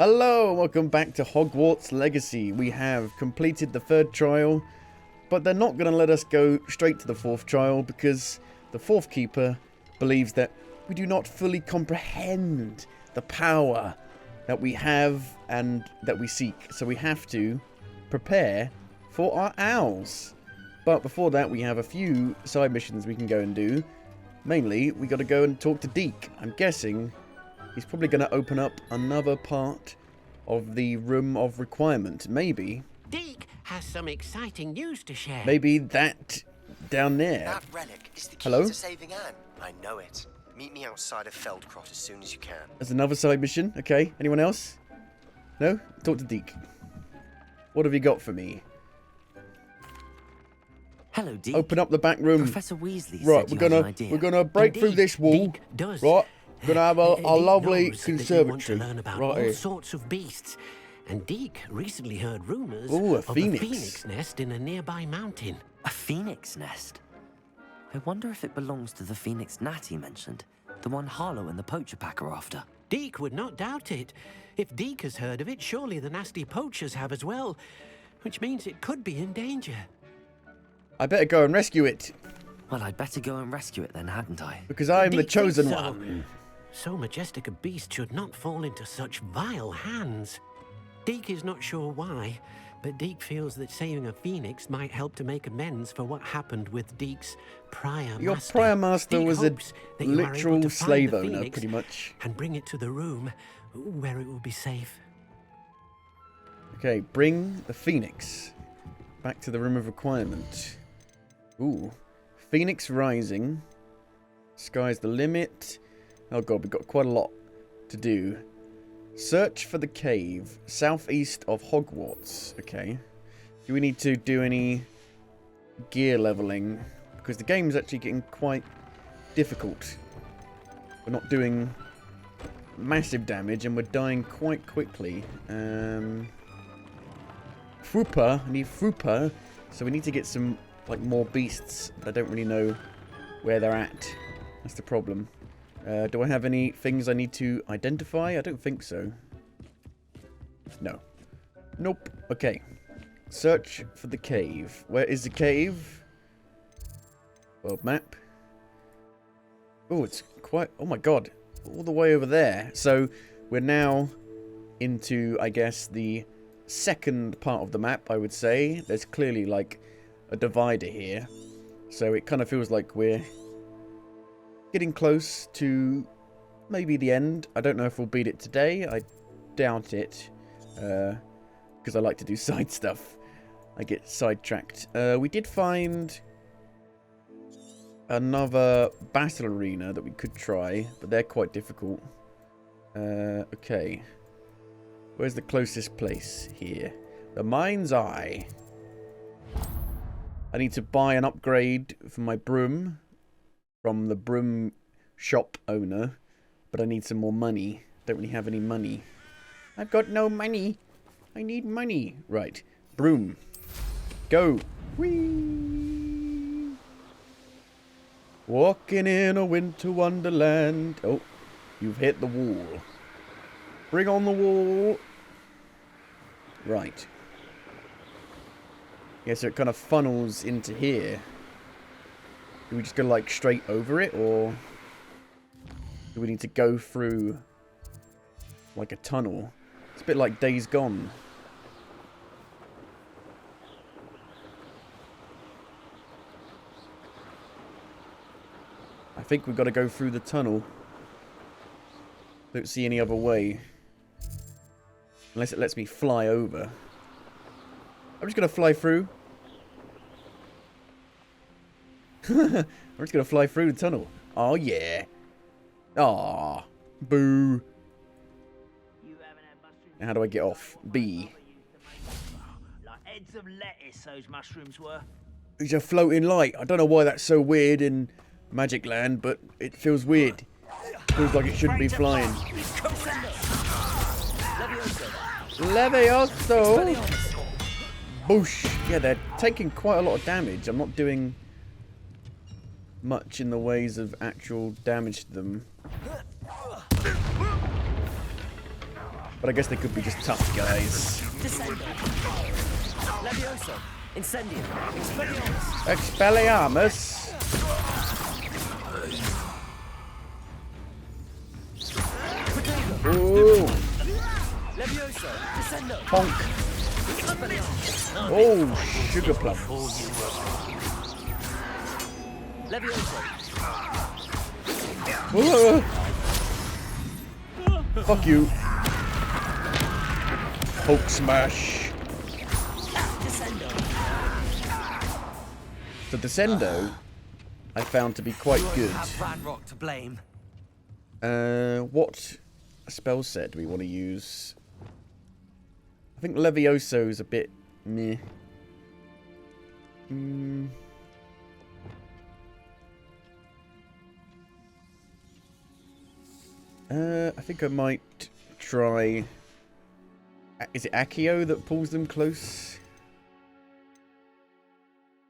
Hello, welcome back to Hogwarts Legacy. We have completed the third trial, but they're not going to let us go straight to the fourth trial because the fourth keeper believes that we do not fully comprehend the power that we have and that we seek. So we have to prepare for our owls. But before that, we have a few side missions we can go and do. Mainly, we got to go and talk to Deke. I'm guessing he's probably going to open up another part of the Room of Requirement. Maybe. Deke has some exciting news to share. Maybe that down there. That relic is the key Hello? to saving Anne. I know it. Meet me outside of Feldcrot as soon as you can. There's another side mission. Okay. Anyone else? No? Talk to Deke. What have you got for me? Hello, Deke. Open up the back room. Professor Weasley Right, said you had an idea. we're gonna break through Indeed, this wall. Deke does. Right. We're gonna have a Deke lovely knows that you want conservatory. to learn about Right all here. sorts of beasts. And Deke recently heard rumours Ooh, a of phoenix. a phoenix nest in a nearby mountain. A phoenix nest? I wonder if it belongs to the phoenix gnat he mentioned. The one Harlow and the poacher pack are after. Deke would not doubt it. If Deke has heard of it, surely the nasty poachers have as well. Which means it could be in danger. I better go and rescue it Well, I'd better go and rescue it then, hadn't I? because I'm the Deke chosen thinks so. one. So majestic a beast should not fall into such vile hands. Deke is not sure why, but Deke feels that saving a phoenix might help to make amends for what happened with Deke's prior Your master. prior master Deke was a hopes that you are able literal to find slave the owner, phoenix pretty much. and bring it to the room where it will be safe. Okay, bring the phoenix back to the Room of Requirement. Ooh. Phoenix Rising. Sky's the limit. Oh god, we've got quite a lot to do. Search for the cave southeast of Hogwarts. Okay. Do we need to do any gear leveling? Because the game's actually getting quite difficult. We're not doing massive damage and we're dying quite quickly. Frupa. I need Frupa. So we need to get some like more beasts. But I don't really know where they're at. That's the problem. Do I have any things I need to identify? I don't think so. No. Nope. Okay. Search for the cave. Where is the cave? World map. Oh, it's quite... Oh my god. All the way over there. So, we're now into, I guess, the second part of the map, I would say. There's clearly, like, a divider here. So, it kind of feels like we're getting close to maybe the end. I don't know if we'll beat it today. I doubt it. Because I like to do side stuff. I get sidetracked. We did find another battle arena that we could try, but they're quite difficult. Okay. Where's the closest place here? The Mind's Eye. I need to buy an upgrade for my broom from the broom shop owner, but I need some more money. Don't really have any money. I've got no money. I need money. Right. Broom. Go. Whee! Walking in a winter wonderland. Oh, you've hit the wall. Bring on the wall. Right. Yeah, so it kind of funnels into here. Do we just go like straight over it, or do we need to go through like a tunnel? It's a bit like Days Gone. I think we've got to go through the tunnel. Don't see any other way. Unless it lets me fly over. I'm just going to fly through. I'm just going to fly through the tunnel. Oh, yeah. Aw. Boo. Now how do I get off? B. Like heads of lettuce, those mushrooms were. It's a floating light. I don't know why that's so weird in Magic Land, but it feels weird. Feels like it shouldn't be flying. Levioso! Boosh! Yeah, they're taking quite a lot of damage. I'm not doing much in the ways of actual damage to them. But I guess they could be just tough guys. Descendo. Levioso. Incendio. Expelliarmus. Expelliarmus. Ooh. Levioso. Descendo. Honk. Oh, sugar plum. Levioso. Whoa. Fuck you. Hulk smash. Descendo. The Descendo I found to be quite good. Have Ranrock to blame. What spell set do we want to use? I think Levioso is a bit meh. I think I might try... Is it Accio that pulls them close?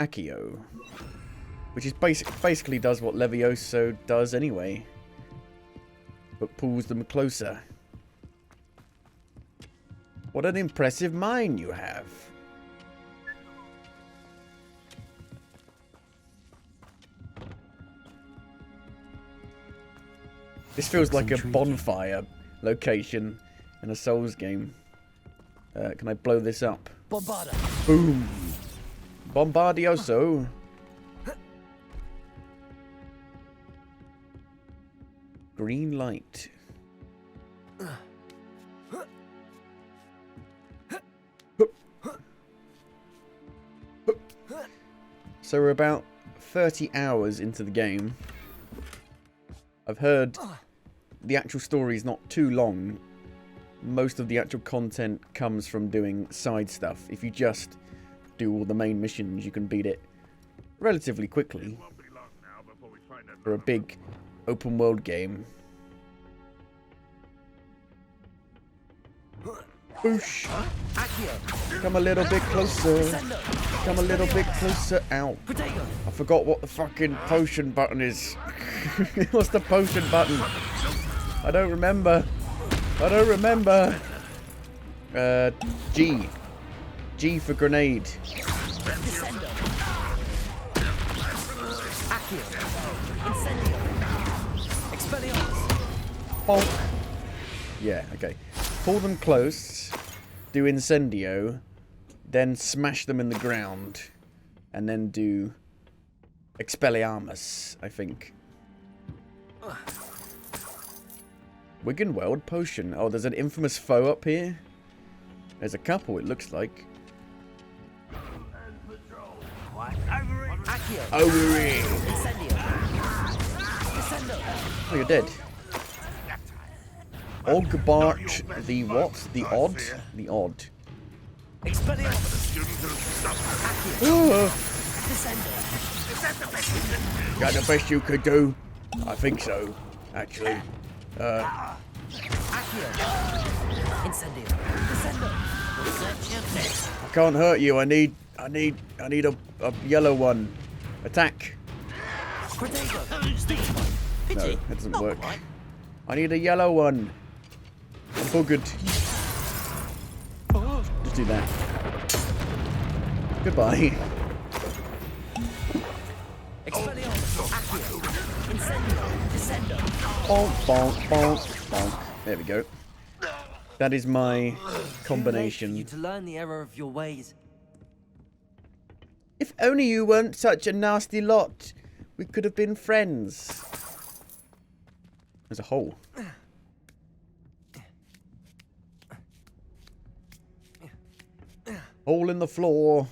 Accio. Which is basically does what Levioso does anyway. But pulls them closer. What an impressive mind you have. This feels like a bonfire location in a Souls game. Can I blow this up? Bombarda. Boom. Bombardioso. Green light. So we're about 30 hours into the game. I've heard the actual story is not too long. Most of the actual content comes from doing side stuff. If you just do all the main missions, you can beat it relatively quickly for a big open world game. Boosh! Come a little bit closer. Come a little bit closer. Ow. I forgot what the fucking potion button is. What's the potion button? I don't remember. I don't remember. G. G for grenade. Bonk. Yeah, okay. Pull them close, do Incendio, then smash them in the ground, and then do Expelliarmus, I think. Wiggenweld potion. Oh, there's an infamous foe up here. There's a couple, it looks like. Over here. Oh, you're dead. Ogbart the what? The odd? The odd. Got the best you could do? I think so, actually. I can't hurt you. I need a yellow one. Attack. No, that doesn't work. I need a yellow one. I'm boogered. Just do that. Goodbye. Bonk, bonk, bonk, bonk. There we go. That is my combination. You to learn the error of your ways. If only you weren't such a nasty lot, we could have been friends. There's a hole. Hole in the floor.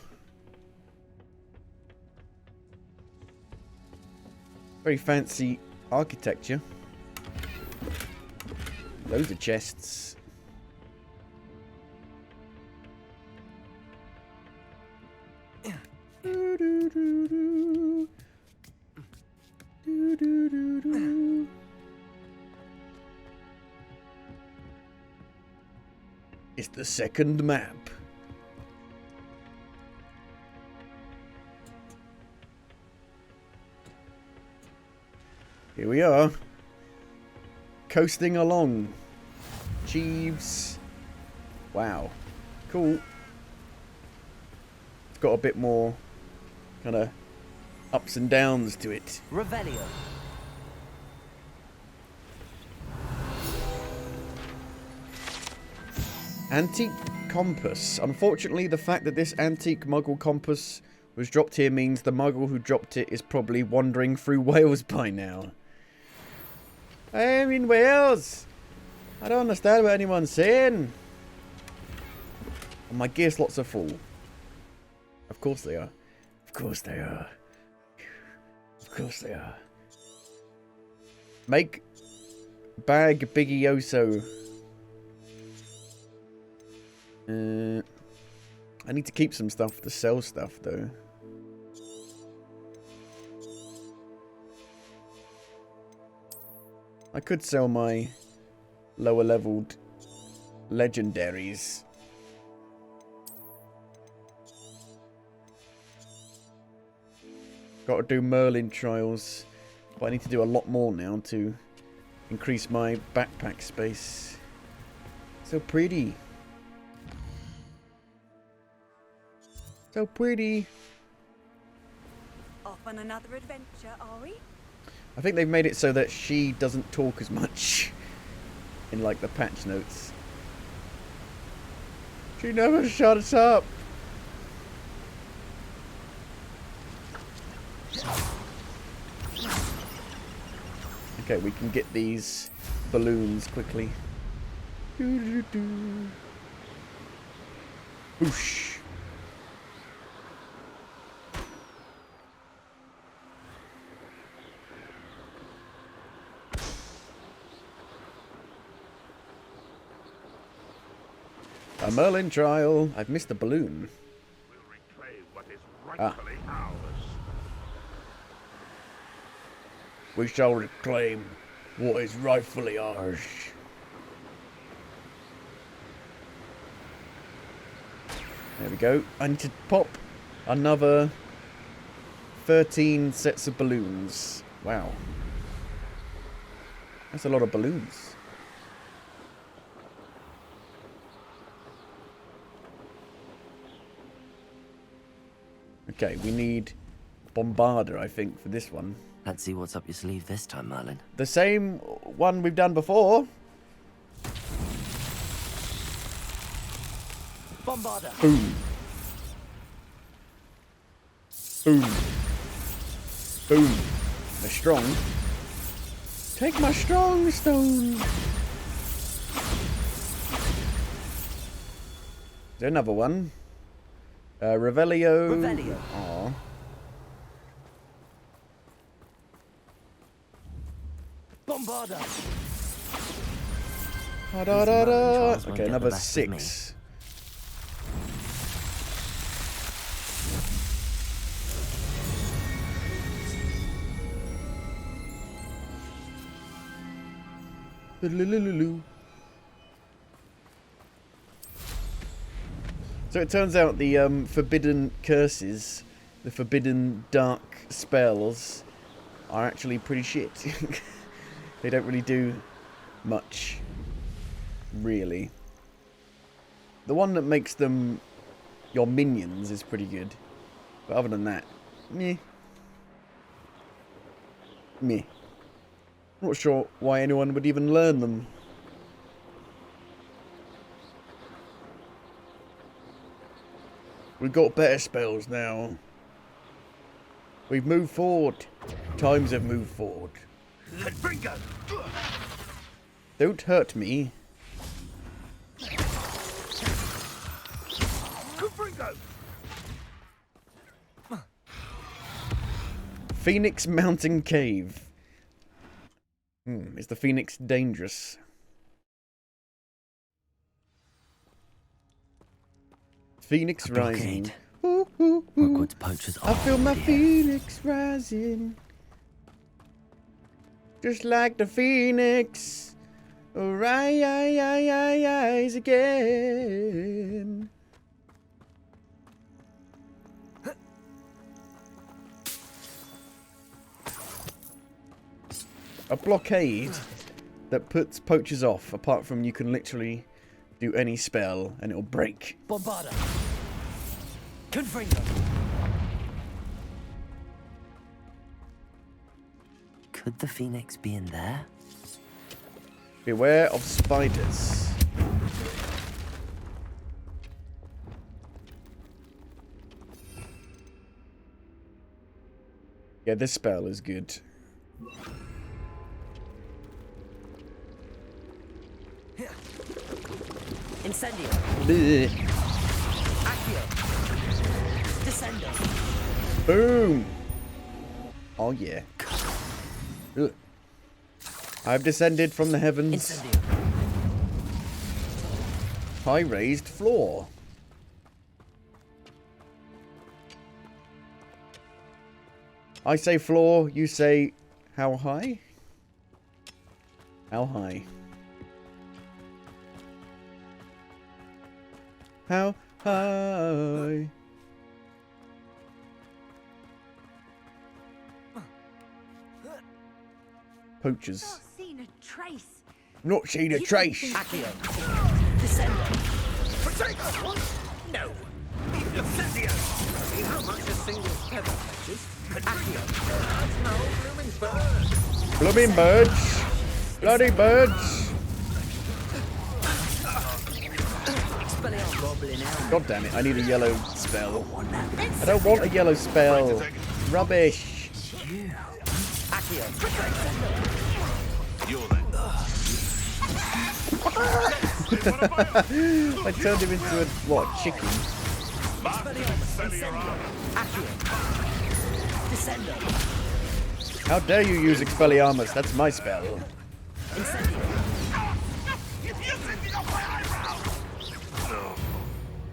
Very fancy architecture. Loads of chests. It's the second map. Here we are. Coasting along. Jeeves. Wow. Cool. It's got a bit more kind of ups and downs to it. Revelio. Antique compass. Unfortunately, the fact that this antique Muggle compass was dropped here means the Muggle who dropped it is probably wandering through Wales by now. I'm in Wales. I don't understand what anyone's saying. And my gear slots are full. Of course they are. Of course they are. Of course they are. Make bag Biggie Oso. I need to keep some stuff to sell stuff though. I could sell my lower leveled legendaries. Got to do Merlin trials, but I need to do a lot more now to increase my backpack space. So pretty. So pretty. Off on another adventure, are we? I think they've made it so that she doesn't talk as much in like the patch notes. She never shuts up. Okay, we can get these balloons quickly. Whoosh. A Merlin trial. I've missed the balloon. We'll reclaim what is rightfully ours. We shall reclaim what is rightfully ours. There we go. I need to pop another 13 sets of balloons. Wow. That's a lot of balloons. Okay, we need Bombarder, I think, for this one. Let's see what's up your sleeve this time, Merlin. The same one we've done before. Bombarder. Boom. Boom. Boom. They're strong. Take my strong stone. Is there another one? Revelio. Revelio. Aw. Bombarder. Da, da, da, da. Charles won't Okay, get the another best of me. 6. Lulululu. So it turns out the forbidden curses, the forbidden dark spells, are actually pretty shit. They don't really do much, really. The one that makes them your minions is pretty good, but other than that, meh. Meh. Not sure why anyone would even learn them. We've got better spells now. We've moved forward. Times have moved forward. Bingo! Don't hurt me. Bingo! Phoenix Mountain Cave. Is the Phoenix dangerous? Phoenix rising. Ooh, ooh, ooh. Hogwarts poachers are I feel my already here. Phoenix rising. Just like the Phoenix. Rise again. A blockade that puts poachers off, apart from you can literally do any spell and it'll break. Bombarda. Confringo. Could the phoenix be in there? Beware of spiders. Yeah, this spell is good. Incendio. Bleh. Accio. Descendo. Boom! Oh yeah. Ugh. I've descended from the heavens. Incendio. High raised floor. I say floor, you say how high? How high? How high? Poachers. Not seen a trace. Not seen a trace. Accio. Descendo. No! Incendio! See how much a single feather fetches? Accio. That's no blooming bird! Blooming birds. Bloody birds. Expelliarmus. Goblin out. God damn it, I need a yellow spell. I don't want a yellow spell. Rubbish. Accio. You're then. I turned him into a, what, chicken? Accio. Descendo. How dare you use Expelliarmus? That's my spell. Incendio.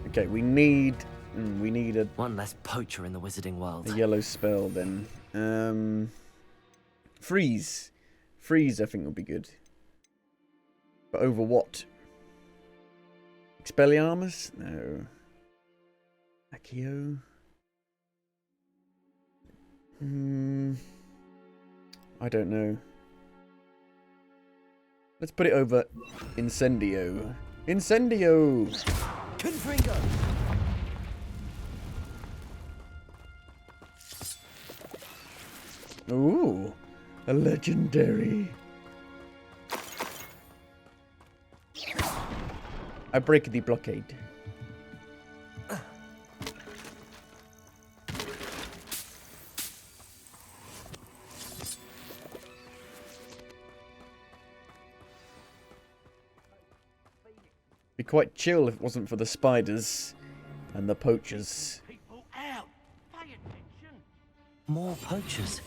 Okay, we need a One less poacher in the wizarding world. yellow spell then. Freeze. Freeze, I think will be good. But over what? Expelliarmus? No. Accio? I don't know. Let's put it over Incendio. Incendio! Confringo. Ooh, a legendary. I break the blockade. Be quite chill if it wasn't for the spiders and the poachers. People out! Pay attention! More poachers.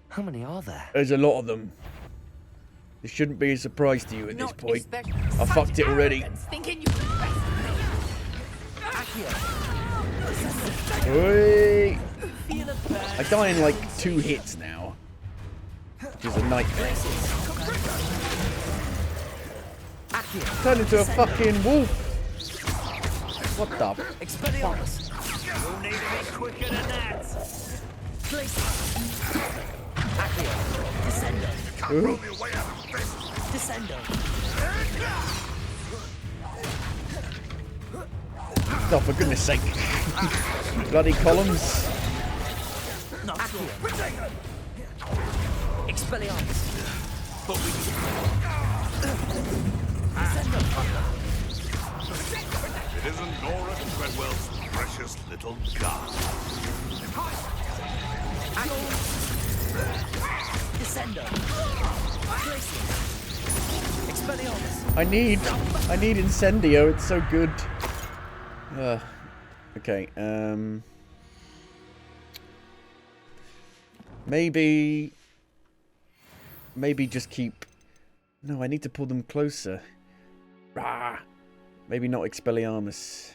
How many are there? There's a lot of them. This shouldn't be a surprise to you at this point. I fucked it already. Thinking you could best Accio. Oi! feel a burn. I die in like 2 hits now. Which is a nightmare. Accio. Turn into a fucking wolf! What the? Expelliarmus. You'll need to be quicker than that! Accio. Descendo. Can't roll your way out of this. Descendo. Oh, for goodness sake. Bloody columns. Accio. Expelliarmus. It isn't Nora Treadwell's precious little car. Descendo. Expelliarmus. I need Incendio, it's so good. Okay, maybe just keep... No, I need to pull them closer. Rah! Maybe not Expelliarmus.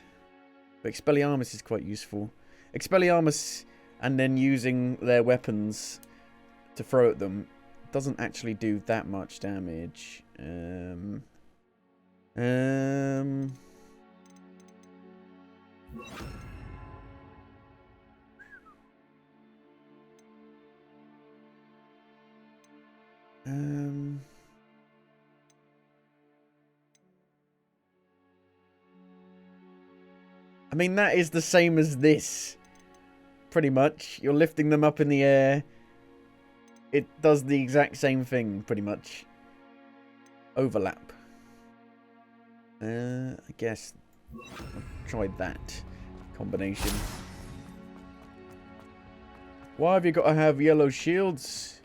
But Expelliarmus is quite useful. Expelliarmus and then using their weapons to throw at them doesn't actually do that much damage. I mean, that is the same as this. Pretty much. You're lifting them up in the air. It does the exact same thing, pretty much. Overlap. I guess I've tried that combination. Why have you got to have yellow shields?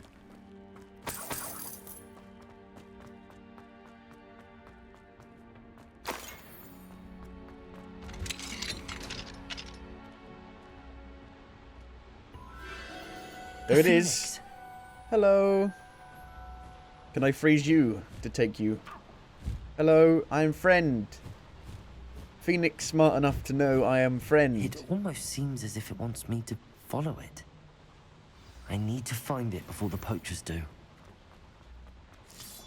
There it is. Hello. Can I freeze you to take you? Hello, I'm friend. Phoenix smart enough to know I am friend. It almost seems as if it wants me to follow it. I need to find it before the poachers do.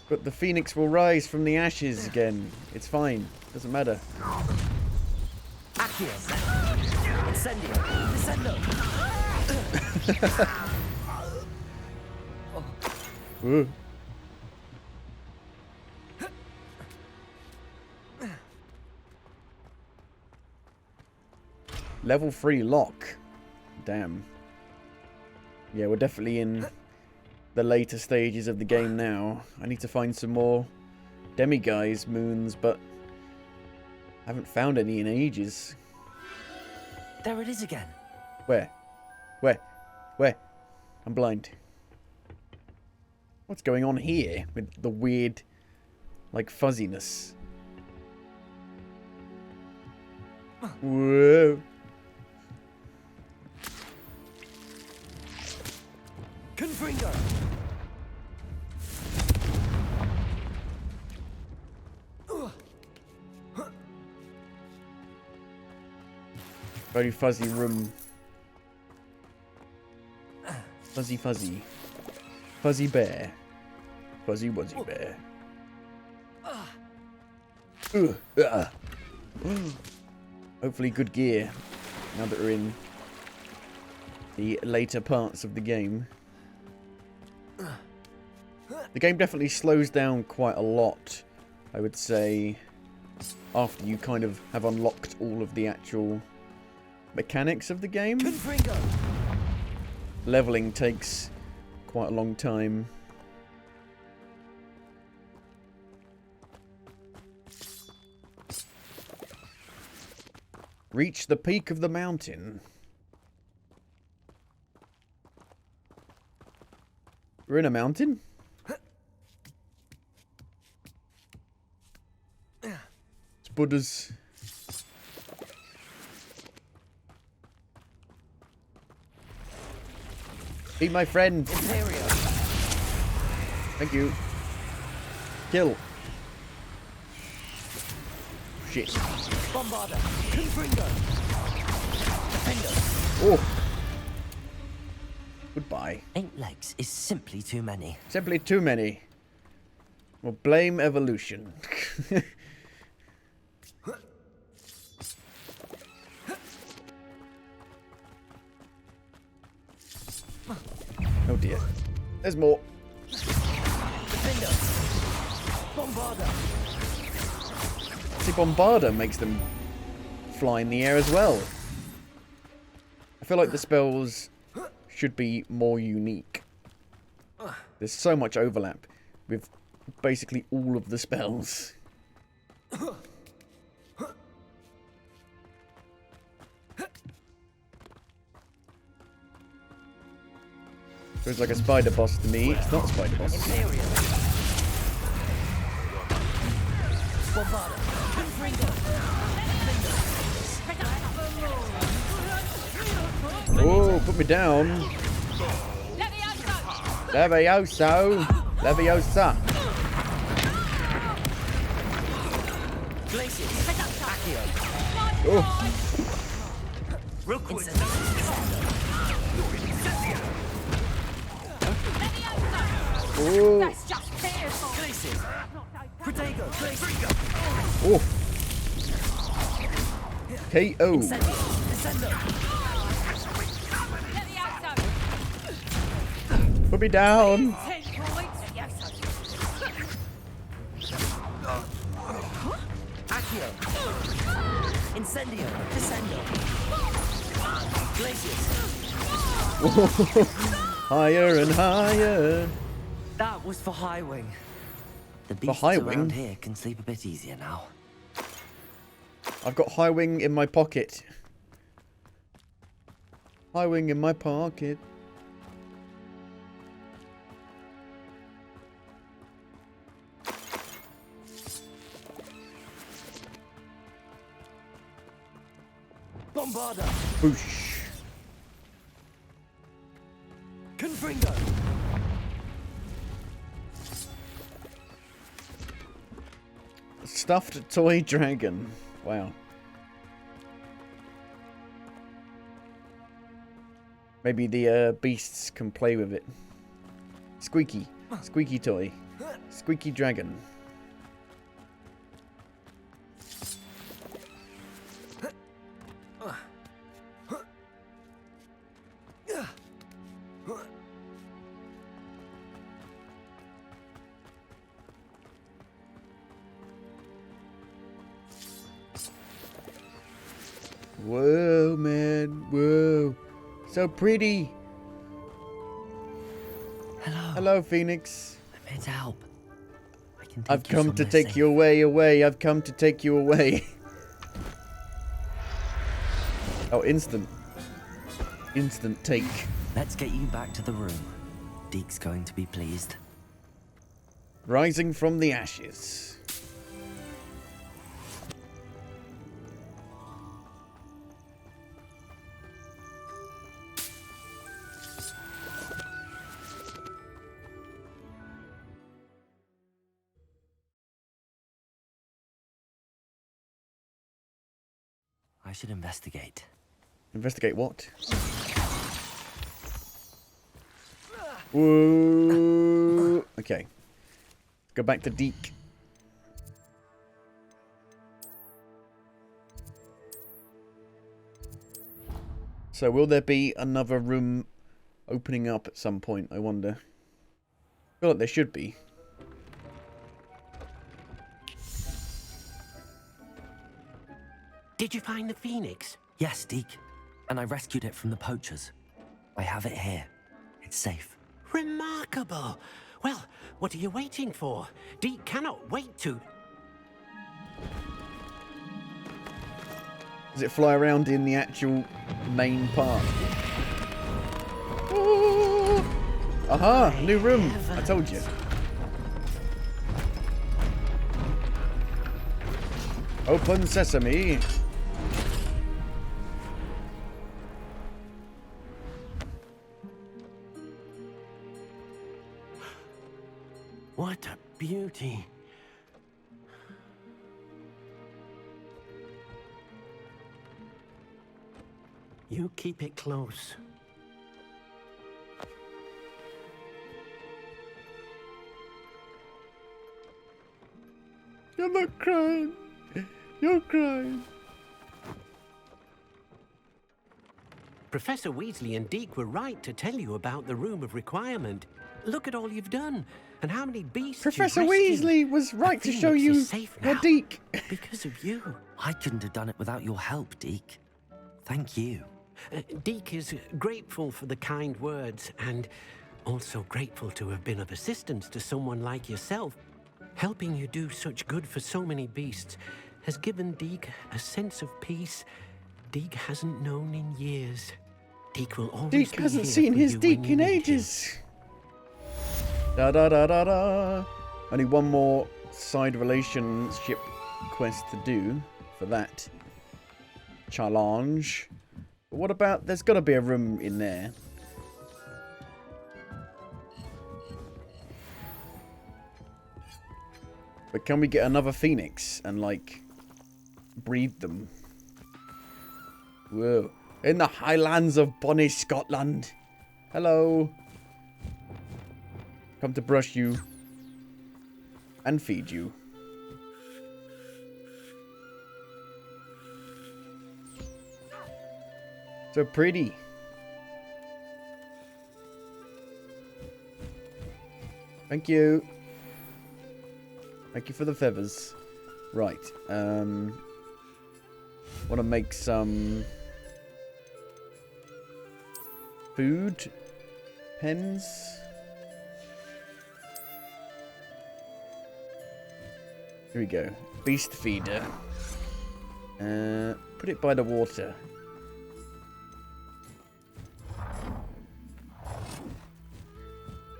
But the Phoenix will rise from the ashes again. It's fine. Doesn't matter. Accio! Incendio! Descendo! Ooh. Level 3 lock. Damn. Yeah, we're definitely in the later stages of the game now. I need to find some more demiguise moons, but I haven't found any in ages. There it is again. Where? Where? Where? I'm blind. What's going on here with the weird, like, fuzziness? Whoa. Confringo! Very fuzzy room. Fuzzy fuzzy. Fuzzy bear. Fuzzy wuzzy bear. Hopefully good gear now that we're in the later parts of the game. The game definitely slows down quite a lot, I would say, after you kind of have unlocked all of the actual mechanics of the game. Confringo! Leveling takes quite a long time. Reach the peak of the mountain. We're in a mountain? It's Buddha's. Be my friend. Imperio! Thank you. Kill. Shit. Bombarda! Confringo! Defendo! Oh. Goodbye. 8 legs is simply too many. Simply too many. Well, blame evolution. Oh dear. There's more. Defendo! Bombarda! See, Bombarda makes them fly in the air as well. I feel like the spells should be more unique. There's so much overlap with basically all of the spells. Feels like a spider boss to me. It's not a spider boss. Imperio! Bombarda! Confringo! Oh, put me down. Levioso. Leviosa. Glacius! Accio! Oh, Real quick. oh, That's just fearful. Glacius! Protego! Glacius! oh. KO. Incendio! Descendo! Put me down. 10 points. Accio! Incendio! Descendo! Glacius! Higher and higher. That was for High Wing. The For beasts High around Wing? here can sleep a bit easier now. I've got High Wing in my pocket. High Wing in my pocket. Bombarda! Boosh. Confringo! Stuffed toy dragon. Wow. Maybe the beasts can play with it. Squeaky. Squeaky toy. Squeaky dragon. Whoa, man. Whoa. So pretty. Hello. Hello, Phoenix. I'm here to help. I can take I've you come to somewhere take safe. you away. I've come to take you away. Oh, instant. Instant take. Let's get you back to the room. Deke's going to be pleased. Rising from the ashes. I should investigate. Investigate what? Whoa. Okay. Go back to Deke. So will there be another room opening up at some point, I wonder? I feel like there should be. Did you find the phoenix? Yes, Deke. And I rescued it from the poachers. I have it here. It's safe. Remarkable. Well, what are you waiting for? Deke cannot wait to... Does it fly around in the actual main part? Ooh. Aha! New room! I told you. Open sesame. What a beauty. You keep it close. You're not crying. You're crying. Professor Weasley and Deke were right to tell you about the Room of Requirement. Look at all you've done, and how many beasts Professor you've rescued. Weasley was right to The show Phoenix you is safe your now. Deke. Because of you. I couldn't have done it without your help, Deke. Thank you. Deke is grateful for the kind words, and also grateful to have been of assistance to someone like yourself. Helping you do such good for so many beasts has given Deke a sense of peace Deke hasn't known in years. Deke will always Deke be hasn't here seen for his you when Deke you in need him. ages. Da da da da da. Only one more side relationship quest to do for that challenge. But what about, there's got to be a room in there. But can we get another phoenix and like breed them? Whoa. In the highlands of bonny Scotland. Hello. Come to brush you. And feed you. So pretty. Thank you. Thank you for the feathers. Right. Want to make some food pens. Here we go. Beast feeder. Put it by the water.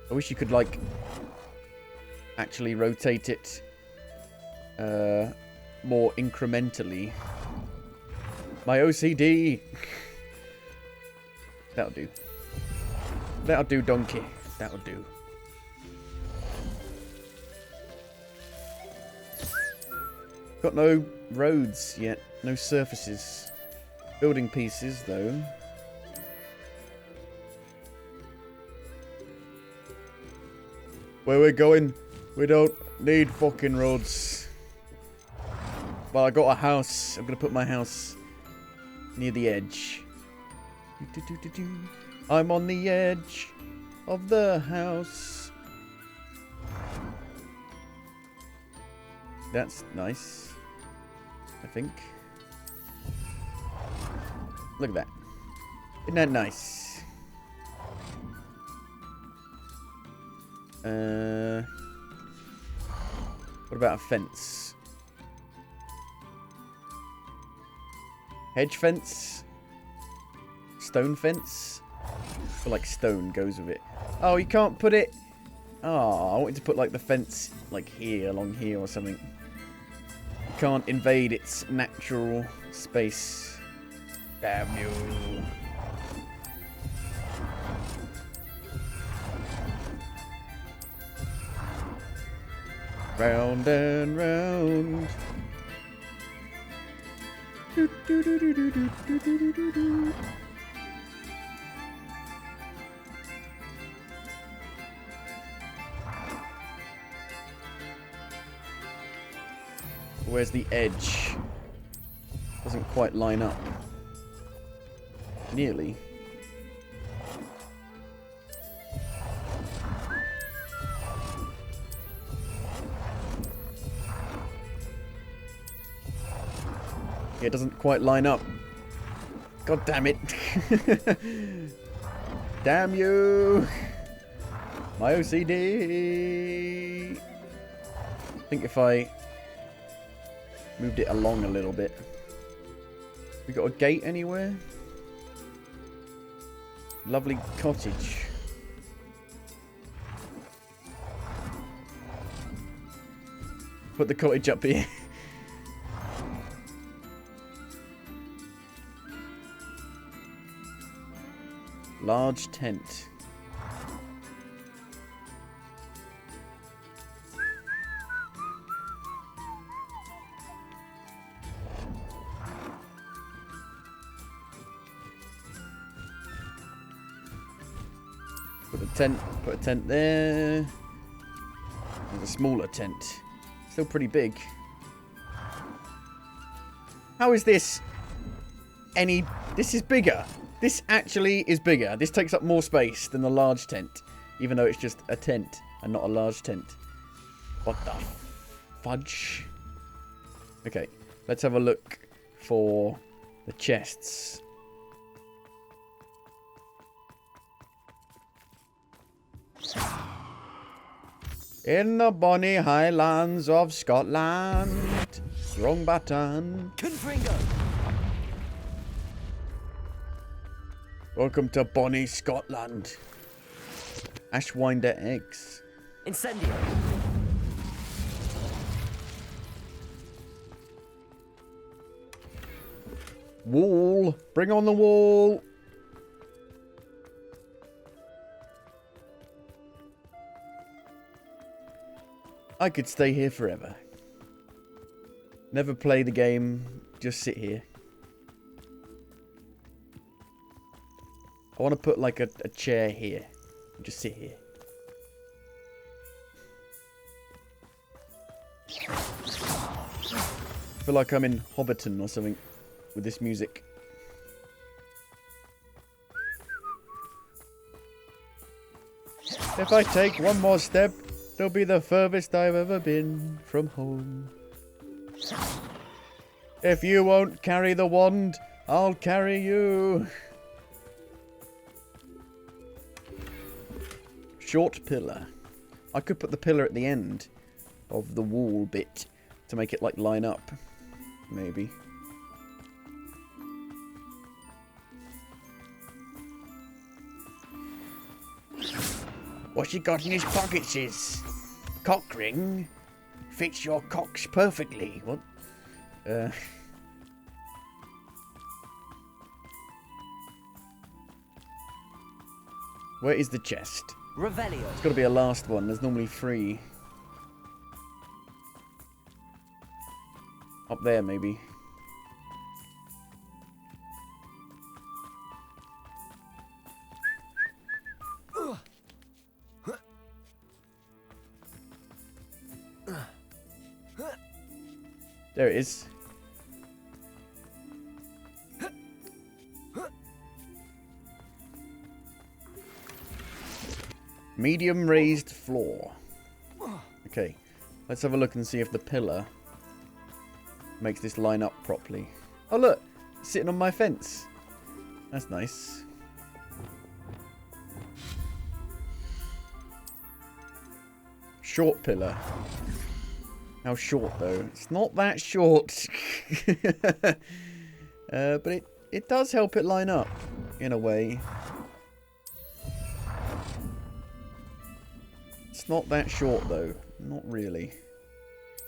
I wish you could, like, actually rotate it more incrementally. My OCD! That'll do. That'll do, donkey. That'll do. Got no roads yet. No surfaces. Building pieces, though. Where we're going, we don't need fucking roads. Well, I got a house. I'm gonna put my house near the edge. I'm on the edge of the house. That's nice, I think. Look at that. Isn't that nice? What about a fence? Hedge fence? Stone fence? I feel like stone goes with it. Oh, you can't put it... Oh, I wanted to put like the fence like here, along here or something. You can't invade its natural space. Damn you. Round and round. Do, do, do, do, do, do, do, do, do, do. Where's the edge? Doesn't quite line up. Nearly. It doesn't quite line up. God damn it. Damn you. My OCD. I think if I moved it along a little bit. We got a gate anywhere? Lovely cottage. Put the cottage up here. Large tent. Put a tent there. There's a smaller tent. Still pretty big. How is this any... This is bigger. This actually is bigger. This takes up more space than the large tent. Even though it's just a tent and not a large tent. What the fudge? Okay, let's have a look for the chests. In the bonny highlands of Scotland. Wrong button. Confringo! Welcome to bonny Scotland. Ashwinder eggs. Incendio! Wall. Bring on the wall. I could stay here forever. Never play the game, just sit here. I want to put like a chair here. Just sit here. I feel like I'm in Hobbiton or something with this music. If I take one more step, it'll be the furthest I've ever been from home. If you won't carry the wand, I'll carry you. Short pillar. I could put the pillar at the end of the wall bit to make it like line up. Maybe. What's he got in his pockets is? Cock ring? Fits your cocks perfectly. What? Where is the chest? Revelio. It's got to be a last one. There's normally 3. Up there, maybe. There it is. Medium raised floor. Okay, let's have a look and see if the pillar makes this line up properly. Oh look, it's sitting on my fence. That's nice. Short pillar. How short though? It's not that short. But it does help it line up in a way. It's not that short though. Not really.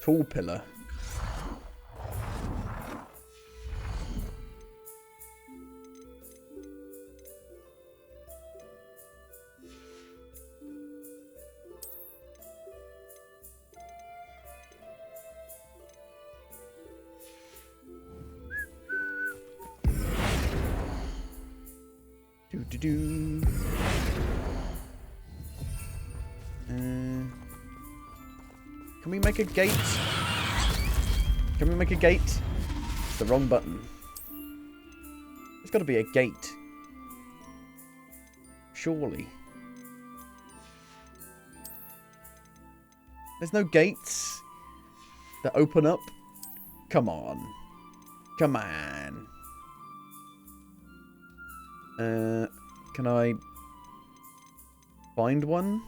Tall pillar. Do. Can we make a gate? Can we make a gate? It's the wrong button. There's got to be a gate. Surely. There's no gates that open up? Come on. Come on. Can I find one?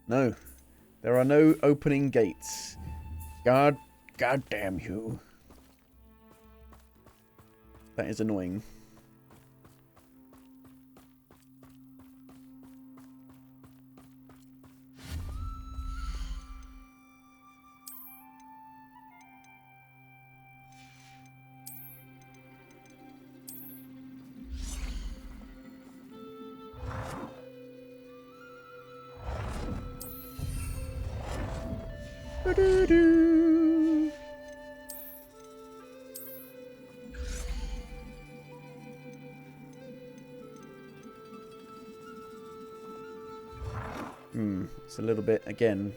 No. There are no opening gates. God damn you. That is annoying. It's a little bit, again,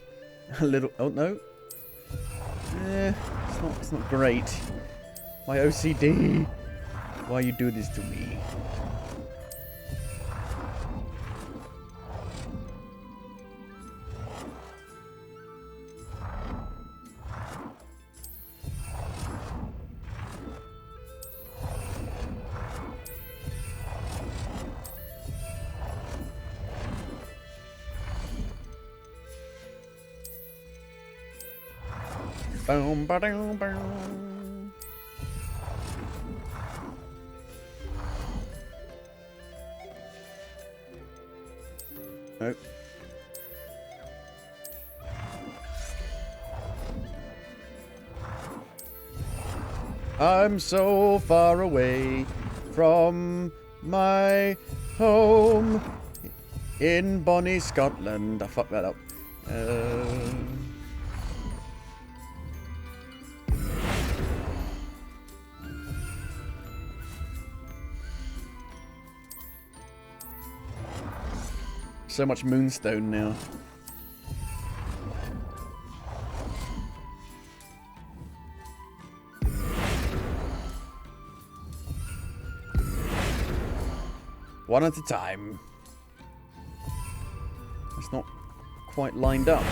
a little, oh no. It's not great. My OCD. Why you do this to me? Boom, ba-dum, boom. Nope. I'm so far away from my home in bonny Scotland. I fucked that up. So much moonstone now. One at a time. It's not quite lined up.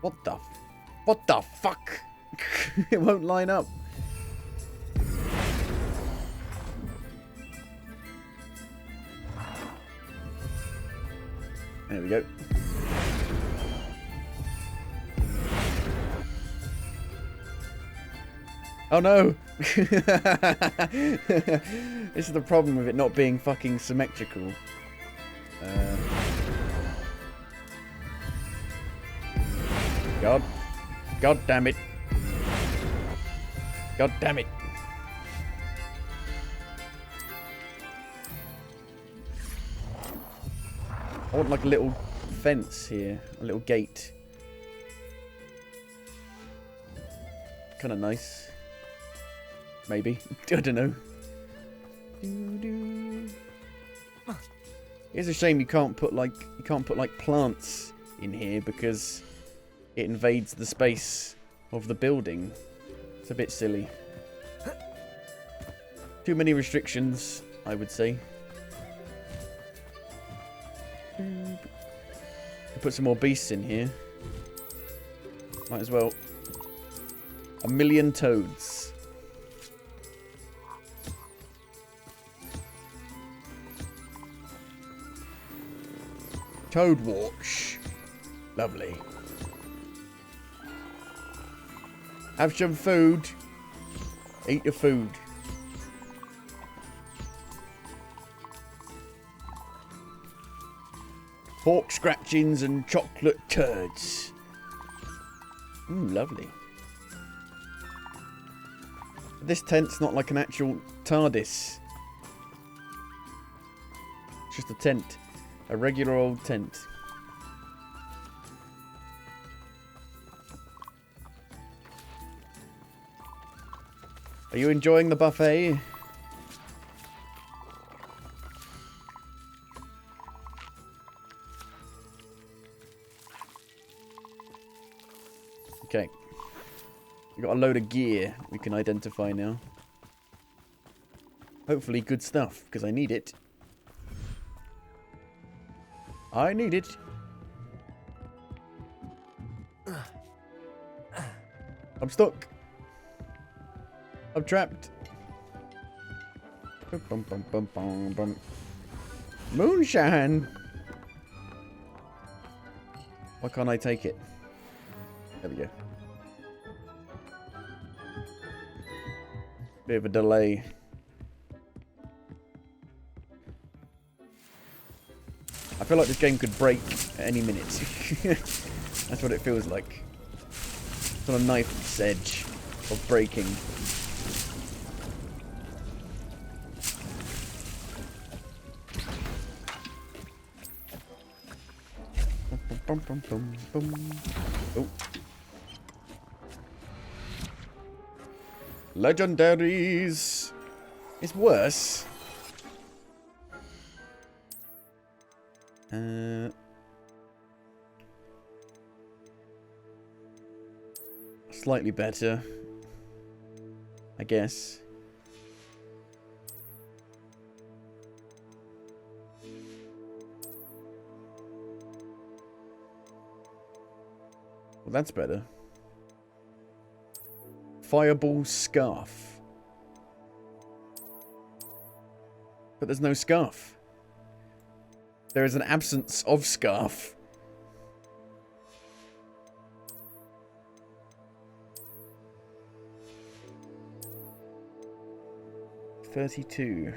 What the fuck? It won't line up. There we go. Oh no! This is the problem with it not being fucking symmetrical. God damn it. God damn it. I want like a little fence here, a little gate. Kind of nice. Maybe. I don't know. It's a shame you can't put like plants in here because it invades the space of the building. It's a bit silly. Too many restrictions, I would say. Put some more beasts in here. Might as well. 1,000,000 toads. Toad watch. Lovely. Have some food. Eat your food. Pork scratchings and chocolate turds. Lovely. This tent's not like an actual TARDIS. It's just a tent. A regular old tent. Are you enjoying the buffet? Okay. We got a load of gear we can identify now. Hopefully good stuff, because I need it. I need it. I'm stuck. I'm trapped. Bum, bum, bum, bum, bum. Moonshine. Why can't I take it? There we go. Bit of a delay. I feel like this game could break at any minute. That's what it feels like. It's on a knife's edge of breaking. Oh. Legendaries. It's worse. Slightly better, I guess. Well, that's better. Fireball scarf. But there's no scarf. There is an absence of scarf. $32.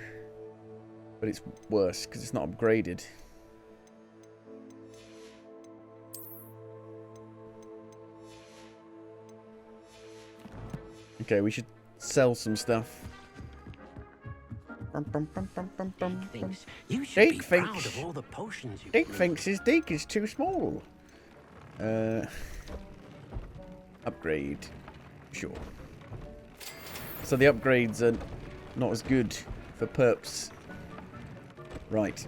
But it's worse because it's not upgraded. Okay, we should sell some stuff. You should be proud of all the potions you Deke thinks his Deke is too small. Upgrade. Sure. So the upgrades are not as good for perps. Right.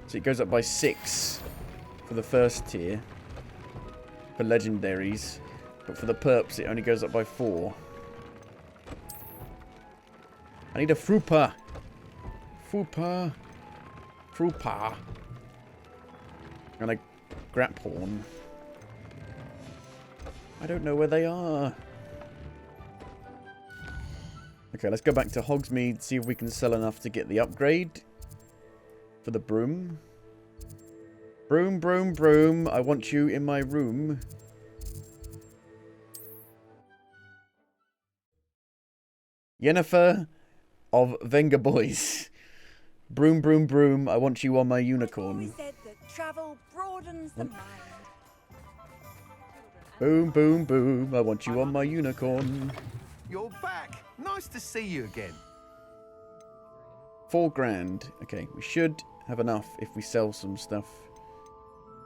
So it goes up by 6 for the first tier. for legendaries. But for the perps, it only goes up by 4. I need a Frupa. Frupa. Frupa. And a Graphorn. I don't know where they are. Okay, let's go back to Hogsmeade, see if we can sell enough to get the upgrade for the broom. Broom, broom, broom. I want you in my room. Yennefer of Venga Boys. Broom, broom, broom. I want you on my unicorn. Said that travel broadens the mind. Boom, boom, boom. I want you on my unicorn. You're back. Nice to see you again. 4 grand. Okay, we should have enough if we sell some stuff.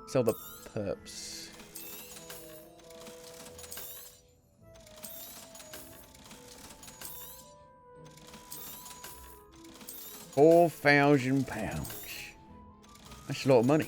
Sell the perps. £4,000. That's a lot of money.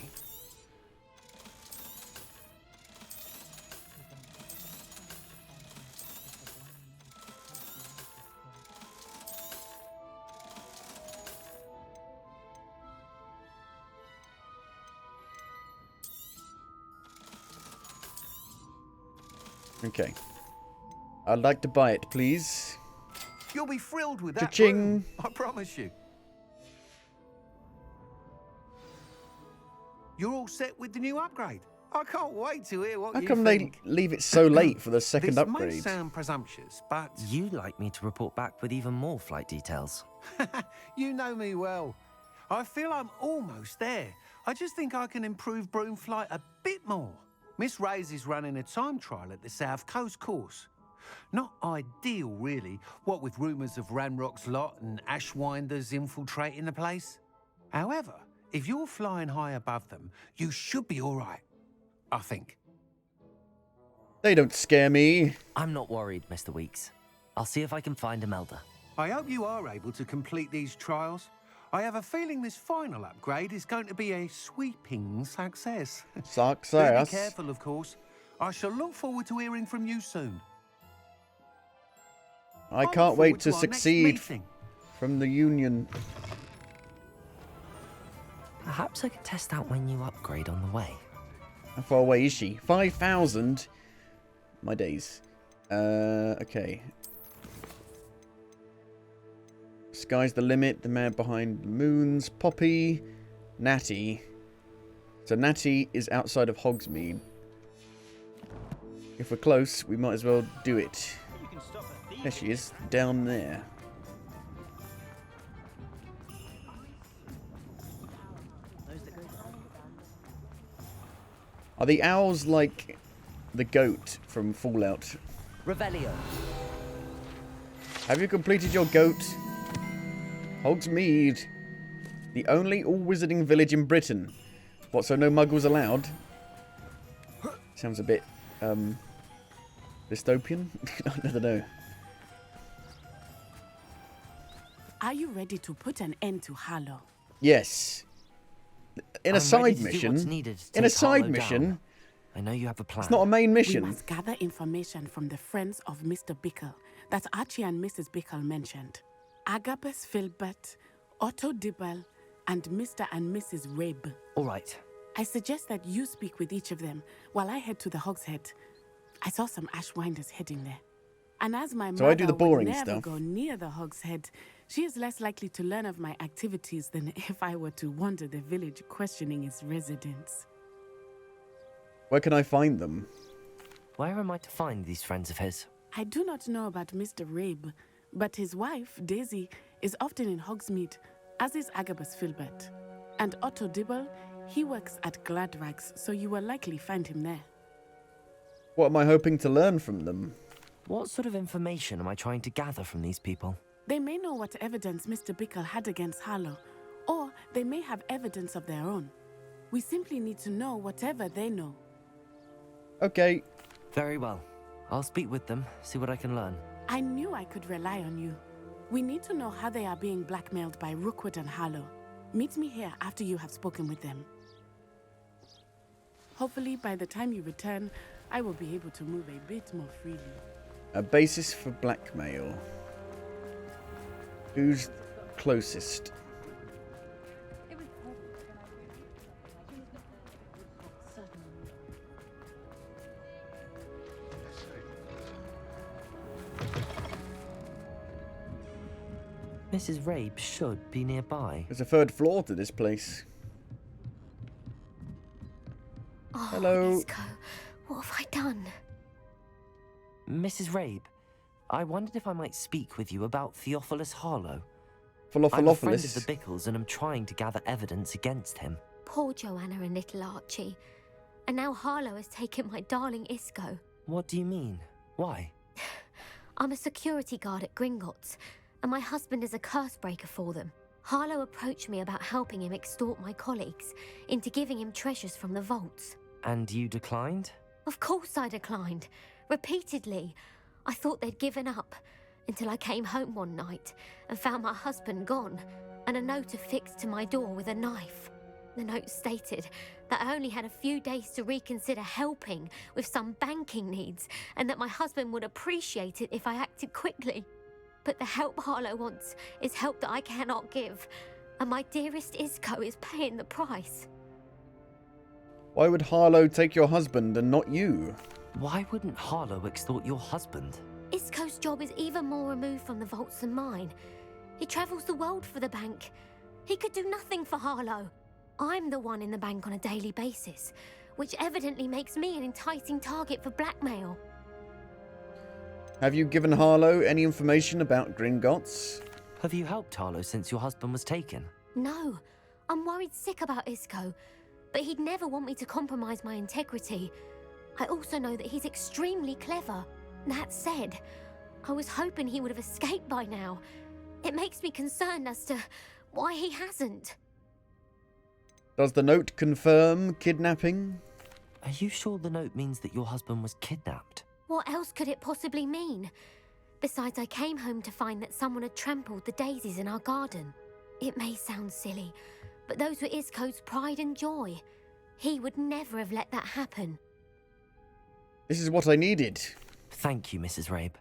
Okay. I'd like to buy it, please. You'll be thrilled with that Cha-ching. room, I promise you. You're all set with the new upgrade. I can't wait to hear what How you come think. they leave it so late for the second This may upgrade? sound presumptuous, but You'd like me to report back with even more flight details. you know me well. I feel I'm almost there. I just think I can improve broom flight a bit more. Miss Ray's is running a time trial at the South Coast course. Not ideal, really, what with rumours of Ranrock's lot and Ashwinders infiltrating the place. However, if you're flying high above them, you should be all right, I think. They don't scare me. I'm not worried, Mr. Weeks. I'll see if I can find Imelda. I hope you are able to complete these trials. I have a feeling this final upgrade is going to be a sweeping success. Do be Success. careful, of course. I shall look forward to hearing from you soon. I look can't wait forward to our next succeed meeting. from the Union. Perhaps I could test out my new upgrade on the way. How far away is she? 5,000? My days. Okay. Sky's the limit. The man behind the moons. Poppy. Natty. So Natty is outside of Hogsmeade. If we're close, we might as well do it. There she is. Down there. Are the owls like the goat from Fallout? Revelio. Have you completed your goat? Hogsmeade. The only all-wizarding village in Britain. What, so no muggles allowed? Sounds a bit, dystopian? I don't know. Are you ready to put an end to Harlow? Yes. In a I'm side ready to do what's mission. needed to In a take Harlow side mission. down. I know you have a plan. It's not a main We mission. must gather information from the friends of Mr. Bickle that Archie and Mrs. Bickle mentioned. Agabus Filbert, Otto Dibble, and Mr. and Mrs. Rabe. All right. I suggest that you speak with each of them while I head to the Hogshead. I saw some Ashwinders heading there. And as my So mother I do the boring would never stuff. go near the Hogshead, she is less likely to learn of my activities than if I were to wander the village questioning its residents. Where can I find them? Where am I to find these friends of his? I do not know about Mr. Rabe, but his wife, Daisy, is often in Hogsmeade, as is Agabus Filbert. And Otto Dibble, he works at Gladrags, so you will likely find him there. What am I hoping to learn from them? What sort of information am I trying to gather from these people? They may know what evidence Mr. Bickle had against Harlow, or they may have evidence of their own. We simply need to know whatever they know. Okay. Very well. I'll speak with them, see what I can learn. I knew I could rely on you. We need to know how they are being blackmailed by Rookwood and Harlow. Meet me here after you have spoken with them. Hopefully, by the time you return, I will be able to move a bit more freely. A basis for blackmail. Who's closest? Mrs. Rabe should be nearby. There's a third floor to this place. Oh, Hello. Isco, what have I done? Mrs. Rabe, I wondered if I might speak with you about Theophilus Harlow. I'm a friend of the Falaffelus. Bickles and I'm trying to gather evidence against him. Poor Joanna and little Archie. And now Harlow has taken my darling Isco. What do you mean? Why? I'm a security guard at Gringotts, and my husband is a curse breaker for them. Harlow approached me about helping him extort my colleagues into giving him treasures from the vaults. And you declined? Of course I declined. Repeatedly. I thought they'd given up, until I came home one night and found my husband gone, and a note affixed to my door with a knife. The note stated that I only had a few days to reconsider helping with some banking needs, and that my husband would appreciate it if I acted quickly. But the help Harlow wants is help that I cannot give, and my dearest Isco is paying the price. Why would Harlow take your husband and not you? Why wouldn't Harlow extort your husband? Isco's job is even more removed from the vaults than mine. He travels the world for the bank. He could do nothing for Harlow. I'm the one in the bank on a daily basis, which evidently makes me an enticing target for blackmail. Have you given Harlow any information about Gringotts? Have you helped Harlow since your husband was taken? No, I'm worried sick about Isco, but he'd never want me to compromise my integrity. I also know that he's extremely clever. That said, I was hoping he would have escaped by now. It makes me concerned as to why he hasn't. Does the note confirm kidnapping? Are you sure the note means that your husband was kidnapped? What else could it possibly mean? Besides, I came home to find that someone had trampled the daisies in our garden. It may sound silly, but those were Isco's pride and joy. He would never have let that happen. This is what I needed. Thank you, Mrs. Rabe.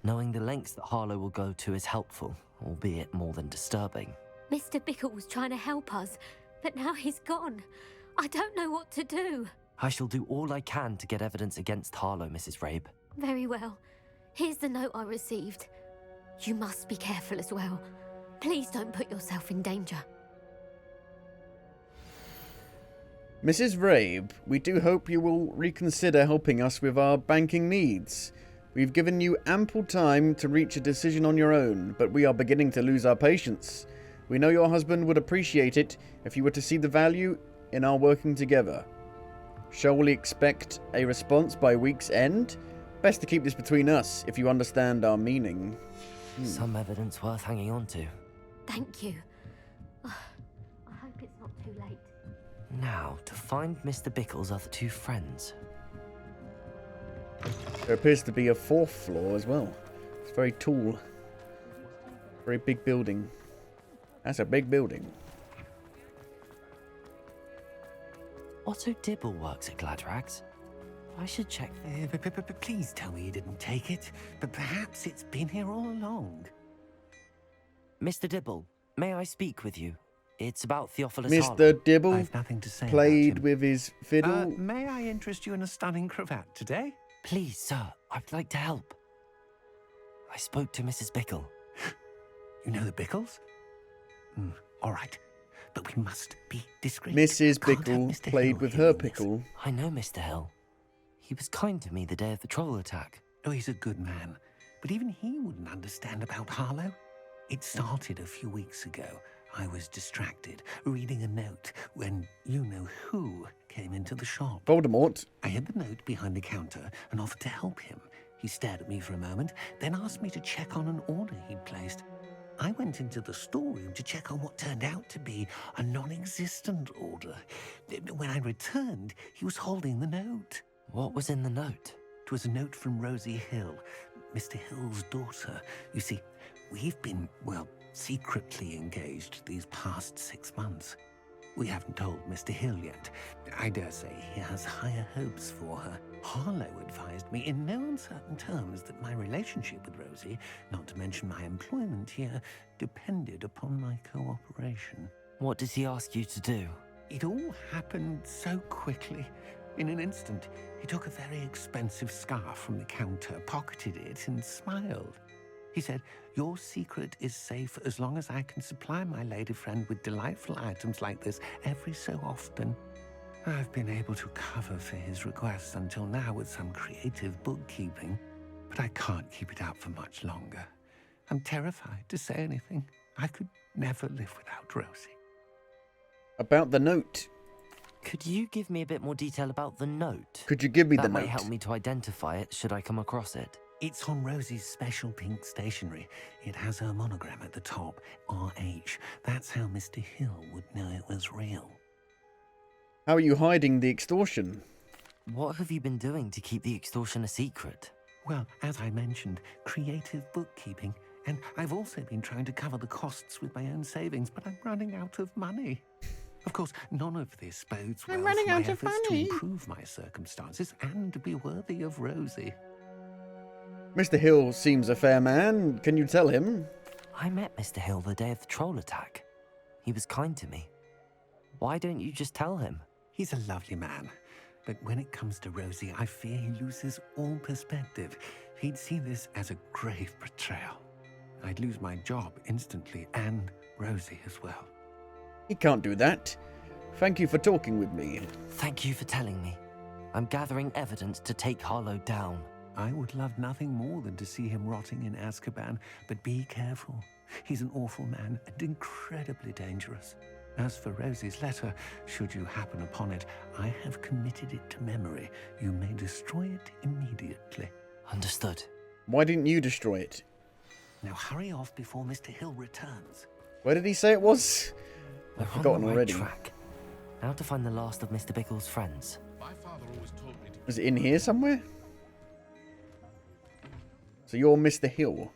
Knowing the lengths that Harlow will go to is helpful, albeit more than disturbing. Mr. Bickle was trying to help us, but now he's gone. I don't know what to do. I shall do all I can to get evidence against Harlow, Mrs. Rabe. Very well. Here's the note I received. You must be careful as well. Please don't put yourself in danger. Mrs. Rabe, we do hope you will reconsider helping us with our banking needs. We've given you ample time to reach a decision on your own, but we are beginning to lose our patience. We know your husband would appreciate it if you were to see the value in our working together. Shall we expect a response by week's end? Best to keep this between us, if you understand our meaning. Some evidence worth hanging on to. Thank you. I hope it's not too late. Now, to find Mr. Bickle's other two friends. There appears to be a fourth floor as well. It's very tall. Very big building. That's a big building. Otto Dibble works at Gladrags. I should check. Please tell me you didn't take it. But perhaps it's been here all along. Mr. Dibble, may I speak with you? It's about Theophilus Harlow. Mr. Dibble I've nothing to say played about him. with his fiddle. May I interest you in a stunning cravat today? Please, sir, I'd like to help. I spoke to Mrs. Bickle. You know the Bickles? All right. But we must be discreet. Mrs. Can't have Bickle Mr. played Hill with hearing her this. pickle. I know Mr. Hill. He was kind to me the day of the troll attack. Oh, he's a good man. But even he wouldn't understand about Harlow. It started a few weeks ago. I was distracted, reading a note, when you-know-who came into the shop. Voldemort. I hid the note behind the counter and offered to help him. He stared at me for a moment, then asked me to check on an order he'd placed. I went into the storeroom to check on what turned out to be a non-existent order. When I returned, he was holding the note. What was in the note? It was a note from Rosie Hill, Mr. Hill's daughter. You see, we've been, secretly engaged these past 6 months. We haven't told Mr. Hill yet. I dare say he has higher hopes for her. Harlow advised me in no uncertain terms that my relationship with Rosie, not to mention my employment here, depended upon my cooperation. What did he ask you to do? It all happened so quickly. In an instant, he took a very expensive scarf from the counter, pocketed it, and smiled. He said, "Your secret is safe as long as I can supply my lady friend with delightful items like this every so often." I've been able to cover for his requests until now with some creative bookkeeping, but I can't keep it up for much longer. I'm terrified to say anything. I could never live without Rosie. About the note. Could you give me a bit more detail about the note? Could you give me the That note? might help me to identify it should I come across it. It's on Rosie's special pink stationery. It has her monogram at the top, RH. That's how Mr. Hill would know it was real. How are you hiding the extortion? What have you been doing to keep the extortion a secret? Well, as I mentioned, creative bookkeeping. And I've also been trying to cover the costs with my own savings, but I'm running out of money. Of course, none of this bodes well for my efforts to improve my circumstances and to be worthy of Rosie. Mr. Hill seems a fair man. Can you tell him? I met Mr. Hill the day of the troll attack. He was kind to me. Why don't you just tell him? He's a lovely man, but when it comes to Rosie, I fear he loses all perspective. He'd see this as a grave betrayal. I'd lose my job instantly, and Rosie as well. He can't do that. Thank you for talking with me. Thank you for telling me. I'm gathering evidence to take Harlow down. I would love nothing more than to see him rotting in Azkaban, but be careful. He's an awful man and incredibly dangerous. As for Rosie's letter, should you happen upon it, I have committed it to memory. You may destroy it immediately. Understood. Why didn't you destroy it? Now hurry off before Mr. Hill returns. Where did he say it was? We're I've forgotten on the right already. track. Now to find the last of Mr. Bickle's friends. My father always told me to... Was it in here somewhere? So you're Mr. Hill.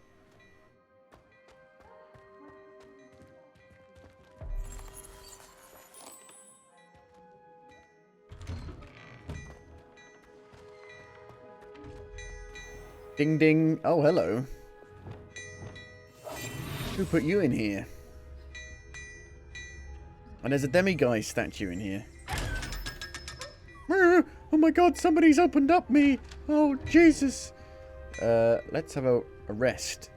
Ding ding. Oh, hello. Who put you in here? And there's a demiguise statue in here. Oh my god, somebody's opened up me. Oh, Jesus. Let's have a rest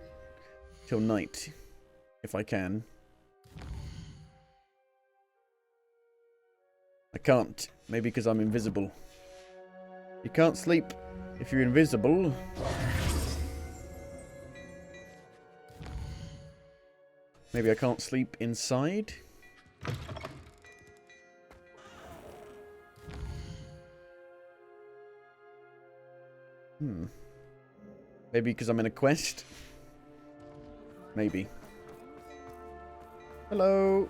till night, if I can. I can't. Maybe because I'm invisible. You can't sleep if you're invisible. Maybe I can't sleep inside. Maybe because I'm in a quest. Maybe. Hello.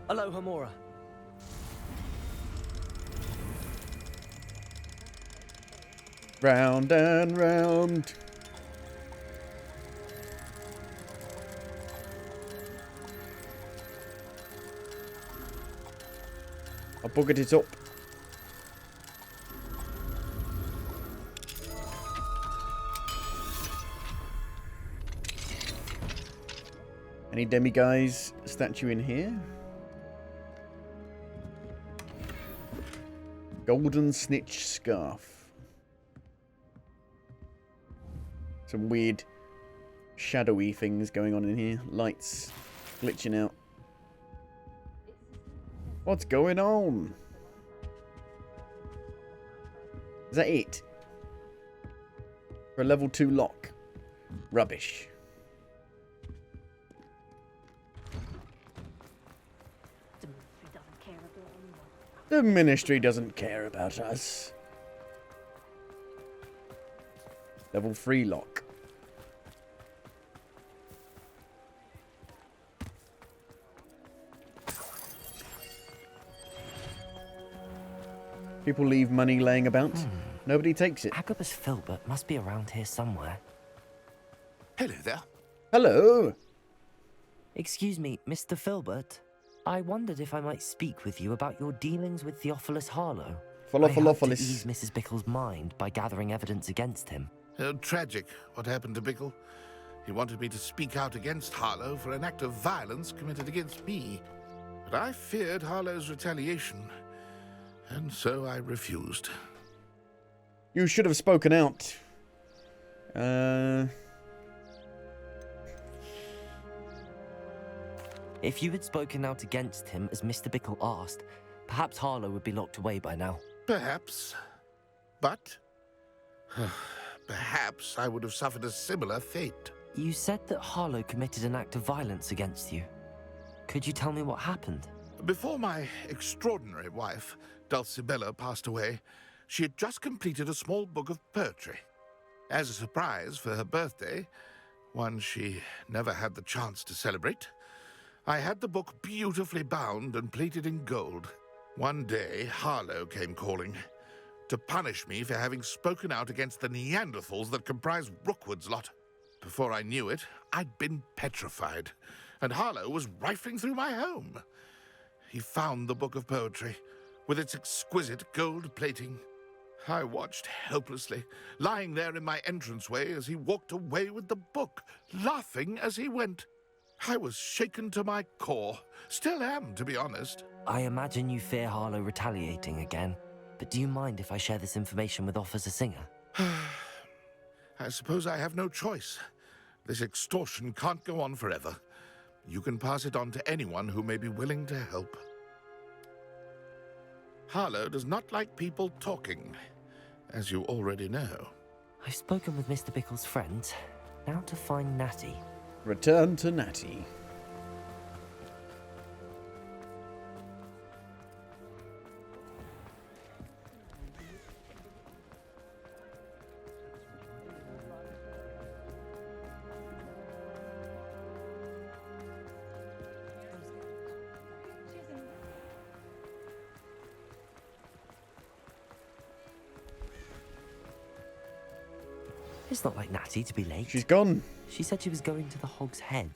Hello, Hamora. Round and round. I bugged it up. Any demiguise statue in here? Golden snitch scarf. Some weird shadowy things going on in here. Lights glitching out. What's going on? Is that it? For a level 2 lock. Rubbish. The Ministry doesn't care about us. Level 3 lock. People leave money laying about. Nobody takes it. Agabus Filbert must be around here somewhere. Hello there. Hello. Excuse me, Mr. Filbert? I wondered if I might speak with you about your dealings with Theophilus Harlow. I hoped to ease Falafalopolis. Mrs. Bickle's mind by gathering evidence against him. Tragic, what happened to Bickle. He wanted me to speak out against Harlow for an act of violence committed against me. But I feared Harlow's retaliation, and so I refused. You should have spoken out. If you had spoken out against him as Mr. Bickle asked, perhaps Harlow would be locked away by now. Perhaps. But perhaps I would have suffered a similar fate. You said that Harlow committed an act of violence against you. Could you tell me what happened? Before my extraordinary wife, Dulcibella, passed away, she had just completed a small book of poetry. As a surprise for her birthday, one she never had the chance to celebrate, I had the book beautifully bound and plated in gold. One day, Harlow came calling to punish me for having spoken out against the Neanderthals that comprise Rookwood's lot. Before I knew it, I'd been petrified, and Harlow was rifling through my home. He found the book of poetry, with its exquisite gold plating. I watched helplessly, lying there in my entranceway as he walked away with the book, laughing as he went. I was shaken to my core. Still am, to be honest. I imagine you fear Harlow retaliating again, but do you mind if I share this information with Officer Singer? I suppose I have no choice. This extortion can't go on forever. You can pass it on to anyone who may be willing to help. Harlow does not like people talking, as you already know. I've spoken with Mr. Bickle's friends. Now to find Natty. Return to Natty. It's not like Natty to be late. She's gone. She said she was going to the Hog's Head.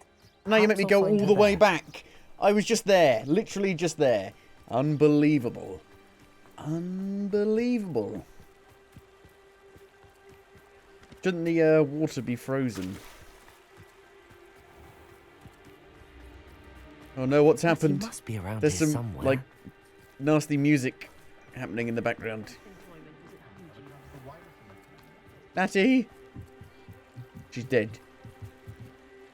Now you make me Perhaps I'll go find all her the way there. back. I was just there. Literally just there. Unbelievable. Unbelievable. Shouldn't the water be frozen? Oh no, what's Natty happened? must be around There's here some, somewhere. like, nasty music happening in the background. Natty! She's dead.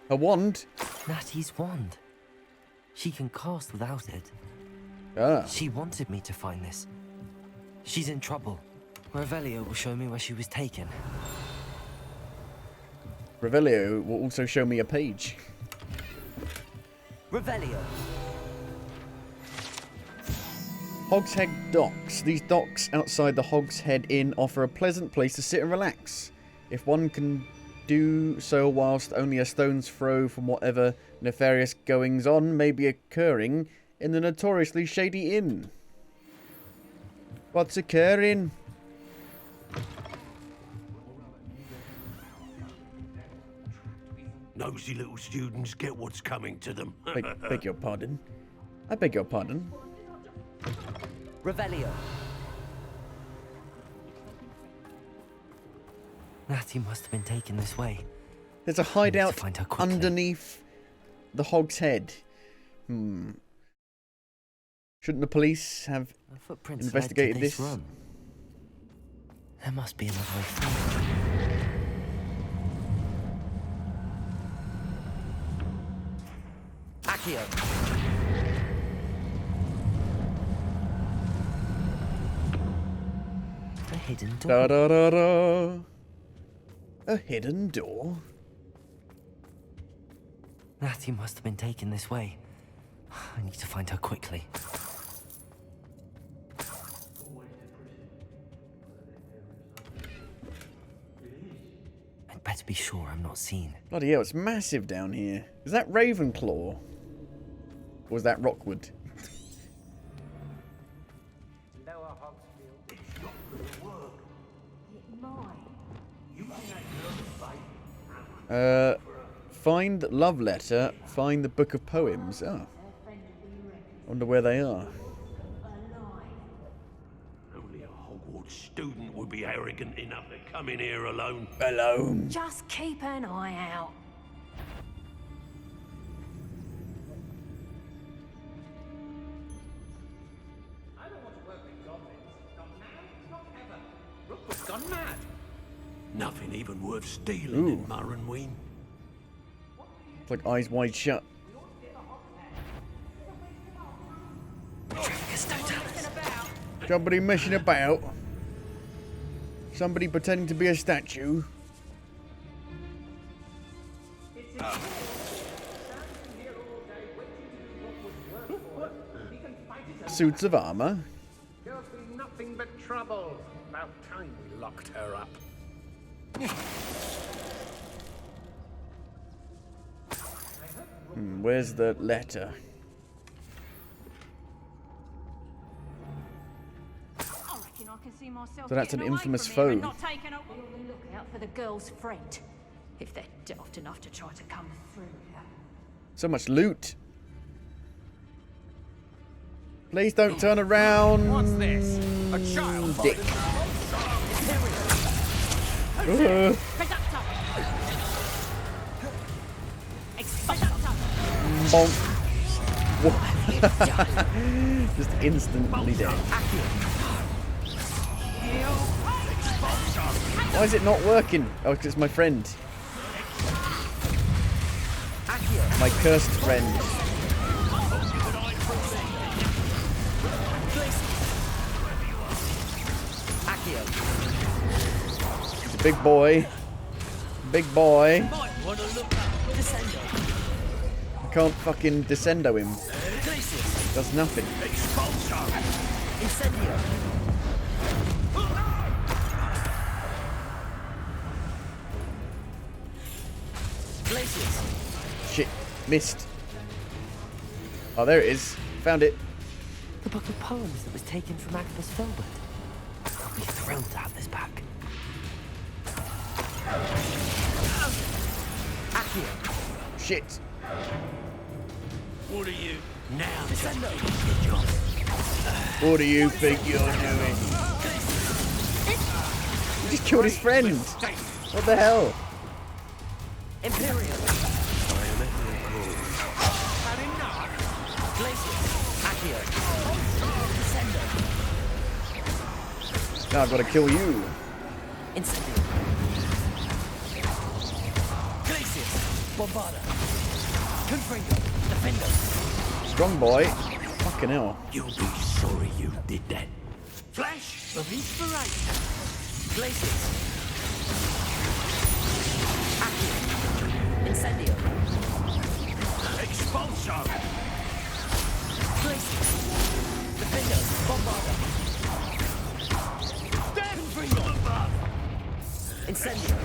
Her wand? Natty's wand. She can cast without it. Ah. She wanted me to find this. She's in trouble. Revelio will show me where she was taken. Revelio will also show me a page. Revelio! Hogshead Docks. These docks outside the Hogshead Inn offer a pleasant place to sit and relax. If one can do so whilst only a stone's throw from whatever nefarious goings on may be occurring in the notoriously shady inn. What's occurring? Nosy little students get what's coming to them. Beg your pardon. I beg your pardon. Revelio! Natty must have been taken this way. There's a I need hideout to find her quickly. underneath the Hog's Head. Shouldn't the police have The footprints investigated led to this this? room. There must be another way through. Accio! A hidden door. Da da da da. A hidden door? Natty must have been taken this way. I need to find her quickly. I'd better be sure I'm not seen. Bloody hell, it's massive down here. Is that Ravenclaw? Or was that Rockwood? Find love letter, find the book of poems. Oh. Wonder where they are. Only a Hogwarts student would be arrogant enough to come in here alone. Alone. Just keep an eye out. I don't want to work with goblins. Not now, not ever. Rookwood's gone mad. Nothing even worth stealing in Murrenween. It's like Eyes Wide Shut. Somebody messing about. Somebody pretending to be a statue. Suits of armor. Girl's been nothing but trouble. About time we locked her up. Where's the letter? So that's an infamous foe. Not taken up. Be on the lookout for the girl's friend, if they're daft enough to try to come through here. So much loot. Please don't turn around. What's this? A child? Dick. Bonk. Just instantly dead. Why is it not working? Oh, because it's my friend. My cursed friend. He's a big boy. Big boy. I can't fucking descendo him. Does nothing. Shit, missed. Oh, there it is. Found it. The book of poems that was taken from Agabus Filbert. I'll be thrilled to have this back. Shit. What are you now? What do you think you're doing? You just killed his friend. What the hell? Imperial. Now I've got to kill you. Incendio. Glacius. Bombarda. Confringo. Defender. Strong boy. Fucking hell. You'll be sorry you did that. Flash of inspiration. Glacius. Accio. Incendio. Expulsor. Glacius. Defender. Bombarda. Incendio.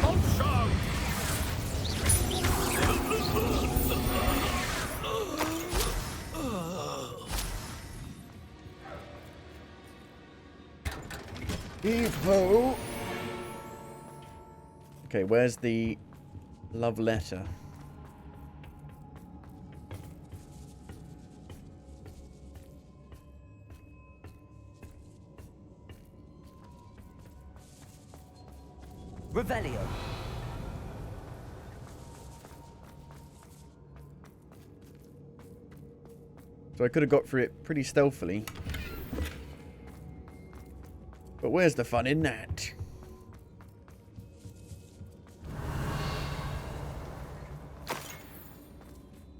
Evo. Okay, where's the love letter? Revelio. So I could have got through it pretty stealthily. But where's the fun in that?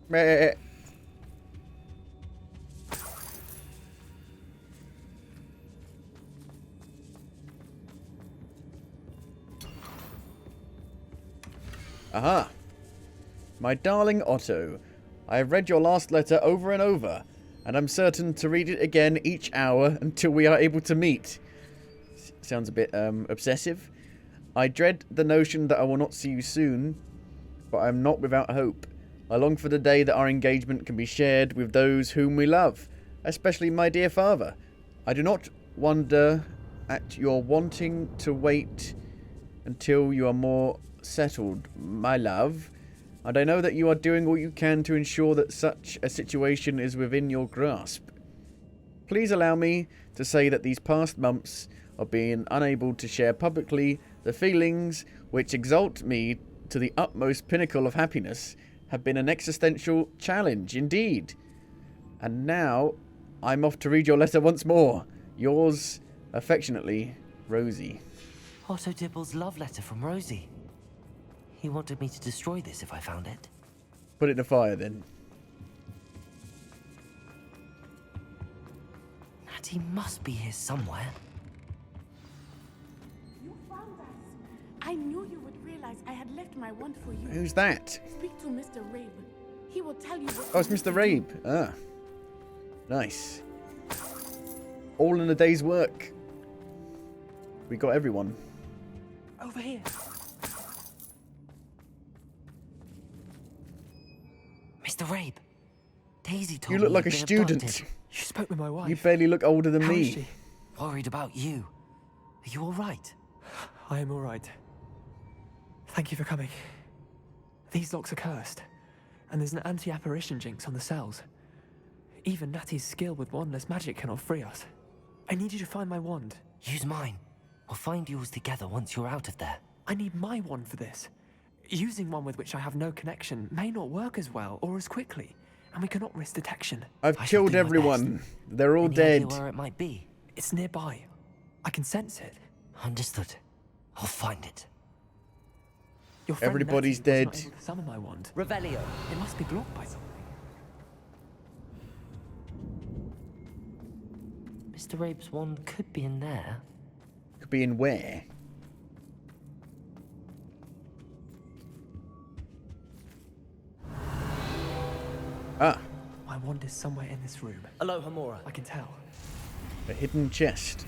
Meh. Aha! My darling Otto, I have read your last letter over and over, and I'm certain to read it again each hour until we are able to meet. Sounds a bit obsessive. I dread the notion that I will not see you soon, but I am not without hope. I long for the day that our engagement can be shared with those whom we love, especially my dear father. I do not wonder at your wanting to wait until you are more settled, my love, and I know that you are doing all you can to ensure that such a situation is within your grasp. Please allow me to say that these past months of being unable to share publicly the feelings which exalt me to the utmost pinnacle of happiness have been an existential challenge indeed. And now I'm off to read your letter once more. Yours affectionately, Rosie. Otto Dibble's love letter from Rosie. He wanted me to destroy this if I found it. Put it in the fire then. Natty must be here somewhere. You found us. I knew you would realize I had left my wand for you. Who's that? Speak to Mr. Rabe. He will tell you what. Oh, it's Mr. Rabe. Ah. Nice. All in a day's work. We got everyone. Over here. Mr. Rabe. Daisy told You me look like a you'd been student. abducted. You spoke with my wife. You barely look older than How me. is she? Worried about you. Are you all right? I am all right. Thank you for coming. These locks are cursed, and there's an anti-apparition jinx on the cells. Even Natty's skill with wandless magic cannot free us. I need you to find my wand. Use mine. We'll find yours together once you're out of there. I need my wand for this. Using one with which I have no connection may not work as well or as quickly, and we cannot risk detection. I've killed everyone. They're all Any dead. idea where it might be? It's nearby. I can sense it. Understood. I'll find it. Your friend Everybody's Natty was dead. not able to summon my wand. Revelio. It must be blocked by something. Mr. Rabe's wand could be in there. Could be in where? Ah, My wand is somewhere in this room. Aloha Mora. I can tell. a hidden chest.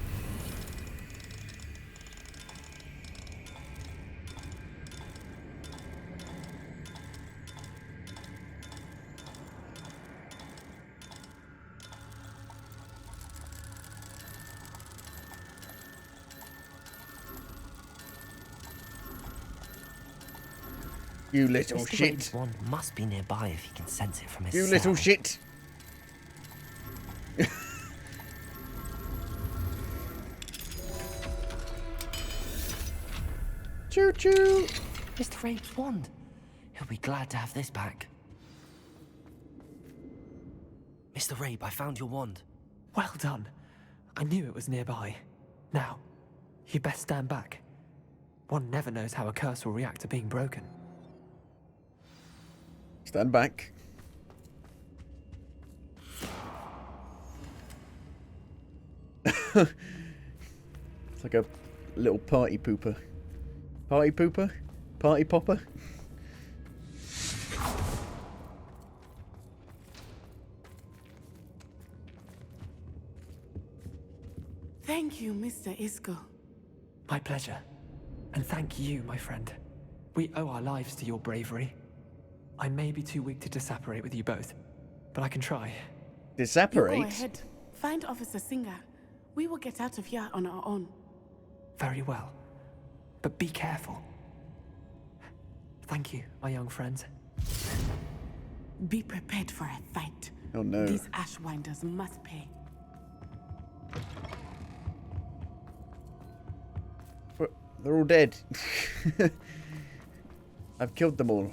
You little Mr. shit. Rabe's wand must be nearby if he can sense it from his You cell. little shit. Choo choo. Mr. Rabe's wand. He'll be glad to have this back. Mr. Rabe, I found your wand. Well done. I knew it was nearby. Now, you best stand back. One never knows how a curse will react to being broken. Stand back. It's like a little party pooper. Party pooper? Party popper? Thank you, Mr. Isco. My pleasure. And thank you, my friend. We owe our lives to your bravery. I may be too weak to disapparate with you both, but I can try. You Disapparate? go ahead. Find Officer Singer. We will get out of here on our own. Very well. But be careful. Thank you, my young friends. Be prepared for a fight. Oh no. These Ashwinders must pay. But they're all dead. I've killed them all.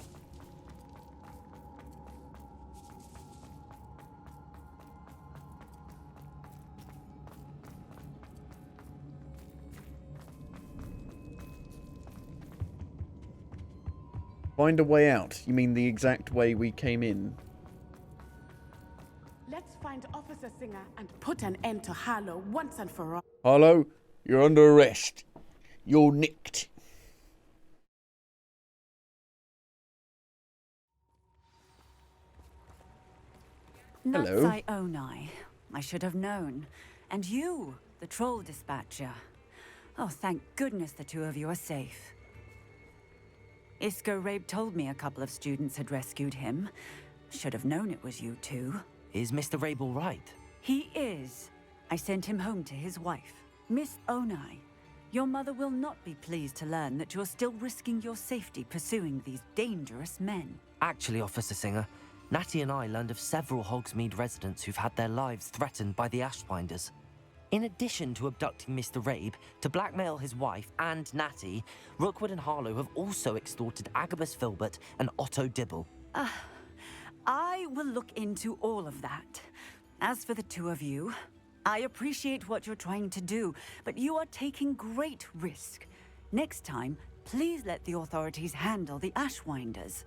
Find a way out. You mean the exact way we came in? Let's find Officer Singer and put an end to Harlow once and for all. Harlow, you're under arrest. You're nicked. Hello. Natsai Onai. I should have known. And you, the troll dispatcher. Oh, thank goodness the two of you are safe. Isco Rabe told me a couple of students had rescued him. Should have known it was you two. Is Mr. Rabe all right? He is. I sent him home to his wife. Miss Onai, your mother will not be pleased to learn that you're still risking your safety pursuing these dangerous men. Actually, Officer Singer, Natty and I learned of several Hogsmeade residents who've had their lives threatened by the Ashwinders. In addition to abducting Mr. Rabe to blackmail his wife and Natty, Rookwood and Harlow have also extorted Agabus Filbert and Otto Dibble. I will look into all of that. As for the two of you, I appreciate what you're trying to do, but you are taking great risk. Next time, please let the authorities handle the Ashwinders.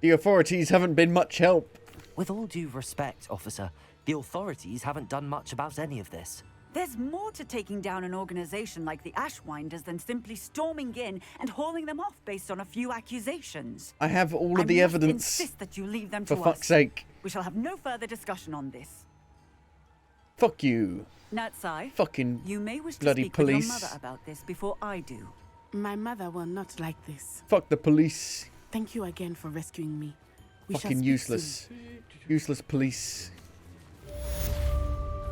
The authorities haven't been much help. With all due respect, officer, the authorities haven't done much about any of this. There's more to taking down an organization like the Ashwinders than simply storming in and hauling them off based on a few accusations. I have all of the evidence. I insist that you leave them for to us. fuck's sake. We shall have no further discussion on this. Fuck you. Natsai, Fucking you may wish to bloody speak police. with your mother about this before I do. My mother will not like this. Fuck the police. Thank you again for rescuing me. We shall Fucking speak useless. soon. Useless police.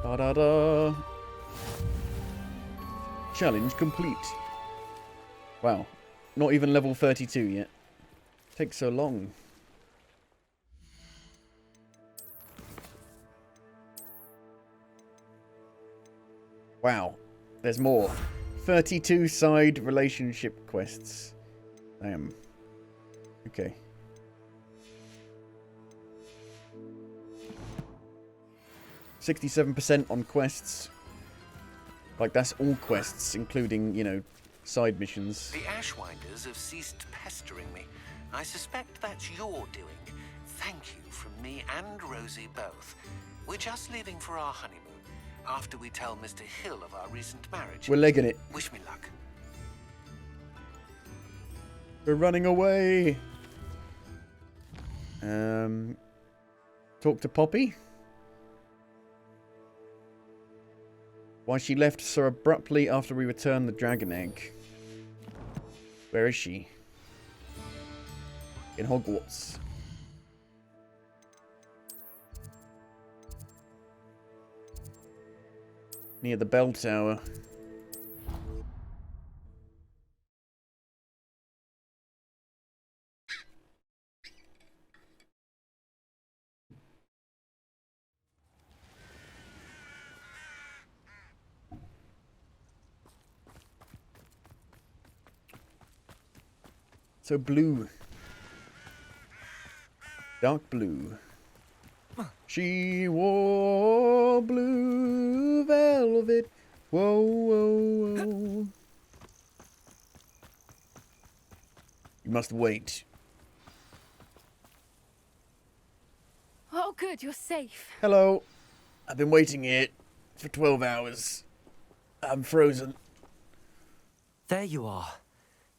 Da da da. Challenge complete. Wow. Not even level 32 yet. Takes so long. Wow. There's more. 32 side relationship quests. Damn. Okay. %67% on quests. Like, that's all quests, including, you know, side missions. The Ashwinders have ceased pestering me. I suspect that's your doing. Thank you from me and Rosie both. We're just leaving for our honeymoon, after we tell Mr. Hill of our recent marriage. We're legging it. Wish me luck. We're running away. Talk to Poppy? Why she left so abruptly after we returned the dragon egg. Where is she? In Hogwarts. Near the bell tower. So blue. Dark blue. She wore blue velvet. Whoa, whoa, whoa. You must wait. Oh, good, you're safe. Hello. I've been waiting here for 12 hours. I'm frozen. There you are.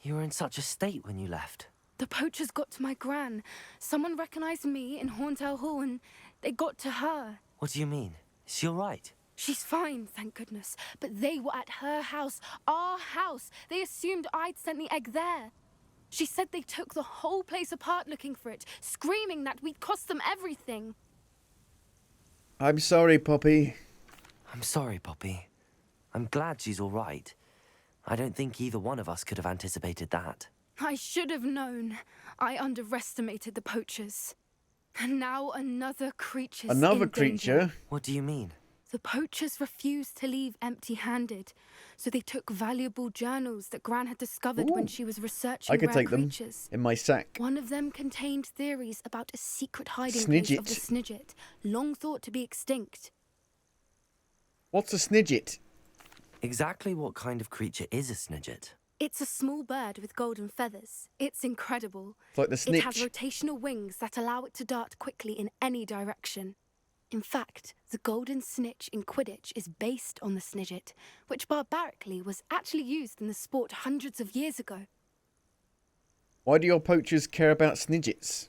You were in such a state when you left. The poachers got to my gran. Someone recognized me in Horntail Hall and they got to her. What do you mean? Is she all right? She's fine, thank goodness. But they were at her house, our house. They assumed I'd sent the egg there. She said they took the whole place apart looking for it, screaming that we'd cost them everything. I'm sorry, Poppy. I'm sorry, Poppy. I'm glad she's all right. I don't think either one of us could have anticipated that. I should have known. I underestimated the poachers. And now another creature's Another in danger. creature? What do you mean? The poachers refused to leave empty-handed, so they took valuable journals that Gran had discovered when she was researching I could rare take them creatures. in my sack. One of them contained theories about a secret hiding place of the Snidget. Snidget, long thought to be extinct. What's a Snidget? Exactly what kind of creature is a Snidget? It's a small bird with golden feathers. It's incredible. It's like the It has snitch. rotational wings that allow it to dart quickly in any direction. In fact, the golden snitch in Quidditch is based on the Snidget, which barbarically was actually used in the sport hundreds of years ago. Why do your poachers care about Snidgets?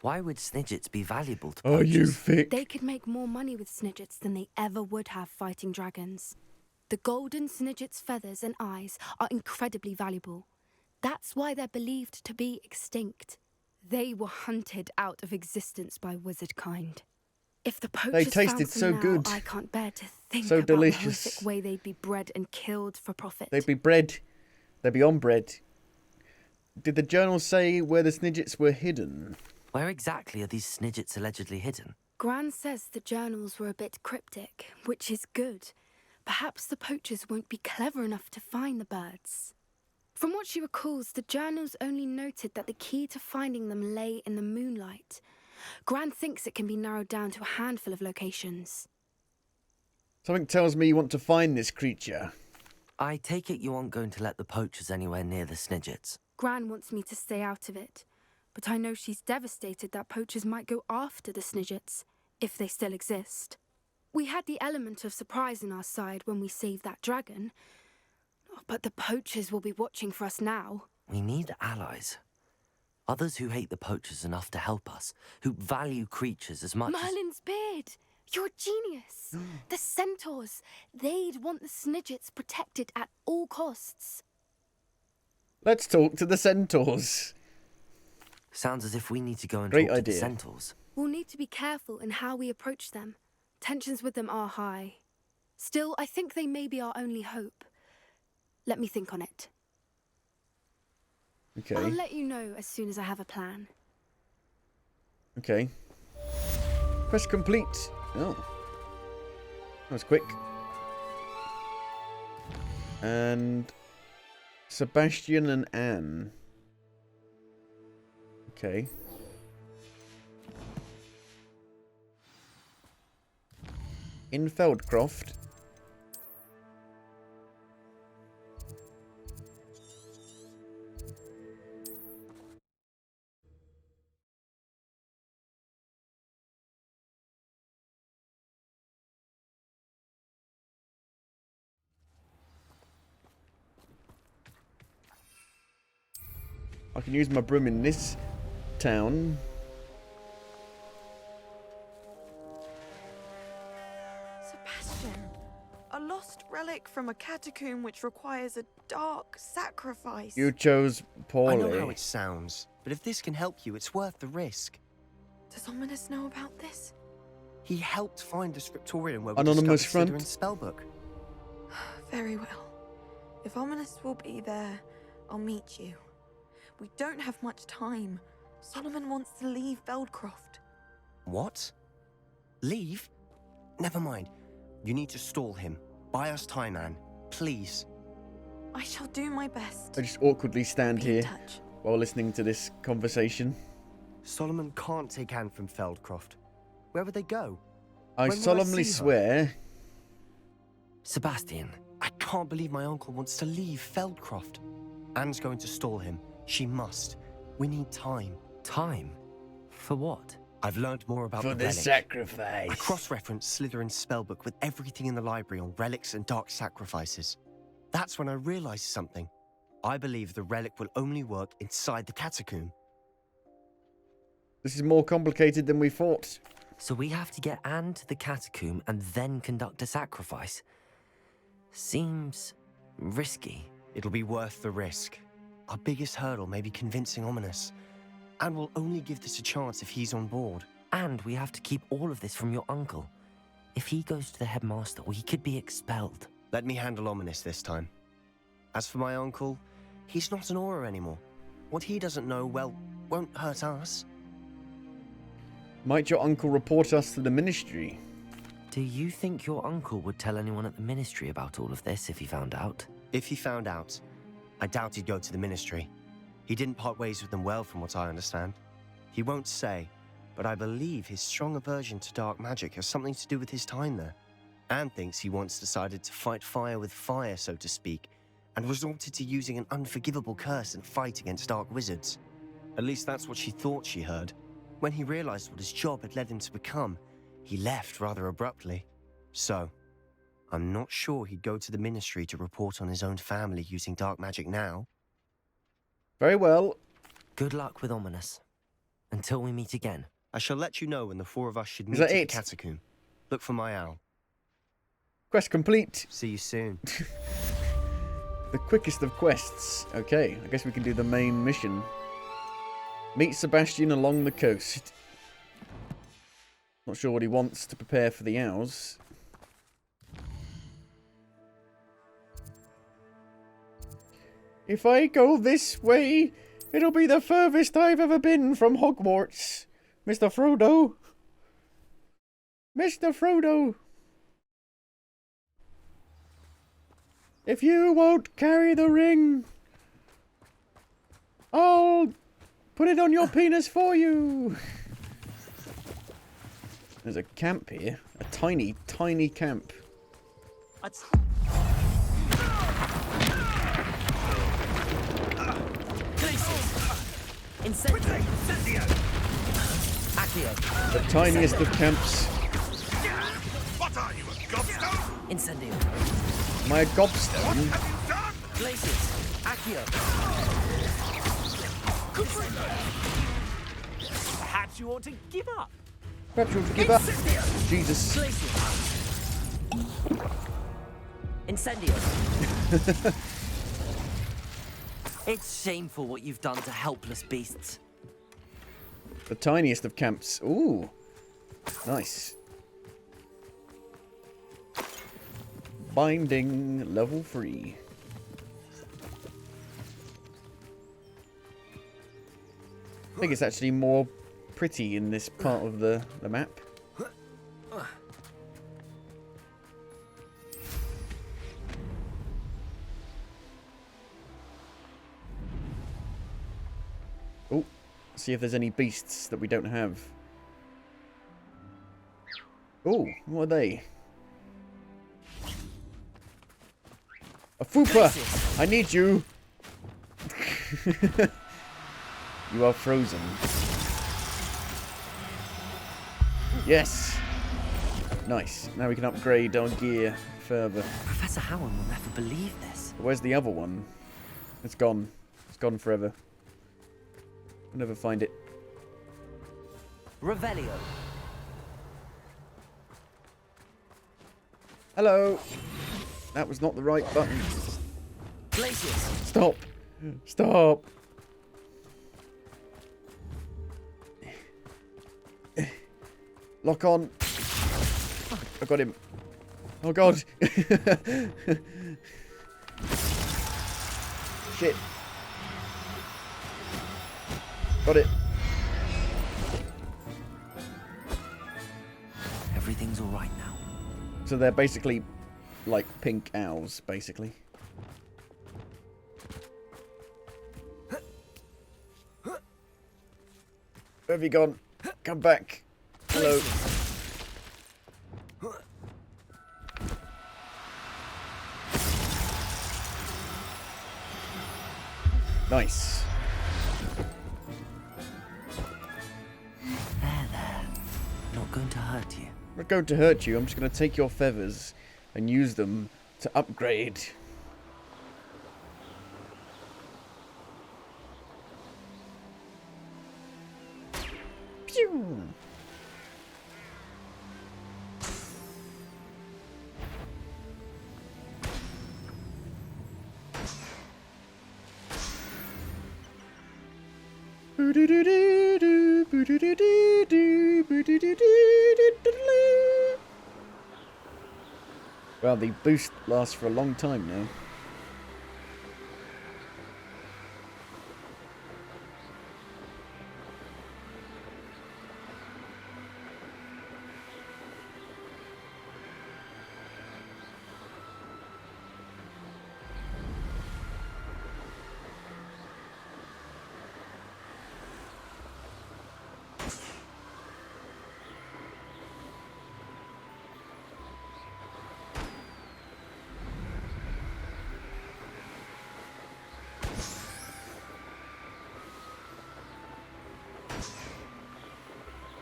Why would Snidgets be valuable to Oh, poachers? you thick. They could make more money with Snidgets than they ever would have fighting dragons. The golden Snidget's feathers and eyes are incredibly valuable. That's why they're believed to be extinct. They were hunted out of existence by wizard kind. If the poachers tasted found some so now, good. I can't bear to think So about delicious. the horrific way they'd be bred and killed for profit. They'd be bred. They'd be on bread. Did the journal say where the Snidgets were hidden? Where exactly are these snidgets allegedly hidden? Gran says the journals were a bit cryptic, which is good. Perhaps the poachers won't be clever enough to find the birds. From what she recalls, the journals only noted that the key to finding them lay in the moonlight. Gran thinks it can be narrowed down to a handful of locations. Something tells me you want to find this creature. I take it you aren't going to let the poachers anywhere near the snidgets. Gran wants me to stay out of it, but I know she's devastated that poachers might go after the snidgets, if they still exist. We had the element of surprise on our side when we saved that dragon, but the poachers will be watching for us now. We need allies. Others who hate the poachers enough to help us, who value creatures as much Merlin's beard! You're a genius! The centaurs! They'd want the snidgets protected at all costs. Let's talk to the centaurs. Sounds as if we need to go and Great talk to idea. the centaurs. We'll need to be careful in how we approach them. Tensions with them are high. Still, I think they may be our only hope. Let me think on it. Okay. I'll let you know as soon as I have a plan. Okay. Quest complete. Oh. That was quick. And Sebastian and Anne. Okay. In Feldcroft. I can use my broom in this town. Sebastian, a lost relic from a catacomb which requires a dark sacrifice. You chose poorly. I know how it sounds, but if this can help you, it's worth the risk. Does Ominous know about this? He helped find the scriptorium where we Anonymous discovered front. Slytherin's spellbook. Very well. If Ominous will be there, I'll meet you. We don't have much time. Solomon wants to leave Feldcroft. What? Leave? Never mind. You need to stall him. Buy us time, Anne. Please. I shall do my best. I just awkwardly stand Be in here touch. while listening to this conversation. Solomon can't take Anne from Feldcroft. Where would they go? I When will solemnly see her? swear. Sebastian. I can't believe my uncle wants to leave Feldcroft. Anne's going to stall him. She must. We need time. Time? For what? I've learned more about For the the relic. sacrifice. I cross-referenced Slytherin's spellbook with everything in the library on relics and dark sacrifices. That's when I realized something. I believe the relic will only work inside the catacomb. This is more complicated than we thought. So we have to get Anne to the catacomb and then conduct a sacrifice. Seems risky. It'll be worth the risk. Our biggest hurdle may be convincing Ominous. And we'll only give this a chance if he's on board. And we have to keep all of this from your uncle. If he goes to the headmaster, we could be expelled. Let me handle Ominous this time. As for my uncle, he's not an Auror anymore. What he doesn't know, well, won't hurt us. Might your uncle report us to the ministry? Do you think your uncle would tell anyone at the ministry about all of this if he found out? If he found out, I doubt he'd go to the ministry. He didn't part ways with them well, from what I understand. He won't say, but I believe his strong aversion to dark magic has something to do with his time there. Anne thinks he once decided to fight fire with fire, so to speak, and resorted to using an unforgivable curse and fight against dark wizards. At least that's what she thought she heard. When he realized what his job had led him to become, he left rather abruptly. So, I'm not sure he'd go to the ministry to report on his own family using dark magic now. Very well. Good luck with Ominous. Until we meet again. I shall let you know when the four of us should meet Is at that the it? catacomb. Look for my owl. Quest complete. See you soon. The quickest of quests. Okay, I guess we can do the main mission. Meet Sebastian along the coast. Not sure what he wants to prepare for the owls. If I go this way, It'll be the furthest I've ever been from Hogwarts, Mr. Frodo. Mr. Frodo. If you won't carry the ring, I'll put it on your penis for you. There's a camp here. A tiny, tiny camp. Incendio. Accio. The tiniest of camps. What are you, a gobstone? Incendio. Am I a gobstone? Glacius. Accio. Perhaps you ought to give up. Perhaps you ought to give up. Jesus. Incendio. It's shameful what you've done to helpless beasts. The tiniest of camps. Ooh. Nice. Binding level 3. I think it's actually more pretty in this part of the map. Oh, see if there's any beasts that we don't have. Oh, what are they? A Fupa! I need you! You are frozen. Yes! Nice. Now we can upgrade our gear further. Professor Howard will never believe this. Where's the other one? It's gone. It's gone forever. I'll never find it. Revelio. Hello! That was not the right button. Glacius. Stop! Stop! Lock on. I got him. Oh god. Shit. Got it. Everything's all right now. So they're basically like pink owls, basically. Where have you gone? Come back. Hello. Nice. There. Not going to hurt you. I'm not going to hurt you. I'm just going to take your feathers and use them to upgrade. Pew! Well, the boost lasts for a long time now.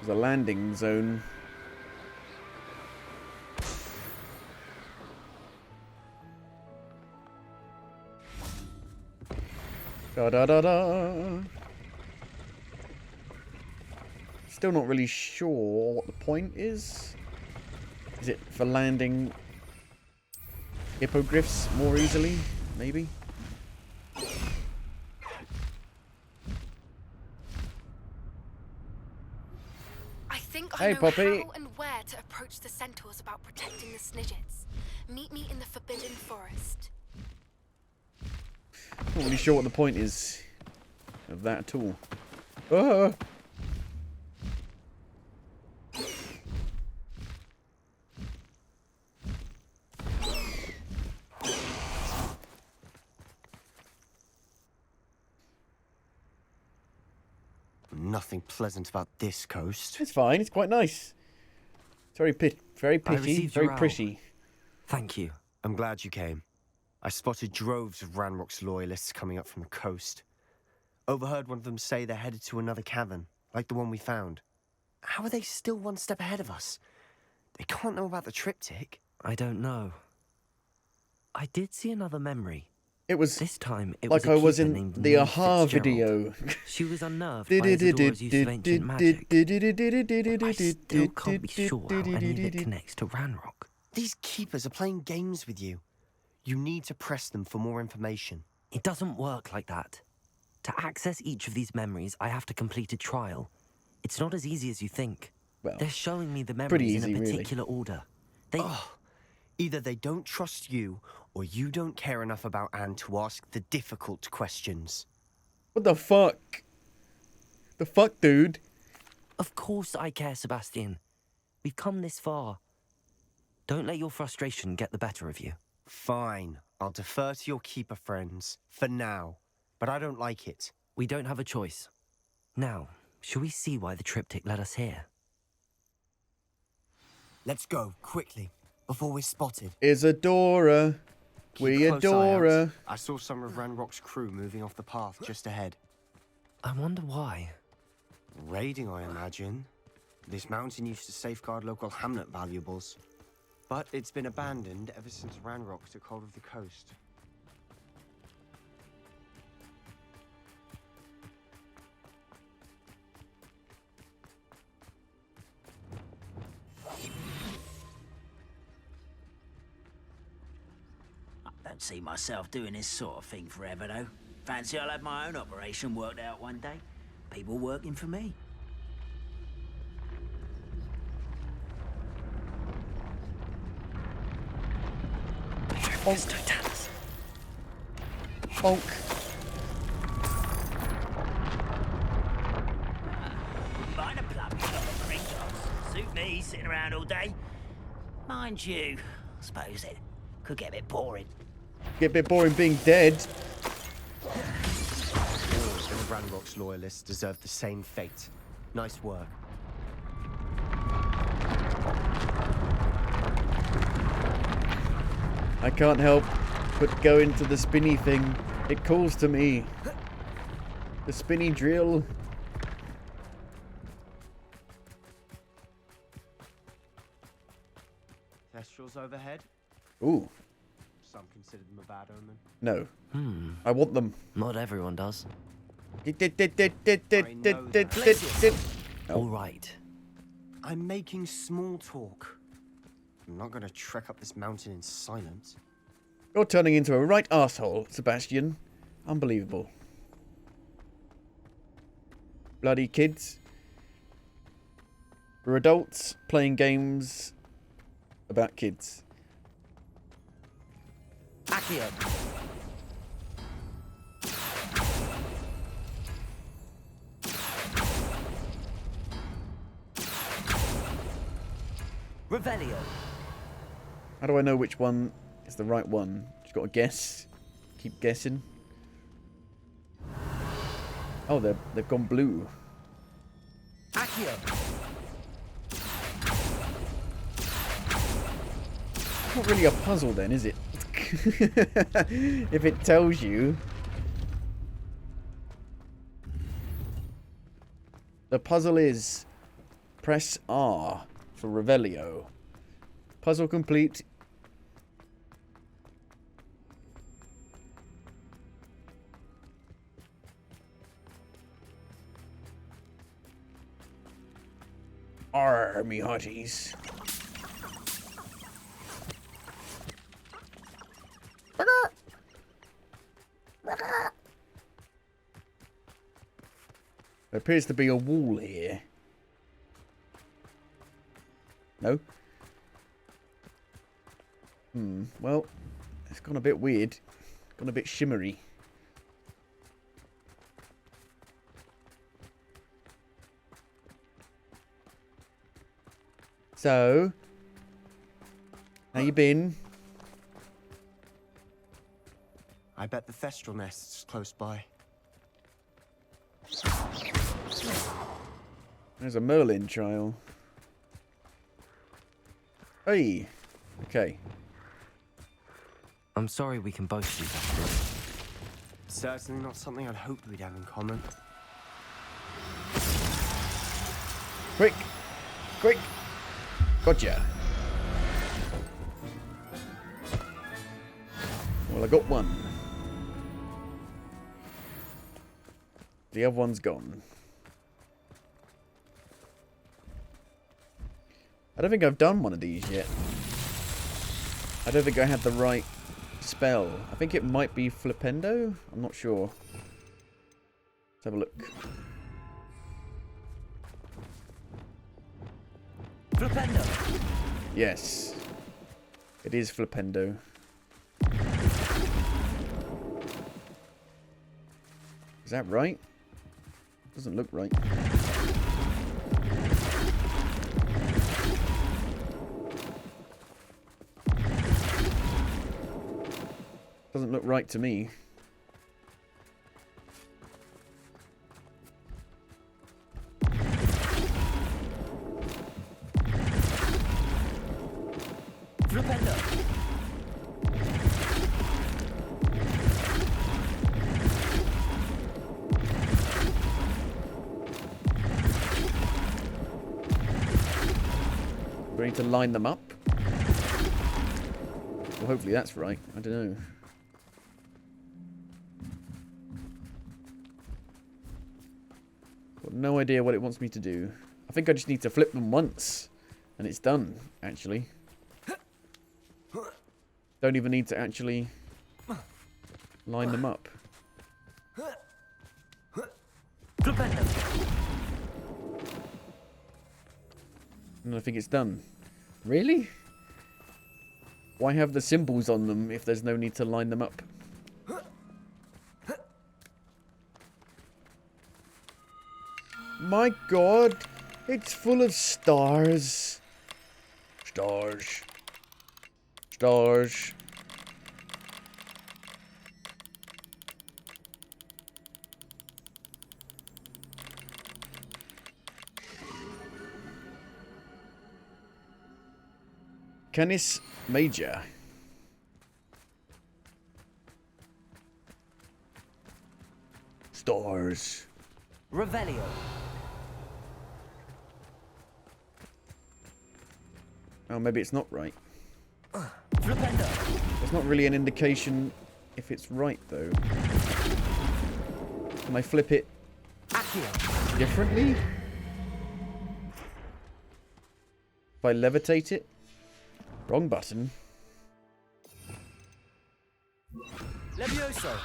There's a landing zone. Da da da da. Still not really sure what the point is. Is it for landing hippogriffs more easily? Maybe. I know Poppy. how and where to approach the centaurs about protecting the Snidgets. Meet me in the Forbidden Forest. Not really sure what the point is. of that at all. Ah! Nothing pleasant about this coast. It's fine. It's quite nice. It's very very pretty, very pretty. Thank you. I'm glad you came. I spotted droves of Ranrock's loyalists coming up from the coast. Overheard one of them say they're headed to another cavern, like the one we found. How are they still one step ahead of us? They can't know about the triptych. I don't know. I did see another memory. It was this time. It like was I was in the Aha video. She was unnerved by Isadora's use of ancient magic. I still can't be sure how any of it connects to Ranrock. These keepers are playing games with you. You need to press them for more information. It doesn't work like that. To access each of these memories, I have to complete a trial. It's not as easy as you think. Well, they're showing me the memories in a particular really. order. Either they don't trust you, or you don't care enough about Anne to ask the difficult questions. What the fuck? The fuck, dude? Of course I care, Sebastian. We've come this far. Don't let your frustration get the better of you. Fine. I'll defer to your keeper friends, for now. But I don't like it. We don't have a choice. Now, shall we see why the triptych led us here? Let's go, quickly, before we're spotted. Isadora. We adore her. I saw some of Ranrock's crew moving off the path just ahead. I wonder why. Raiding, I imagine. This mountain used to safeguard local hamlet valuables. But it's been abandoned ever since Ranrock took hold of the coast. Don't see myself doing this sort of thing forever, though. Fancy I'll have my own operation worked out one day. People working for me. Honk. Honk. Mind a plum, you got a green glass. Suit me, sitting around all day. Mind you, I suppose it could get a bit boring. Get a bit boring being dead. All of Ranrock's loyalists deserve the same fate. Nice work. I can't help but go into the spinny thing. It calls to me. The spinny drill. Kestrels overhead? Ooh. Some consider them a bad omen. No. I want them. Not everyone does. All right. I'm making small talk. I'm not going to trek up this mountain in silence. You're turning into a right arsehole, Sebastian. Unbelievable. Bloody kids. We're adults playing games about kids. Accio. Revelio. How do I know which one is the right one? Just got to guess. Keep guessing. Oh, they've gone blue. Accio. Not really a puzzle then, is it? If it tells you. The puzzle is press R for Revelio. Puzzle complete. Arr, me hearties. There appears to be a wall here. No? Well, it's gone a bit weird. Gone a bit shimmery. So, how you been? I bet the Thestral nest's close by. There's a Merlin trial. Hey. Okay. I'm sorry we can both see that. Certainly not something I'd hoped we'd have in common. Quick! Quick! Gotcha. Well, I got one. The other one's gone. I don't think I've done one of these yet. I don't think I had the right spell. I think it might be Flipendo? I'm not sure. Let's have a look. Flipendo! Yes. It is Flipendo. Is that right? Doesn't look right. Doesn't look right to me. Flipendo! We need to line them up. Well, hopefully that's right. I don't know. Got no idea what it wants me to do. I think I just need to flip them once. And it's done, actually. Don't even need to actually line them up. And I think it's done. Really? Why have the symbols on them if there's no need to line them up? My god, it's full of stars. Stars. Stars. Canis Major. Stars. Revelio. Oh, maybe it's not right. Flipendo. There's not really an indication if it's right, though. Can I flip it Accio. differently? If I levitate it? Wrong button. Levioso.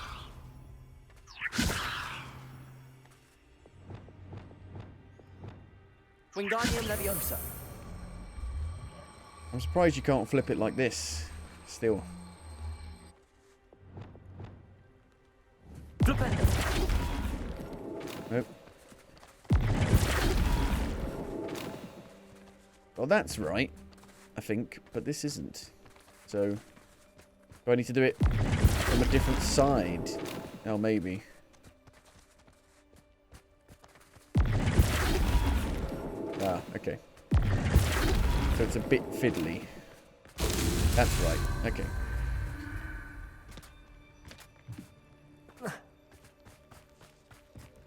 Wingardium Leviosa. I'm surprised you can't flip it like this. Still. Flipendo. Nope. Well, that's right, I think, but this isn't. So, do I need to do it from a different side? Oh, maybe. Ah, okay. So it's a bit fiddly. That's right, okay.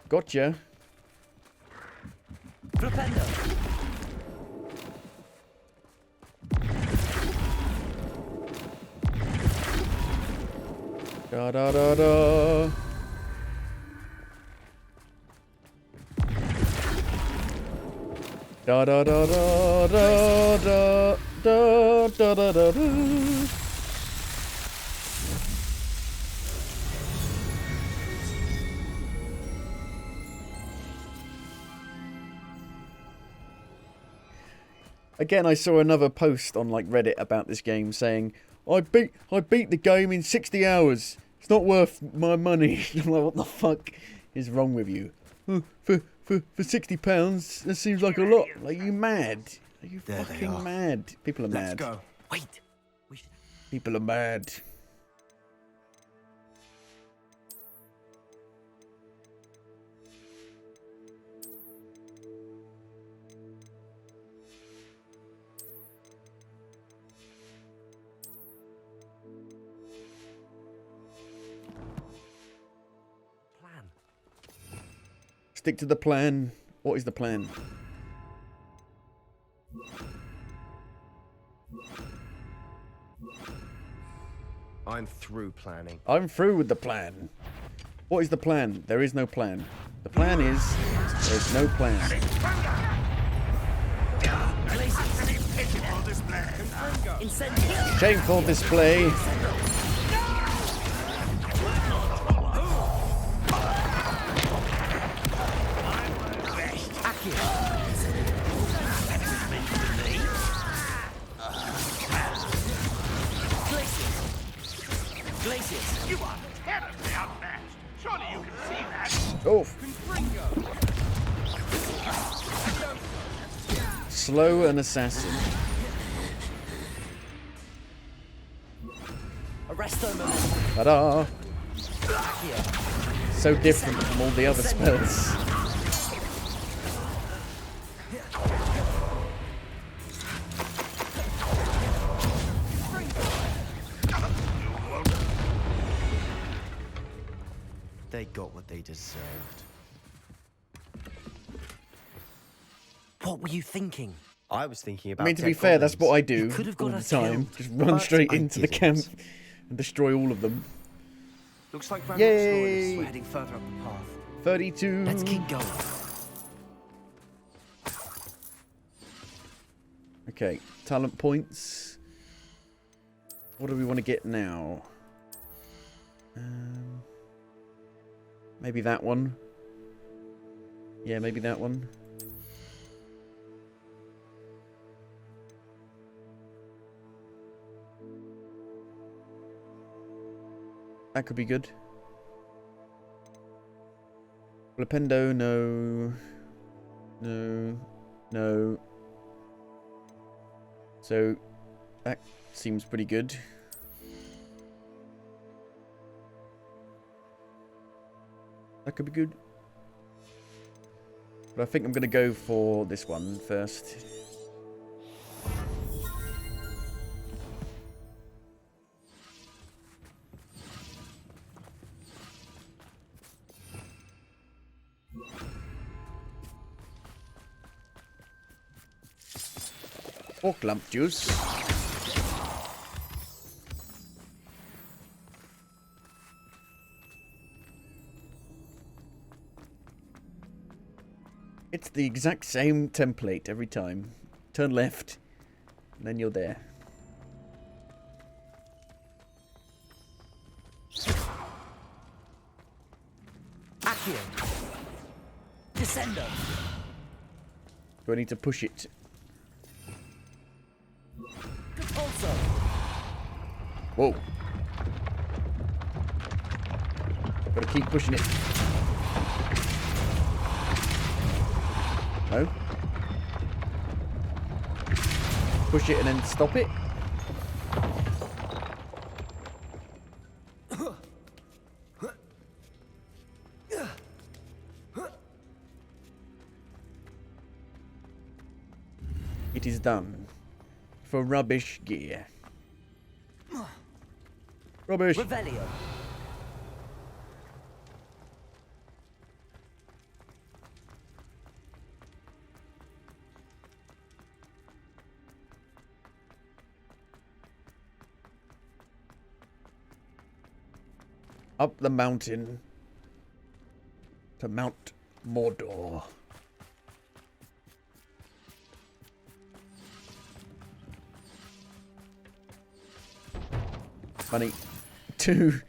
Gotcha. Flipendo. Da da da da. Da da da da da da da da da da da. Again, I saw another post on like Reddit about this game saying, I beat the game in 60 hours. It's not worth my money. I'm like, what the fuck is wrong with you? For £60, that seems like a lot. Like, you mad? Are you There they fucking are. mad? People are Let's mad. go. Wait. People are mad. Stick to the plan. What is the plan? I'm through planning. I'm through with the plan. What is the plan? There is no plan. The plan is there's no plan. Shameful display. You are terribly outmatched. Surely you can see that. Oh. Slow and assassin. Arresto them. Ta-da! So different from all the other spells. They got what they deserved. What were you thinking? I was thinking about. I mean, to be fair, that's what I do all the time. Just run But straight I into the didn't. camp and destroy all of them. Looks like Ramrock's Yay! loyalists were heading further up the path. 32. Let's keep going. Okay, talent points. What do we want to get now? Maybe that one. Yeah, maybe that one. That could be good. Flipendo, no. No. No. So, that seems pretty good. That could be good. But I think I'm going to go for this one first. Pork lump juice. It's the exact same template every time. Turn left, and then you're there. Accio. Descendo. Do I need to push it? Also. Whoa. Gotta keep pushing it. No. Push it and then stop it. It is done. For rubbish gear. Rubbish. Revelio. Up the mountain to Mount Mordor. Funny. Two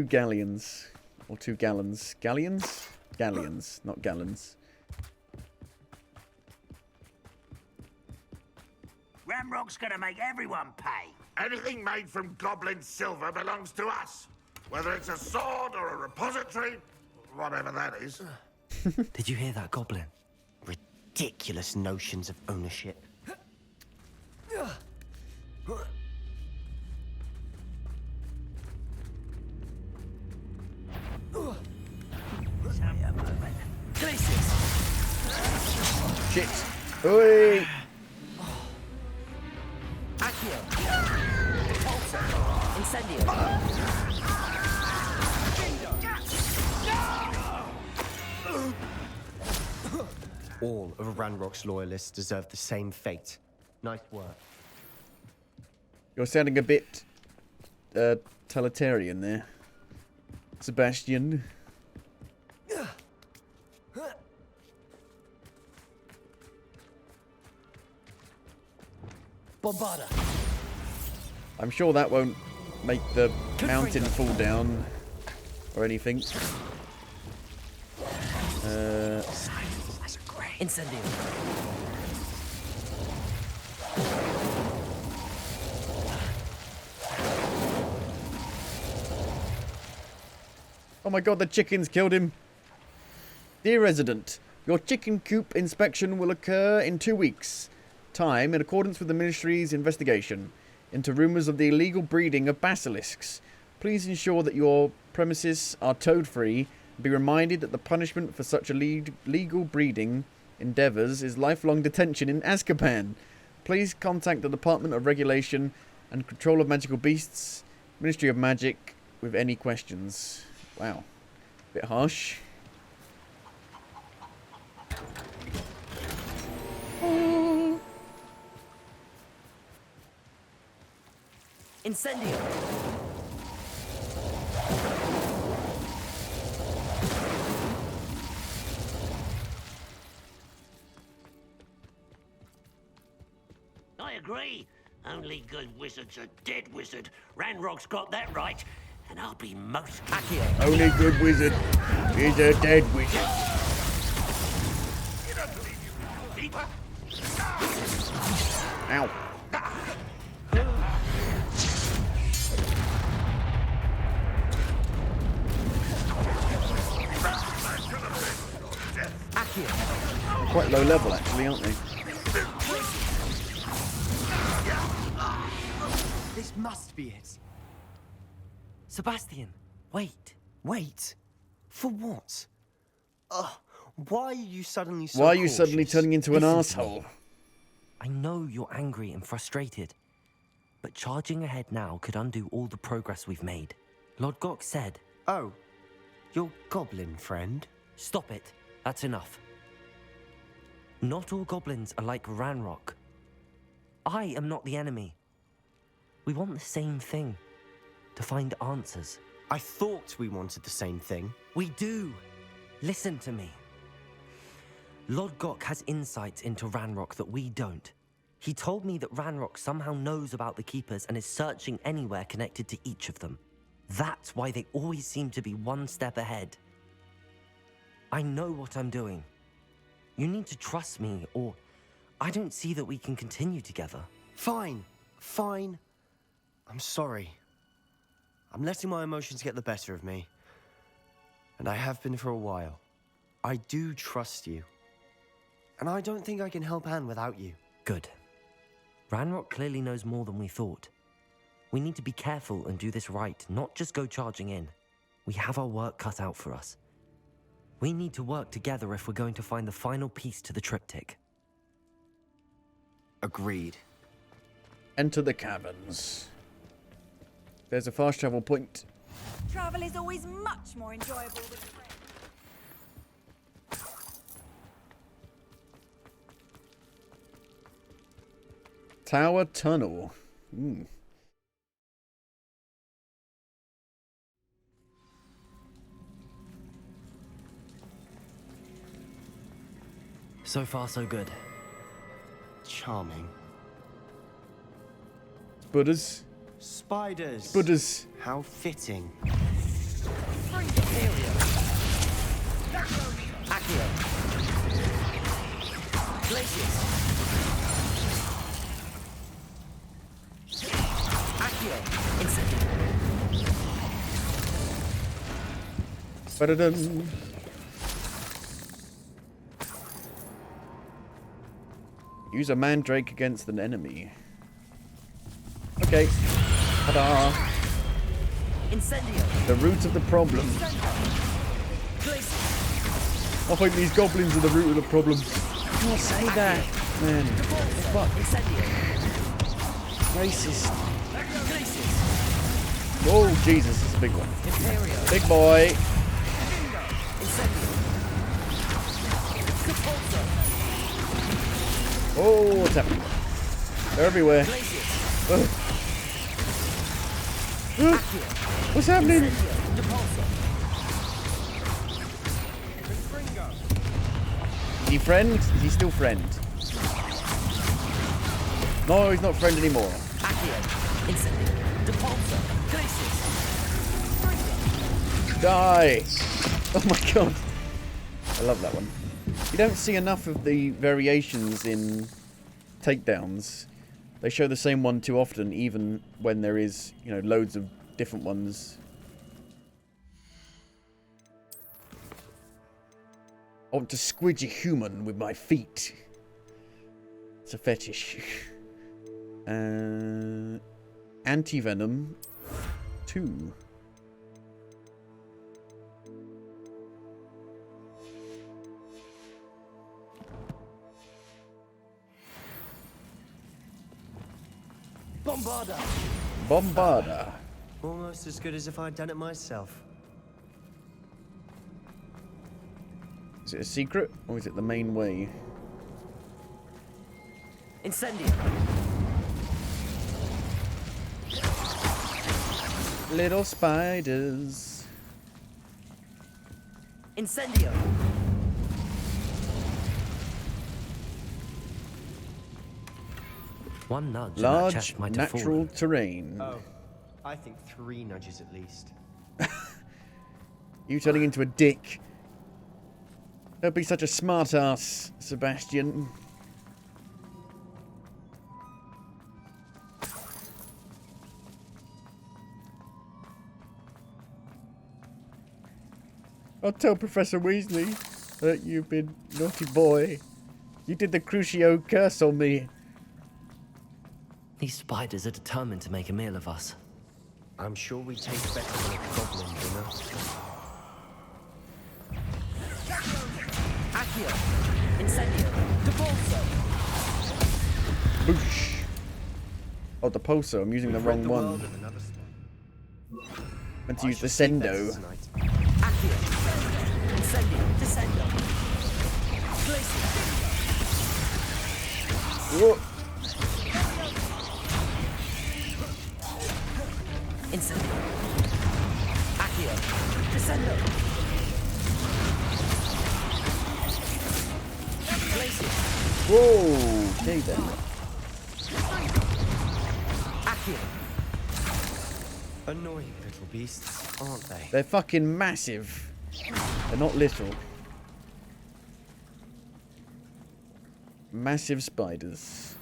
galleons. Or 2 gallons. Galleons? Galleons, not gallons. Ramrock's gonna make everyone pay. Anything made from goblin silver belongs to us. Whether it's a sword or a repository, whatever that is. Did you hear that, Goblin? Ridiculous notions of ownership. Shit. Oi! Accio. Pulsar. Incendio. All of Ranrock's loyalists deserve the same fate. Nice work. You're sounding a bit totalitarian there, Sebastian. Bombarda. I'm sure that won't make the mountain fall down or anything. Incendio. Oh my god, the chickens killed him. Dear resident, your chicken coop inspection will occur in 2 weeks' time in accordance with the ministry's investigation into rumours of the illegal breeding of basilisks. Please ensure that your premises are toad-free and be reminded that the punishment for such illegal breeding endeavours is lifelong detention in Azkaban. Please contact the Department of Regulation and Control of Magical Beasts, Ministry of Magic, with any questions. Wow. Bit harsh. Incendio. I agree. Only good wizard's a dead wizard. Ranrock's got that right, and I'll be most Accio. Only good wizard is a dead wizard. Ow. Accio. Quite low level actually, aren't they? This must be it. Sebastian, wait. Wait. For what? Why are you suddenly so Why are you suddenly cautious? turning into an Listen to me. asshole? I know you're angry and frustrated, but charging ahead now could undo all the progress we've made. Lord Gok said... Oh, your goblin friend? Stop it. That's enough. Not all goblins are like Ranrock. I am not the enemy. We want the same thing. To find answers. I thought we wanted the same thing. We do. Listen to me. Lord Gok has insights into Ranrock that we don't. He told me that Ranrock somehow knows about the Keepers and is searching anywhere connected to each of them. That's why they always seem to be one step ahead. I know what I'm doing. You need to trust me, or I don't see that we can continue together. Fine. Fine. I'm sorry. I'm letting my emotions get the better of me. And I have been for a while. I do trust you. And I don't think I can help Anne without you. Good. Ranrock clearly knows more than we thought. We need to be careful and do this right, not just go charging in. We have our work cut out for us. We need to work together if we're going to find the final piece to the triptych. Agreed. Enter the caverns. There's a fast travel point. Travel is always much more enjoyable with friends. Tower Tunnel. So far, so good. Charming. Buddhas. Spiders. Buddhas. How fitting. Accio. Glacius. Accio. Incendio. Ba-da-dum. Use a mandrake against an enemy. Okay. Ta-da. Incendio. The root of the problem. I think these goblins are the root of the problem. Can't say that, man. What the fuck? Racist. Oh, Jesus, it's a big one. Big boy. Oh, what's happening? They're everywhere. What's happening? Is he friend? Is he still friend? No, he's not friend anymore. Die! Oh my god. I love that one. You don't see enough of the variations in takedowns. They show the same one too often, even when there is, you know, loads of different ones. I want to squidge a human with my feet. It's a fetish. Anti-venom 2. Bombarda! Bombarda. Almost as good as if I'd done it myself. Is it a secret, or is it the main way? Incendio! Little spiders. Incendio! One nudge and that Large chest might have natural fallen. terrain. Oh, I think 3 nudges at least. You turning into a dick. Don't be such a smart ass, Sebastian. I'll tell Professor Weasley that you've been naughty boy. You did the Crucio curse on me. These spiders are determined to make a meal of us. I'm sure we taste better than a goblin dinner. Accio! Incendio! Depulso! Boosh. Oh, the Pulsar. I'm using the wrong one. Meant to use the Sendo. Accio! Incendio! Descendo! Glacier! Whoa. Incendio! Accio! Descendo! Glacier! Whoa. Okay then. Accio! Annoying little beasts, aren't they? They're fucking massive. They're not little. Massive spiders.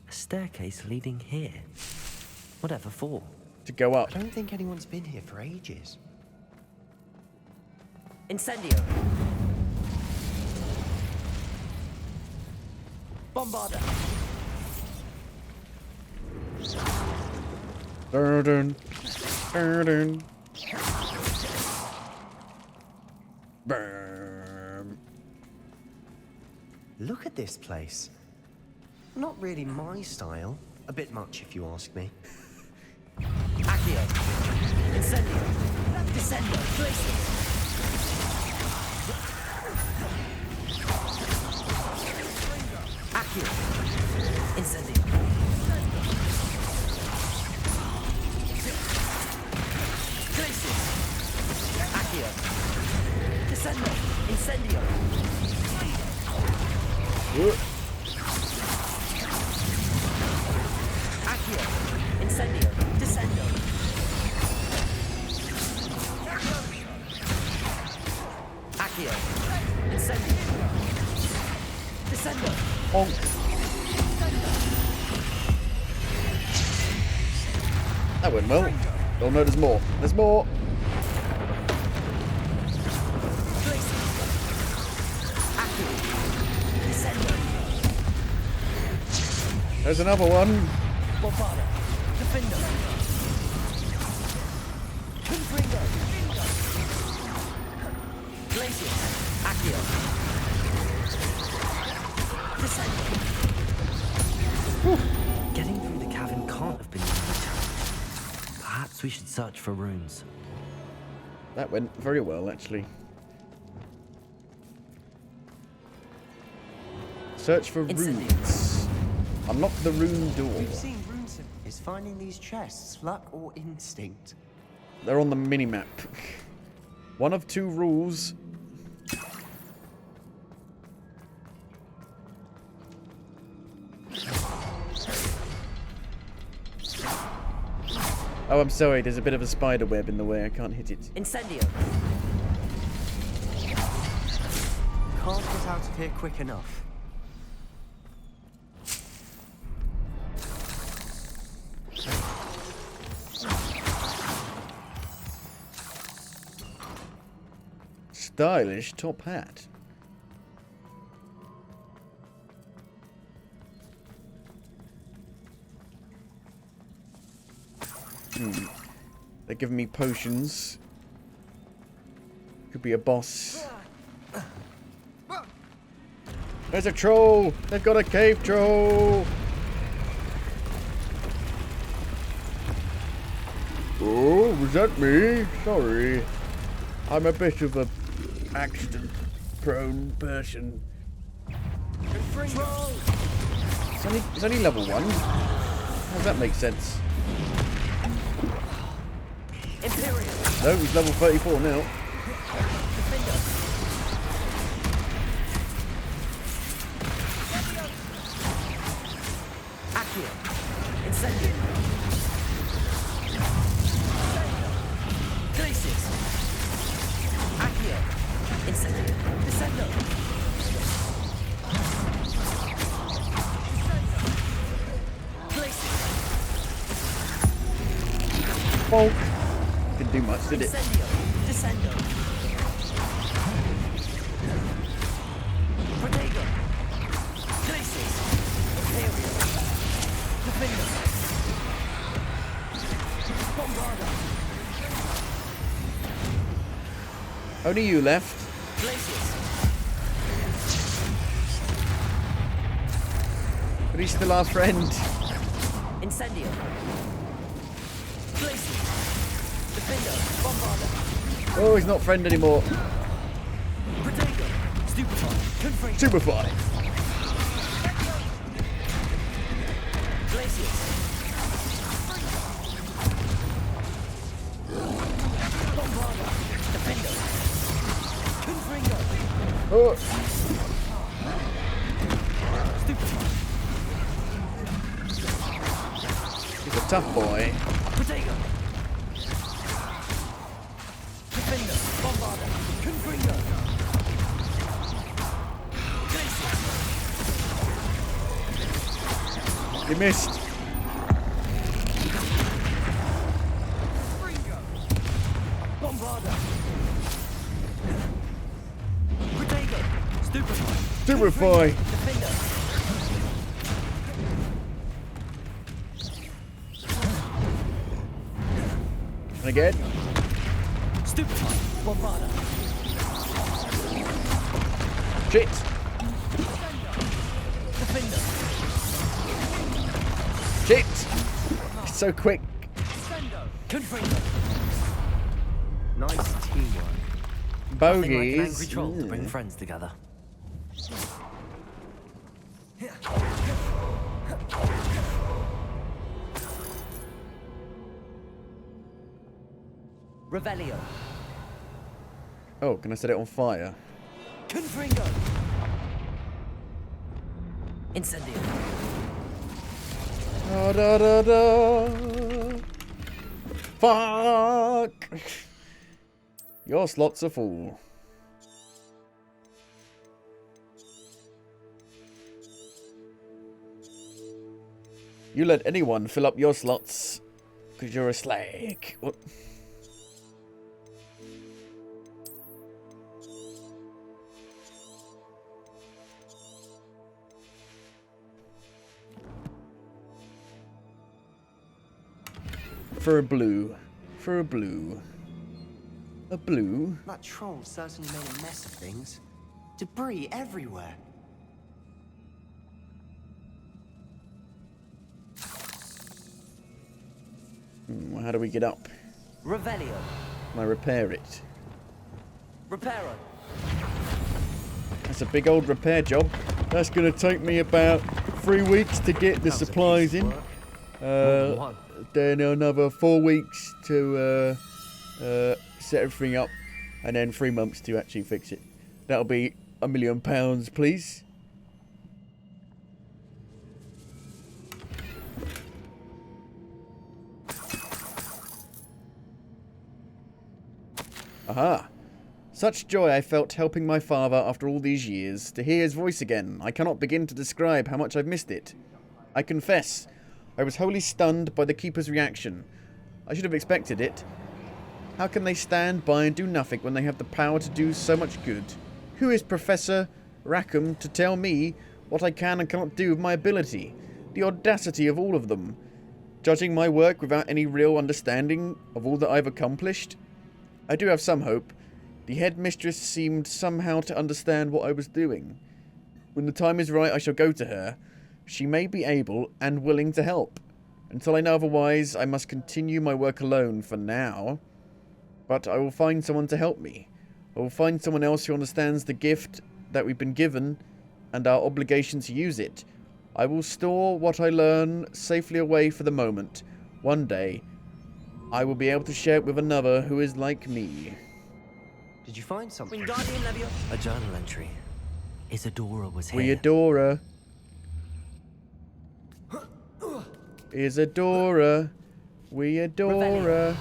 A staircase leading here. Whatever for? To go up. I don't think anyone's been here for ages. Incendio! Bombarda! Burden. Burden. Burn. Look at this place. Not really my style. A bit much, if you ask me. Accio! Incendio! Descendo! Glacier! Accio! Incendio! Glacier! Accio! Descendo! Incendio! Accio! Incendio! Descendo! Accio! Incendio! Descendo! That went well. Oh no, there's more. There's more. There's another one. Bombarda! Defendo! Confringo! Perhaps we should search for runes. That went very well, actually. Search for runes. Unlock the rune door. We've seen runes. Is finding these chests luck or instinct? They're on the minimap. One of two rules. Oh, I'm sorry. There's a bit of a spider web in the way. I can't hit it. Incendio. Can't get out of here quick enough. Stylish top hat. They're giving me potions. Could be a boss. There's a troll! They've got a cave troll! Oh, was that me? Sorry. I'm a bit of a accident-prone person. It's only level 1. How does that make sense? Imperial. No, he's level 34 now. Accio. Incendio. Glacius. Accio. Incendio. Descendo. Glacius. Bonk. Didn't do much, did it? Incendio. Descendo. Protego. Glacius. Imperial. Defender. Bombarda. Only you left. Glacius. But he's still our friend. Incendio. Glacius. Defender. Bombarda. Oh, he's not friend anymore. Protego. Stupefy. Confront. Superfly. Glacius. Bombarda. Defender. Confringo. Oh. Stupefy. He's a tough boy. Protego. Defender. Bombarda. Confringo. You missed. Bombarda. Protego. Stupefy. Stupefy. Defender. And again. Stupefy. Bombarda. Shit. Defender. Shit. He's so quick. Confringo. Nice teamwork. Nothing like an angry Bogies. troll to bring friends together. Revelio. Oh, can I set it on fire? Confringo. Incendio. Da da da da. Fuck. Your slots are full. You let anyone fill up your slots because you're a slag. What? For a blue. For a blue. A blue? That troll certainly made a mess of things. Debris everywhere. Well, how do we get up? Revelio. Can I repair it? Reparo. That's a big old repair job. That's going to take me about 3 weeks to get the supplies in. Then another 4 weeks to set everything up. And then 3 months to actually fix it. That'll be £1 million, please. Aha! Such joy I felt helping my father after all these years. To hear his voice again, I cannot begin to describe how much I've missed it. I confess, I was wholly stunned by the Keeper's reaction. I should have expected it. How can they stand by and do nothing when they have the power to do so much good? Who is Professor Rackham to tell me what I can and cannot do with my ability? The audacity of all of them. Judging my work without any real understanding of all that I've accomplished? I do have some hope. The headmistress seemed somehow to understand what I was doing. When the time is right, I shall go to her. She may be able and willing to help. Until I know otherwise, I must continue my work alone for now. But I will find someone to help me. I will find someone else who understands the gift that we've been given and our obligation to use it. I will store what I learn safely away for the moment. One day, I will be able to share it with another who is like me. Did you find something? A journal entry. Isadora was here. We adore her. Isadora. We adore her.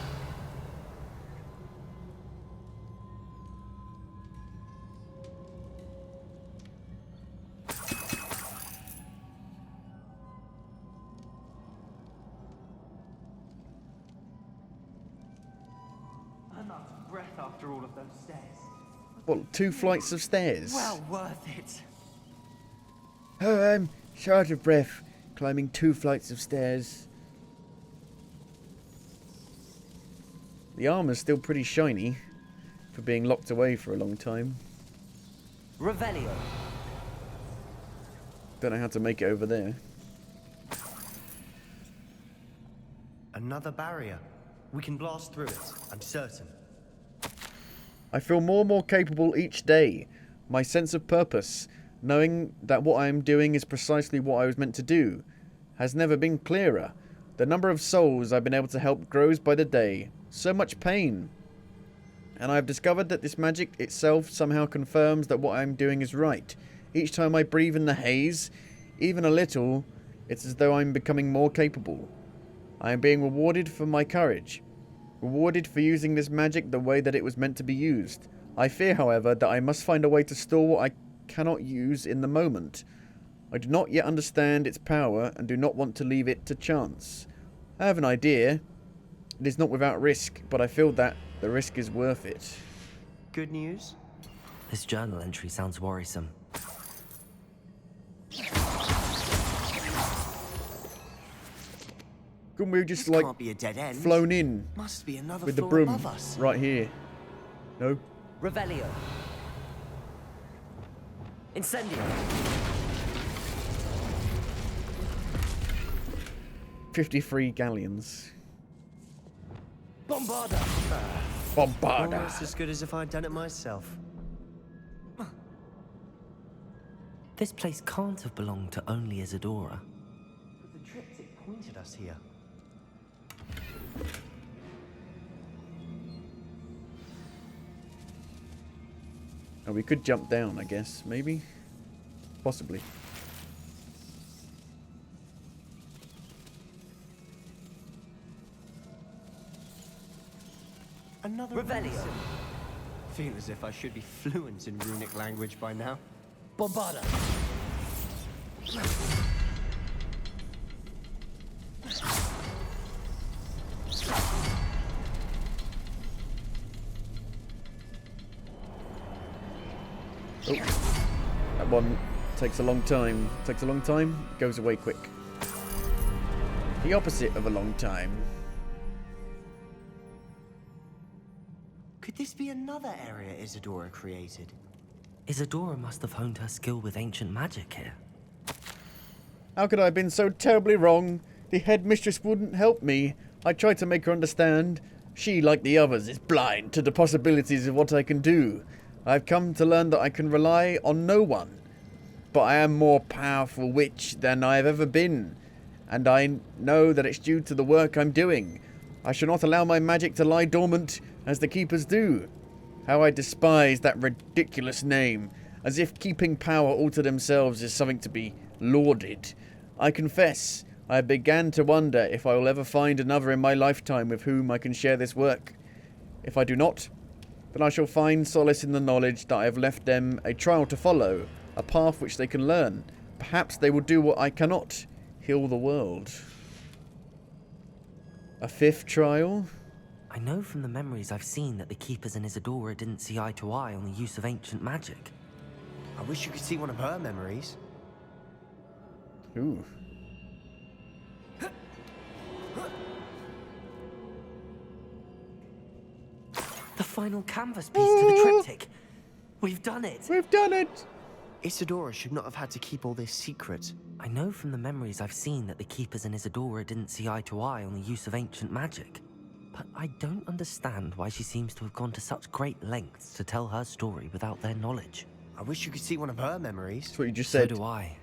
I'm out of breath after all of those stairs. What, 2 flights of stairs? Well worth it. Oh, I'm short of breath, climbing 2 flights of stairs. The armor's still pretty shiny for being locked away for a long time. Revelio. Don't know how to make it over there. Another barrier. We can blast through it, I'm certain. I feel more and more capable each day. My sense of purpose, knowing that what I am doing is precisely what I was meant to do, has never been clearer. The number of souls I've been able to help grows by the day. So much pain. And I have discovered that this magic itself somehow confirms that what I am doing is right. Each time I breathe in the haze, even a little, it's as though I'm becoming more capable. I am being rewarded for my courage. Rewarded for using this magic the way that it was meant to be used. I fear, however, that I must find a way to store what I cannot use in the moment. I do not yet understand its power and do not want to leave it to chance. I have an idea. It is not without risk, but I feel that the risk is worth it. Good news? This journal entry sounds worrisome. Couldn't we have just, This like, can't be a dead end. flown in Must be another with the floor broom above us. right here? No? Revelio. Incendio. 53 galleons. Bombarda! Bombarda! Almost as good as if I'd done it myself. This place can't have belonged to only Isadora. But the triptych pointed us here. Oh, we could jump down, I guess. Maybe? Possibly. Another Revelio. Feel as if I should be fluent in runic language by now. Bombarda. Oh, that one takes a long time. Takes a long time, goes away quick. The opposite of a long time. Could this be another area Isadora created? Isadora must have honed her skill with ancient magic here. How could I have been so terribly wrong? The headmistress wouldn't help me. I try to make her understand she, like the others, is blind to the possibilities of what I can do. I've come to learn that I can rely on no one. But I am more powerful witch than I have ever been, and I know that it's due to the work I'm doing. I shall not allow my magic to lie dormant as the keepers do. How I despise that ridiculous name, as if keeping power all to themselves is something to be lauded. I confess, I began to wonder if I will ever find another in my lifetime with whom I can share this work. If I do not, then I shall find solace in the knowledge that I have left them a trial to follow, a path which they can learn. Perhaps they will do what I cannot, heal the world. A fifth trial? I know from the memories I've seen that the keepers in Isadora didn't see eye to eye on the use of ancient magic. I wish you could see one of her memories. Ooh. The final canvas piece to the triptych. We've done it. We've done it. Isadora should not have had to keep all this secret. I know from the memories I've seen that the keepers in Isadora didn't see eye to eye on the use of ancient magic. But I don't understand why she seems to have gone to such great lengths to tell her story without their knowledge. I wish you could see one of her memories. That's what you just said. So do I.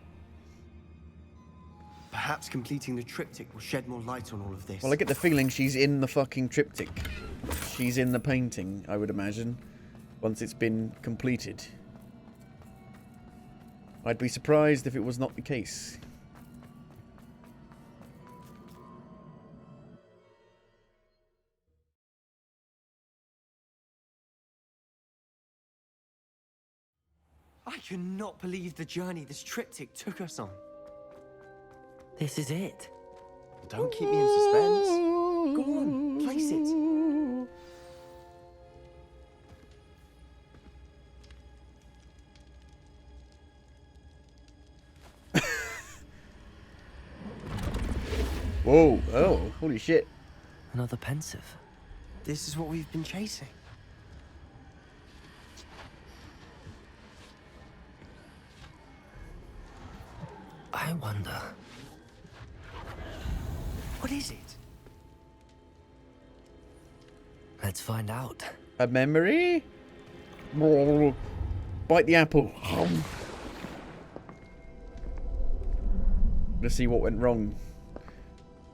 Perhaps completing the triptych will shed more light on all of this. Well, I get the feeling she's in the fucking triptych. She's in the painting, I would imagine, once it's been completed. I'd be surprised if it was not the case. I cannot believe the journey this triptych took us on. This is it. Don't keep me in suspense. Go on, place it. Whoa, oh, holy shit. Another pensive. This is what we've been chasing. I wonder. What is it? Let's find out. A memory? Bite the apple. Let's see what went wrong.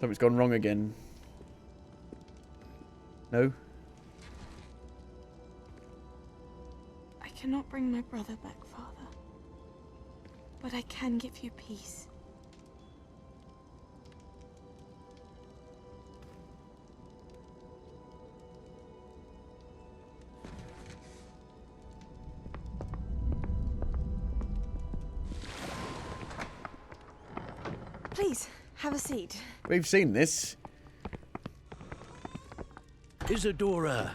Something's gone wrong again. No? I cannot bring my brother back, Father. But I can give you peace. Please, have a seat. We've seen this. Isadora,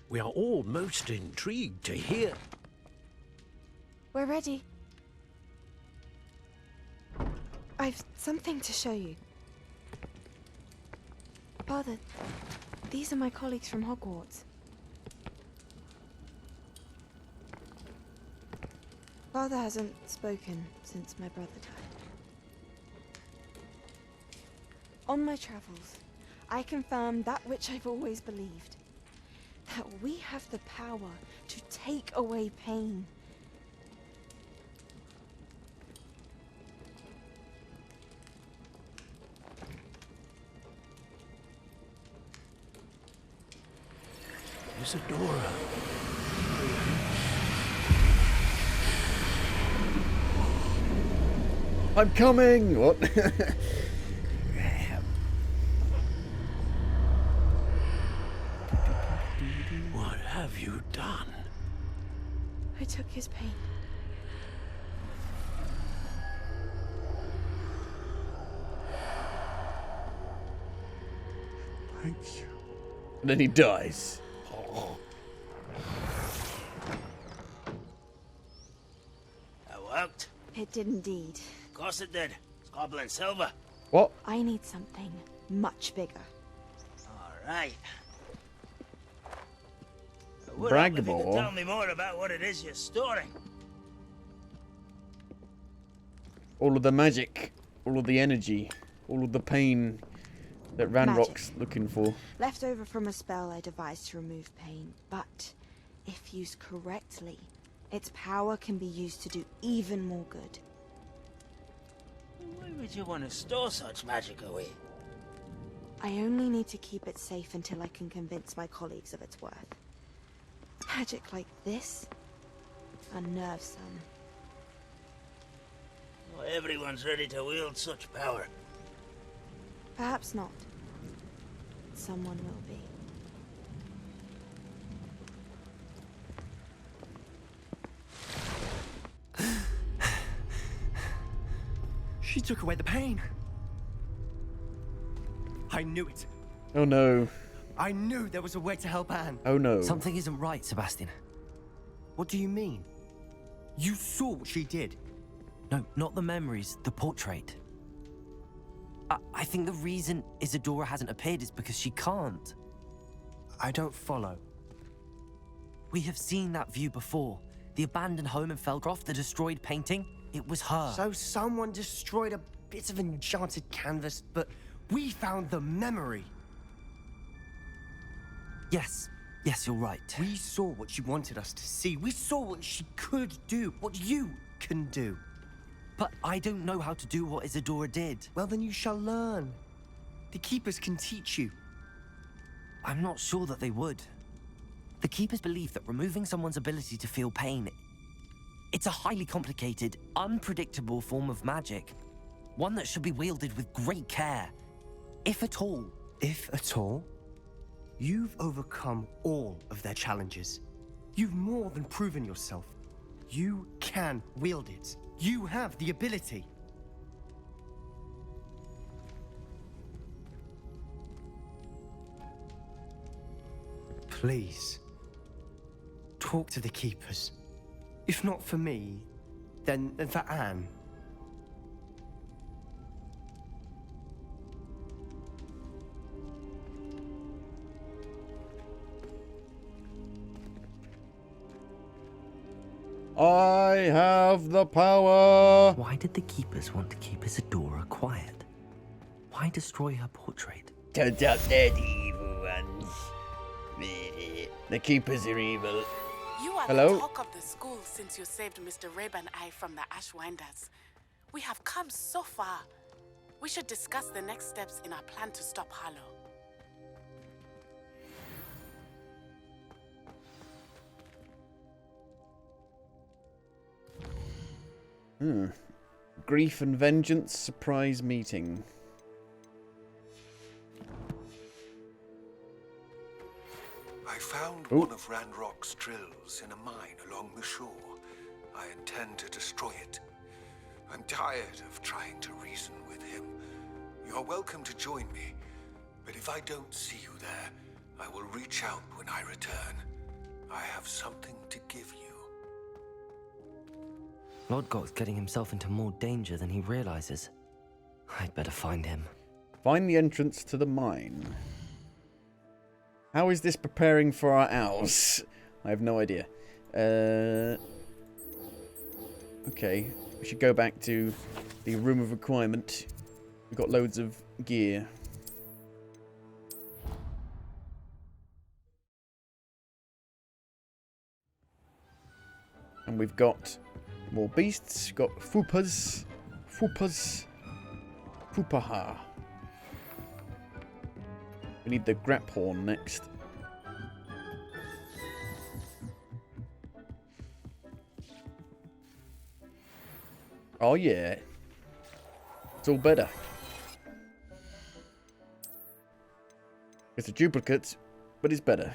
we are all most intrigued to hear. We're ready. I've something to show you. Father, these are my colleagues from Hogwarts. Father hasn't spoken since my brother died. On my travels, I confirmed that which I've always believed. That we have the power to take away pain. Isadora. I'm coming! What? What have you done? I took his pain. Thank you. And then he dies. That worked. It did indeed. Of course it did. It's goblin silver. What? I need something much bigger. All right. It would help if you could Bragball. tell me more about what it is you're storing. All of the magic, all of the energy, all of the pain that Ranrock's looking for? Left over from a spell I devised to remove pain, but if used correctly, its power can be used to do even more good. Why would you want to store such magic away? I only need to keep it safe until I can convince my colleagues of its worth. Magic like this unnerves some. Not everyone's ready to wield such power. Perhaps not. Someone will be. She took away the pain. I knew it. Oh no. I knew there was a way to help Anne. Oh no. Something isn't right, Sebastian. What do you mean? You saw what she did. No, not the memories, the portrait. I think the reason Isadora hasn't appeared is because she can't. I don't follow. We have seen that view before. The abandoned home in Felgroth, the destroyed painting. It was her. So someone destroyed a bit of enchanted canvas, but we found the memory. Yes, you're right. We saw what she wanted us to see. We saw what she could do, what you can do. But I don't know how to do what Isadora did. Well, then you shall learn. The Keepers can teach you. I'm not sure that they would. The Keepers believe that removing someone's ability to feel pain, it's a highly complicated, unpredictable form of magic. One that should be wielded with great care. If at all. If at all? You've overcome all of their challenges. You've more than proven yourself. You can wield it. You have the ability. Please, talk to the Keepers. If not for me, then for Anne. I have the power. Why did the Keepers want to keep Isadora quiet? Why destroy her portrait? Turns out they're the evil ones. The Keepers are evil. You are Hello? the talk of the school since you saved Mr. Rabe and I from the Ashwinders. We have come so far. We should discuss the next steps in our plan to stop Harlow. Grief and Vengeance surprise meeting. I found one of Ranrock's drills in a mine along the shore. I intend to destroy it. I'm tired of trying to reason with him. You're welcome to join me, but if I don't see you there, I will reach out when I return. I have something to give you. Lodgok's getting himself into more danger than he realizes. I'd better find him. Find the entrance to the mine. How is this preparing for our owls? I have no idea. Okay, we should go back to the room of requirement. We've got loads of gear. And we've got more beasts. We've got Fupaha. We need the Graphorn next. Oh yeah. It's all better. It's a duplicate, but it's better.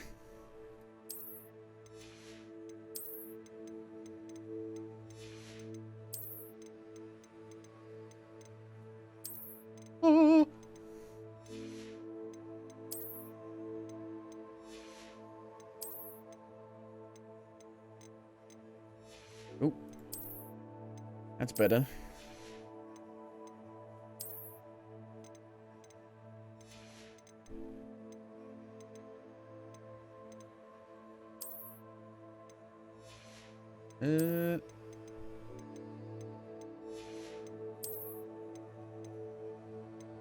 Oh. Oh. That's better.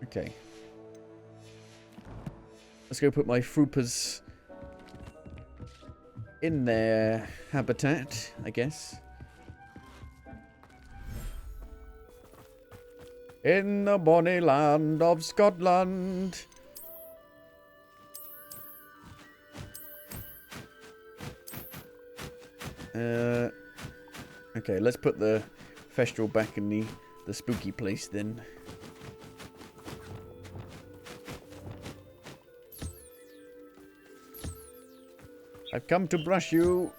Okay. let's go put my Froopers in their habitat, I guess. In the bonny land of Scotland. Okay, let's put the Festral back in the spooky place then. I've come to brush you.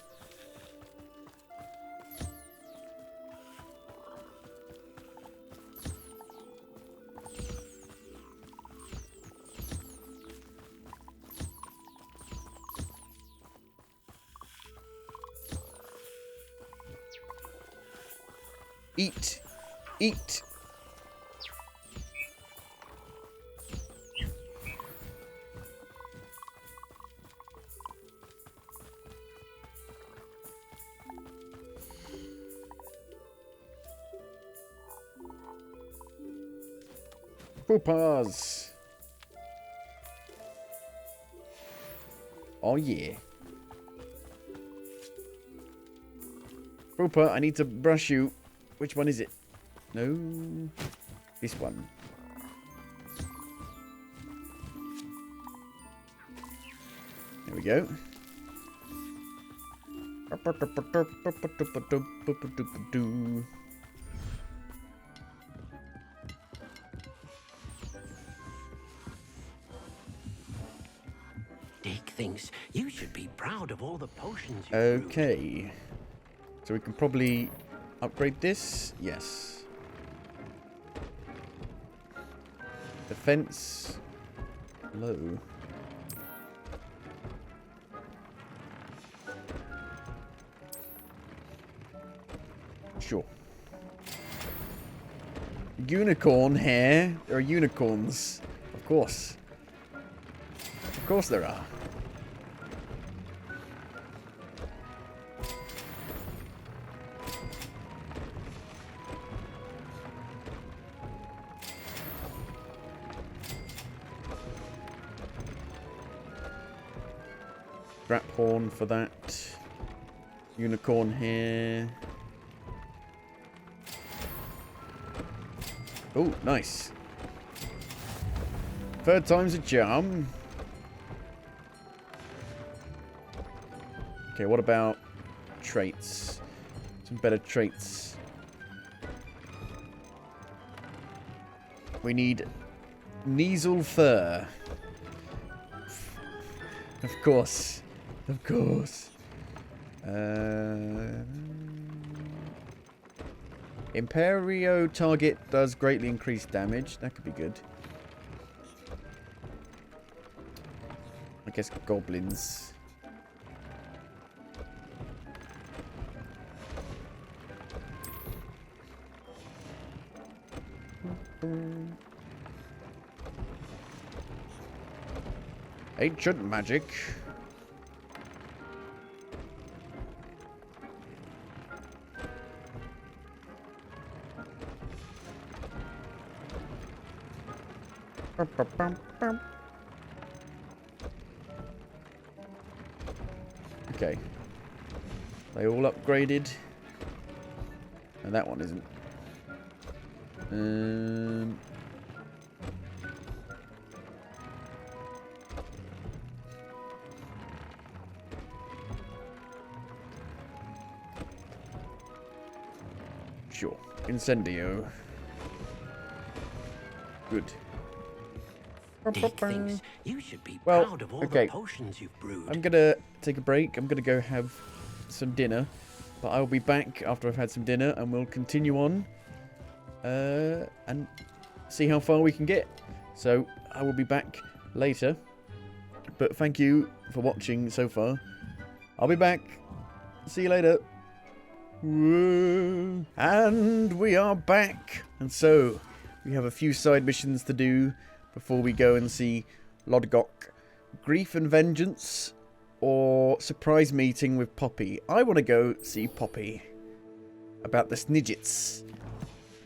Eat. Eat. Poopers. Oh yeah. Pooper, I need to brush you. Which one is it? No. This one. There we go. Dick thinks you should be proud of all the potions you Okay. So we can probably upgrade this. Yes. Defense. Low. Sure. Unicorn hair. There are unicorns. Of course. Of course there are. Strap horn for that. Unicorn hair. Oh, nice. Third time's a charm. Okay, what about traits? Some better traits. We need Kneasel fur. Of course. Of course. Imperio target does greatly increase damage. That could be good. I guess goblins. Ancient magic. Okay. They all upgraded. And that one isn't. Sure. Incendio. Good. Dick thinks you should be proud of all the potions you've brewed. I'm gonna take a break. I'm gonna go have some dinner, but I'll be back after I've had some dinner, and we'll continue on and see how far we can get. So I will be back later. But thank you for watching so far. I'll be back. See you later. Whoa. And we are back. And so we have a few side missions to do before we go and see Lodgok. Grief and Vengeance or Surprise Meeting with Poppy. I want to go see Poppy about the Snidgets.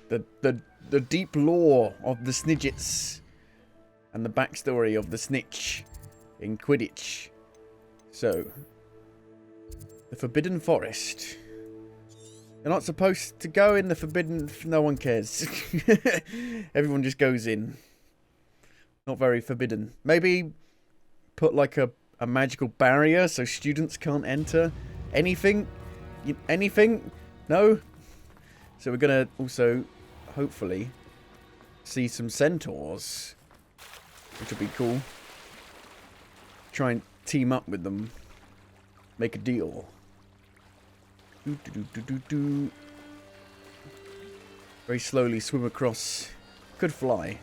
The deep lore of the Snidgets and the backstory of the Snitch. in Quidditch. So, the Forbidden Forest. You're not supposed to go in the Forbidden... No one cares. Everyone just goes in. Not very forbidden. Maybe put like a magical barrier so students can't enter. Anything? Anything? No? So we're going to also, hopefully, see some centaurs. Which will be cool. Try and team up with them. Make a deal. Very slowly swim across. Could fly.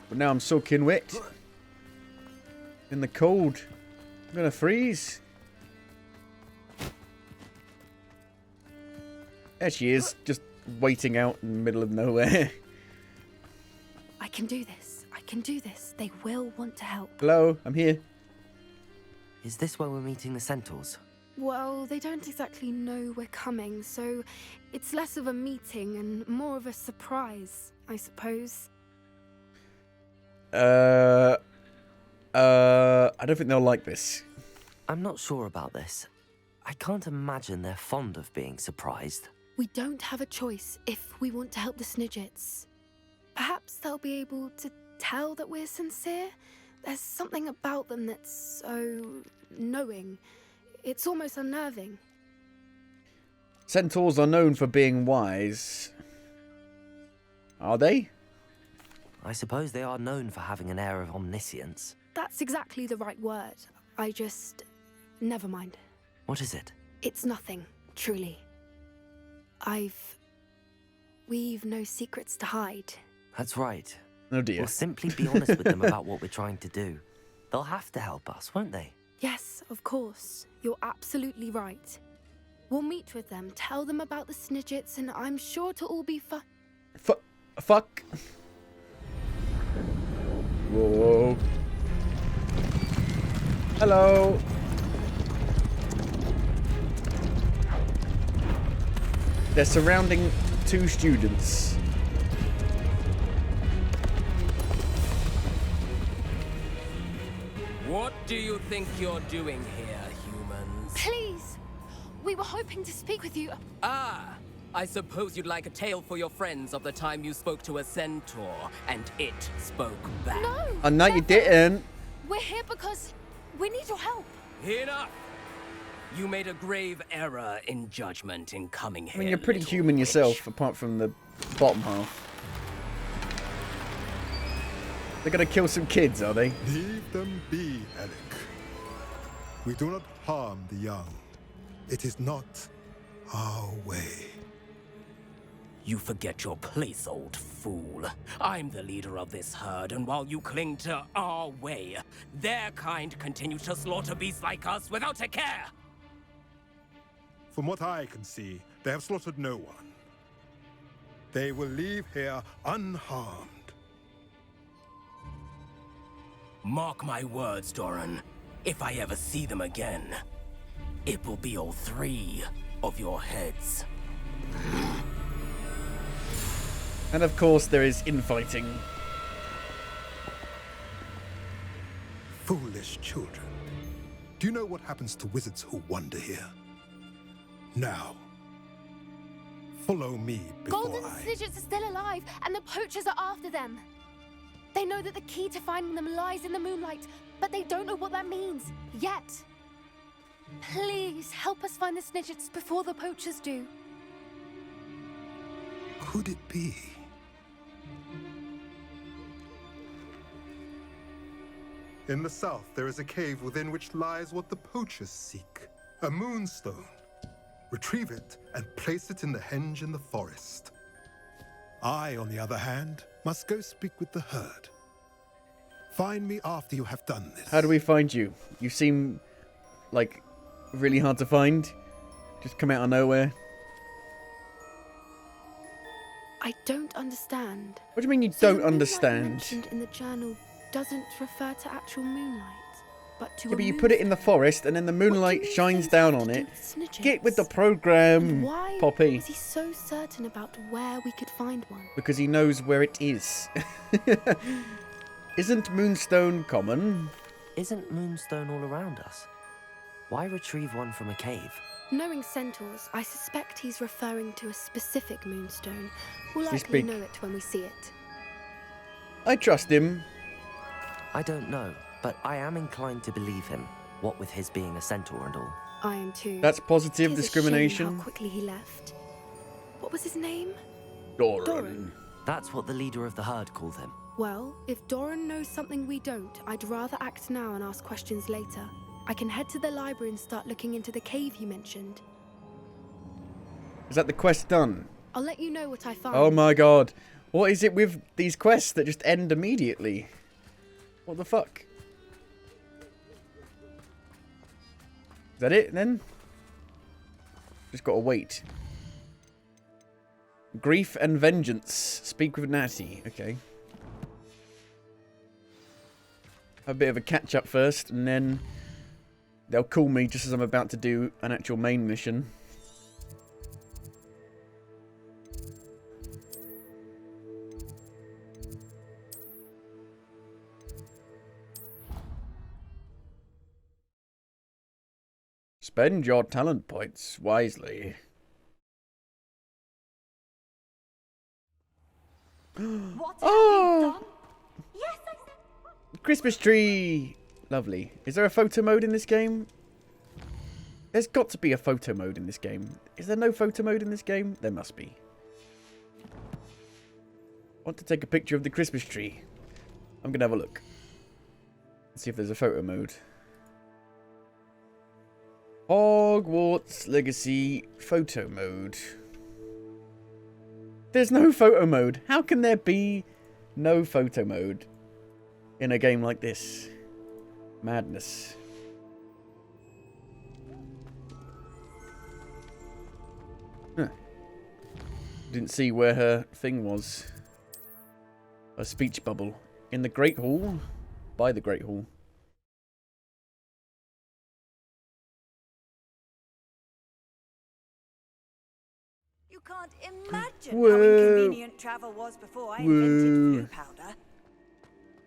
But now I'm soaking wet. In the cold. I'm gonna freeze. There she is, just waiting out in the middle of nowhere. I can do this. I can do this. They will want to help. Hello, I'm here. Is this where we're meeting the centaurs? Well, they don't exactly know we're coming, so it's less of a meeting and more of a surprise, I suppose. I don't think they'll like this. I'm not sure about this. I can't imagine they're fond of being surprised. We don't have a choice if we want to help the Snidgets. Perhaps they'll be able to tell that we're sincere. There's something about them that's so knowing. It's almost unnerving. Centaurs are known for being wise. Are they? I suppose they are known for having an air of omniscience. That's exactly the right word. I just... Never mind. What is it? It's nothing, truly. We've no secrets to hide. That's right. Oh dear. We'll simply be honest with them about what we're trying to do. They'll have to help us, won't they? Yes, of course. You're absolutely right. We'll meet with them, tell them about the Snidgets, and I'm sure to all be fuck. Whoa. Hello. They're surrounding 2 students. What do you think you're doing here, humans? Please! We were hoping to speak with you. Ah! I suppose you'd like a tale for your friends of the time you spoke to a centaur, and it spoke back. No! Oh, no, you didn't. We're here because we need your help. Enough! You made a grave error in judgment in coming here. I mean, you're pretty human yourself, apart from the bottom half. They're gonna kill some kids, are they? Leave them be, Alec. We do not harm the young. It is not our way. You forget your place, old fool. I'm the leader of this herd, and while you cling to our way, their kind continue to slaughter beasts like us without a care. From what I can see, they have slaughtered no one. They will leave here unharmed. Mark my words, Doran. If I ever see them again, it will be all 3 of your heads. And of course there is infighting. Foolish children. Do you know what happens to wizards who wander here? Now, follow me before Golden Snidgets are still alive, and the poachers are after them. They know that the key to finding them lies in the moonlight, but they don't know what that means, yet. Please, help us find the Snidgets before the poachers do. Could it be? In the south, there is a cave within which lies what the poachers seek. A moonstone. Retrieve it and place it in the henge in the forest. I, on the other hand, must go speak with the herd. Find me after you have done this. How do we find you? You seem like really hard to find. Just come out of nowhere. I don't understand. What do you mean you So don't the moonlight understand? mentioned in the journal doesn't refer to actual moonlight. but to Yeah, a but you put it in the forest and then the moonlight shines down on it. snidgets? Get with the program, And why Poppy. was he so certain about where we could find one? Because he knows where it is. Isn't moonstone common? Isn't moonstone all around us? Why retrieve one from a cave? Knowing centaurs, I suspect he's referring to a specific moonstone. We'll Is this likely big? know it when we see it. I trust him. I don't know, but I am inclined to believe him, what with his being a centaur and all. I am too. That's positive 'Tis a discrimination. shame how quickly he left. What was his name? Doran. That's what the leader of the herd called him. Well, if Doran knows something we don't, I'd rather act now and ask questions later. I can head to the library and start looking into the cave you mentioned. Is that the quest done? I'll let you know what I find. Oh my god. What is it with these quests that just end immediately? What the fuck? Is that it then? Just gotta wait. Grief and vengeance. Speak with Natty. Okay. Have a bit of a catch up first, and then they'll call me just as I'm about to do an actual main mission. Spend your talent points wisely. What Oh! have you done? Yes, I said. Christmas tree! Lovely. Is there a photo mode in this game? There's got to be a photo mode in this game. Is there no photo mode in this game? There must be. I want to take a picture of the Christmas tree. I'm going to have a look. Let's see if there's a photo mode. Hogwarts Legacy photo mode. There's no photo mode. How can there be no photo mode in a game like this? Madness. Huh. Didn't see where her thing was. A speech bubble. In the Great Hall? By the Great Hall. You can't imagine how Whoa. inconvenient travel was before I invented blue powder.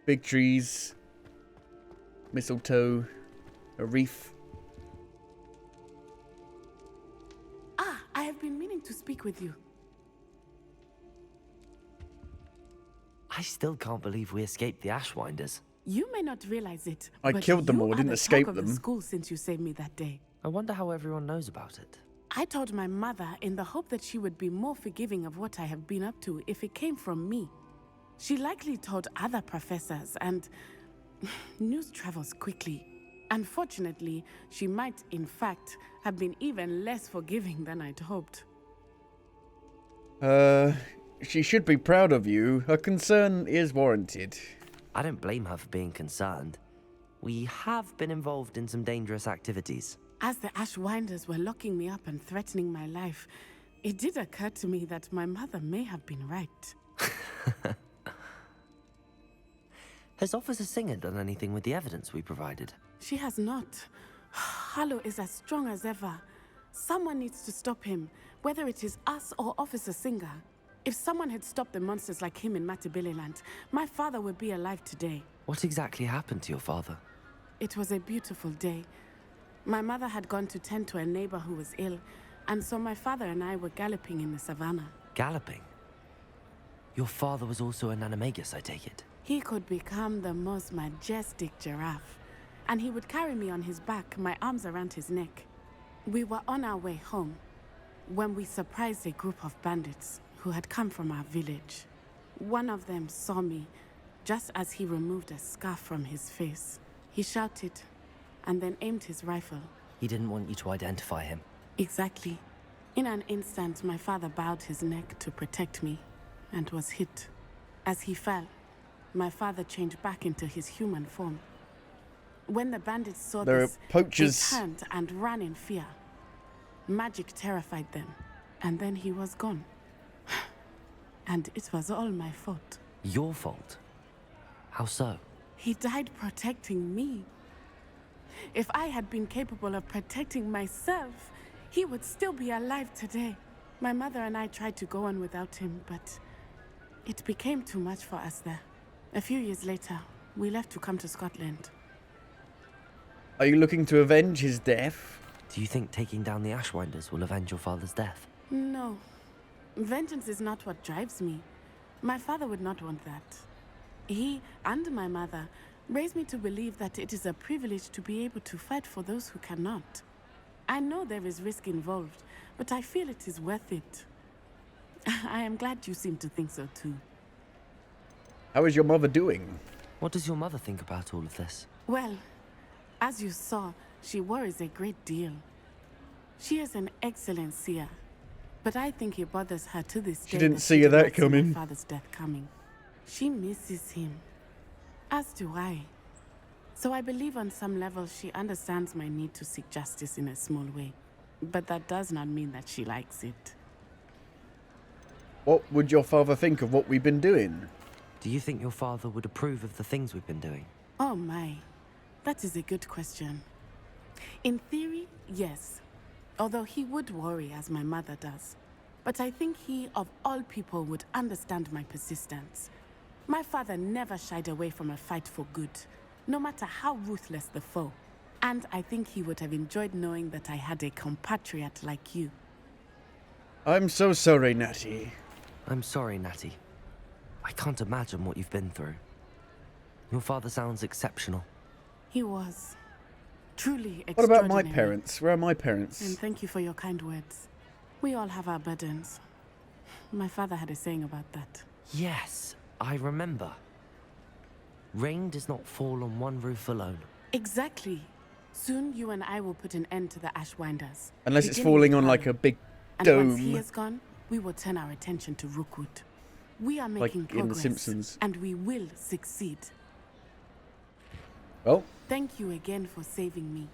Big trees. Mistletoe. A reef. Ah, I have been meaning to speak with you. I still can't believe we escaped the Ashwinders. You may not realize it, I but killed them you all, are didn't the escape talk of them. the school since you saved me that day. I wonder how everyone knows about it. I told my mother in the hope that she would be more forgiving of what I have been up to if it came from me. She likely told other professors, and news travels quickly. Unfortunately, she might, in fact, have been even less forgiving than I'd hoped. She should be proud of you. Her concern is warranted. I don't blame her for being concerned. We have been involved in some dangerous activities. As the Ashwinders were locking me up and threatening my life, it did occur to me that my mother may have been right. Has Officer Singer done anything with the evidence we provided? She has not. Harlow is as strong as ever. Someone needs to stop him, whether it is us or Officer Singer. If someone had stopped the monsters like him in Matabeleland, my father would be alive today. What exactly happened to your father? It was a beautiful day. My mother had gone to tend to a neighbor who was ill, and so my father and I were galloping in the savannah. Galloping? Your father was also an animagus, I take it? He could become the most majestic giraffe, and he would carry me on his back, my arms around his neck. We were on our way home when we surprised a group of bandits who had come from our village. One of them saw me just as he removed a scarf from his face. He shouted and then aimed his rifle. He didn't want you to identify him. Exactly. In an instant, my father bowed his neck to protect me and was hit. As he fell, my father changed back into his human form. When the bandits saw There are this, poachers. they turned and ran in fear. Magic terrified them, and then he was gone. And it was all my fault. Your fault? How so? He died protecting me. If I had been capable of protecting myself, he would still be alive today. My mother and I tried to go on without him, but it became too much for us there. A few years later, we left to come to Scotland. Are you looking to avenge his death? Do you think taking down the Ashwinders will avenge your father's death? No. Vengeance is not what drives me. My father would not want that. He and my mother raised me to believe that it is a privilege to be able to fight for those who cannot. I know there is risk involved, but I feel it is worth it. I am glad you seem to think so too. How is your mother doing? What does your mother think about all of this? Well, as you saw, she worries a great deal. She is an excellent seer, but I think it bothers her to this day. She didn't see that coming. My father's death coming. She misses him, as do I. So I believe on some level she understands my need to seek justice in a small way. But that does not mean that she likes it. What would your father think of what we've been doing? Do you think your father would approve of the things we've been doing? Oh my, that is a good question. In theory, yes. Although he would worry as my mother does. But I think he, of all people, would understand my persistence. My father never shied away from a fight for good, no matter how ruthless the foe. And I think he would have enjoyed knowing that I had a compatriot like you. I'm so sorry, Natty. I'm sorry, Natty. I can't imagine what you've been through. Your father sounds exceptional. He was. Truly extraordinary. What about my parents? Where are my parents? And thank you for your kind words. We all have our burdens. My father had a saying about that. Yes, I remember. Rain does not fall on one roof alone. Exactly. Soon you and I will put an end to the Ashwinders. Unless it's falling on like a big dome. And once he is gone, we will turn our attention to Rookwood. We are making like progress. in The Simpsons. And we will succeed. Well. Thank you again for saving me.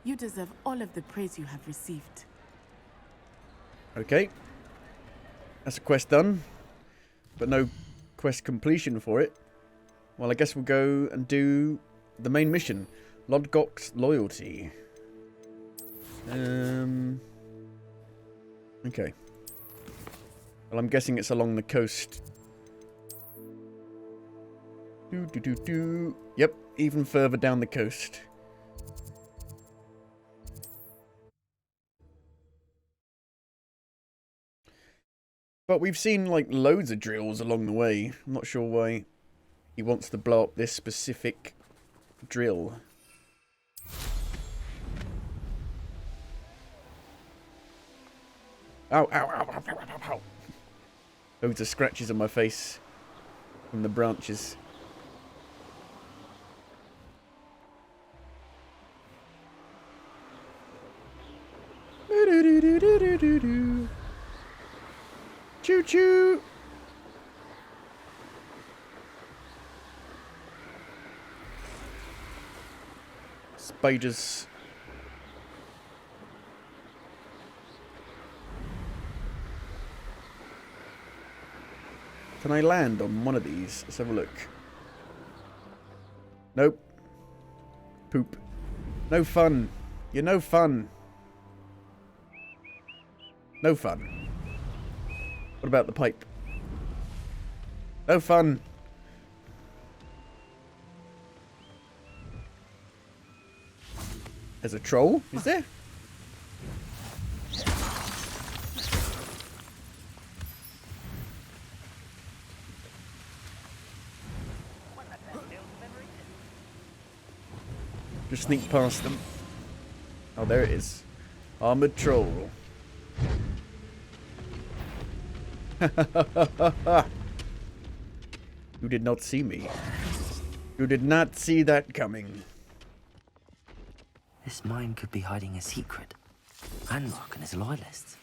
You deserve all of the praise you have received. Okay. That's a quest done. But no quest completion for it. Well, I guess we'll go and do the main mission. Lodgok's Loyalty. Okay. Well, I'm guessing it's along the coast. Yep, even further down the coast. But we've seen, like, loads of drills along the way. I'm not sure why he wants to blow up this specific drill. Ow, ow, ow, ow, ow, ow, ow. Loads of scratches on my face from the branches. Choo choo. Spiders. Can I land on one of these? Let's have a look. Nope. Poop. No fun. You're no fun. No fun. What about the pipe? No fun. There's a troll, is there? Just sneak past them. Oh, there it is. Armored troll. You did not see me. You did not see that coming. This mine could be hiding a secret. And Rook and his loyalists.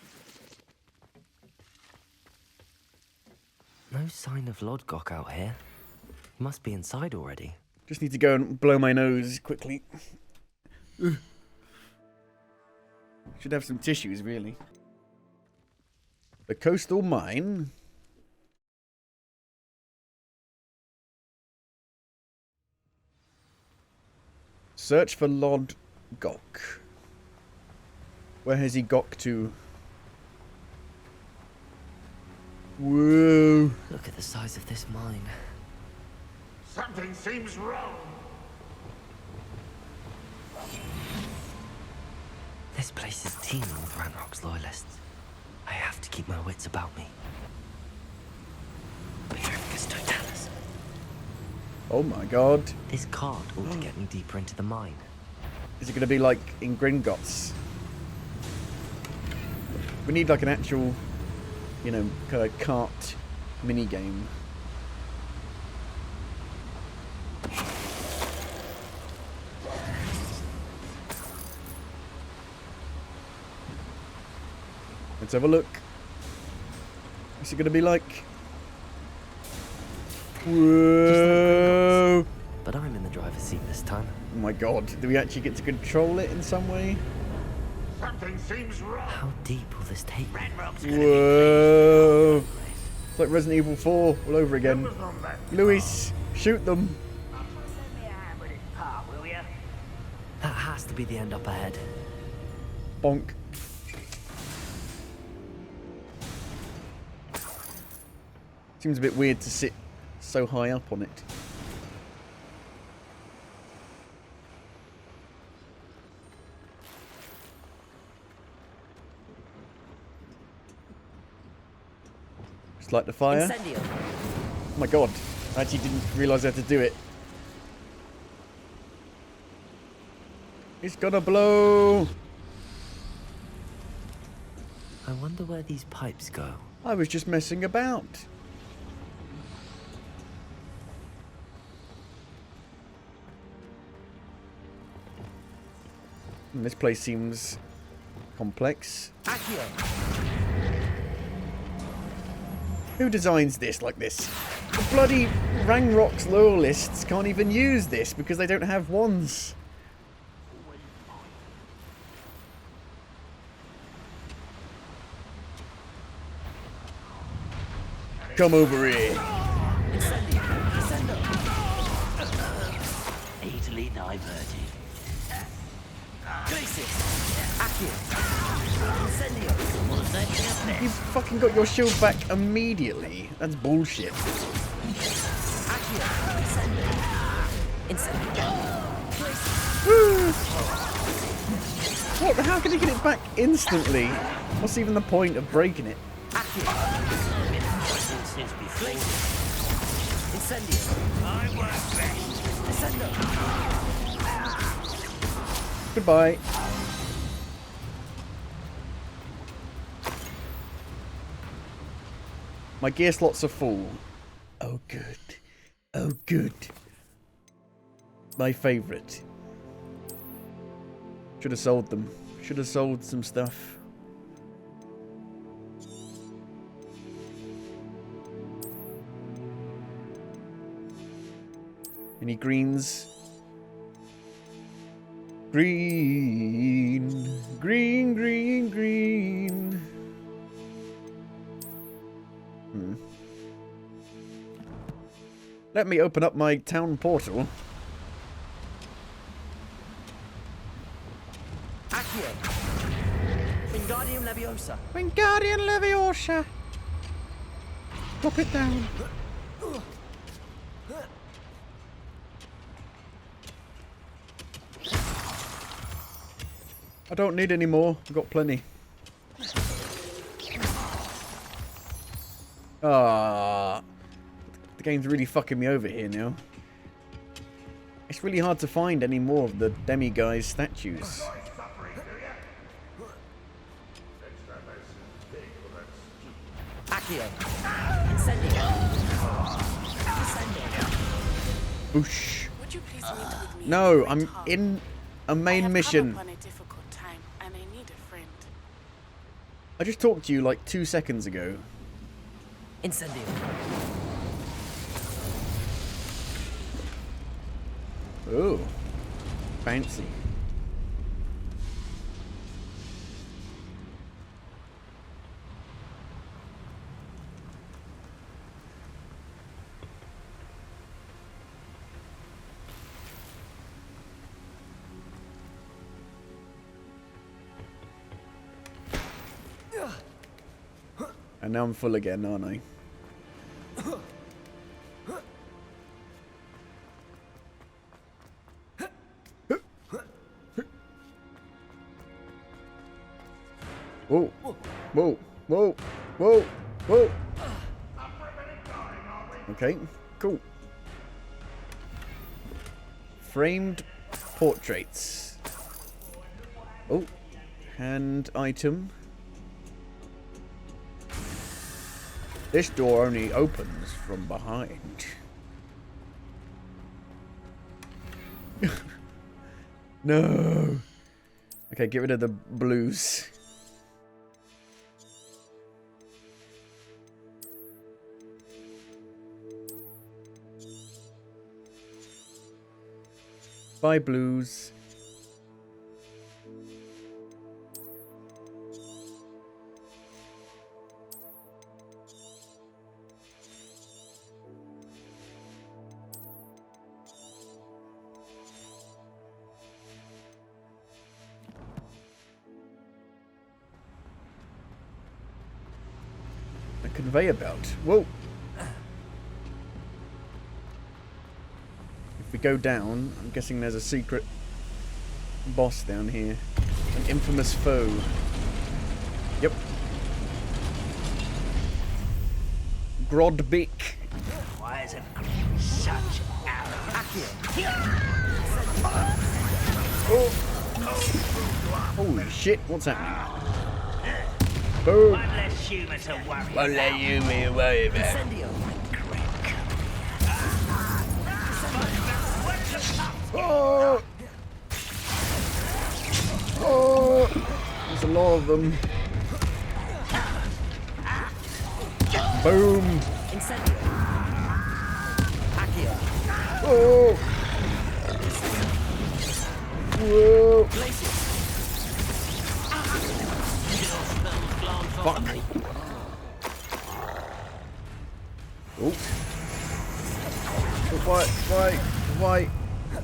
No sign of Lodgok out here. He must be inside already. Just need to go and blow my nose quickly. Should have some tissues, really. The coastal mine. Search for Lord Gok. Where has he gok to? Whoa. Look at the size of this mine. Something seems wrong. This place is teeming with Ranrock's loyalists. I have to keep my wits about me. Petrificus Totalis. Oh my god. This card ought to get me deeper into the mine. Is it going to be like in Gringotts? We need like an actual, you know, kind of cart mini game. Let's have a look. What's it going to be like? Whoa! But I'm in the driver's seat this time. Oh my god, do we actually get to control it in some way? Something seems wrong. How deep will this take me? Whoa! It's like Resident Evil 4 all over again. Luis, shoot them! That has to be the end up ahead. Bonk. Seems a bit weird to sit so high up on it. Just light the fire. Incendio. Oh my god, I actually didn't realise I had to do it. It's gonna blow! I wonder where these pipes go. I was just messing about. This place seems complex. Who designs this like this? The bloody Ranrock's loyalists can't even use this because they don't have wands. Come over here. Easily diverted. You fucking got your shield back immediately. That's bullshit. What? How can he get it back instantly? What's even the point of breaking it? Goodbye. My gear slots are full. Oh good. Oh good. My favourite. Should have sold them. Should have sold some stuff. Any greens? Green. Green, green, green. Let me open up my town portal. Wingardium Leviosa. Wingardium Leviosa. Drop it down. I don't need any more. I've got plenty. Ah, the game's really fucking me over here now. It's really hard to find any more of the demiguise statues. Boosh. Would you please meet with me? No, I'm in a main mission. On a difficult time, and I need a friend. I just talked to you like 2 seconds ago. Incendio. Oh, fancy. And now I'm full again, aren't I? Whoa, whoa, whoa, whoa, whoa. Okay, cool. Framed portraits. Oh, hand item. This door only opens from behind. No. Okay, get rid of the blues. Bye, blues. A conveyor belt. Whoa. If we go down, I'm guessing there's a secret boss down here. An infamous foe. Yep. Grodbeak. Why is it such Holy shit, what's happening? Boom. One less humour to worry Won't let you me worry about. Oh! Oh! There's a lot of them. Boom! Oh! Whoa! Fuck! Oh!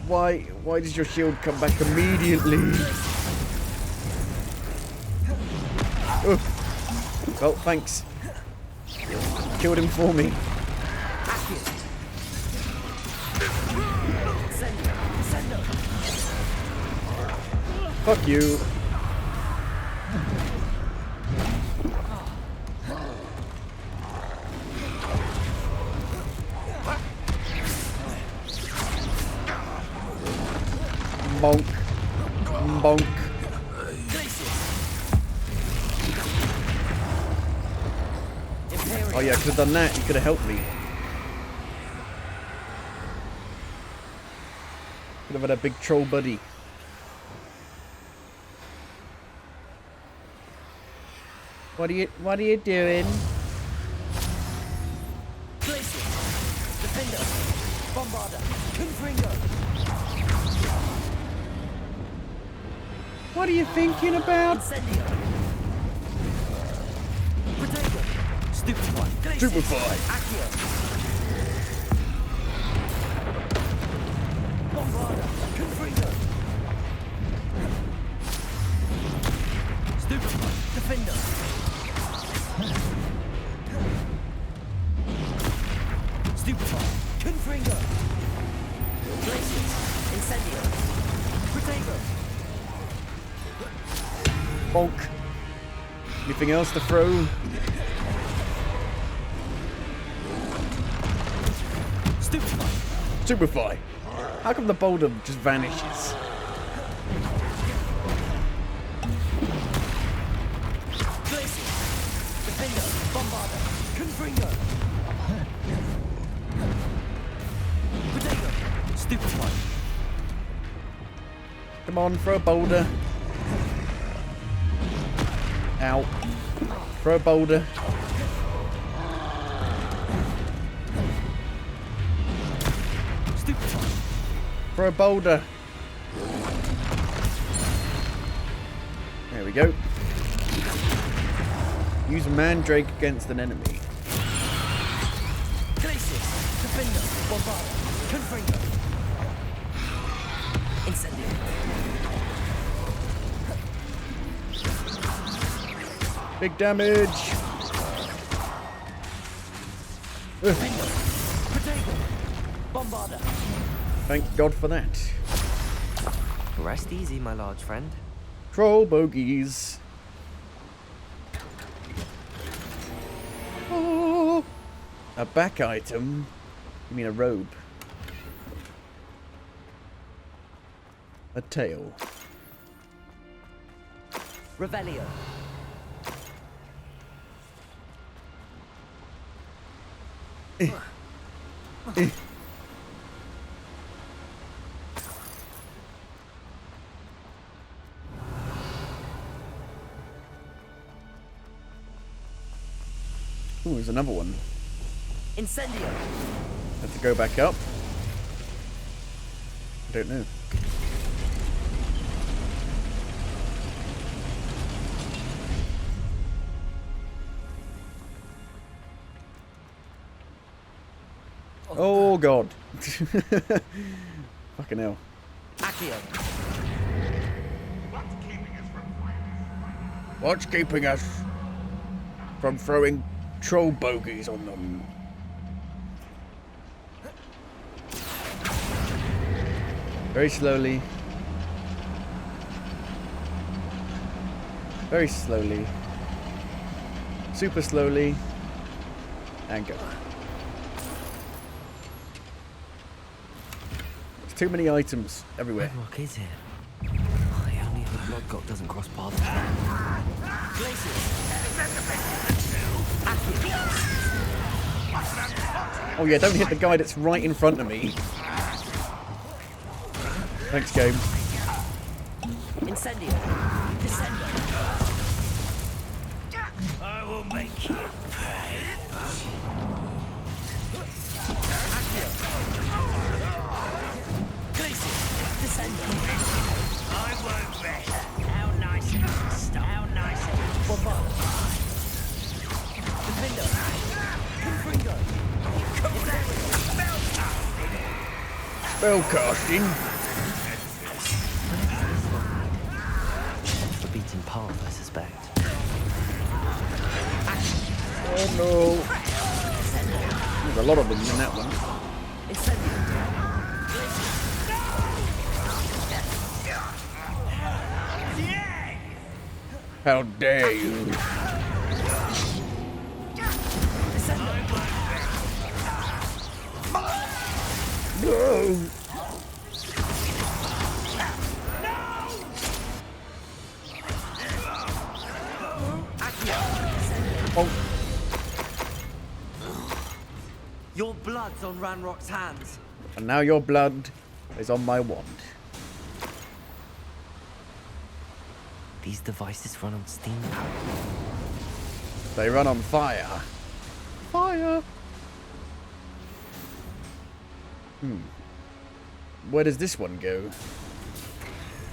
Why does your shield come back immediately? Oh. Well, thanks. Killed him for me. Fuck you. Bonk. Bonk. Oh yeah, I could have done that. You could have helped me. Could have had a big troll buddy. What are you doing? Defender, Bombarder, Confringo. What are you thinking about? Stupefy. Stupefy. Accio. Bombarder. Confringo. Stupefy. Defender. Stupefy. Confringo. Glacius. Incendio. Protego. Bonk. Anything else to throw? Stupefy. Stupefy. How come the boulder just vanishes? Glacius. Defender. Bombarder. Confringo. Protego. Stupefy. Come on, throw a boulder. Ow. Throw a boulder. Throw a boulder. There we go. Use Mandrake against an enemy. Glacius. Defender. Bombarder. Confringo. Incendio. Big damage. Thank God for that. Rest easy, my large friend. Troll bogies. Oh, a back item? You mean a robe? A tail. Revelio. Ooh, there's another one. Incendio. Have to go back up. I don't know. Oh God. Fucking hell. Accio. What's keeping us from throwing troll bogies on them? Very slowly. Very slowly. Super slowly. And go. There's too many items everywhere. What rock is it? I only hope Lodgok doesn't cross paths with that. Oh yeah, don't hit the guy that's right in front of me. Thanks, game. Incendio. Descendo. I will make you pay. I won't rest. How nice it is. Stop. How nice it is. Defendo. Confringo. Spell casting. The beaten path, I suspect. Oh no. There's a lot of them in that one. How dare you? No. Oh. Your blood's on Ranrock's hands. And now your blood is on my wand. These devices run on steam power. They run on fire. Fire. Where does this one go?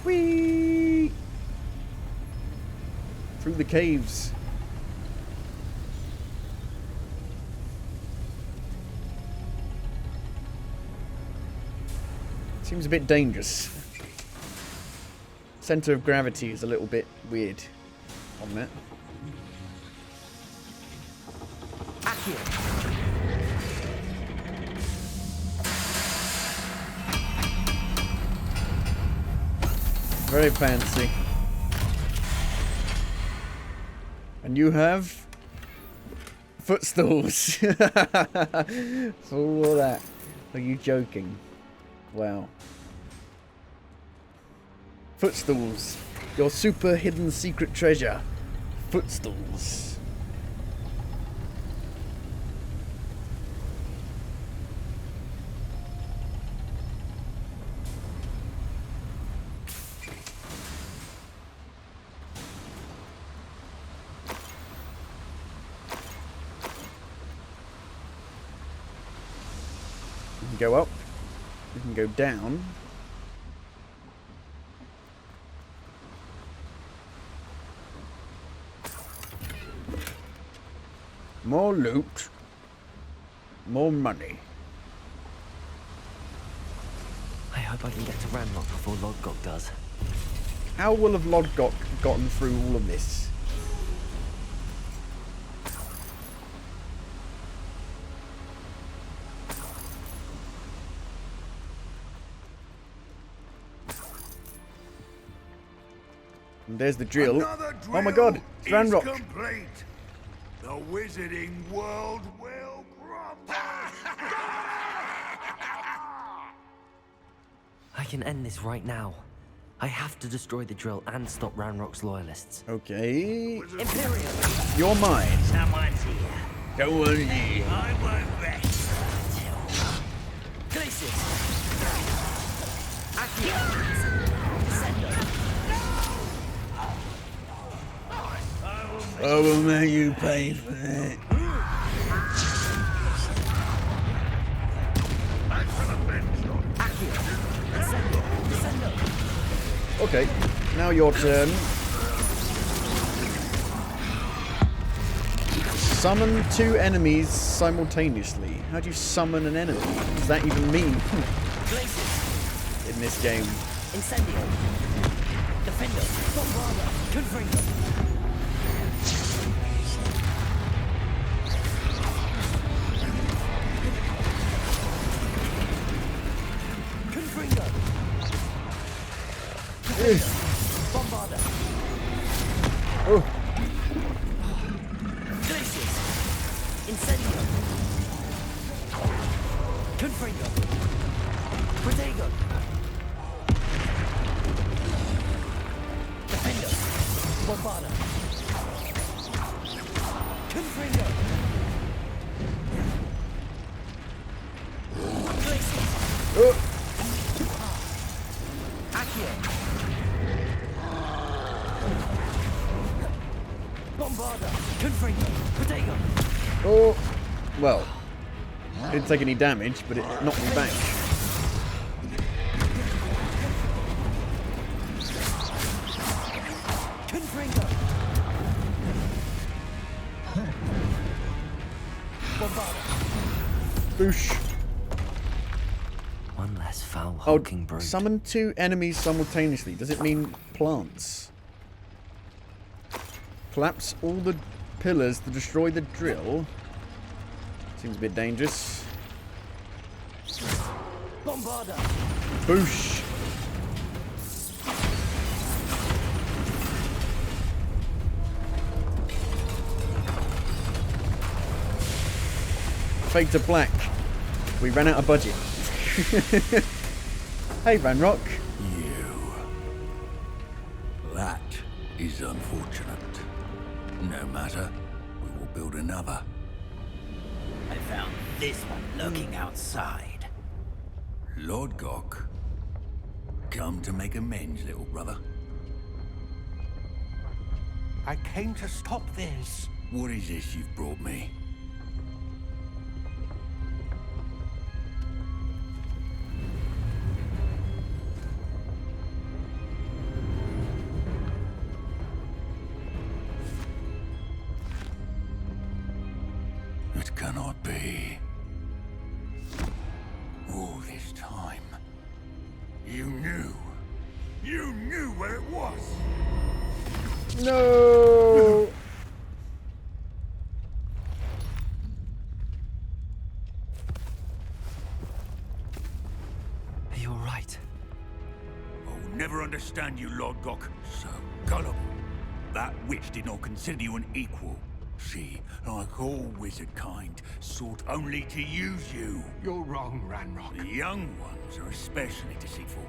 Whee! Through the caves. Seems a bit dangerous. Center of gravity is a little bit weird on that. Very fancy. And you have footstools. For all that. Are you joking? Wow. Footstools. Your super hidden secret treasure. Footstools. You can go up. You can go down. More loot. More money. I hope I can get to Ranrock before Lodgok does. How will have Lodgok gotten through all of this? And there's the drill. Another Oh my god, it's is Ranrock. complete. The wizarding world will crumble. I can end this right now. I have to destroy the drill and stop Ranrock's loyalists. Okay. Imperium! You're mine. Someone's here. Go on here. I won't rest until... Glacius! Accio! I will make you pay for that. Okay, now your turn. Summon 2 enemies simultaneously. How do you summon an enemy? Does that even mean in this game? Incendio! Defender! Bombarda! Confringo! Bombarda! Oh! Glacius! Incendio! Confringo! Protego! Defender! Bombarda! Confringo! Glacius! Oh! Accio! Bombarda! Confringo! Protego! Oh! Well, didn't take any damage, but it knocked me back. Confringo! Bombarda! Boosh! One less foul hulking brood. Summon 2 enemies simultaneously. Does it mean plants? Collapse all the pillars to destroy the drill. Seems a bit dangerous. Bombarda! Boosh! Fade to black. We ran out of budget. Hey, Ranrock. That is unfortunate. No matter, we will build another. I found this one lurking outside. Lord Gok, come to make amends, little brother. I came to stop this. What is this you've brought me? It cannot be. All this time, you knew where it was. No! Are you alright? I'll never understand you, Lord Gok. So gullible. That witch did not consider you an equal. She, like all wizard kind, sought only to use you. You're wrong, Ranrock. The young ones are especially deceitful.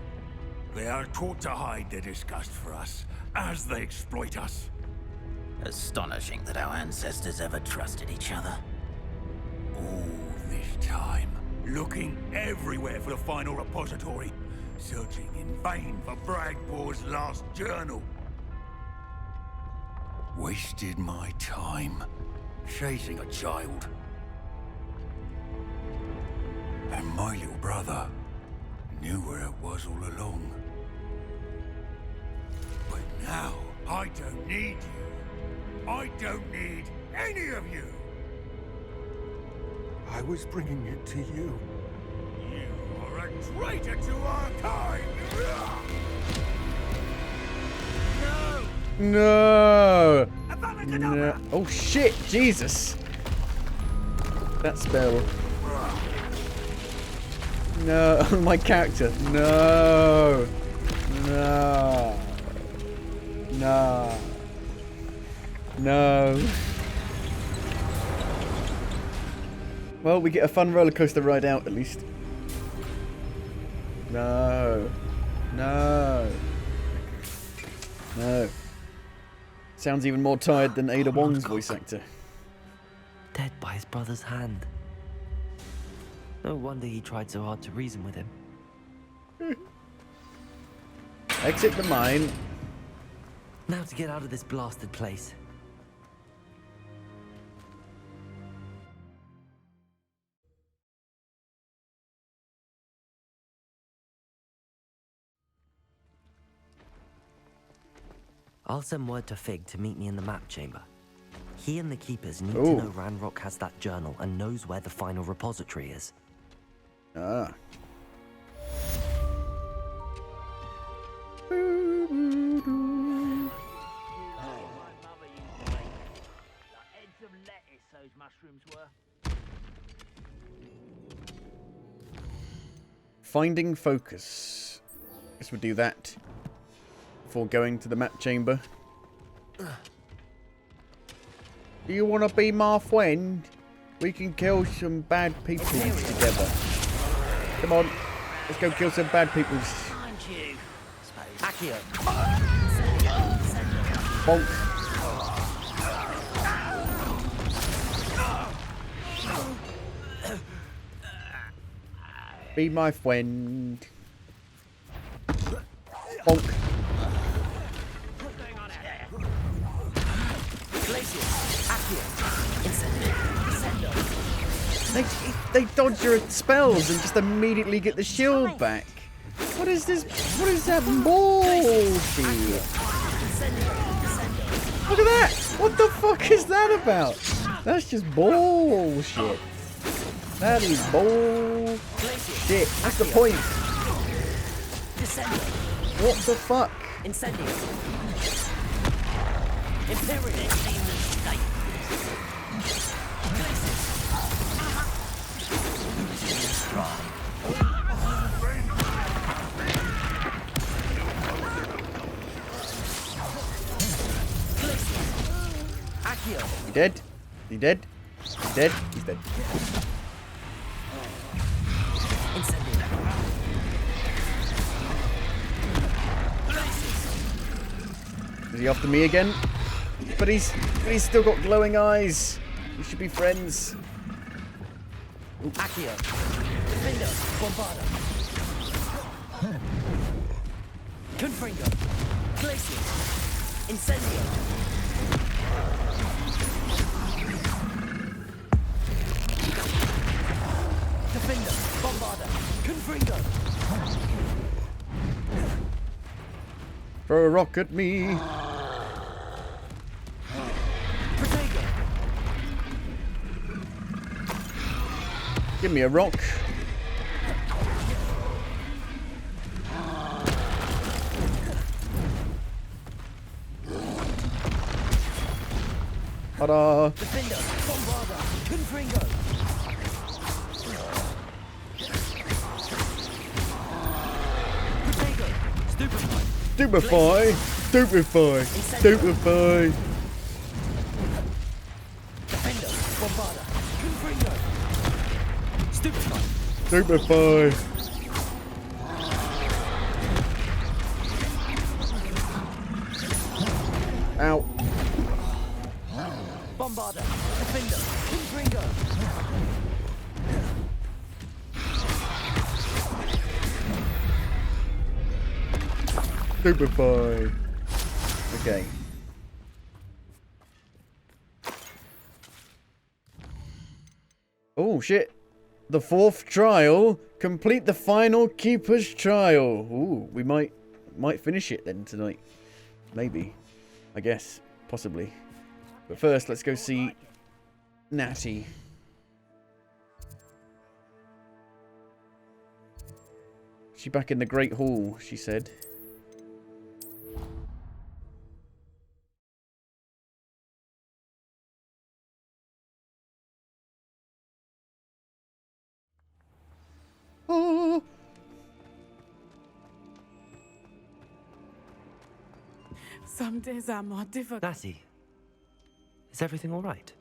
They are taught to hide their disgust for us, as they exploit us. Astonishing that our ancestors ever trusted each other. All this time, looking everywhere for the final repository, searching in vain for Bragbor's last journal. Wasted my time chasing a child. And my little brother knew where it was all along. But now, I don't need you. I don't need any of you. I was bringing it to you. You are a traitor to our kind! No! No! Oh shit! Jesus! That spell. No! My character. No! No! No. No. Well, we get a fun roller coaster ride out at least. No. No. No. Sounds even more tired than Ada Wong's voice actor. Dead by his brother's hand. No wonder he tried so hard to reason with him. Exit the mine. Now to get out of this blasted place. I'll send word to Fig to meet me in the map chamber. He and the keepers need to know Ranrock has that journal and knows where the final repository is. Ah. Finding focus. Guess we'll do that before going to the map chamber. Do you want to be my friend? We can kill some bad people together. Come on, let's go kill some bad people. Accio. Bonk. Be my friend. Bonk. They dodge your spells and just immediately get the shield back. What is this? What is that bullshit? Look at that! What the fuck is that about? That's just bullshit. That is bullshit. That's the point. What the fuck? He dead? He dead? He's dead? He's dead. Is he after me again? But he's still got glowing eyes. We should be friends. Accio. Defender. Bombarda. Confringo. Glacius. Incendio. Defender. Bombarda. Confringo. Throw a rock at me. Give me a rock. Ta-da! Defender, Bombarda, Confringo. Protego, Stupefy. Stupefy! Stupefy! Stupefy! Defender, Bombarda, Confringo. Stupefy. Stupefy! Ow. Bombarda, Defender, Confringo. Stupefy. Okay. Oh shit. The fourth trial. Complete the final keeper's trial. Ooh, we might finish it then tonight. Maybe. I guess. Possibly. But first, let's go see Natty. She back in the Great Hall, she said. Some days are more difficult. Natty, is everything all right?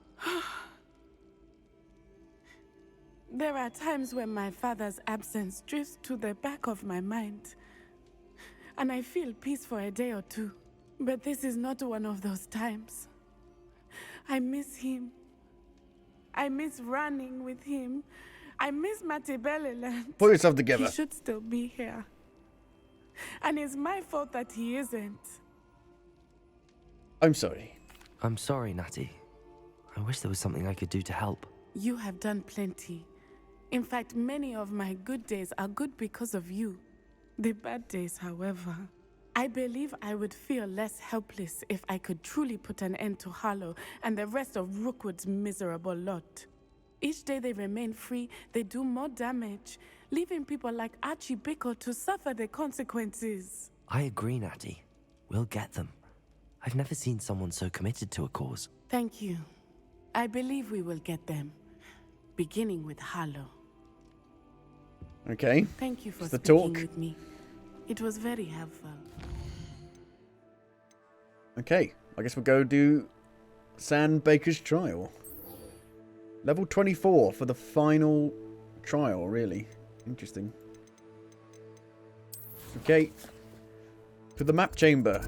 There are times when my father's absence drifts to the back of my mind, and I feel peace for a day or two. But this is not one of those times. I miss him. I miss running with him. I miss Matibeleland. Pull yourself together. He should still be here. And it's my fault that he isn't. I'm sorry. I'm sorry, Natty. I wish there was something I could do to help. You have done plenty. In fact, many of my good days are good because of you. The bad days, however, I believe I would feel less helpless if I could truly put an end to Harlow and the rest of Rookwood's miserable lot. Each day they remain free, they do more damage, leaving people like Archie Bickle to suffer the consequences. I agree, Natty. We'll get them. I've never seen someone so committed to a cause. Thank you. I believe we will get them, beginning with Harlow. Okay. Thank you for It's the speaking talk. with me. It was very helpful. Okay, I guess we'll go do Sam Baker's trial. Level 24 for the final trial, really. Interesting. Okay. To the map chamber.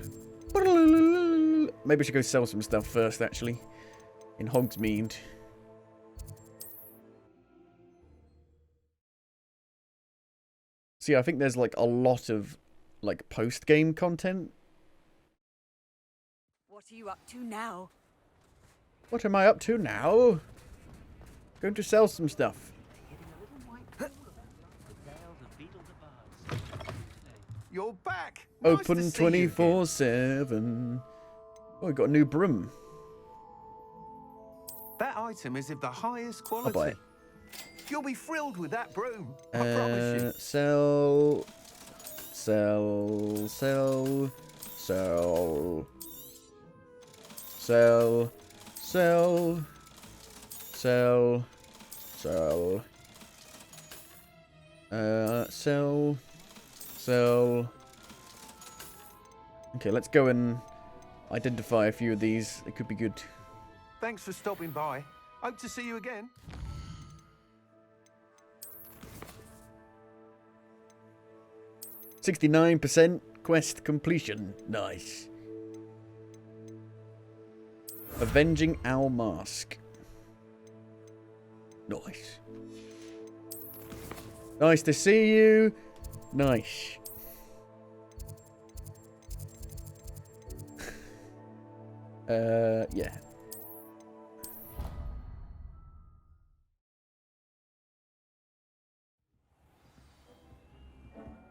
Maybe I should go sell some stuff first, actually. In Hogsmeade. See, I think there's like a lot of like post-game content. What are you up to now? What am I up to now? Going to sell some stuff. You're back. Nice Open to see you again. 24/7. Oh, we got a new broom. That item is of the highest quality. I'll buy it. You'll be thrilled with that broom. I promise you. Sell. Sell. Sell. Sell. Sell. Sell. Sell. Sell. Sell. Sell. Okay, let's go and identify a few of these. It could be good. Thanks for stopping by. Hope to see you again. %69% quest completion. Nice. Avenging Owl Mask. Nice. Nice to see you. Nice. Yeah.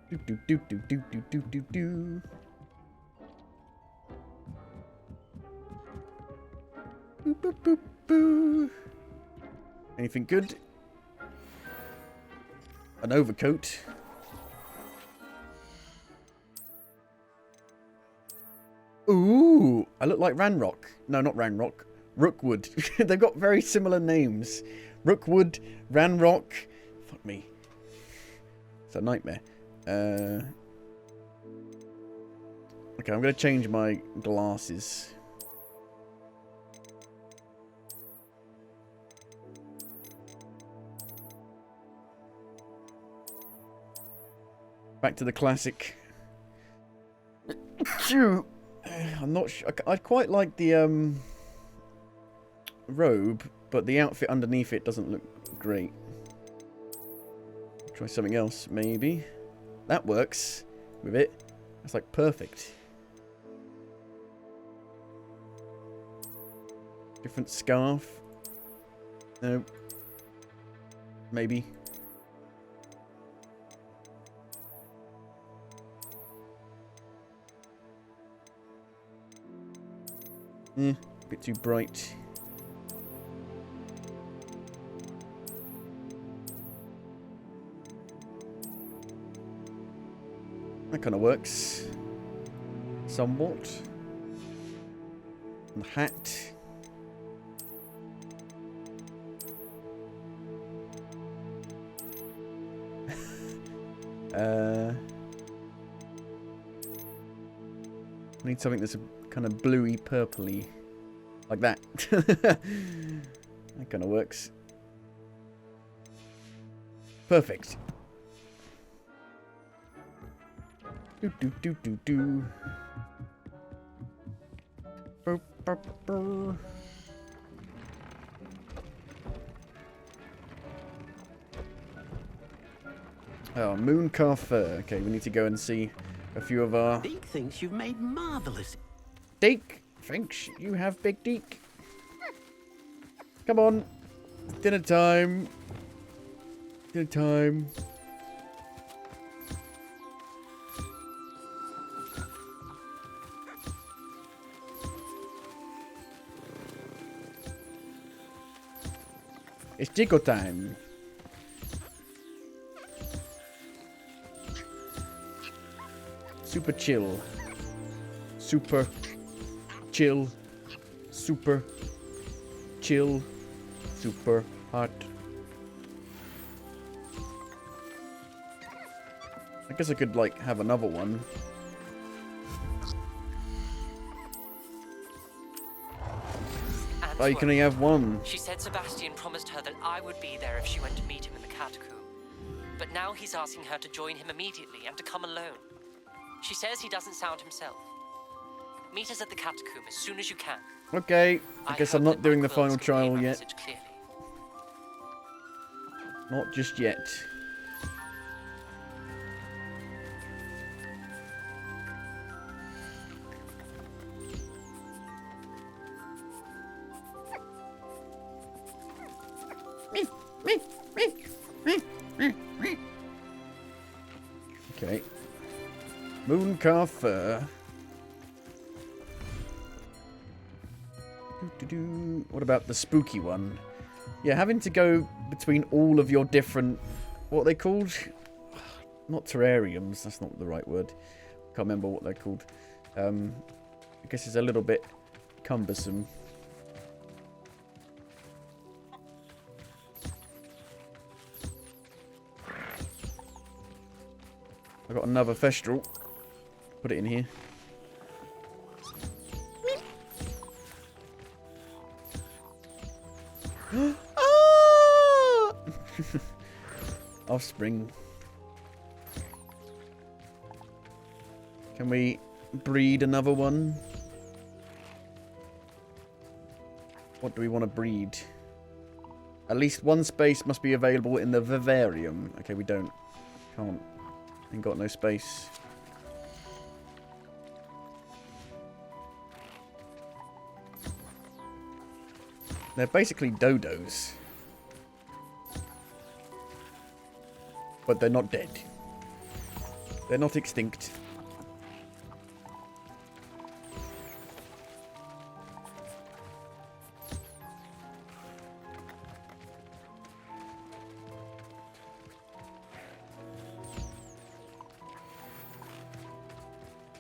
Do do do do do do do do do. Boop, boop, boop, boo. Anything good? An overcoat. Ooh, I look like Ranrock. No, not Ranrock. Rookwood. They've got very similar names. Rookwood, Ranrock. Fuck me. It's a nightmare. Okay, I'm going to change my glasses. Back to the classic. I'm not sure. I quite like the robe, but the outfit underneath it doesn't look great. Try something else, maybe. That works with it. That's like perfect. Different scarf. No. Maybe. A bit too bright. That kind of works. Somewhat. And the hat. I need something that's a kind of bluey, purpley. Like that. That kind of works. Perfect. Do do do do do. Burr, burr, burr. Oh, Mooncalf fur. Okay, we need to go and see a few of our... Deke thinks you've made marvellous. Deke thinks you have big Deke. Come on. Dinner time. Dinner time. It's jiggle time. Super chill. Super chill. Super chill. Super hot. I guess I could, like, have another one. Oh, you can only have one. She said Sebastian promised her that I would be there if she went to meet him in the catacomb. But now he's asking her to join him immediately and to come alone. She says he doesn't sound himself. Meet us at the catacomb as soon as you can. Okay, I guess I'm not doing the final trial yet. Not just yet. Okay. Mooncalf fur. What about the spooky one? Yeah, having to go between all of your different... What are they called? Not terrariums. That's not the right word. Can't remember what they're called. I guess it's a little bit cumbersome. I got another Thestral. Put it in here. Ah! Offspring. Can we breed another one? What do we want to breed? At least one space must be available in the vivarium. Okay, we don't. Can't. Ain't got no space. They're basically dodos. But they're not dead. They're not extinct.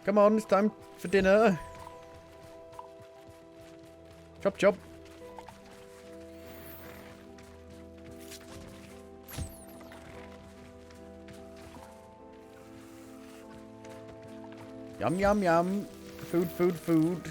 Come on, it's time for dinner. Chop chop. Yum, yum, yum. Food, food, food.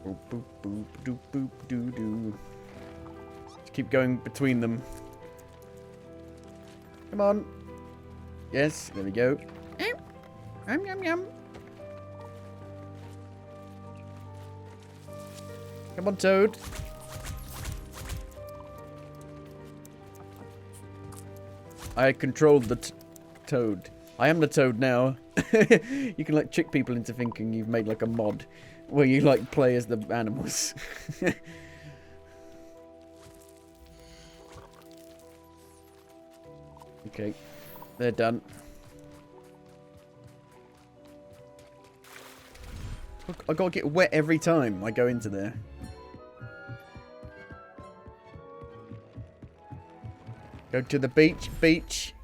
Boop, boop, boop, doop, boop, doo, doo. Just keep going between them. Come on. Yes, there we go. Yum, yum, yum. Come on, Toad. I controlled the Toad. I am the Toad now. You can, like, trick people into thinking you've made, like, a mod where you, like, play as the animals. Okay. They're done. Look, I gotta get wet every time I go into there. Go to the beach, beach.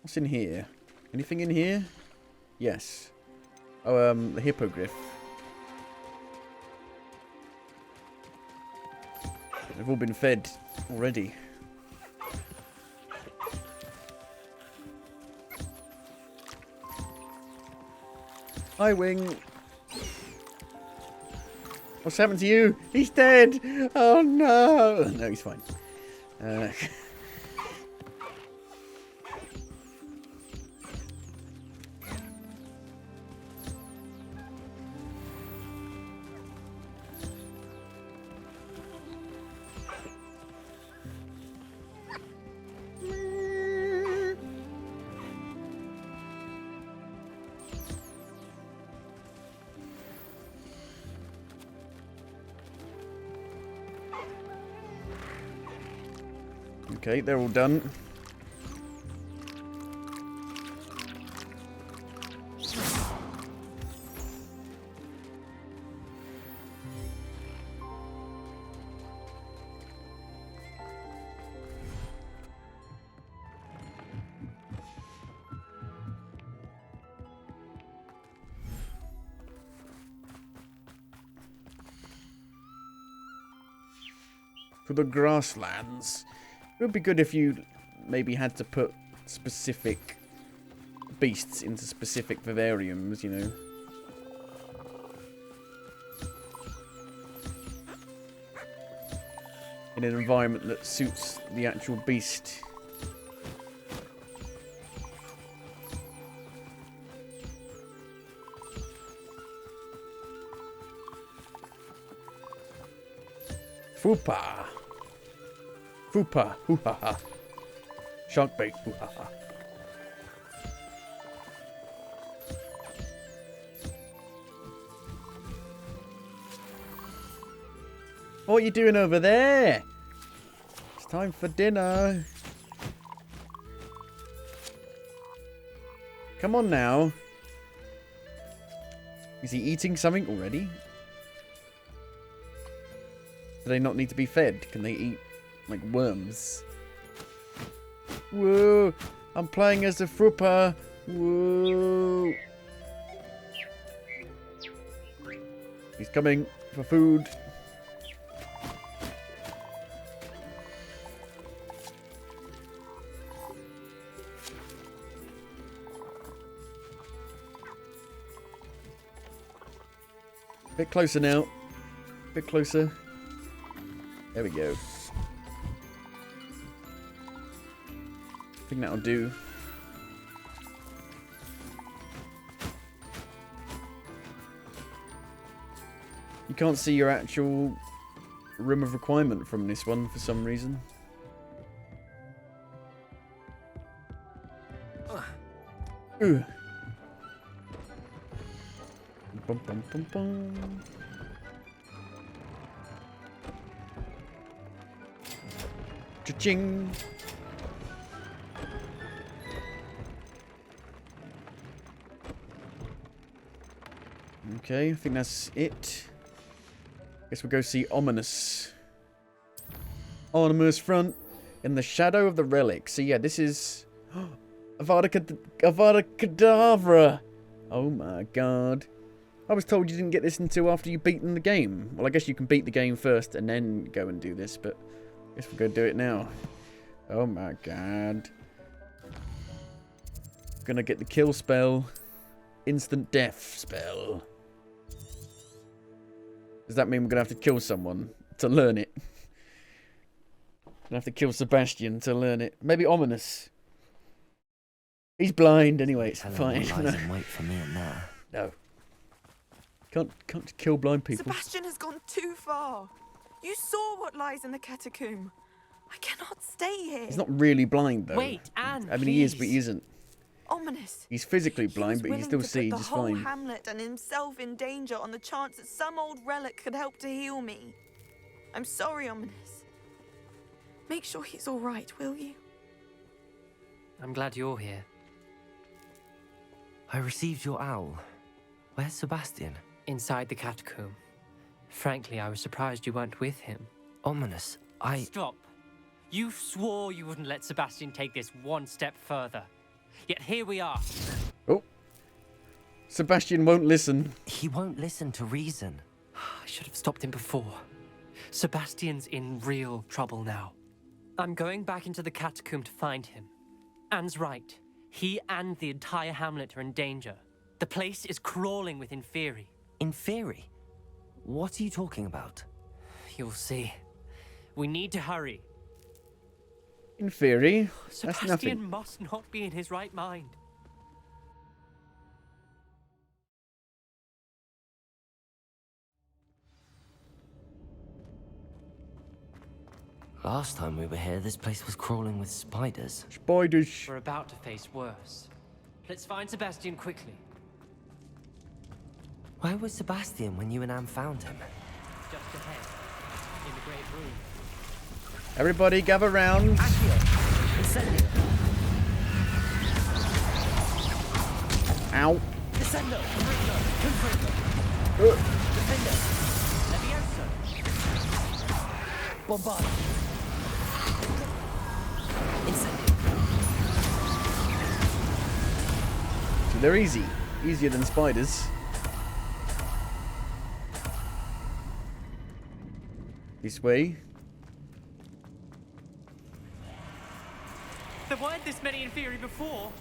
What's in here? Anything in here? Yes. Oh, the hippogriff. They've all been fed already. Hi, Wing. What's happened to you? He's dead. Oh, no. No, he's fine. Okay, they're all done. For the grasslands. It would be good if you maybe had to put specific beasts into specific vivariums, you know. In an environment that suits the actual beast. Fupa. Fupa. Hoo-ha-ha. Shark bait. Hoo-ha-ha. What are you doing over there? It's time for dinner. Come on now. Is he eating something already? Do they not need to be fed? Can they eat, like, worms? Whoa! I'm playing as a Frupa. Whoa! He's coming for food. Bit closer now. Bit closer. There we go. I think that'll do. You can't see your actual room of requirement from this one for some reason. Ooh. Bum, bum, bum, bum. Cha-ching. Okay, I think that's it. Guess we'll go see Ominous. Ominous front in the shadow of the relic. So yeah, this is Avada Kedavra. Oh my god. I was told you didn't get this until after you've beaten the game. Well, I guess you can beat the game first and then go and do this, but I guess we're going to do it now. Oh my god. Gonna get the kill spell. Instant death spell. Does that mean we're going to have to kill someone to learn it? Gonna have to kill Sebastian to learn it. Maybe Ominous. He's blind anyway, it's fine. What lies in wait for me and there. No. Can't kill blind people. Sebastian has gone too far. You saw what lies in the catacomb. I cannot stay here. He's not really blind, though. Wait, Anne, I mean, he is, but he isn't. Ominous. He's physically blind, but he can still see the just whole fine. hamlet and himself in danger on the chance that some old relic could help to heal me. I'm sorry, Ominous. Make sure he's all right, will you? I'm glad you're here. I received your owl. Where's Sebastian? Inside the catacomb. Frankly, I was surprised you weren't with him. Ominous, Stop. You swore you wouldn't let Sebastian take this one step further. Yet here we are. Oh. Sebastian won't listen. He won't listen to reason. I should have stopped him before. Sebastian's in real trouble now. I'm going back into the catacomb to find him. Anne's right. He and the entire hamlet are in danger. The place is crawling with Inferi. Inferi? What are you talking about? You'll see. We need to hurry. In theory, that's Sebastian nothing. must not be in his right mind. Last time we were here, this place was crawling with spiders. Spiders. We're about to face worse. Let's find Sebastian quickly. Where was Sebastian when you and Anne found him? Just ahead, in the great room. Everybody gather round. Ow. Descendo, Defender, Levioso, Bombarda, Incendio. So they're easy. Easier than spiders. This way. There weren't this many in theory before.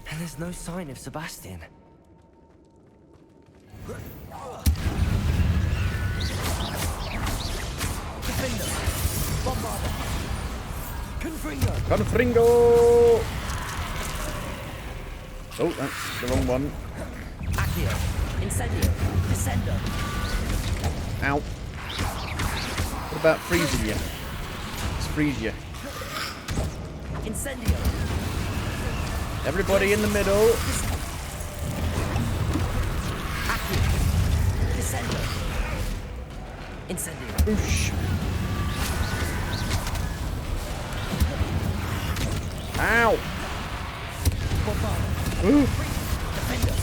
And there's no sign of Sebastian. Defender, Bombarda, Confringo. Confringo! Oh, that's the wrong one. Accio, Incendio, Descendo. Ow. What about freezing you? Let's freeze you. Incendio. Everybody in the middle. Accio, Descendo. Incendio. Oosh. Ow! Ooh. Defender.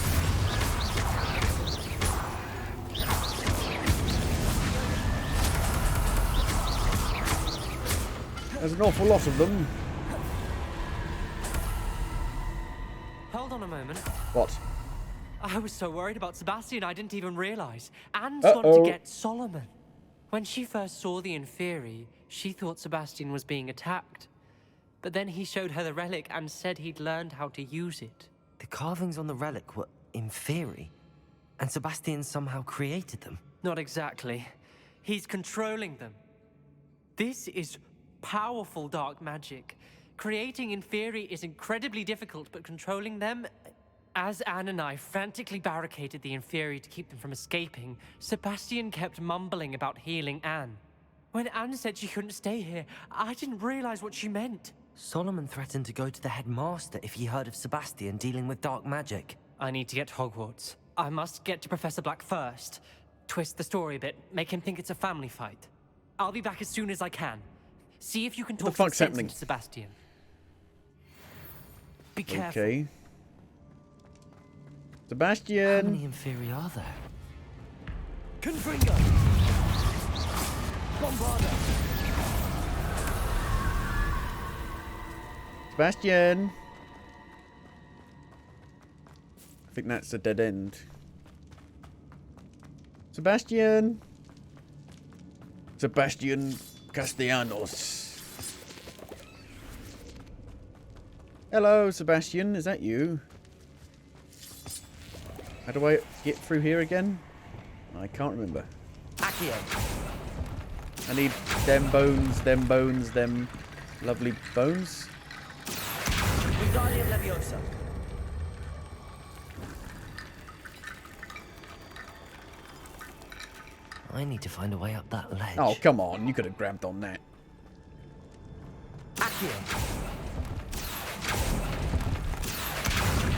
There's an awful lot of them. Hold on a moment. What? I was so worried about Sebastian I didn't even realize. Anne's Uh-oh. gone to get Solomon. When she first saw the Inferi, she thought Sebastian was being attacked. But then he showed her the relic and said he'd learned how to use it. The carvings on the relic were Inferi, and Sebastian somehow created them. Not exactly. He's controlling them. This is powerful dark magic. Creating Inferi is incredibly difficult, but controlling them... As Anne and I frantically barricaded the Inferi to keep them from escaping, Sebastian kept mumbling about healing Anne. When Anne said she couldn't stay here, I didn't realize what she meant. Solomon threatened to go to the headmaster if he heard of Sebastian dealing with dark magic. I need to get to Hogwarts. I must get to Professor Black first. Twist the story a bit, make him think it's a family fight. I'll be back as soon as I can. See if you can talk some sense into Sebastian. Be careful. Okay. Sebastian! How many Inferi are there? Confringo! Bombarda! Sebastian! I think that's a dead end. Sebastian! Sebastian Castellanos. Hello, Sebastian. Is that you? How do I get through here again? I can't remember. Accio. I need them lovely bones. Wingardium Leviosa. I need to find a way up that ledge. Oh, come on. You could have grabbed on that. Accio.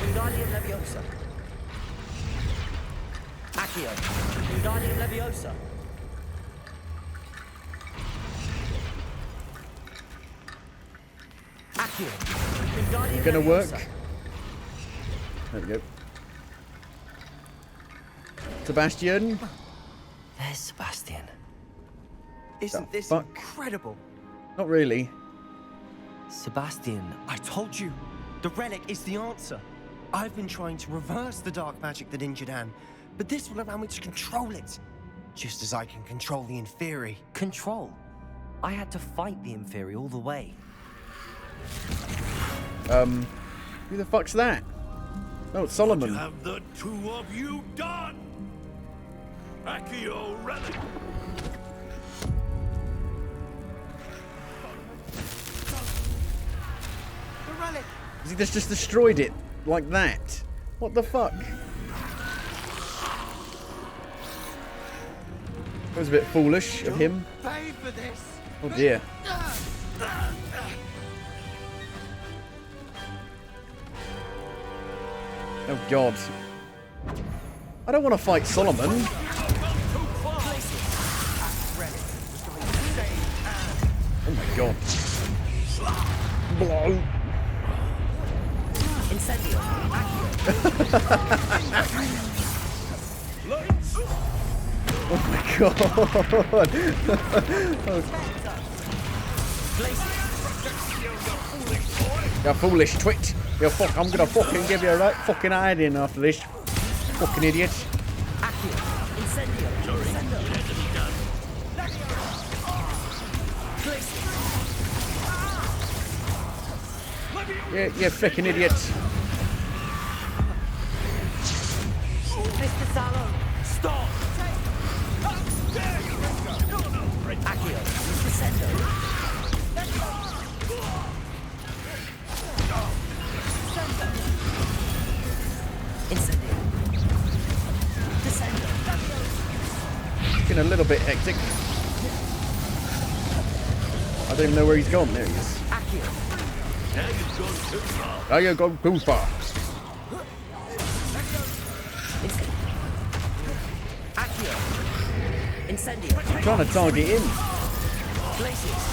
Wingardium Leviosa. Accio. Wingardium Leviosa. Accio. Wingardium Gonna work. Leviosa. There we go. Sebastian. There's Sebastian. Isn't this fuck? incredible? Not really. Sebastian, I told you. The relic is the answer. I've been trying to reverse the dark magic that injured Anne, but this will allow me to control it. Just as I can control the Inferi. Control? I had to fight the Inferi all the way. Who the fuck's that? Oh, it's Solomon. What have the two of you done? Accio relic. The relic! He just destroyed it like that. What the fuck? That was a bit foolish of him. Pay for this! Oh dear. Oh god. I don't want to fight Solomon. Oh my god. Blow. Incendio. Oh my god. You're foolish twit. You're fuck. I'm gonna fucking give you a right fucking hiding after this. Fucking idiot. Yeah, you fucking idiot. Mr. Sallow, stop! Accio, Descendo. Incendio. Descendo. Getting a little bit hectic. I don't even know where he's gone. There he is. Accio. Now you've gone too far. Now you've gone too far. Accio. Incendio. I'm trying to target him. Glacius.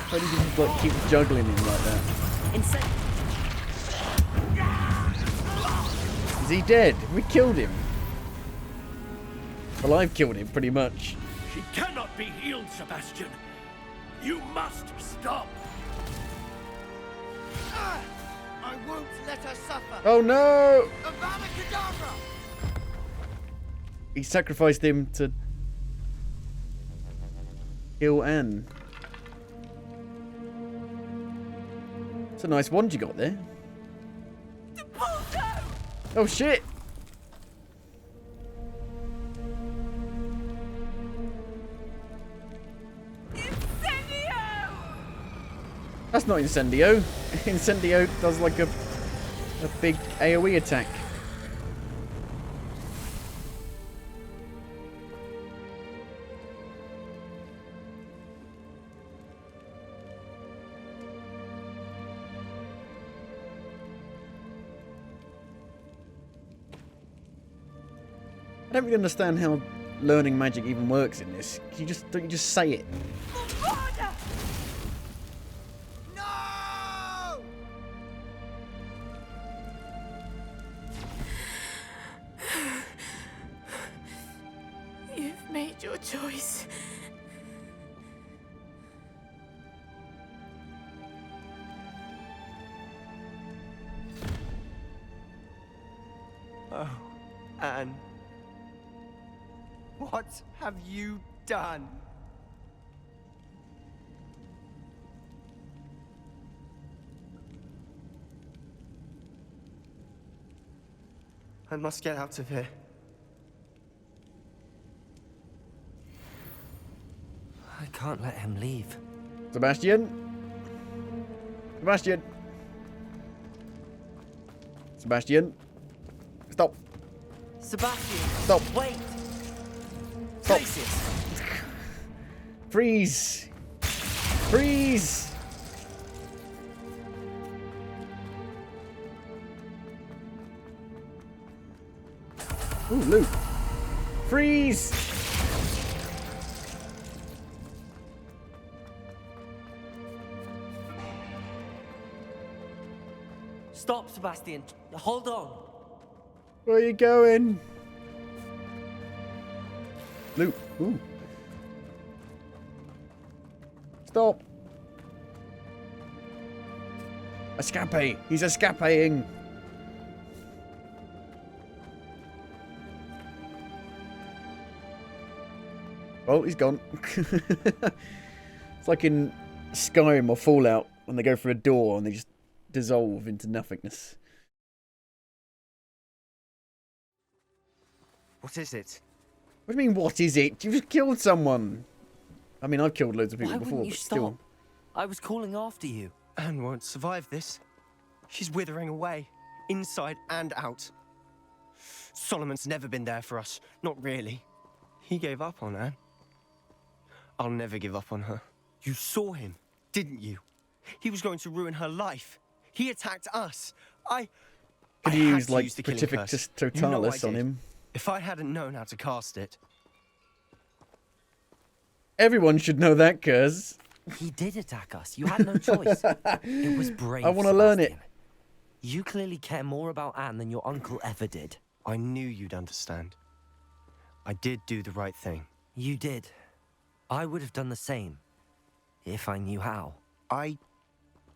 Why do you just like keep juggling him like that? Is he dead? We killed him. Well, I've killed him pretty much. She cannot be healed, Sebastian. You must stop. I won't let her suffer. Oh no! Avada Kedavra! He sacrificed him to kill Anne. It's a nice wand you got there. Oh shit! That's not Incendio. Incendio does like a big AoE attack. I don't really understand how learning magic even works in this. Don't you just say it? You've made your choice. Oh, Anne. What have you done? I must get out of here. I can't let him leave. Sebastian? Sebastian? Sebastian? Stop. Sebastian! Stop. Wait! Stop. Glacius! Freeze! Freeze! Ooh, loot. Freeze! Stop, Sebastian. Hold on. Where are you going? Loot. Ooh. Stop. Escape. He's escaping. Oh, he's gone. It's like in Skyrim or Fallout when they go through a door and they just dissolve into nothingness. What is it? What do you mean, what is it? You've killed someone. I mean, I've killed loads of people Why before, wouldn't you but still. stop? I was calling after you. Anne won't survive this. She's withering away, inside and out. Solomon's never been there for us. Not really. He gave up on Anne. I'll never give up on her. You saw him, didn't you? He was going to ruin her life. He attacked us. Could you use, like, the killing Pacificus curse. Totalis You know I on did. him? If I hadn't known how to cast it. Everyone should know that, cuz. He did attack us. You had no choice. It was brave. I want to learn it. You clearly care more about Anne than your uncle ever did. I knew you'd understand. I did do the right thing. You did. I would have done the same. If I knew how. I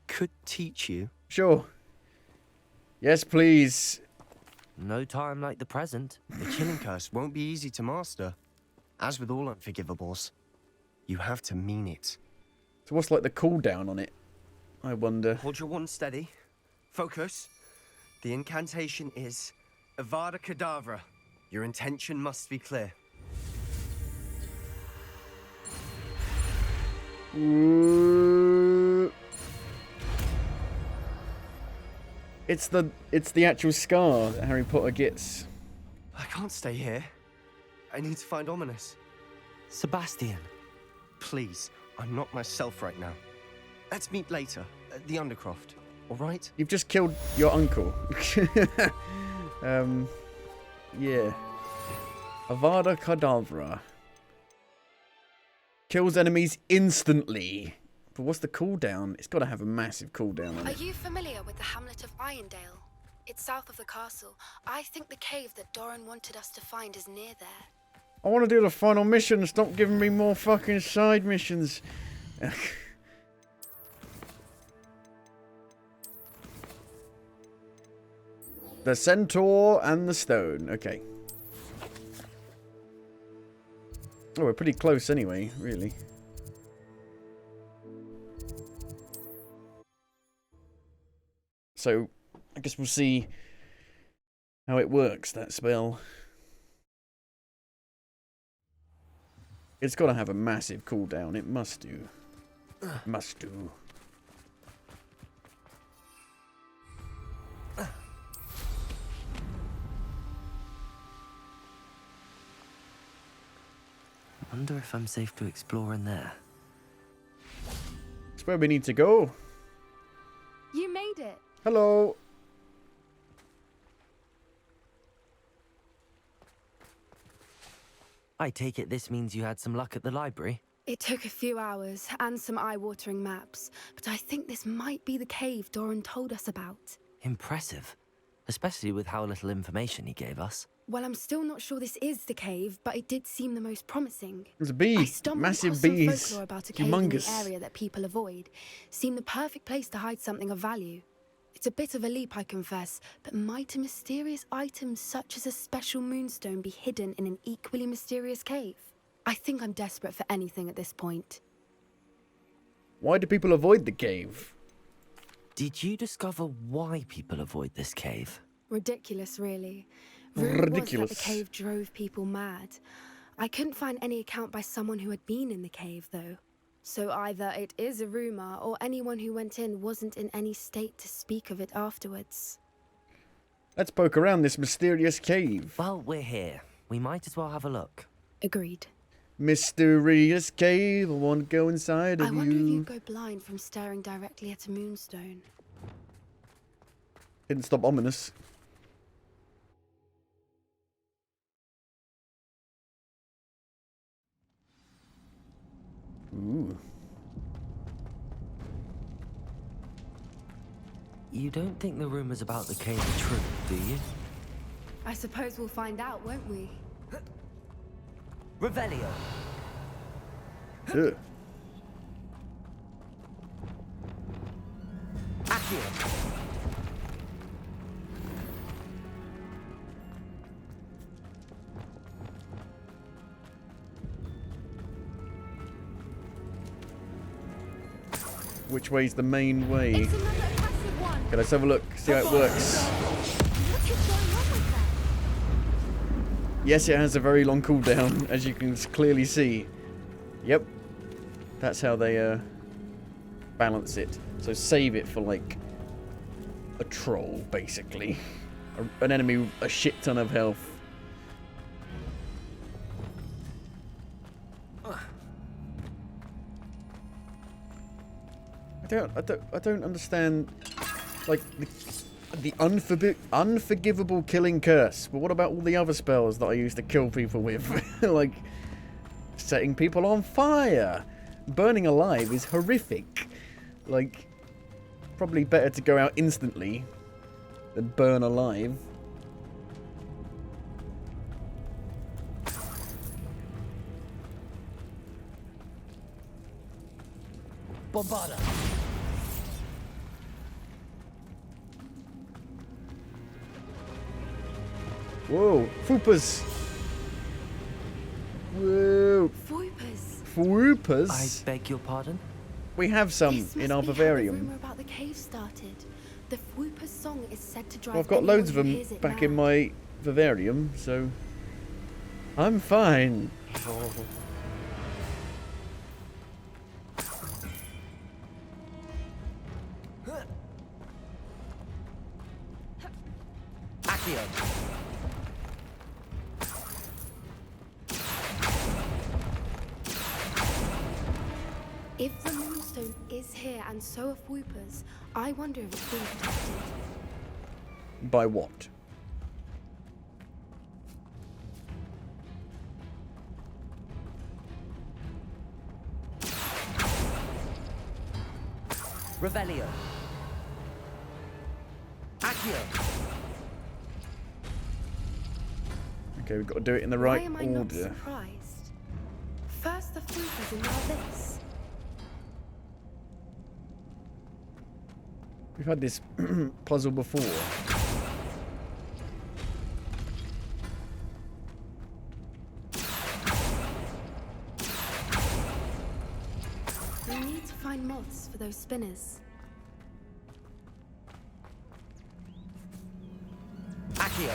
could teach you. Sure. Yes, please. No time like the present. The killing curse won't be easy to master. As with all unforgivables, you have to mean it. So what's like the cooldown on it? I wonder. Hold your wand steady. Focus. The incantation is Avada Kedavra. Your intention must be clear. It's the actual scar that Harry Potter gets. I can't stay here. I need to find Ominous. Sebastian. Please, I'm not myself right now. Let's meet later at the Undercroft, all right? You've just killed your uncle. Yeah. Avada Kedavra. Kills enemies instantly. But what's the cooldown? It's got to have a massive cooldown on Are it. you familiar with the hamlet of Irondale? It's south of the castle. I think the cave that Doran wanted us to find is near there. I want to do the final mission. Stop giving me more fucking side missions. The centaur and the stone. Okay. Oh, we're pretty close anyway, really. So, I guess we'll see how it works, that spell. It's got to have a massive cooldown. It must do. Must do. I wonder if I'm safe to explore in there. It's where we need to go. You made it. Hello. I take it this means you had some luck at the library? It took a few hours and some eye-watering maps, but I think this might be the cave Doran told us about. Impressive. Especially with how little information he gave us. Well, I'm still not sure this is the cave, but it did seem the most promising. There's a bee. I stumbled Massive across some bees. folklore about a cave in Humongous. the area that people avoid. Seemed the perfect place to hide something of value. It's a bit of a leap, I confess, but might a mysterious item such as a special moonstone be hidden in an equally mysterious cave? I think I'm desperate for anything at this point. Why do people avoid the cave? Did you discover why people avoid this cave? Ridiculous, really. Rumor was Ridiculous. that the cave drove people mad. I couldn't find any account by someone who had been in the cave, though. So either it is a rumor, or anyone who went in wasn't in any state to speak of it afterwards. Let's poke around this mysterious cave. Well, we're here. We might as well have a look. Agreed. Mysterious cave. I want to go inside of I wonder if you. you go blind from staring directly at a moonstone. Didn't stop ominous. Ooh. You don't think the rumors about the cave are true, do you? I suppose we'll find out, won't we? Revelio. Ugh. Accio. Which way's the main way? Okay, let's have a look, see how it works. Yes, it has a very long cooldown, as you can clearly see. Yep. That's how they balance it. So save it for, like, a troll, basically. An enemy with a shit ton of health. I don't understand, like, the unforgivable killing curse. But what about all the other spells that I used to kill people with? Like, setting people on fire. Burning alive is horrific. Like, probably better to go out instantly than burn alive. Bombarda. Whoa, Foopas! Whoa! Foopas! Foopas? I beg your pardon? We have some This in must our be how the vivarium. rumor about the cave started. The Fwooper's song is said to drive Well, I've got loads of anyone who them hears it back mad. in my vivarium, so I'm fine. Accio. If the moonstone is here and so are Fwoopers, I wonder if it's being protected. By what? Revelio. Accio. Okay, we've got to do it in the Why right am I not order. surprised? First the Fwoopers and now this. We've had this puzzle before. We need to find moths for those spinners. Accio.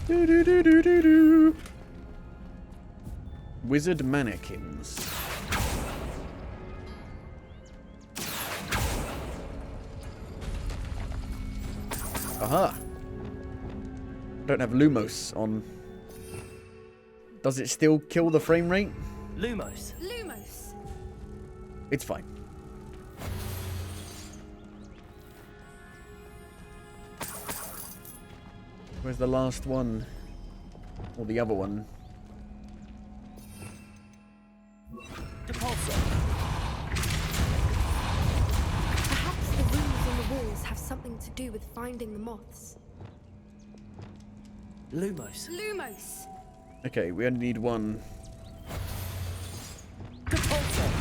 Do do do do do do. Wizard mannequins. Aha! Don't have Lumos on. Does it still kill the frame rate? Lumos. Lumos! It's fine. Where's the last one? Or the other one? Depulso. Perhaps the runes on the walls have something to do with finding the moths. Lumos. Lumos! Okay, we only need one. Depulso.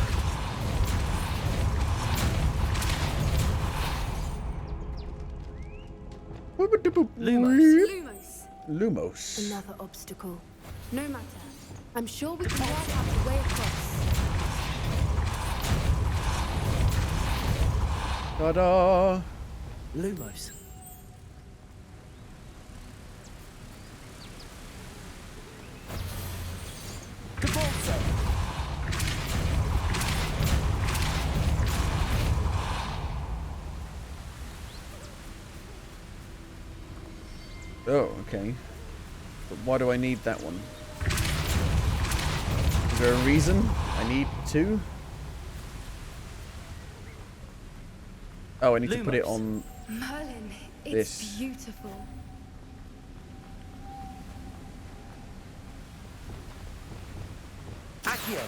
Lumos! Lumos. Another obstacle. No matter. I'm sure we can work out a way across. Ta-da! Lumos. Depulso. Oh, okay. But why do I need that one? Is there a reason I need two? Oh, I need to put it on Merlin, it's this. beautiful. Accio.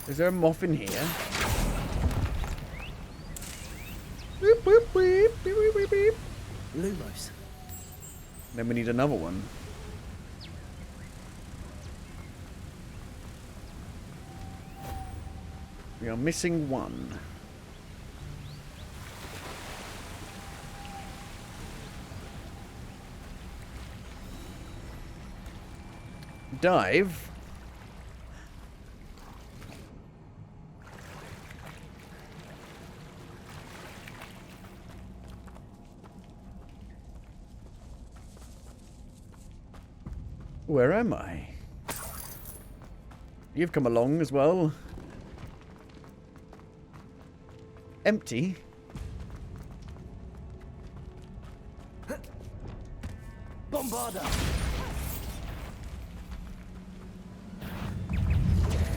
Is there a moth in here? Beep, beep, beep, beep, beep, beep, beep. Lumos. Then we need another one. We are missing one. Dive. Where am I? You've come along as well. Empty. Bombarda!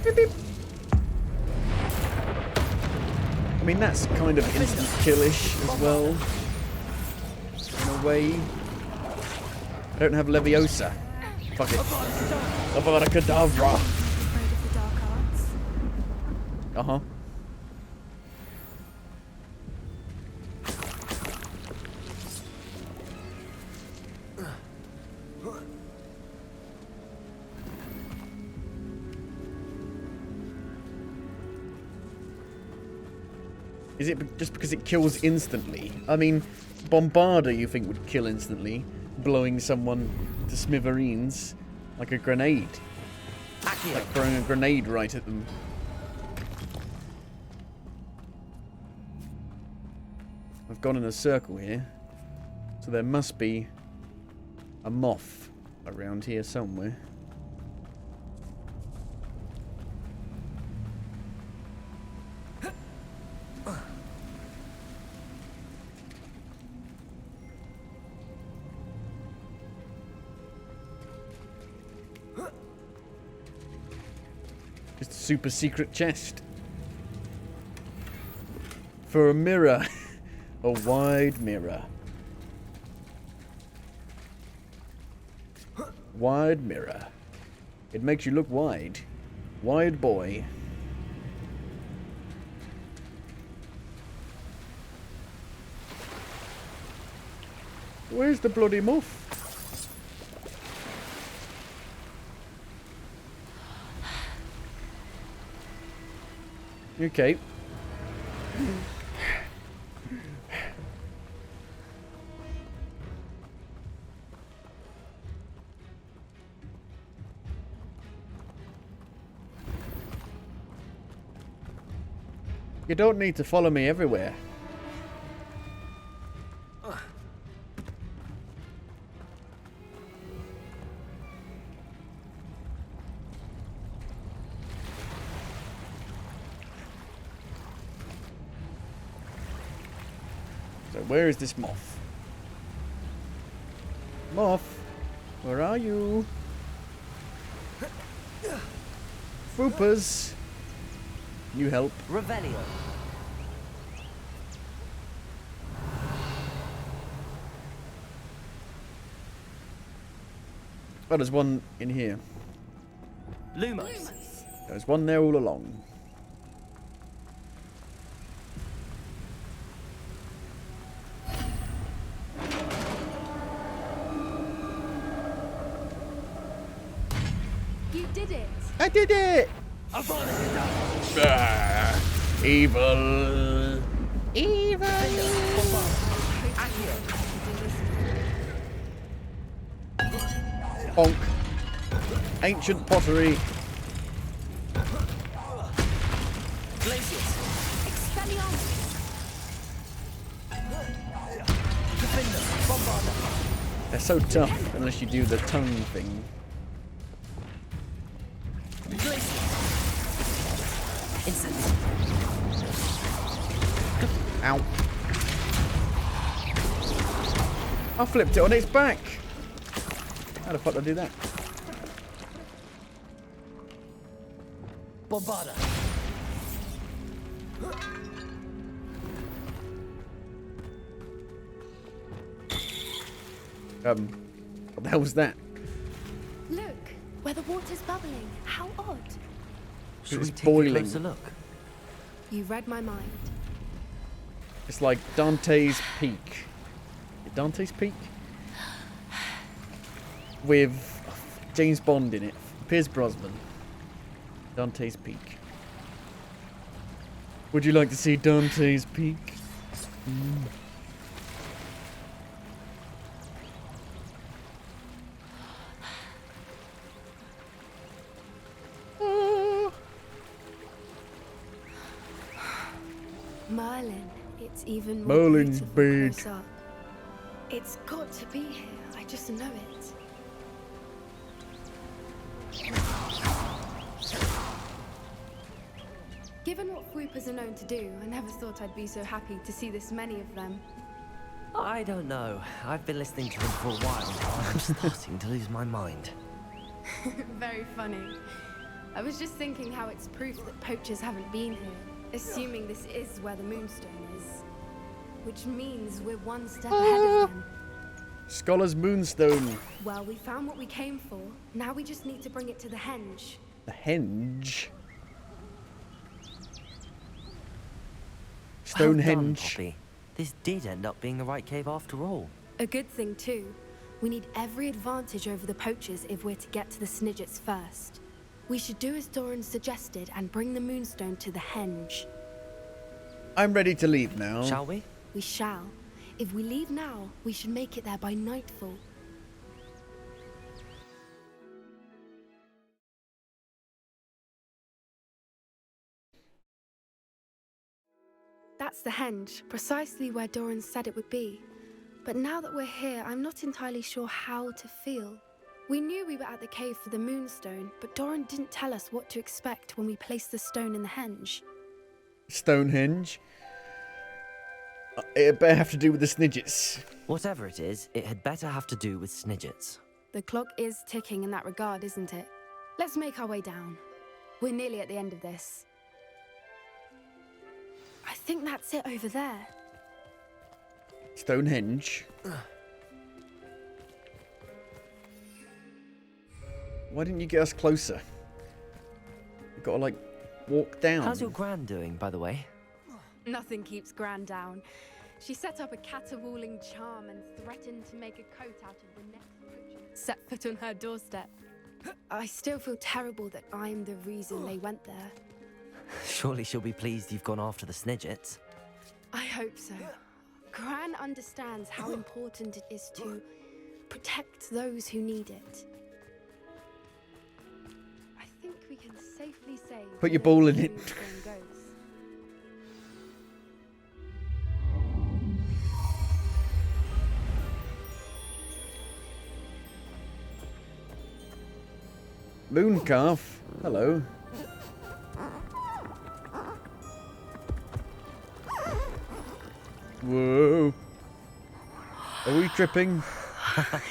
Beep, beep. I mean, that's kind of instant killish as well. In a way. I don't have Leviosa. Fuck it. Avada Kedavra. Afraid of the dark arts? Uh-huh. Is it just because it kills instantly? I mean, Bombarda you think would kill instantly, blowing someone to smithereens like a grenade. Like throwing a grenade right at them. I've gone in a circle here, so there must be a moth around here somewhere. Just a super secret chest. For a mirror. A wide mirror. Wide mirror. It makes you look wide. Wide boy. Where's the bloody moth? Okay. You don't need to follow me everywhere. So where is this moth? Moth, where are you? Foopers, can you help? Revelio. Oh, there's one in here. Lumos. There's one there all along. You did it! I did it! Evil. Evil. Bonk. Ancient pottery. They're so tough unless you do the tongue thing. Ow. I flipped it on its back. How the fuck did I do that? Bombarda. What the hell was that? Look, where the water's bubbling. How odd. Should It's we take boiling. a closer look? You read my mind. It's like Dante's Peak. Dante's Peak? With James Bond in it. Pierce Brosnan. Dante's Peak. Would you like to see Dante's Peak? Merlin, it's even more Merlin's beautiful big. close up. It's got to be here. I just know it. Given what Fwoopas are known to do, I never thought I'd be so happy to see this many of them. I don't know. I've been listening to them for a while. I'm starting to lose my mind. Very funny. I was just thinking how it's proof that poachers haven't been here, assuming this is where the Moonstone is. Which means we're one step ahead of them. Scholar's Moonstone. Well, we found what we came for. Now we just need to bring it to the henge. The henge. Well done, Stonehenge. Poppy. This did end up being the right cave after all. A good thing, too. We need every advantage over the poachers if we're to get to the Snidgets first. We should do as Doran suggested and bring the Moonstone to the henge. I'm ready to leave now. Shall we? We shall. If we leave now, we should make it there by nightfall. That's the henge, precisely where Doran said it would be. But now that we're here, I'm not entirely sure how to feel. We knew we were at the cave for the Moonstone, but Doran didn't tell us what to expect when we placed the stone in the henge. Stonehenge. It better have to do with the Snidgets. Whatever it is, it had better have to do with Snidgets. The clock is ticking in that regard, isn't it? Let's make our way down. We're nearly at the end of this. I think that's it over there. Stonehenge. Why didn't you get us closer? We've got to, like, walk down. How's your gran doing, by the way? Nothing keeps Gran down. She set up a caterwauling charm and threatened to make a coat out of the next poacher that set foot on her doorstep. I still feel terrible that I'm the reason they went there. Surely she'll be pleased you've gone after the Snidgets. I hope so. Gran understands how important it is to protect those who need it. I think we can safely say... Put your ball in it. Mooncalf. Hello. Whoa. Are we tripping? I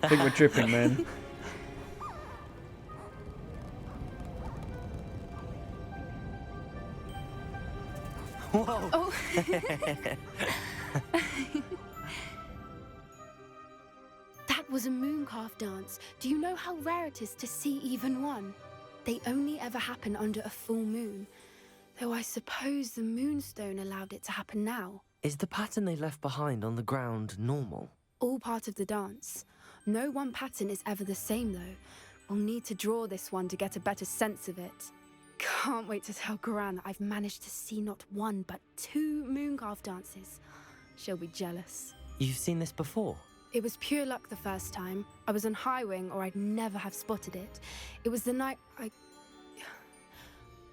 think we're tripping, man. Whoa. Oh. That was a mooncalf dance. Do you know how rare it is to see even one? They only ever happen under a full moon. Though I suppose the Moonstone allowed it to happen now. Is the pattern they left behind on the ground normal? All part of the dance. No one pattern is ever the same, though. We'll need to draw this one to get a better sense of it. Can't wait to tell Gran that I've managed to see not one, but 2 mooncalf dances. She'll be jealous. You've seen this before? It was pure luck the first time. I was on Highwing, or I'd never have spotted it. It was the night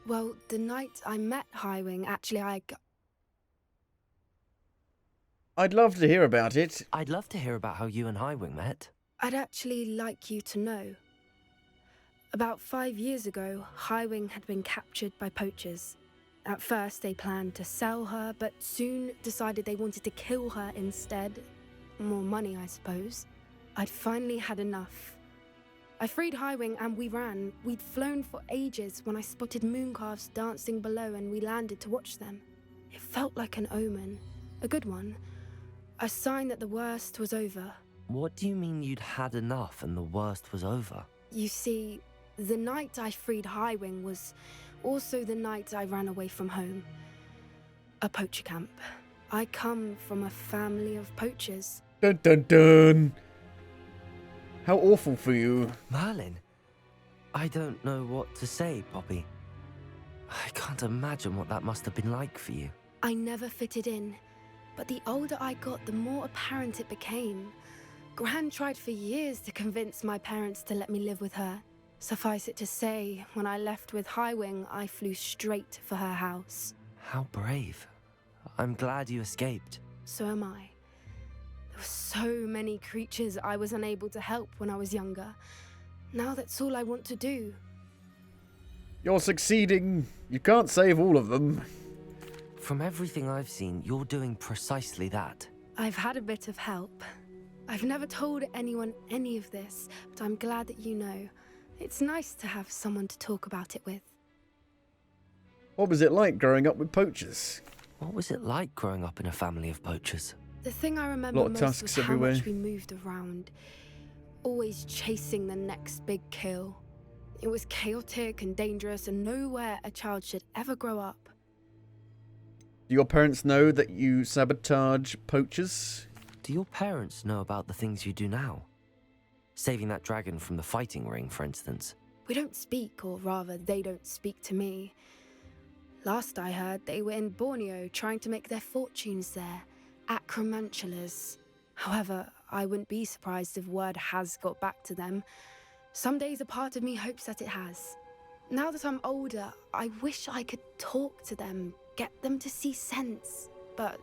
Well, the night I met Highwing, actually, I'd love to hear about it. I'd love to hear about how you and Highwing met. I'd actually like you to know. About 5 years ago, Highwing had been captured by poachers. At first, they planned to sell her, but soon decided they wanted to kill her instead. More money, I suppose. I'd finally had enough. I freed Highwing and we ran. We'd flown for ages when I spotted mooncalves dancing below and we landed to watch them. It felt like an omen. A good one. A sign that the worst was over. What do you mean you'd had enough and the worst was over? You see, the night I freed Highwing was also the night I ran away from home. A poacher camp. I come from a family of poachers. Dun dun dun! How awful for you. Merlin, I don't know what to say, Poppy. I can't imagine what that must have been like for you. I never fitted in, but the older I got, the more apparent it became. Gran tried for years to convince my parents to let me live with her. Suffice it to say, when I left with Highwing, I flew straight for her house. How brave. I'm glad you escaped. So am I. There were so many creatures I was unable to help when I was younger. Now that's all I want to do. You're succeeding. You can't save all of them. From everything I've seen, you're doing precisely that. I've had a bit of help. I've never told anyone any of this, but I'm glad that you know. It's nice to have someone to talk about it with. What was it like growing up with poachers? What was it like growing up in a family of poachers? The thing I remember Lot of most tusks was how everywhere. much we moved around. Always chasing the next big kill. It was chaotic and dangerous and nowhere a child should ever grow up. Do your parents know that you sabotage poachers? Do your parents know about the things you do now? Saving that dragon from the fighting ring, for instance. We don't speak, or rather, they don't speak to me. Last I heard, they were in Borneo trying to make their fortunes there. Acromantulas. However, I wouldn't be surprised if word has got back to them. Some days a part of me hopes that it has. Now that I'm older, I wish I could talk to them, get them to see sense. But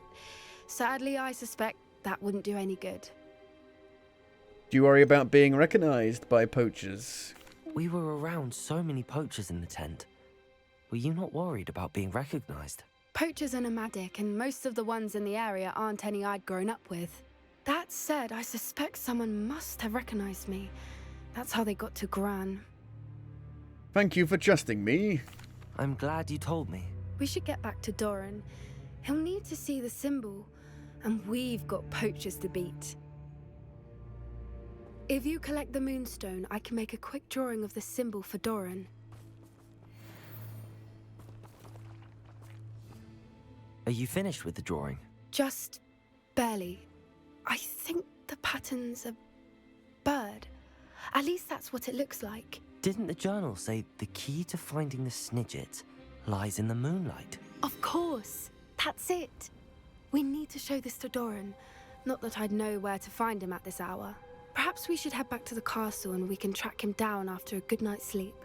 sadly, I suspect that wouldn't do any good. Do you worry about being recognized by poachers? We were around so many poachers in the tent. Were you not worried about being recognized? Poachers are nomadic, and most of the ones in the area aren't any I'd grown up with. That said, I suspect someone must have recognized me. That's how they got to Gran. Thank you for trusting me. I'm glad you told me. We should get back to Doran. He'll need to see the symbol, and we've got poachers to beat. If you collect the moonstone, I can make a quick drawing of the symbol for Doran. Are you finished with the drawing? Just barely. I think the pattern's a bird. At least that's what it looks like. Didn't the journal say the key to finding the Snidget lies in the moonlight? Of course. That's it. We need to show this to Doran. Not that I'd know where to find him at this hour. Perhaps we should head back to the castle and we can track him down after a good night's sleep.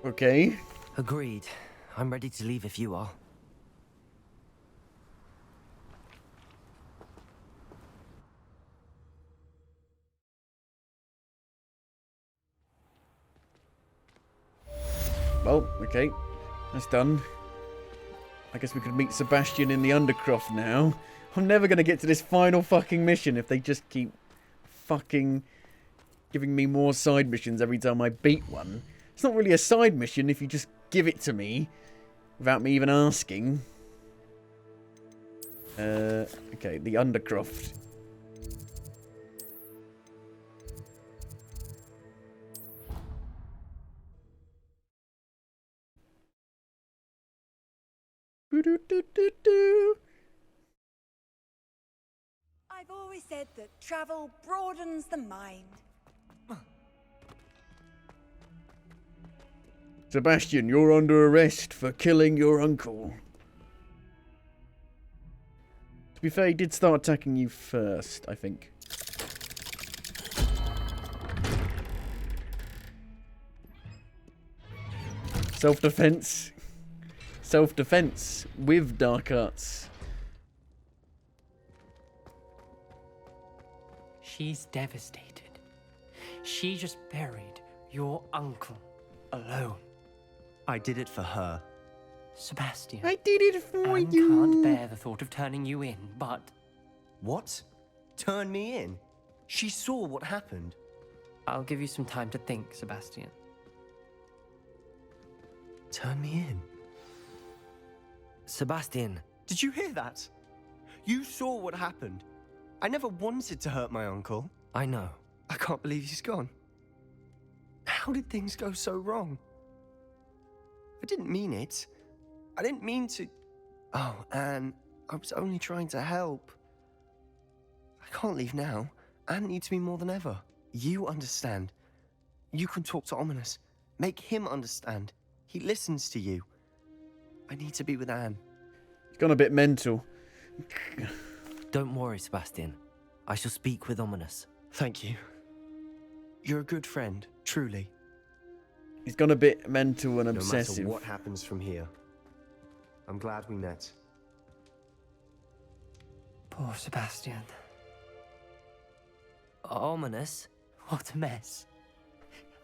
Okay. Agreed. I'm ready to leave if you are. Well, okay. That's done. I guess we could meet Sebastian in the Undercroft now. I'm never going to get to this final fucking mission if they just keep fucking giving me more side missions every time I beat one. It's not really a side mission if you just give it to me without me even asking. Okay, the Undercroft. I've always said that travel broadens the mind. Sebastian, you're under arrest for killing your uncle. To be fair, he did start attacking you first, I think. Self-defense. Self-defense with dark arts. She's devastated. She just buried your uncle alone. I did it for her. Sebastian. I did it for Anne you. Can't bear the thought of turning you in, but... What? Turn me in? She saw what happened. I'll give you some time to think, Sebastian. Turn me in? Sebastian. Did you hear that? You saw what happened. I never wanted to hurt my uncle. I know. I can't believe he's gone. How did things go so wrong? I didn't mean it. I didn't mean to... Oh, Anne, I was only trying to help. I can't leave now. Anne needs me more than ever. You understand. You can talk to Ominous. Make him understand. He listens to you. I need to be with Anne. He's gone a bit mental. Don't worry, Sebastian. I shall speak with Ominous. Thank you. You're a good friend, truly. He's gone a bit mental and obsessive. No matter what happens from here, I'm glad we met. Poor Sebastian. Ominous? What a mess.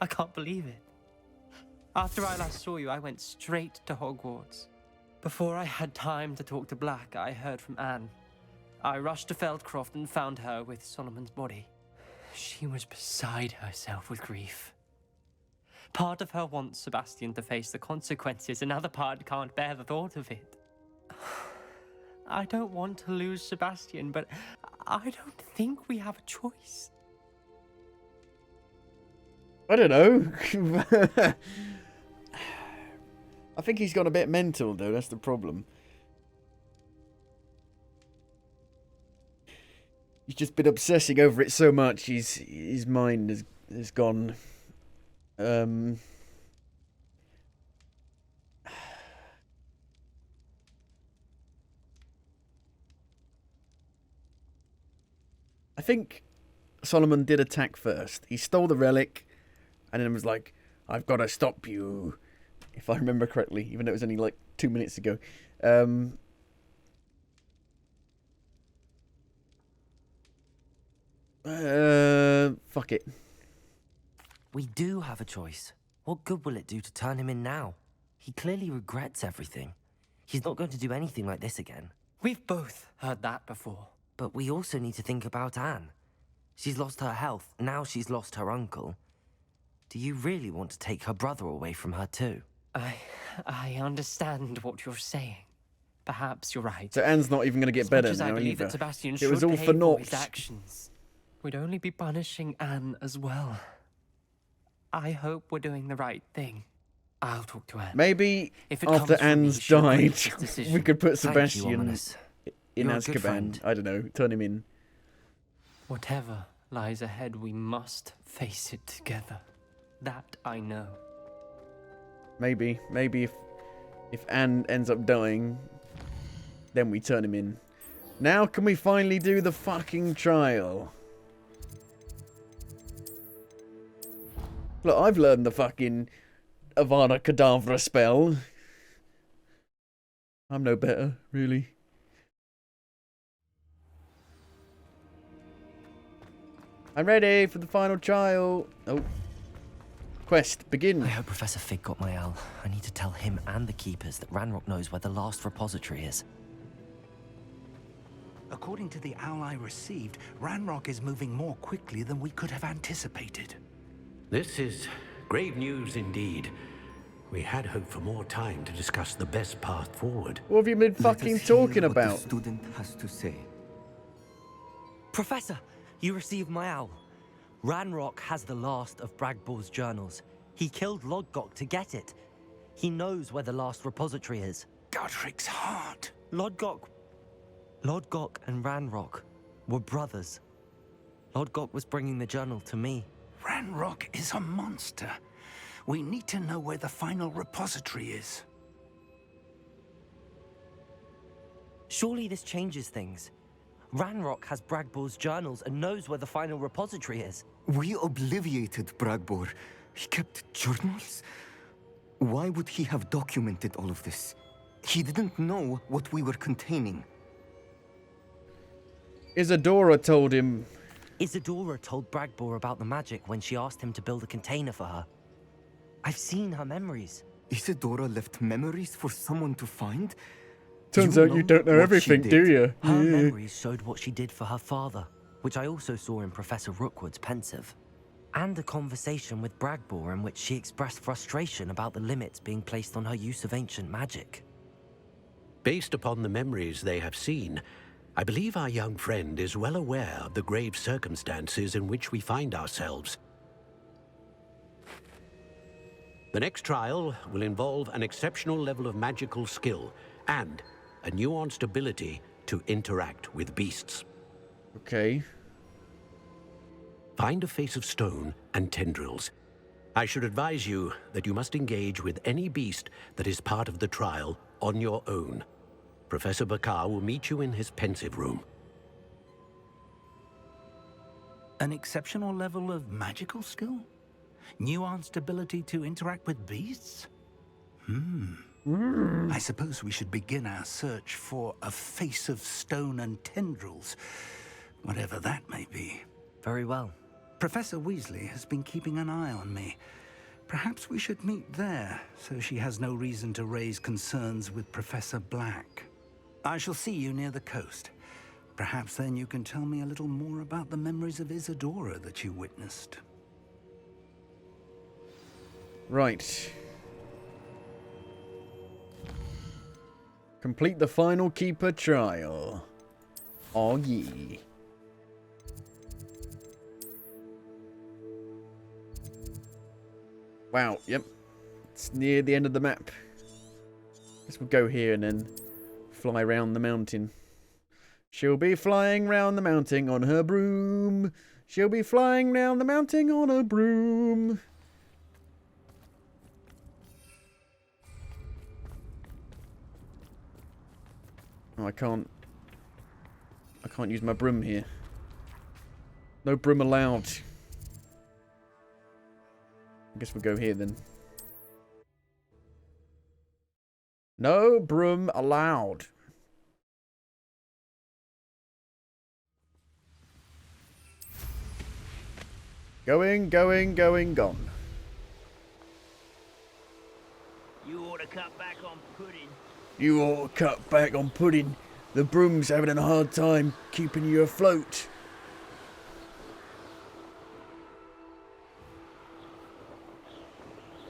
I can't believe it. After I last saw you, I went straight to Hogwarts. Before I had time to talk to Black, I heard from Anne. I rushed to Feldcroft and found her with Solomon's body. She was beside herself with grief. Part of her wants Sebastian to face the consequences, another part can't bear the thought of it. I don't want to lose Sebastian, but I don't think we have a choice. I don't know. I think he's gone a bit mental, though. That's the problem. He's just been obsessing over it so much. His mind has gone. I think Solomon did attack first. He stole the relic, and then was like, "I've got to stop you." If I remember correctly, even though it was only like 2 minutes ago. Fuck it. We do have a choice. What good will it do to turn him in now? He clearly regrets everything. He's not going to do anything like this again. We've both heard that before. But we also need to think about Anne. She's lost her health, now she's lost her uncle. Do you really want to take her brother away from her too? I understand what you're saying. Perhaps you're right. So Anne's not even going to get better as now I believe either. That Sebastian It was should all for pay naught. his actions. We'd only be punishing Anne as well. I hope we're doing the right thing. I'll talk to Anne. Maybe if it after comes from me, Anne's she'll died, make this decision. we could put Thank you, Sebastian Ominous. in You're a good Azkaban. friend. I don't know, turn him in. Whatever lies ahead, we must face it together. That I know. Maybe if Anne ends up dying, then we turn him in. Now can we finally do the fucking trial? Look, I've learned the fucking Avada Kedavra spell. I'm no better, really. I'm ready for the final trial. Oh. Quest, begin. I hope Professor Fig got my owl. I need to tell him and the keepers that Ranrock knows where the last repository is. According to the owl I received, Ranrock is moving more quickly than we could have anticipated. This is grave news indeed. We had hoped for more time to discuss the best path forward. What have you been fucking talking about? The student has to say. Professor, you received my owl. Ranrock has the last of Bragbor's journals. He killed Lodgok to get it. He knows where the last repository is. Godric's heart. Lodgok and Ranrock were brothers. Lodgok was bringing the journal to me. Ranrock is a monster. We need to know where the final repository is. Surely this changes things. Ranrock has Bragbor's journals and knows where the final repository is. We obliviated Bragbor. He kept journals? Why would he have documented all of this? He didn't know what we were containing. Isadora told him. Isadora told Bragbor about the magic when she asked him to build a container for her. I've seen her memories. Isadora left memories for someone to find? Turns out you don't know everything, do you? Her memories showed what she did for her father, which I also saw in Professor Rookwood's pensive. And a conversation with Bragbor in which she expressed frustration about the limits being placed on her use of ancient magic. Based upon the memories they have seen, I believe our young friend is well aware of the grave circumstances in which we find ourselves. The next trial will involve an exceptional level of magical skill and a nuanced ability to interact with beasts. Okay. Find a face of stone and tendrils. I should advise you that you must engage with any beast that is part of the trial on your own. Professor Bakar will meet you in his pensive room. An exceptional level of magical skill? Nuanced ability to interact with beasts? I suppose we should begin our search for a face of stone and tendrils, whatever that may be. Very well. Professor Weasley has been keeping an eye on me. Perhaps we should meet there, so she has no reason to raise concerns with Professor Black. I shall see you near the coast. Perhaps then you can tell me a little more about the memories of Isadora that you witnessed. Right. Complete the final keeper trial. Oh yeah. Wow, yep. It's near the end of the map. Guess we'll go here and then fly round the mountain. She'll be flying round the mountain on her broom. She'll be flying round the mountain on a broom. Oh, I can't use my broom here. No broom allowed. I guess we'll go here then. No broom allowed. Going, gone. You ought to cut back on pudding. You ought to cut back on pudding. The broom's having a hard time keeping you afloat.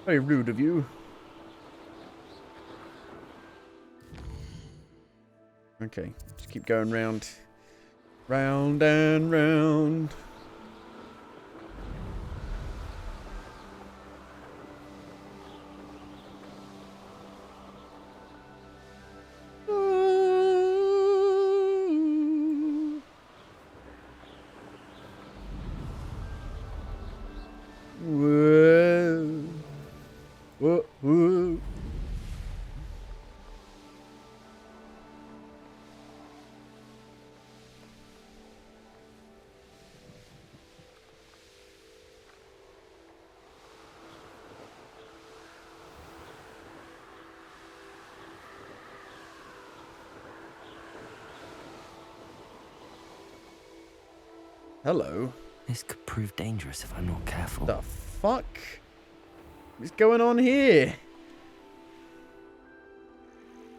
Very rude of you. Okay, just keep going round. Round and round. Whoa. Hello. This could prove dangerous if I'm not careful. The fuck? What's going on here?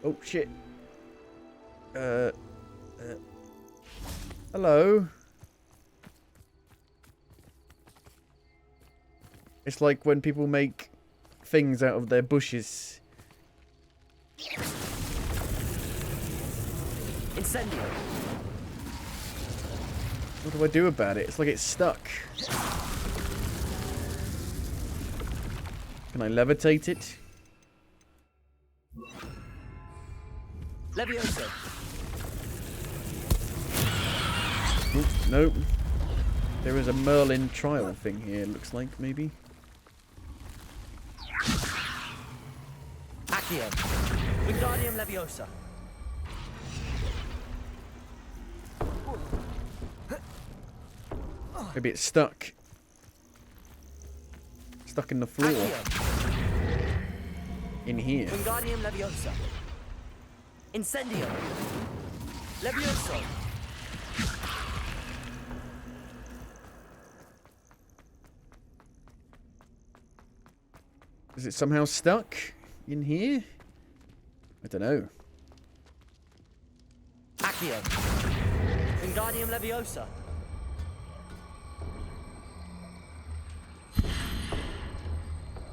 Oh shit. Hello. It's like when people make things out of their bushes. Incendio. What do I do about it? It's like it's stuck. Can I levitate it? Levioso. Nope, nope. There is a Merlin trial thing here, looks like, maybe. Accio. Wingardium Leviosa. Maybe it's stuck. Stuck in the floor. Accio. In here. Wingardium Leviosa. Incendio. Levioso. Is it somehow stuck in here? I don't know. Accio. Wingardium Leviosa.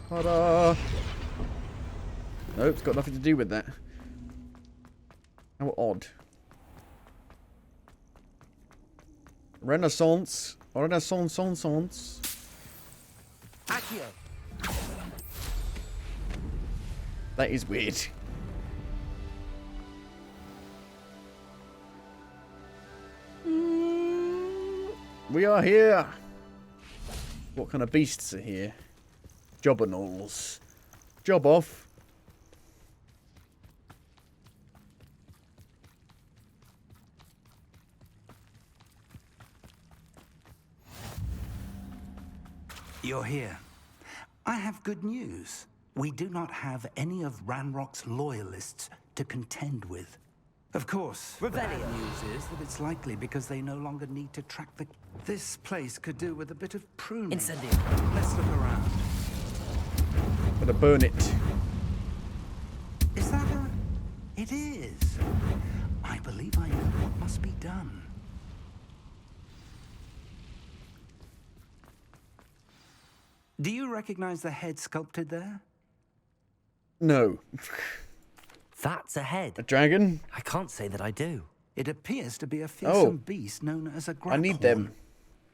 Ta-da! Nope, it's got nothing to do with that. How odd. Renaissance. Renaissance. Accio. That is weird. We are here. What kind of beasts are here? Jobberknolls. Job off. You're here. I have good news. We do not have any of Ranrock's loyalists to contend with. Of course, the bad news is that it's likely because they no longer need to track the... This place could do with a bit of pruning. Incendio. Let's look around. Gotta burn it. Is that a... It is. I believe I know what must be done. Do you recognize the head sculpted there? No. That's a head. A dragon? I can't say that I do. It appears to be a fearsome beast known as a graphorn. I need them.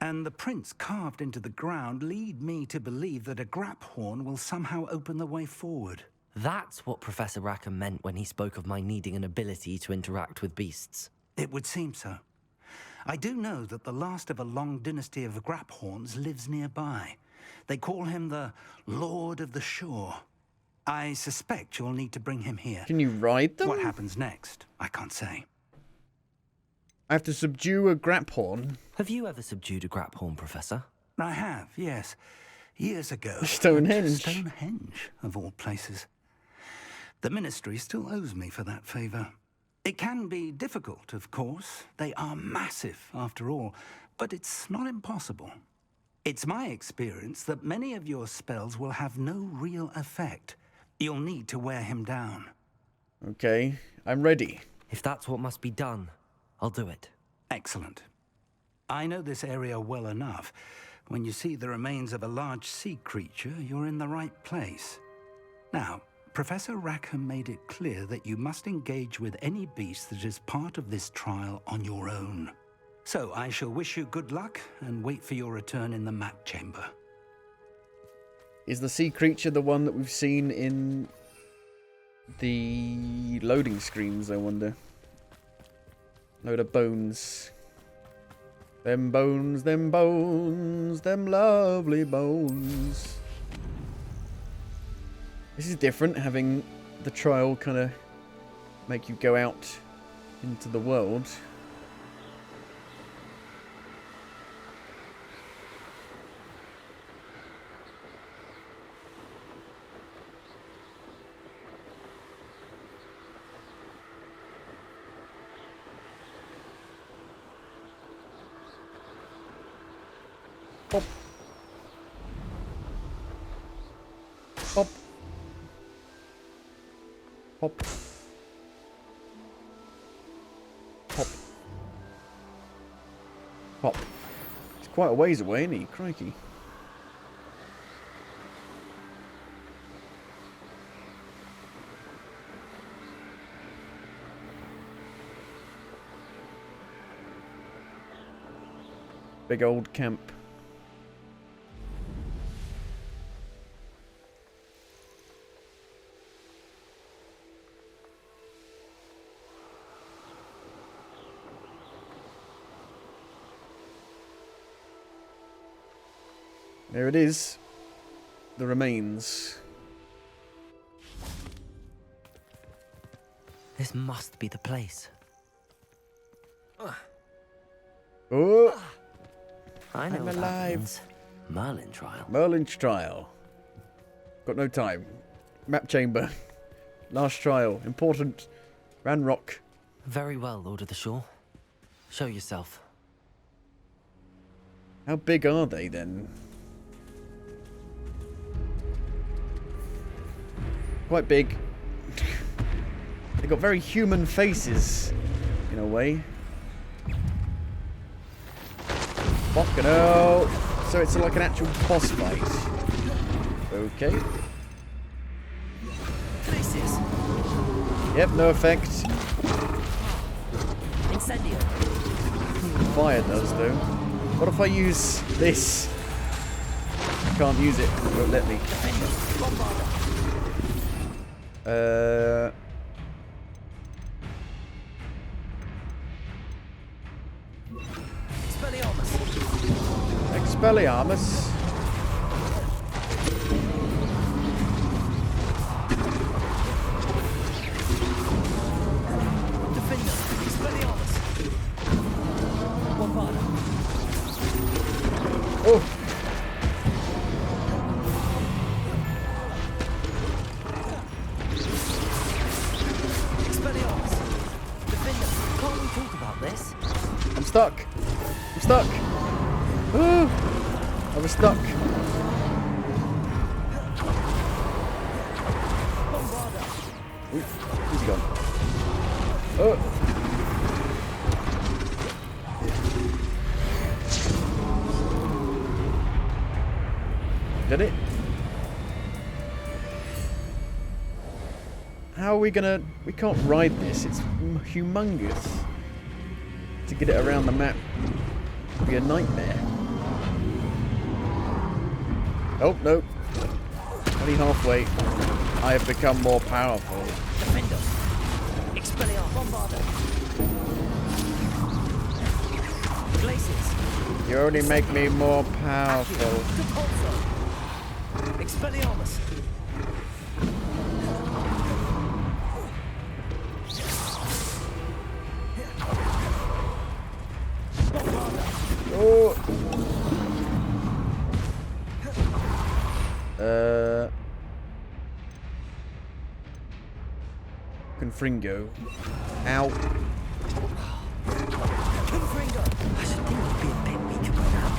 And the prints carved into the ground lead me to believe that a graphorn will somehow open the way forward. That's what Professor Rackham meant when he spoke of my needing an ability to interact with beasts. It would seem so. I do know that the last of a long dynasty of graphorns lives nearby. They call him the Lord of the Shore. I suspect you'll need to bring him here. Can you ride them? What happens next, I can't say. I have to subdue a graphorn. Have you ever subdued a graphorn, Professor? I have, yes. Years ago. Stonehenge. Stonehenge, of all places. The Ministry still owes me for that favor. It can be difficult, of course. They are massive, after all. But it's not impossible. It's my experience that many of your spells will have no real effect. You'll need to wear him down. Okay, I'm ready. If that's what must be done, I'll do it. Excellent. I know this area well enough. When you see the remains of a large sea creature, you're in the right place. Now, Professor Rackham made it clear that you must engage with any beast that is part of this trial on your own. So I shall wish you good luck and wait for your return in the map chamber. Is the sea creature the one that we've seen in the loading screens, I wonder? Load of bones. Them bones, them bones, them lovely bones. This is different, having the trial kind of make you go out into the world. Pop. Pop. Pop. Pop. Pop. It's quite a ways away, isn't he? Crikey. Big old camp. There it is. The remains. This must be the place. Oh! I know I'm what that alive. means. Merlin trial. Merlin's trial. Got no time. Map chamber. Last trial. Important. Ranrock. Very well, Lord of the Shore. Show yourself. How big are they then? Quite big. They've got very human faces, in a way. Fucking hell. So it's like an actual boss fight. Okay. Places. Yep, no effect. Incendio. Fire does, though. What if I use this? I can't use it. It won't let me. Expelliarmus. Expelliarmus. stuck. I'm stuck. Ooh. I was stuck. Ooh, where's he gone? Oh. Did it? How are we gonna... We can't ride this. It's humongous. To get it around the map would be a nightmare. Oh, no. Only halfway. I have become more powerful. Defender. Expelliarmus. Bombarder. Glaciers. You only make me more powerful. Expelliarmus. Oh. Confringo. Ow. Confringo! I should think you'd be a bit weaker by now.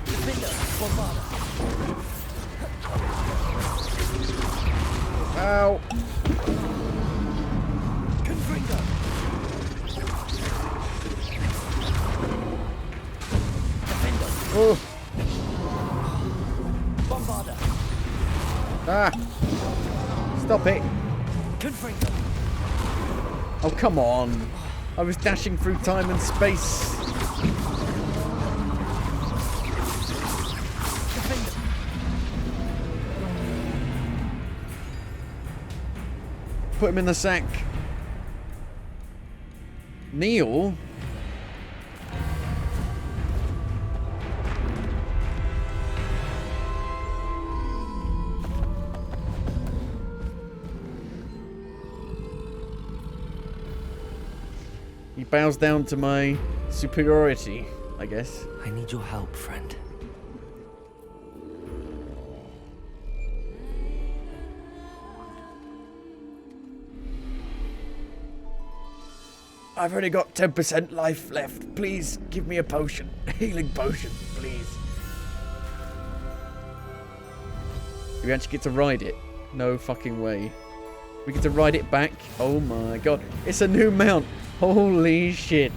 Defender, Bombarder. Ow. Confringo. Defender. Oh. Bombarder. Ah. Stop it. Confringo. Oh, come on. I was dashing through time and space. Put him in the sack. Neil? He bows down to my superiority, I guess. I need your help, friend. I've only got 10% life left. Please give me a potion. A healing potion, please. Do we actually get to ride it? No fucking way. We get to ride it back? Oh my god. It's a new mount. Holy shit.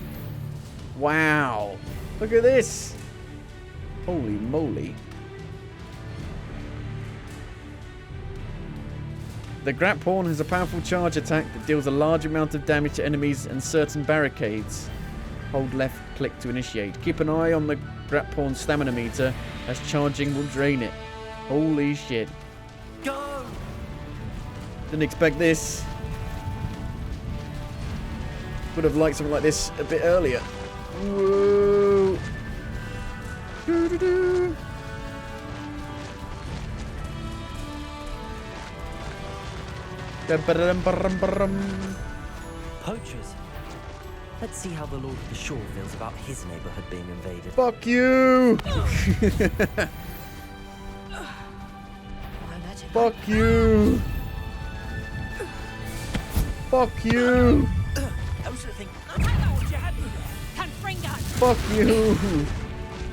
Wow. Look at this. Holy moly. The Graphorn has a powerful charge attack that deals a large amount of damage to enemies and certain barricades. Hold left click to initiate. Keep an eye on the Graphorn stamina meter, as charging will drain it. Holy shit. Go! Didn't expect this. Would have liked something like this a bit earlier. Whoa! Doo-doo-doo. Poachers. Let's see how the Lord of the Shore feels about his neighborhood being invaded. Fuck you! Fuck you! Fuck you! Fuck you!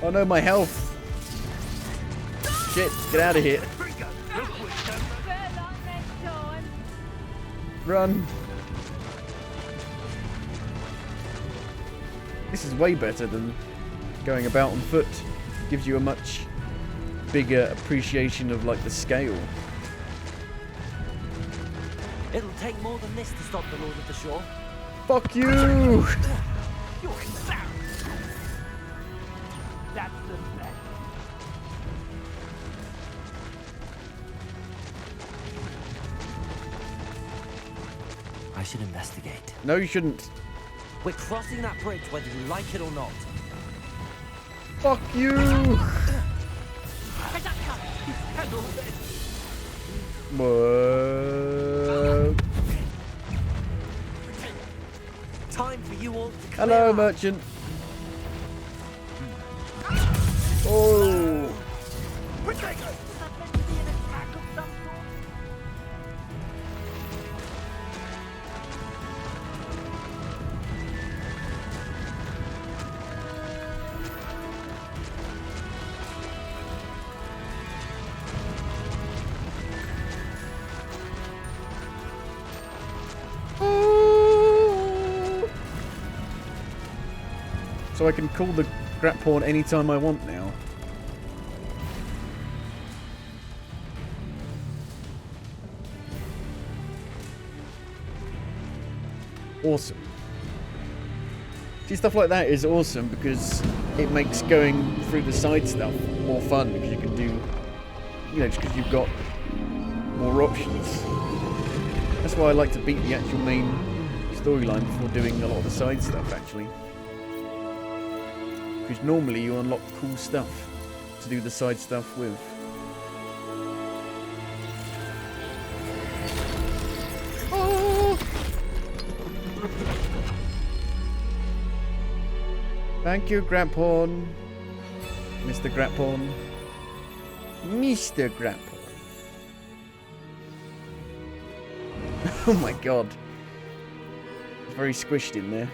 Oh no, my health! Shit, get out of here! Run! This is way better than going about on foot. Gives you a much bigger appreciation of like the scale. It'll take more than this to stop the Lord of the Shore. Fuck you! You're embarrassed. That's the best. I should investigate. No, you shouldn't. We're crossing that bridge whether you like it or not. Fuck you! Whoa. Time for you all to Hello, merchant. Oh. So I can call the grap pawn anytime I want now. Awesome. See, stuff like that is awesome because it makes going through the side stuff more fun because you can do, you know, just because you've got more options. That's why I like to beat the actual main storyline before doing a lot of the side stuff, actually. Because normally you unlock cool stuff to do the side stuff with. Oh! Thank you, Grandpawn. Mr. Grandpawn. Mr. Grandpawn. Oh my god. It's very squished in there.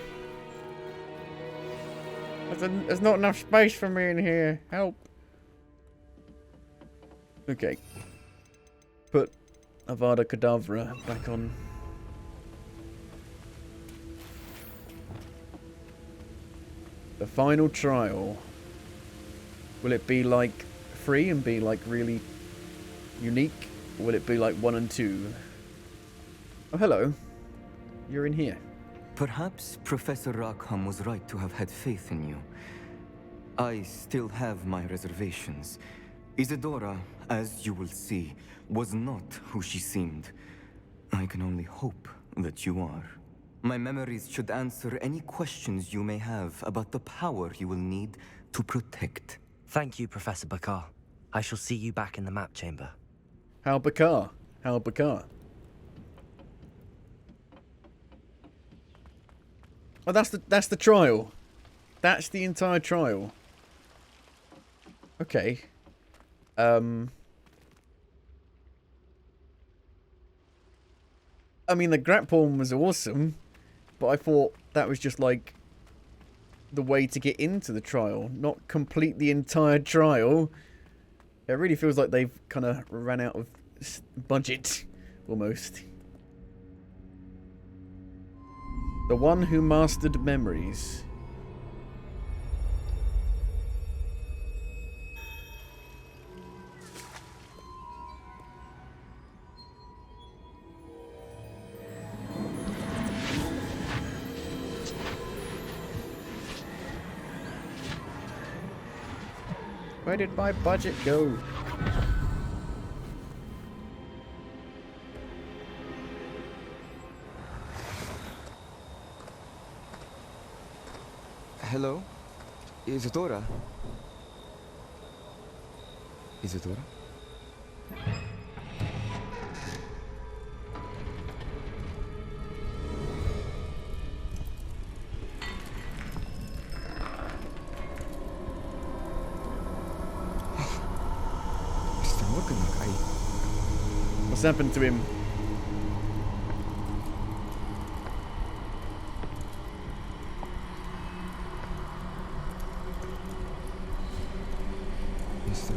There's not enough space for me in here. Help. Okay. Put Avada Kedavra back on. The final trial. Will it be like 3 and be like really unique? Or will it be like 1 and 2? Oh, hello. You're in here. Perhaps Professor Rackham was right to have had faith in you. I still have my reservations. Isadora, as you will see, was not who she seemed. I can only hope that you are. My memories should answer any questions you may have about the power you will need to protect. Thank you, Professor Bakar. I shall see you back in the map chamber. How Bakar? How Bakar? Oh, that's the trial. That's the entire trial. Okay. I mean, the grap pawn was awesome, but I thought that was just like the way to get into the trial, not complete the entire trial. It really feels like they've kind of ran out of budget, almost. The one who mastered memories. Where did my budget go? Hello? Isadora? Isadora? Mr. Morganlock, What's happened to him? Mr.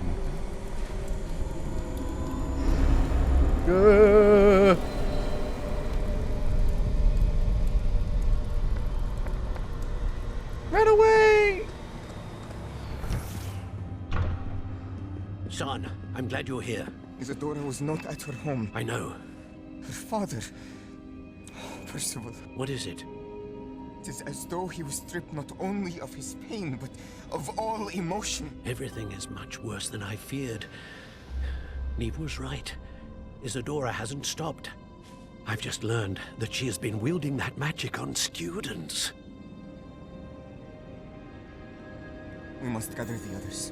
Run away! Son, I'm glad you're here. Isadora was not at her home. I know. Her father... Percival. What is it? It is as though he was stripped not only of his pain, but of all emotion. Everything is much worse than I feared. Neve was right. Isadora hasn't stopped. I've just learned that she has been wielding that magic on students. We must gather the others.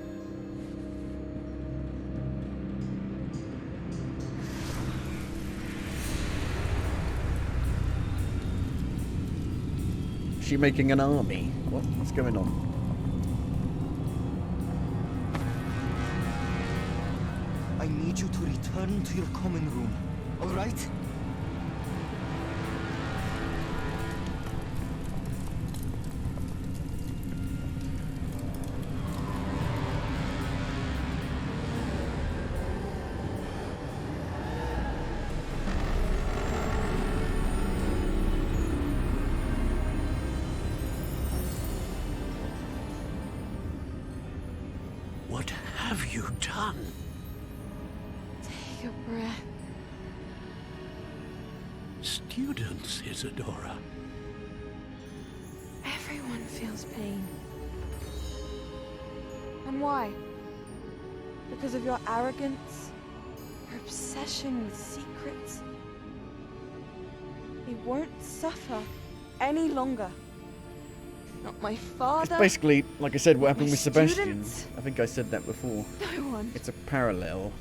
Is she making an army? What's going on? I need you to return to your common room, all right? have you done? Take a breath. Students, Isadora. Everyone feels pain. And why? Because of your arrogance? Your obsession with secrets? They won't suffer any longer. Not my father. It's basically, like I said, what happened my with Sebastian. students. I think I said that before. No one. It's a parallel.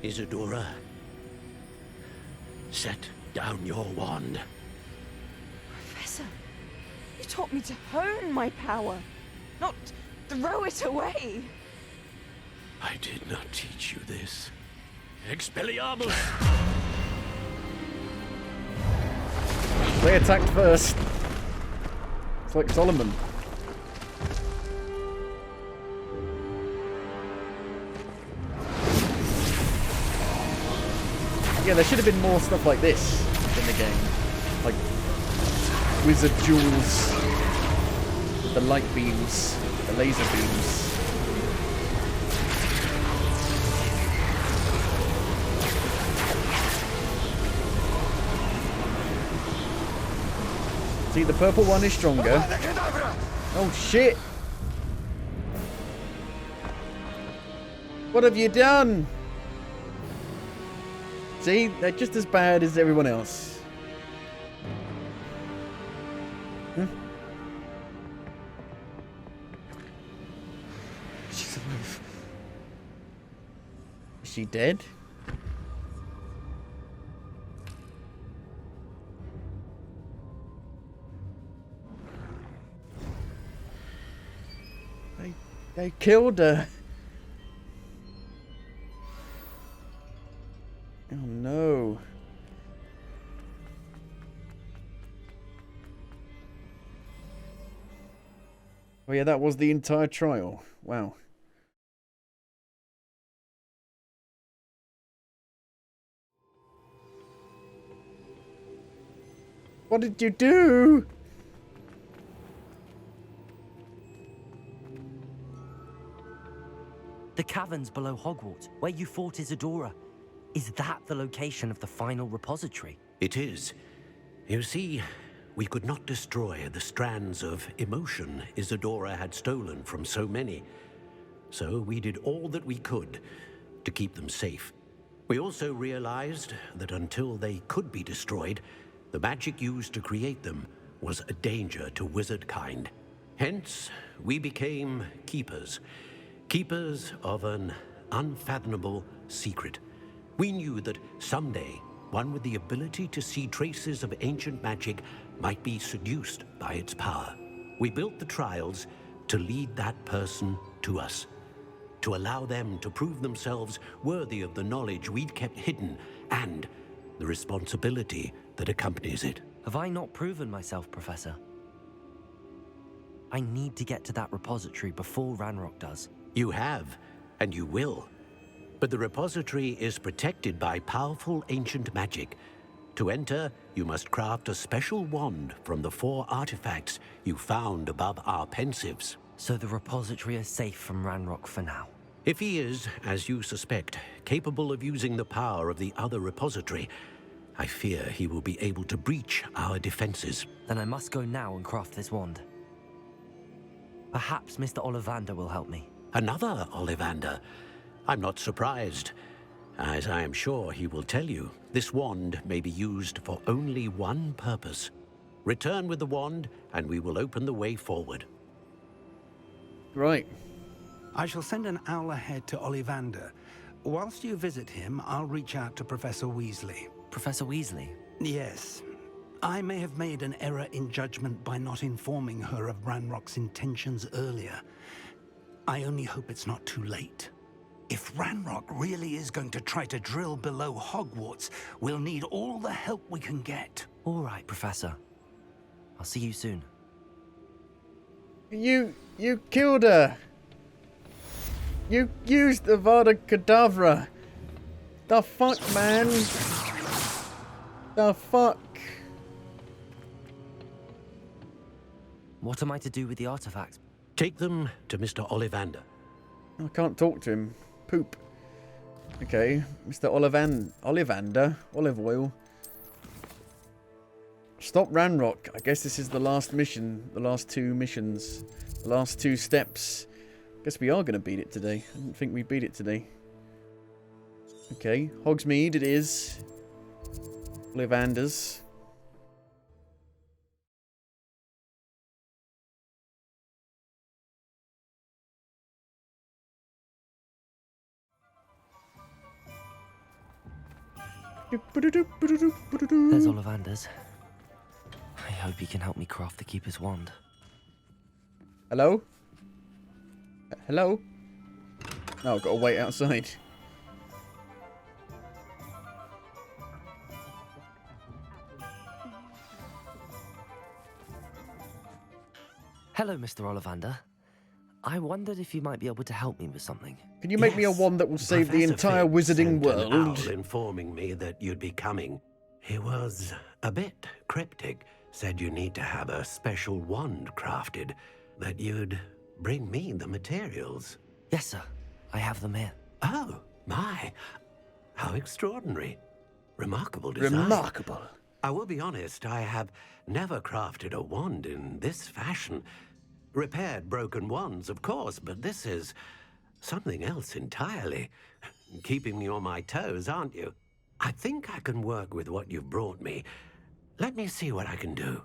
Isadora, set down your wand. Professor, you taught me to hone my power, not throw it away. I did not teach you this. Expelliarmus! They attacked first. It's like Solomon. Yeah, there should have been more stuff like this in the game. Like wizard jewels with the light beams, the laser beams. See, the purple one is stronger. Oh shit! What have you done? See, they're just as bad as everyone else. She's alive. Is she dead? They killed her. Oh no. Oh yeah, that was the entire trial. Wow. What did you do? The caverns below Hogwarts, where you fought Isadora. Is that the location of the final repository? It is. You see, we could not destroy the strands of emotion Isadora had stolen from so many. So we did all that we could to keep them safe. We also realized that until they could be destroyed, the magic used to create them was a danger to wizard kind. Hence, we became keepers. Keepers of an unfathomable secret. We knew that someday, one with the ability to see traces of ancient magic might be seduced by its power. We built the trials to lead that person to us, to allow them to prove themselves worthy of the knowledge we'd kept hidden and the responsibility that accompanies it. Have I not proven myself, Professor? I need to get to that repository before Ranrock does. You have, and you will. But the repository is protected by powerful ancient magic. To enter, you must craft a special wand from the 4 artifacts you found above our pensives. So the repository is safe from Ranrock for now. If he is, as you suspect, capable of using the power of the other repository, I fear he will be able to breach our defenses. Then I must go now and craft this wand. Perhaps Mr. Ollivander will help me. Another Ollivander? I'm not surprised. As I am sure he will tell you, this wand may be used for only one purpose. Return with the wand, and we will open the way forward. Right. I shall send an owl ahead to Ollivander. Whilst you visit him, I'll reach out to Professor Weasley. Professor Weasley? Yes. I may have made an error in judgment by not informing her of Ranrock's intentions earlier. I only hope it's not too late. If Ranrock really is going to try to drill below Hogwarts, we'll need all the help we can get. All right, Professor. I'll see you soon. You killed her. You used the Avada Kedavra. The fuck, man? The fuck? What am I to do with the artifacts? Take them to Mr. Ollivander. I can't talk to him. Poop. Okay, Mr. Ollivander. Olive oil. Stop Ranrock. I guess this is the last mission. The last 2 missions. The last 2 steps. Guess we are going to beat it today. I didn't think we beat it today. Okay, Hogsmeade it is. Ollivanders. There's Ollivanders. I hope he can help me craft the Keeper's wand. Hello? Hello? Oh, I've got to wait outside. Hello, Mr. Ollivander. I wondered if you might be able to help me with something. Can you make me a wand that will save the entire wizarding world? An owl informing me that you'd be coming. He was a bit cryptic. Said you need to have a special wand crafted. That you'd bring me the materials. Yes, sir. I have them here. Oh, my. How extraordinary. Remarkable design. Remarkable. I will be honest, I have never crafted a wand in this fashion. Repaired broken wands, of course, but this is something else entirely. Keeping me on my toes, aren't you? I think I can work with what you've brought me. Let me see what I can do.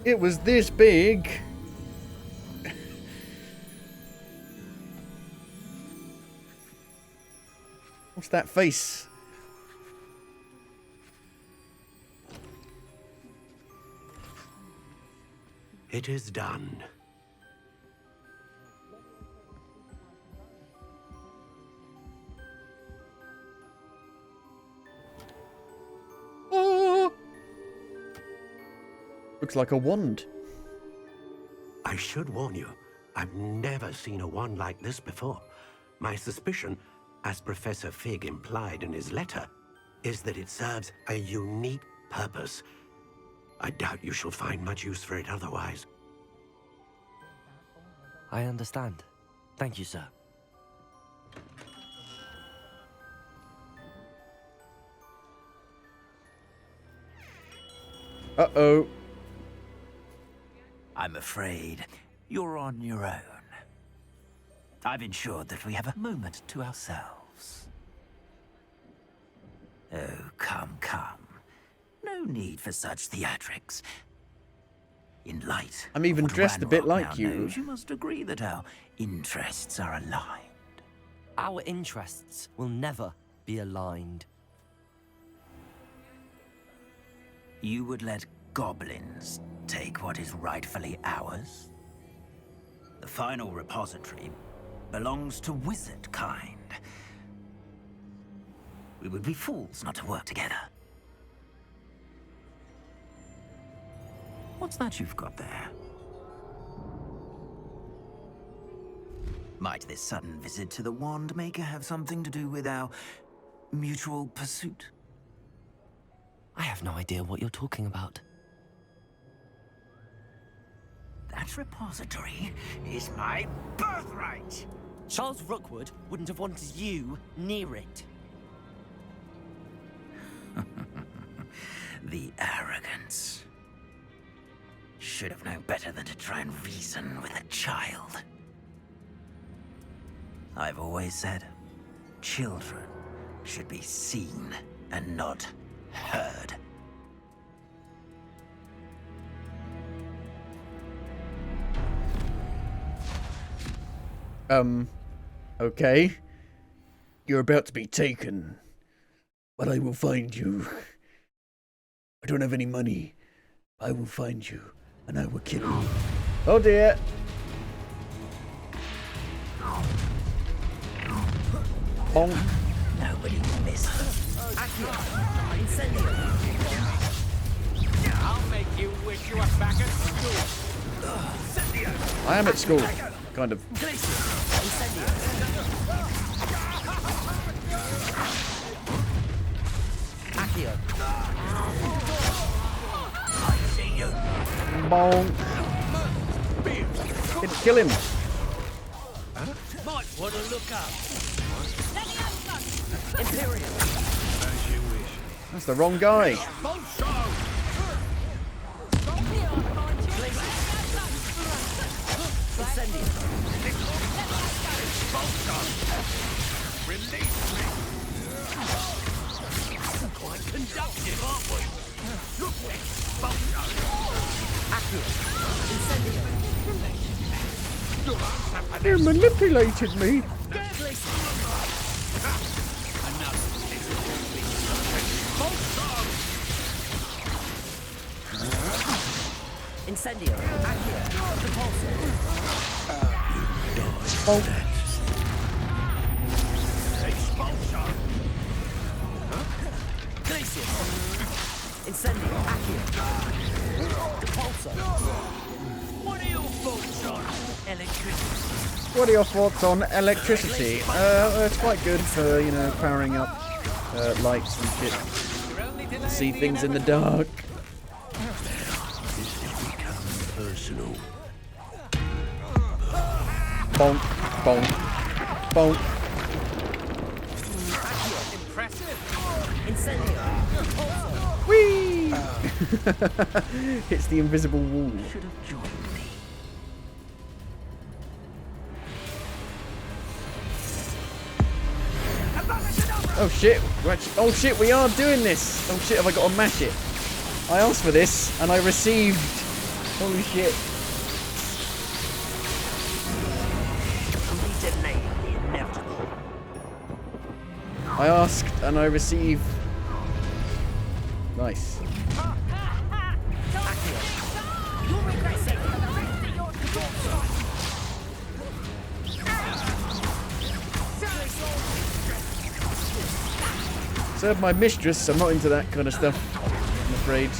It was this big. What's that face? It is done. Oh! Looks like a wand. I should warn you, I've never seen a wand like this before. My suspicion, as Professor Fig implied in his letter, is that it serves a unique purpose. I doubt you shall find much use for it otherwise. I understand. Thank you, sir. Uh-oh. I'm afraid you're on your own. I've ensured that we have a moment to ourselves. Oh, come, come. No need for such theatrics. In light I'm even of what dressed a bit Ranrock like now you. knows, you must agree that our interests are aligned. Our interests will never be aligned. You would let goblins take what is rightfully ours? The final repository belongs to wizard kind. We would be fools not to work together. What's that you've got there? Might this sudden visit to the Wand Maker have something to do with our mutual pursuit? I have no idea what you're talking about. That repository is my birthright! Charles Rookwood wouldn't have wanted you near it. The arrogance. Should have known better than to try and reason with a child. I've always said, children should be seen and not heard. Okay. You're about to be taken. But I will find you. I don't have any money. I will find you, and I will kill you. Oh dear. Nobody missed. Back at school. I am at school, kind of. Accio. Bonk. Didn't kill him. Might want to look up. Imperial. As you wish. That's the wrong guy. Quite conductive, aren't we? Look, They manipulated me. Incendio. Accio. Repulsor. Oh. Expulsion. Glacius. Incendio. Accio. Repulsor. What are your thoughts on electricity? What are your thoughts on electricity? It's quite good for, you know, powering up lights and shit. See things in the dark. Personal. Bonk, bonk, bonk. Impressive. Incendio. Whee! Hits the invisible wall. Should have joined me. Oh shit! We're actually, oh shit! We are doing this. Oh shit! Have I got to mash it? I asked for this and I received. Holy shit! I asked and I received. Nice. Serve my mistress. I'm not into that kind of stuff, I'm afraid.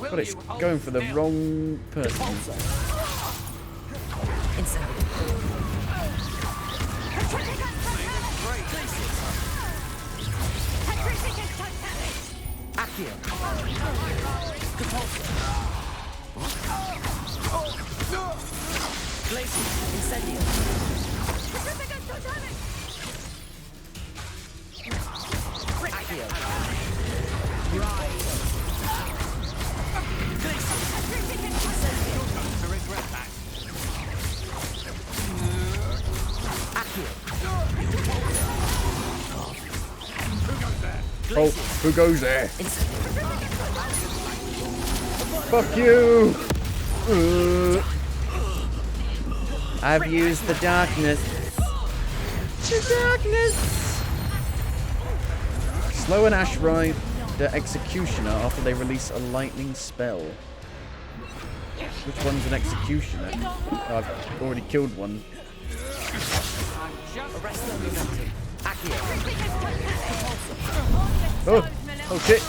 But it's going for the wrong person. Oh, who goes there? Fuck you! I've used the darkness. The darkness! Slow an Ash Ride the Executioner after they release a lightning spell. Which one's an Executioner? Oh, I've already killed one. Oh! Oh shit!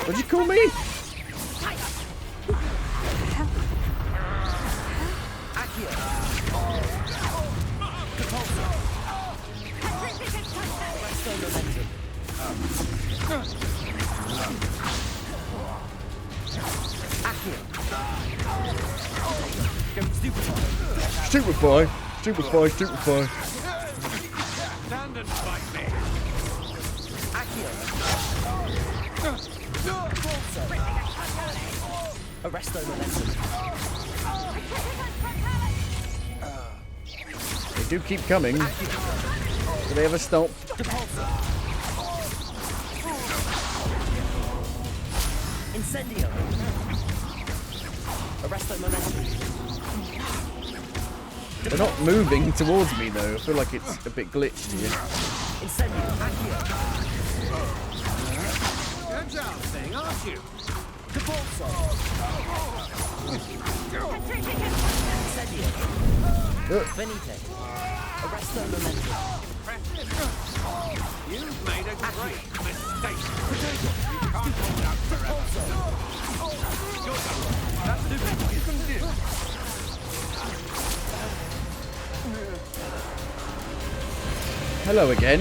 What'd you call me? Stupefy, stupefy, stupefy. Stand and fight me. Arresto momentum. They do keep coming. Do they ever stop? Incendio. Arresto momentum. They're not moving towards me though. I feel like it's a bit glitched here. Turns out thing, aren't you? You've made a great mistake. You can't hold out forever. That's the best you can do. Hello again.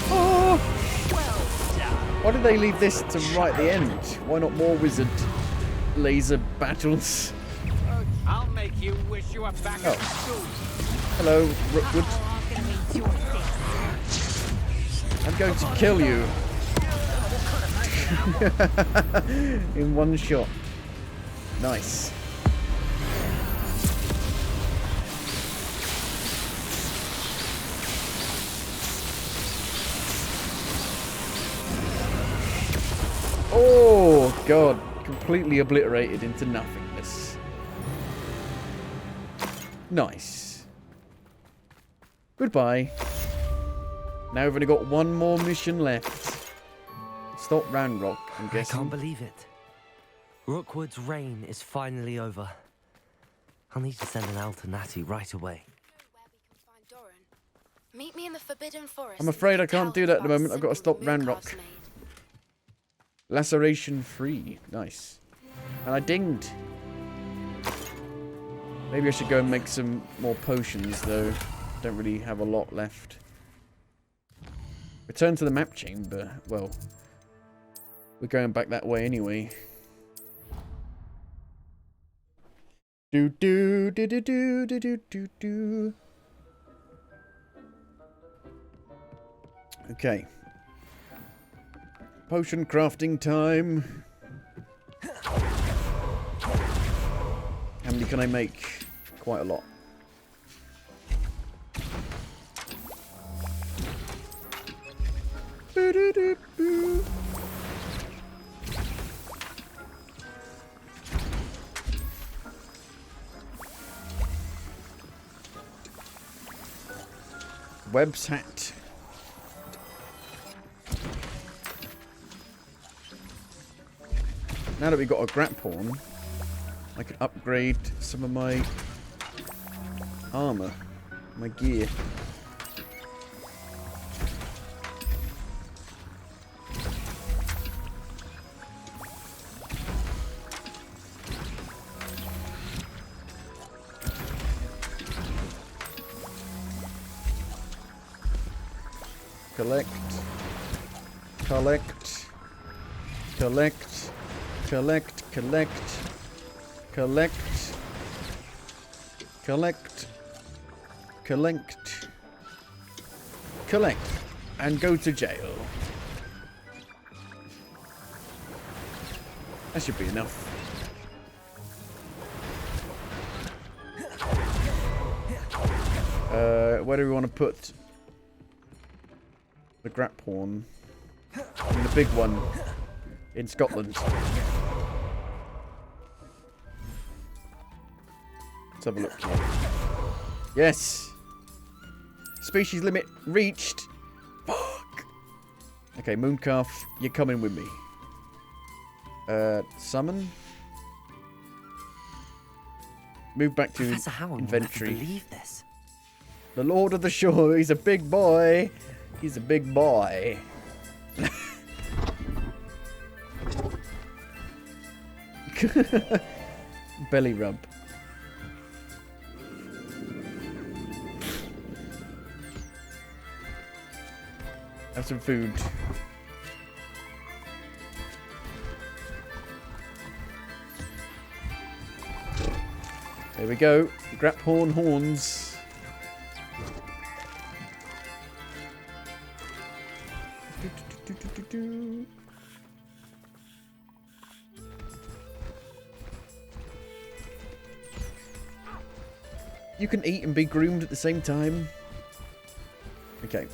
Oh! Why did they leave this to right at the end? Why not more wizard laser battles? I'll make you wish you were back at school. Hello, Rookwood. I'm going to kill you. In one shot. Nice. Oh god, completely obliterated into nothingness. Nice. Goodbye. Now we've only got one more mission left. Stop Ranrock, I'm guessing. I can't believe it. Rookwood's reign is finally over. I'll need to send an owl to Natty right away. Meet me in the Forbidden Forest. I'm afraid I can't do that at the moment. I've got to stop Ranrock. Laceration free. Nice. And I dinged. Maybe I should go and make some more potions, though. Don't really have a lot left. Return to the map chamber. Well, we're going back that way anyway. Do do do do do do do do do. Okay. Potion crafting time. How many can I make? Quite a lot. Boo-doo-doo-boo. Webb's hat. Now that we've got a grapphorn, I can upgrade some of my armor, my gear. Collect, collect, collect, collect, collect, collect, collect, collect, collect, and go to jail. That should be enough. Where do we want to put the grapphorn? The big one in Scotland. Let's have a look here. Yes! Species limit reached! Fuck! Okay, Mooncalf, you're coming with me. Summon? Move back to Professor Howard inventory. will never believe this. The Lord of the Shore, he's a big boy. He's a big boy. Belly rub. Have some food. There we go. Grapphorn horns. You can eat and be groomed at the same time. Okay.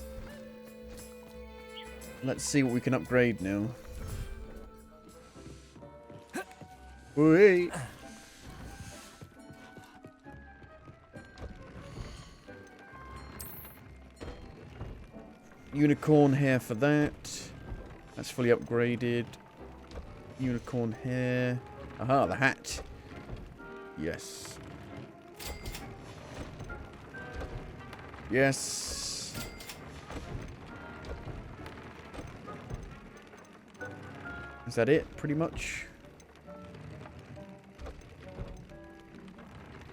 let's see what we can upgrade now. Wait. Unicorn hair for that. That's fully upgraded. Unicorn hair. Aha, the hat. Yes. Yes. Is that it, pretty much?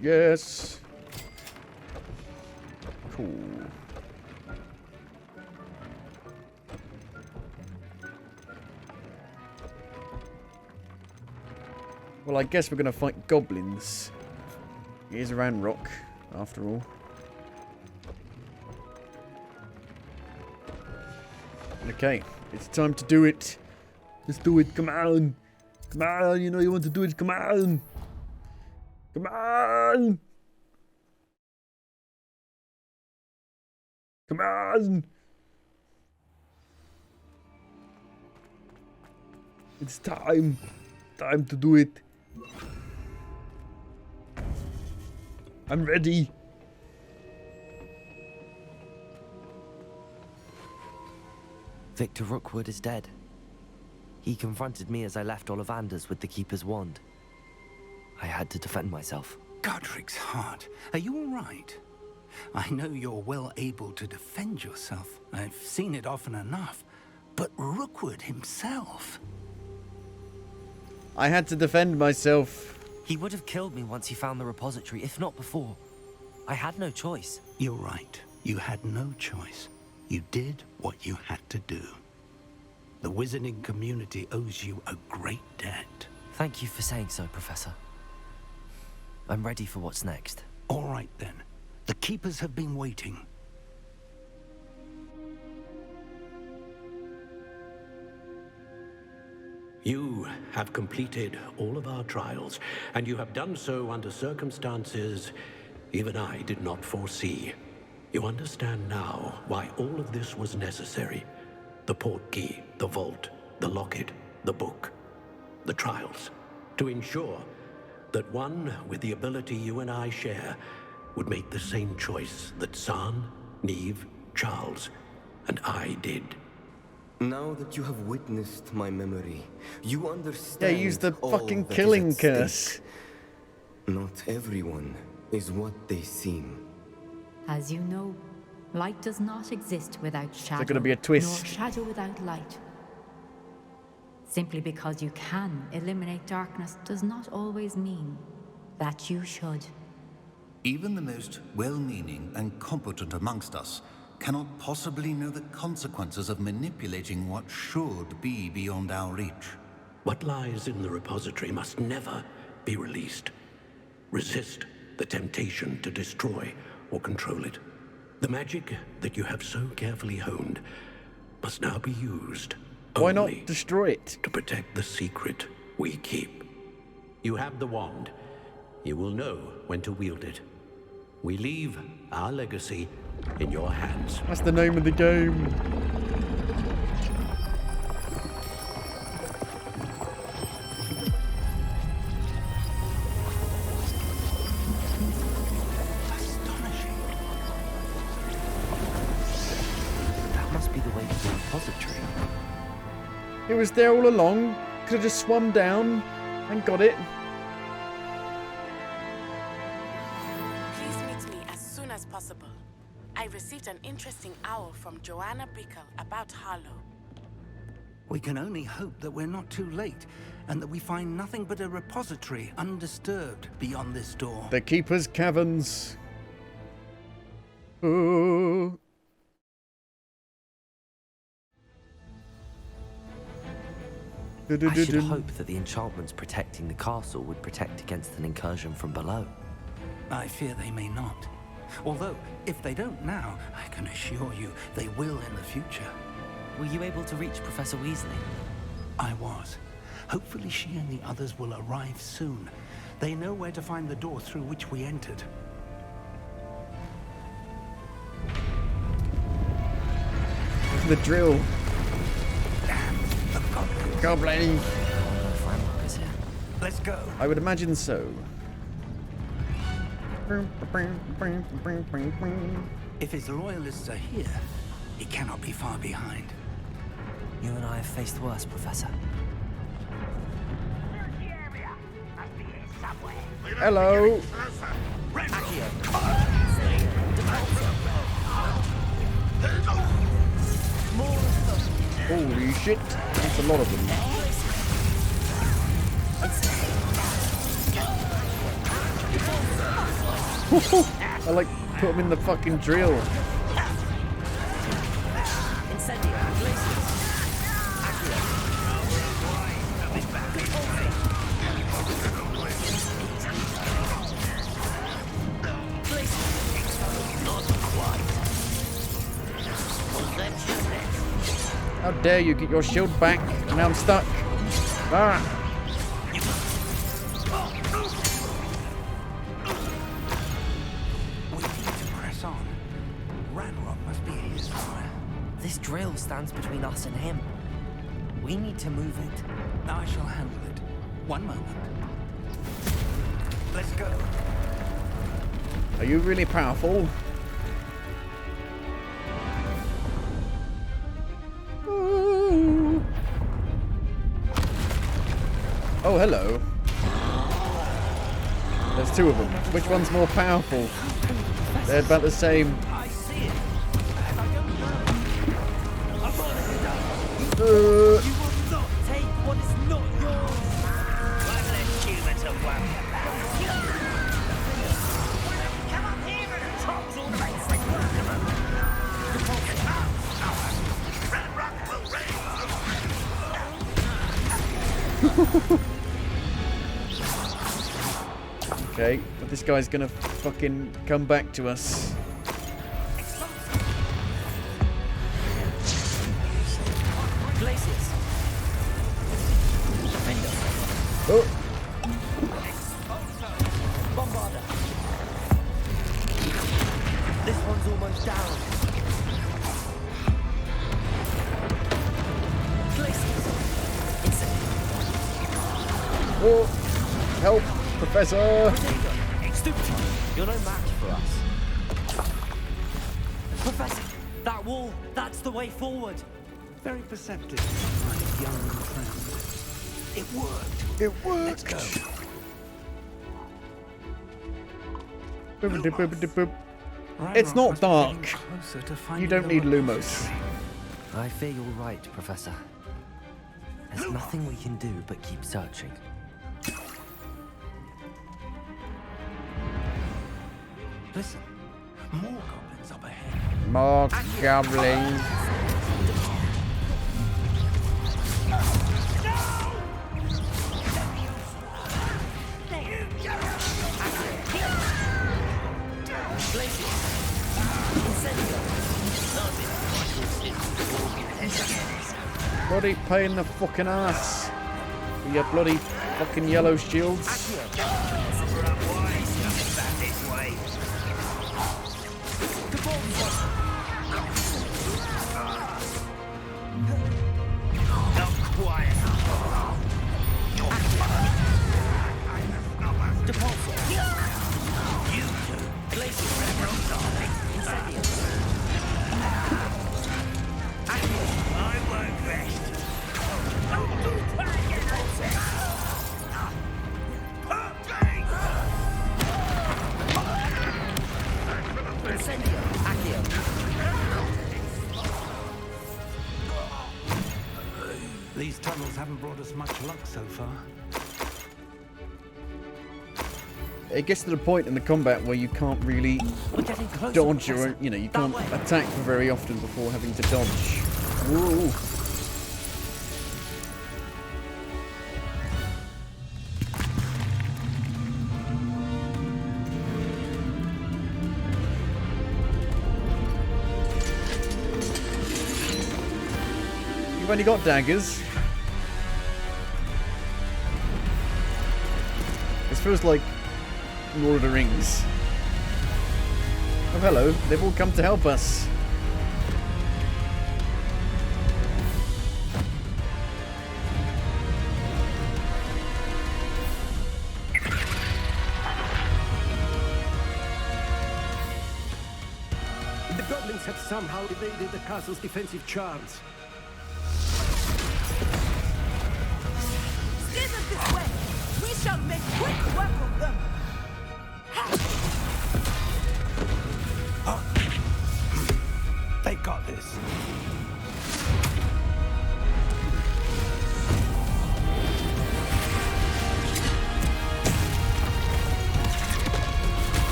Yes. Cool. Well, I guess we're going to fight goblins. It is around rock, after all. Okay, it's time to do it. Let's do it, come on. Come on, you know you want to do it, come on. Come on. Come on. It's time. Time to do it. I'm ready. Victor Rookwood is dead. He confronted me as I left Ollivander's with the Keeper's wand. I had to defend myself. Godric's heart, are you all right? I know you're well able to defend yourself. I've seen it often enough. But Rookwood himself... I had to defend myself. He would have killed me once he found the repository, if not before. I had no choice. You're right. You had no choice. You did what you had to do. The wizarding community owes you a great debt. Thank you for saying so, Professor. I'm ready for what's next. All right, then. The Keepers have been waiting. You have completed all of our trials, and you have done so under circumstances even I did not foresee. You understand now why all of this was necessary. The portkey, the vault, the locket, the book, the trials. To ensure that one with the ability you and I share would make the same choice that San, Neve, Charles, and I did. Now that you have witnessed my memory, you understand. Yeah, use the all fucking that is killing at stake. curse. Not everyone is what they seem. As you know, light does not exist without shadow. There's gonna be a twist. Nor shadow without light. Simply because you can eliminate darkness does not always mean that you should. Even the most well-meaning and competent amongst us cannot possibly know the consequences of manipulating what should be beyond our reach. What lies in the repository must never be released. Resist the temptation to destroy or control it. The magic that you have so carefully honed must now be used. Why not destroy it? To protect the secret we keep. You have the wand. You will know when to wield it. We leave our legacy in your hands. That's the name of the game. That must be the way to the repository. It was there all along. Could have just swum down and got it. Please meet me as soon as possible. I received an interesting owl from Joanna Bickle about Harlow. We can only hope that we're not too late, and that we find nothing but a repository undisturbed beyond this door. The Keeper's Caverns. Oh. I should hope that the enchantments protecting the castle would protect against an incursion from below. I fear they may not. Although, if they don't now, I can assure you they will in the future. Were you able to reach Professor Weasley? I was. Hopefully she and the others will arrive soon. They know where to find the door through which we entered. The drill. goblins! Let's go. I would imagine so. If his loyalists are here, he cannot be far behind. You and I have faced worse, Professor. Hello! Holy shit, that's a lot of them. I like put them in the fucking drill. How dare you get your shield back? Now I'm stuck. Ah! We need to press on. Ranrock must be here somewhere. This drill stands between us and him. We need to move it. I shall handle it. One moment. Let's go. Are you really powerful? Oh, hello. There's two of them. Which one's more powerful? They're about the same. Okay, but this guy's gonna fucking come back to us. Oh! This one's almost down. Oh! Help, Professor! You're no match for us. Professor, that wall, that's the way forward. Very perceptive, my young friend. It worked. It worked. Let's go. It's not dark. You don't need Lumos. I fear you're right, Professor. There's nothing we can do but keep searching. Listen, more goblins up ahead. More goblins. Bloody pain in the fucking ass. With your bloody fucking yellow shields. These tunnels haven't brought us much luck so far. It gets to the point in the combat where you can't really dodge or, you know, you can't attack for very often before having to dodge. Whoa. You've only got daggers. This feels like Lord of the Rings. Oh, hello. They've all come to help us. somehow evaded the castle's defensive charms. Steer them this way! We shall make quick work of them! They got this.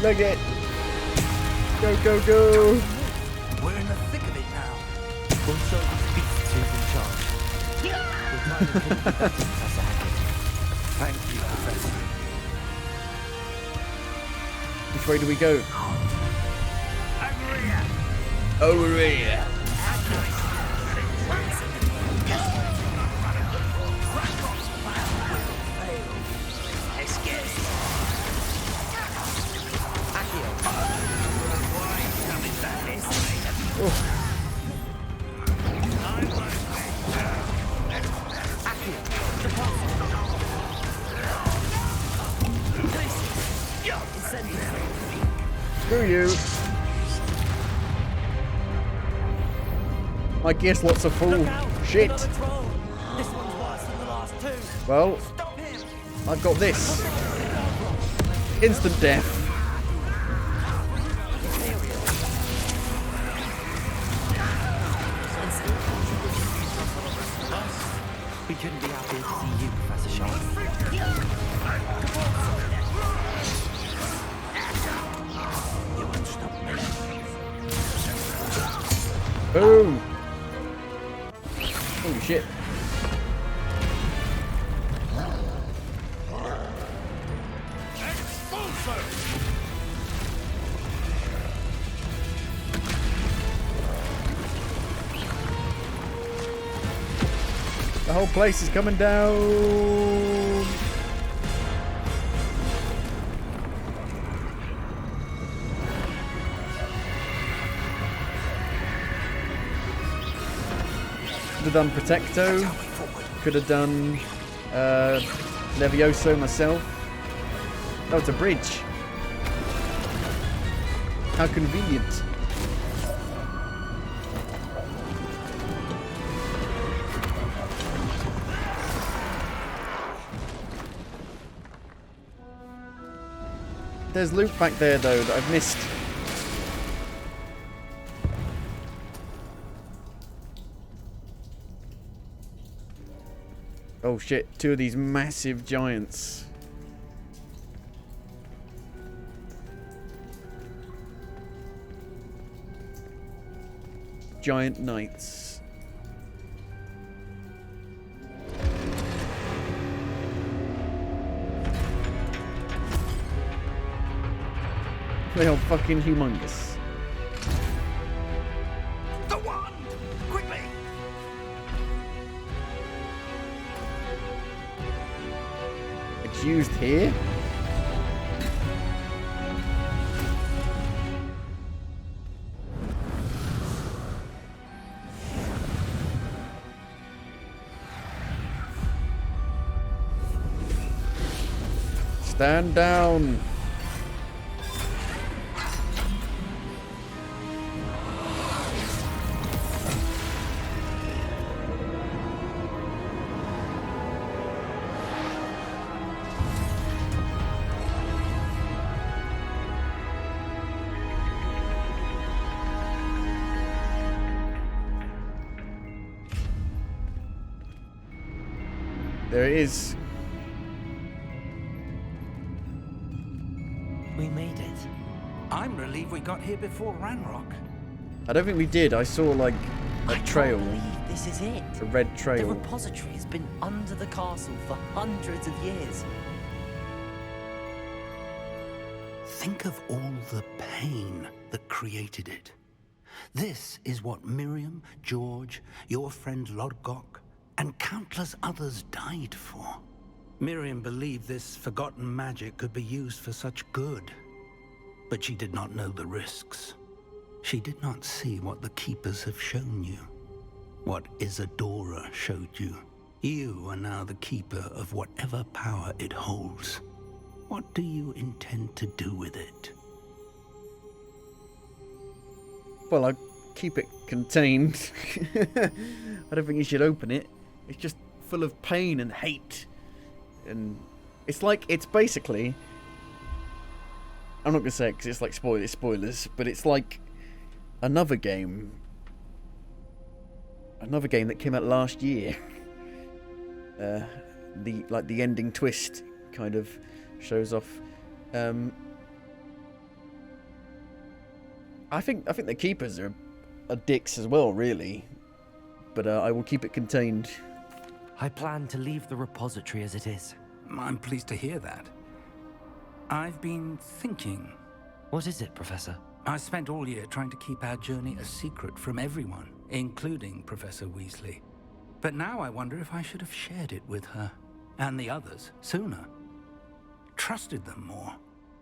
Leg it. Go, go, go. We're in the thick of it now. We'll show these beasts who's in charge. Your time couldn't be better, Professor Hackett. Thank you, Professor. Which way do we go? Over here. Screw you. I guess lots of full shit. Well, I've got this. Instant death. We couldn't be happier to see you, Professor Sharp. You won't stop me. Boom. Holy shit. The whole place is coming down. Could have done Protecto. Could have done Levioso myself. Oh, it's a bridge. How convenient. There's loot back there, though, that I've missed. Oh shit, two of these massive giants. Giant knights. They are fucking humongous. The wand! Quickly! It's used here? Stand down. There it is. We made it. I'm relieved we got here before Ranrock. I don't think we did. I saw like a trail. I can't believe this is it. A red The trail. repository has been under the castle for hundreds of years. Think of all the pain that created it. This is what Miriam, George, your friend Lodgok, and countless others died for. Miriam believed this forgotten magic could be used for such good. But she did not know the risks. She did not see what the Keepers have shown you. What Isadora showed you. You are now the Keeper of whatever power it holds. What do you intend to do with it? Well, I keep it contained. I don't think you should open it. It's just full of pain and hate. And it's basically... I'm not going to say it because it's like spoilers, but it's like another game. Another game that came out last year. The ending twist kind of shows off. I think the keepers are dicks as well, really. But I will keep it contained. I plan to leave the repository as it is. I'm pleased to hear that. I've been thinking. What is it, Professor? I spent all year trying to keep our journey a secret from everyone, including Professor Weasley. But now I wonder if I should have shared it with her, and the others, sooner. Trusted them more.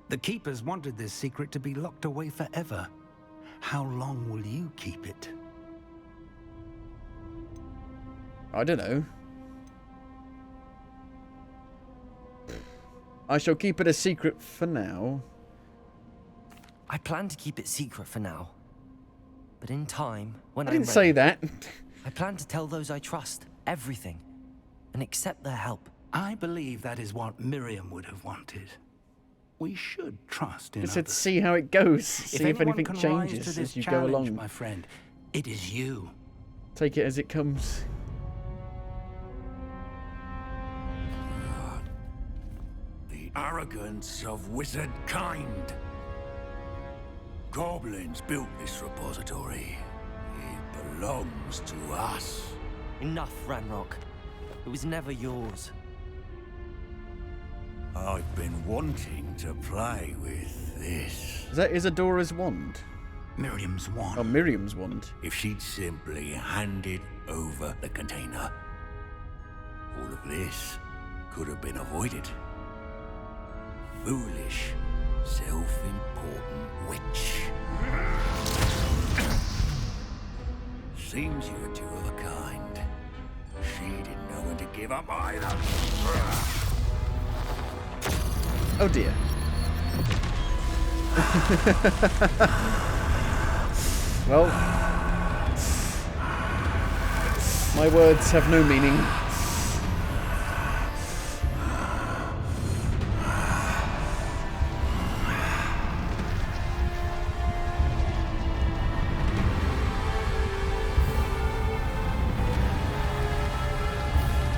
The Keepers wanted this secret to be locked away forever. How long will you keep it? I don't know. I shall keep it a secret for now. I plan to keep it secret for now. But in time, when I didn't say that. I plan to tell those I trust everything and accept their help. I believe that is what Miriam would have wanted. We should trust in Just others. see how it goes. See if anything can rise changes to as this you go challenge, along. my friend, it is you. Take it as it comes. The arrogance of wizard kind. Goblins built this repository. It belongs to us. Enough, Ranrock. It was never yours. I've been wanting to play with this. Is that Isadora's wand? Miriam's wand. Oh, Miriam's wand. If she'd simply handed over the container, all of this could have been avoided. Foolish, self-important witch. Seems you were two of a kind. She didn't know when to give up either. Oh dear. Well, my words have no meaning.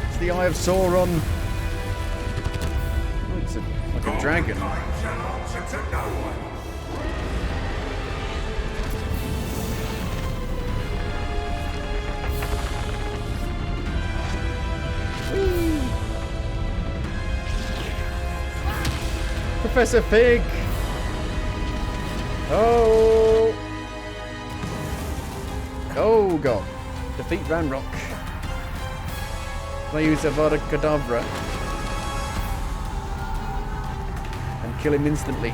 It's the Eye of Sauron. Oh, it's like a dragon. Professor Fig! Oh! Oh god. Defeat Ranrock. I use Avada Kedavra and kill him instantly.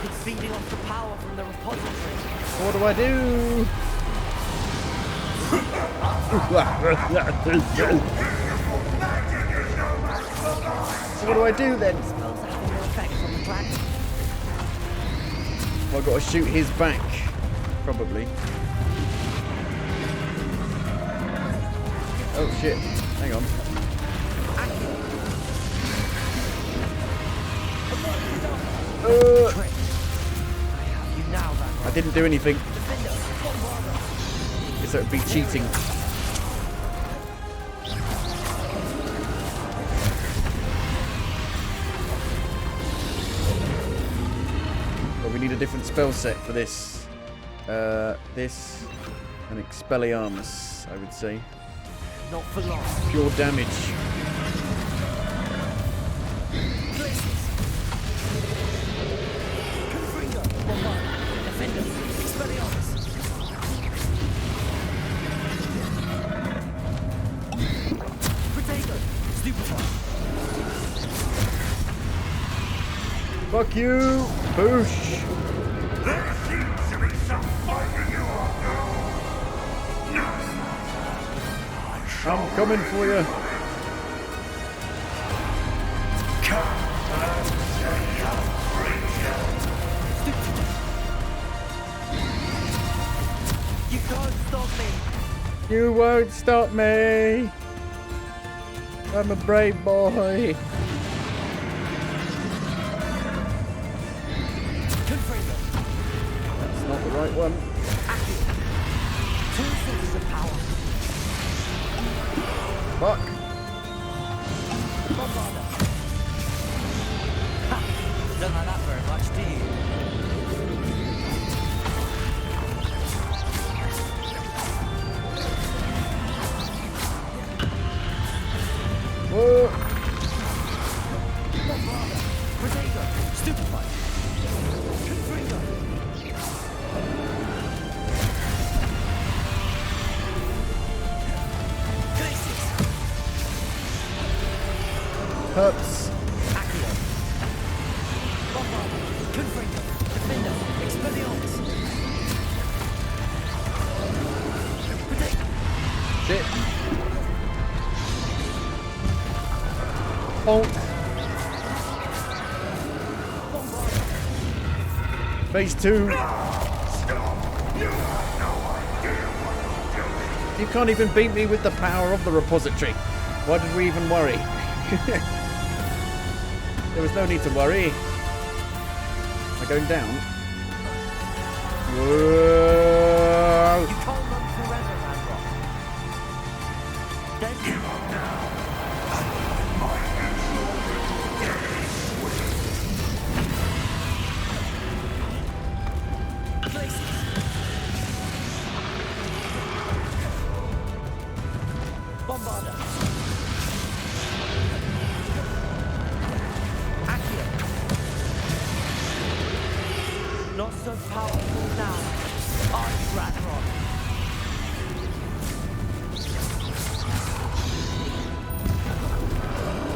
It's feeding off the power from the repository. What do I do? What do I do then? Spells are having no effect on the dragon. Well, I've got to shoot his back. Probably. Oh shit. Hang on. I didn't do anything. Guess that would be cheating. But we need a different spell set for this. This and Expelliarmus, I would say. Not for long. Pure damage. Fuck you! Boosh! There seems to be some fighting you I'm coming for you. You won't stop me. I'm a brave boy. That's not the right one. Two sources of power. Fuck. Bombarder. Ha! Don't like that very much, do you? Whoa. Bombarder. Protego. Stupefied. Confringo. Perps. Accio. Bombarder. Confringo. Defender. Expelliarmus. Protego. Shit. Bonk. Phase 2. You can't even beat me with the power of the repository. Why did we even worry? There was no need to worry. Am I going down? Whoa. You can't run forever, Ranrock. Don't give up now. Bombarder. Accio. Not so powerful now. Ice Ranrock.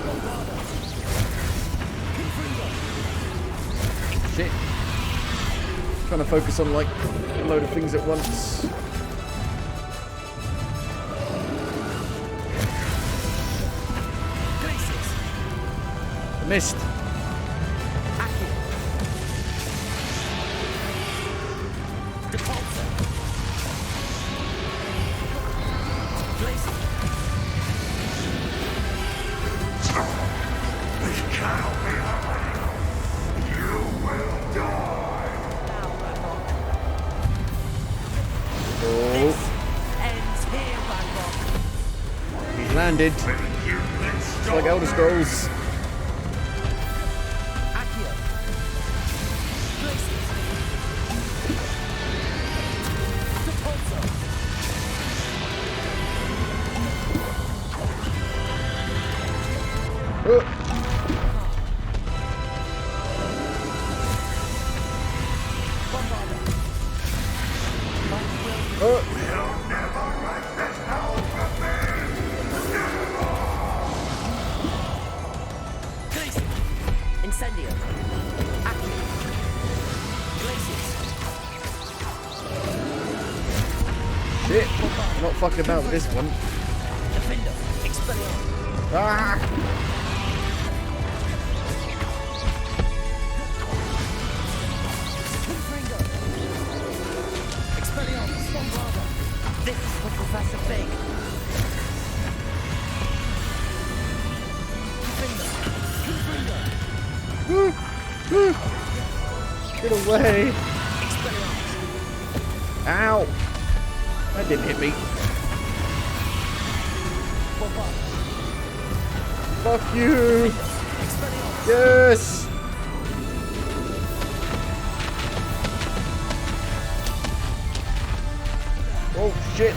Bombarder. Confringo. Shit. Trying to focus on like a load of things at once. Missed. Accio. Depulsor. Blazing. This cannot be happening. You will die. Now, Ranrock. Oh. Ends here, Ranrock. He's landed. It's like Elder Scrolls. Accio. Blazing. Depulsor. Oh. Bombarder. Oh. Blazing. Incendio. Accio. Glacius. Shit. I'm not fucking about with this one. Defender. Expelliarmus. Ah. Confringo. Expelliarmus. Bombarder. This is for Professor Fig. Defender. Confringo. Woo. Woo. Get away. Expelliarmus. Ow. That didn't hit me. Bombarder. Fuck you. Expelliarmus. Yes. Oh shit.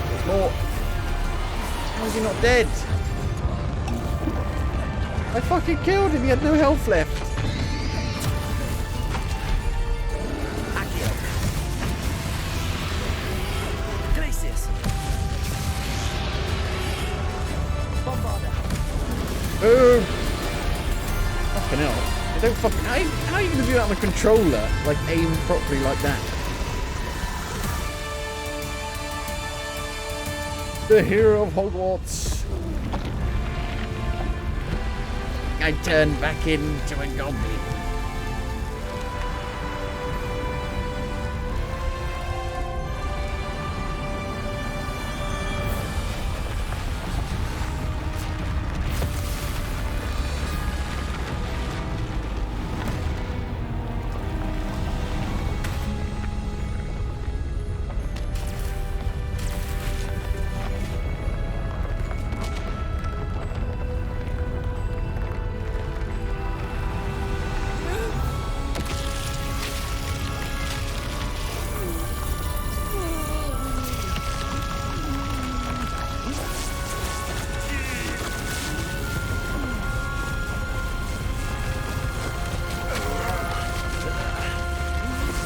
There's more. How is he not dead? I fucking killed him. He had no health left. Accio. Glacius. Bombarder. Boom. Fucking hell. They don't fucking. How are you going to do that on a controller? Like aim properly like that? The hero of Hogwarts. I turned back into a goblin.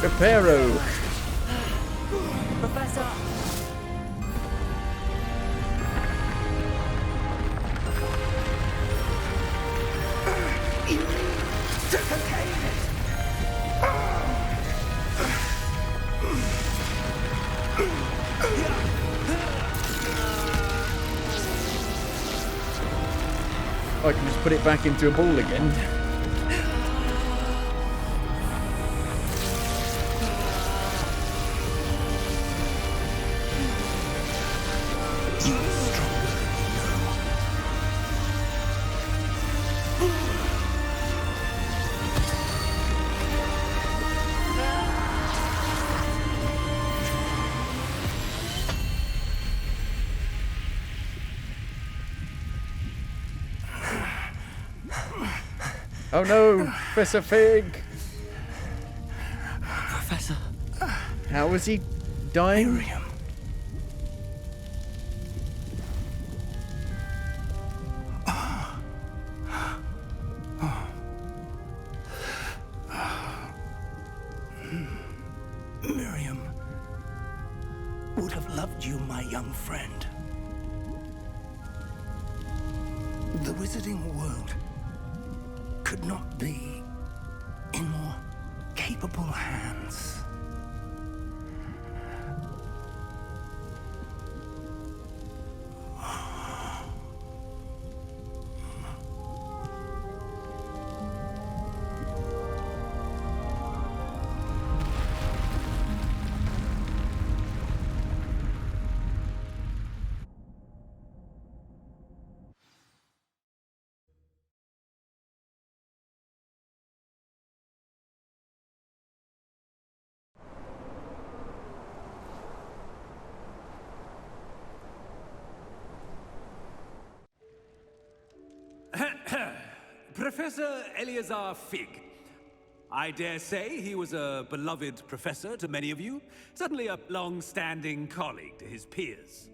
Reparo. Professor! I can just put it back into a ball again. Oh no, Professor Fig! Professor. How was he dying? Miriam. Miriam would have loved you, my young friend. The wizarding world could not be in more capable hands. Professor Eleazar Fig. I dare say he was a beloved professor to many of you, certainly a long-standing colleague to his peers.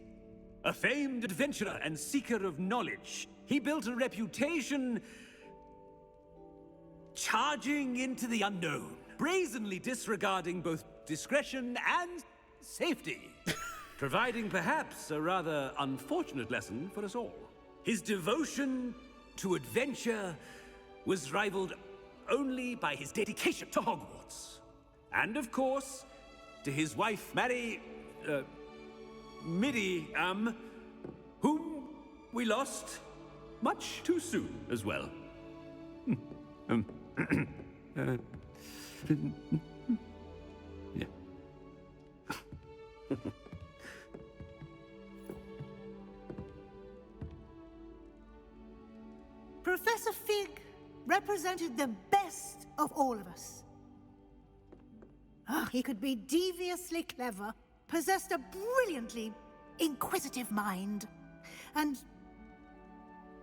A famed adventurer and seeker of knowledge, he built a reputation charging into the unknown, brazenly disregarding both discretion and safety, providing perhaps a rather unfortunate lesson for us all. His devotion to adventure was rivaled only by his dedication to Hogwarts. And of course, to his wife, Miriam, whom we lost much too soon as well. Yeah. Professor Fig represented the best of all of us. He could be deviously clever, possessed a brilliantly inquisitive mind, and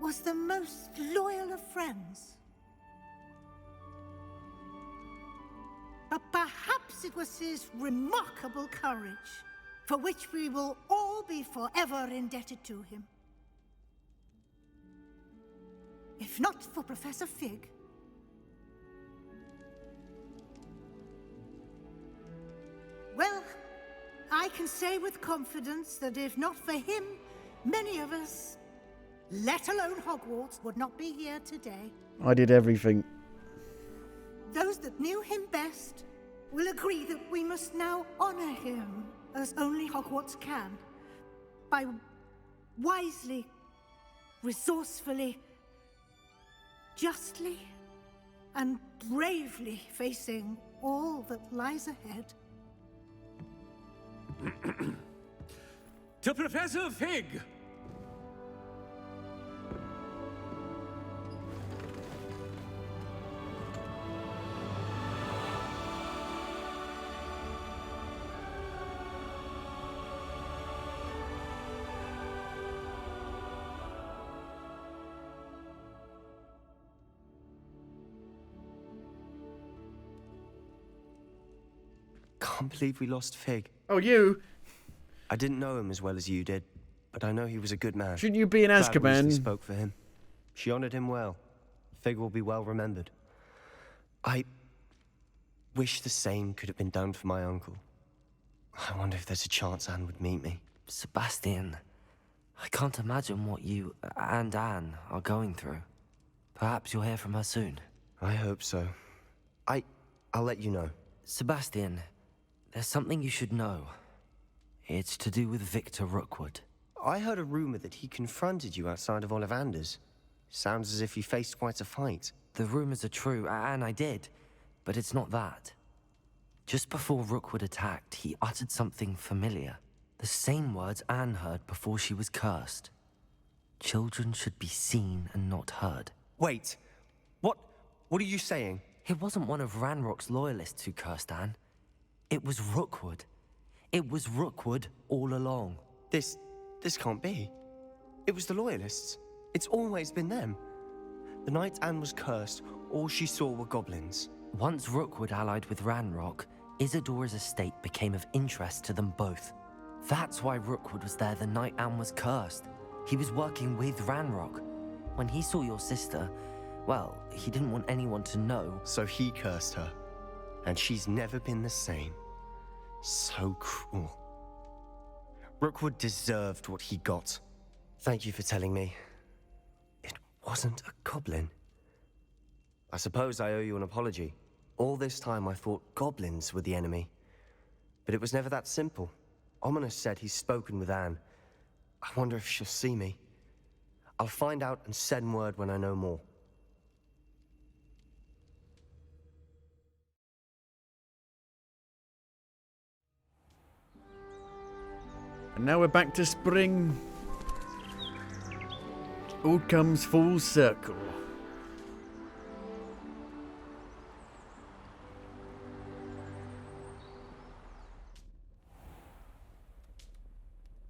was the most loyal of friends. But perhaps it was his remarkable courage, for which we will all be forever indebted to him. If not for Professor Fig, well, I can say with confidence that if not for him, many of us, let alone Hogwarts, would not be here today. I did everything. Those that knew him best will agree that we must now honor him as only Hogwarts can, by wisely, resourcefully, justly, and bravely facing all that lies ahead. To Professor Fig! Can't believe we lost Fig. Oh, you? I didn't know him as well as you did, but I know he was a good man. Shouldn't you be in Glad Azkaban? Weasley spoke for him. She honored him well. Fig will be well remembered. wish the same could have been done for my uncle. I wonder if there's a chance Anne would meet me. Sebastian, I can't imagine what you and Anne are going through. Perhaps you'll hear from her soon. I hope so. I'll let you know. Sebastian, there's something you should know. It's to do with Victor Rookwood. I heard a rumor that he confronted you outside of Ollivander's. Sounds as if you faced quite a fight. The rumors are true, and I did. But it's not that. Just before Rookwood attacked, he uttered something familiar. The same words Anne heard before she was cursed. Children should be seen and not heard. Wait. What are you saying? It wasn't one of Ranrock's loyalists who cursed Anne. It was Rookwood. It was Rookwood all along. This can't be. It was the loyalists. It's always been them. The night Anne was cursed, all she saw were goblins. Once Rookwood allied with Ranrock, Isadora's estate became of interest to them both. That's why Rookwood was there the night Anne was cursed. He was working with Ranrock. When he saw your sister, well, he didn't want anyone to know. So he cursed her. And she's never been the same. So cruel. Rookwood deserved what he got. Thank you for telling me. It wasn't a goblin. I suppose I owe you an apology. All this time I thought goblins were the enemy. But it was never that simple. Ominous said he's spoken with Anne. I wonder if she'll see me. I'll find out and send word when I know more. And now we're back to spring. All comes full circle.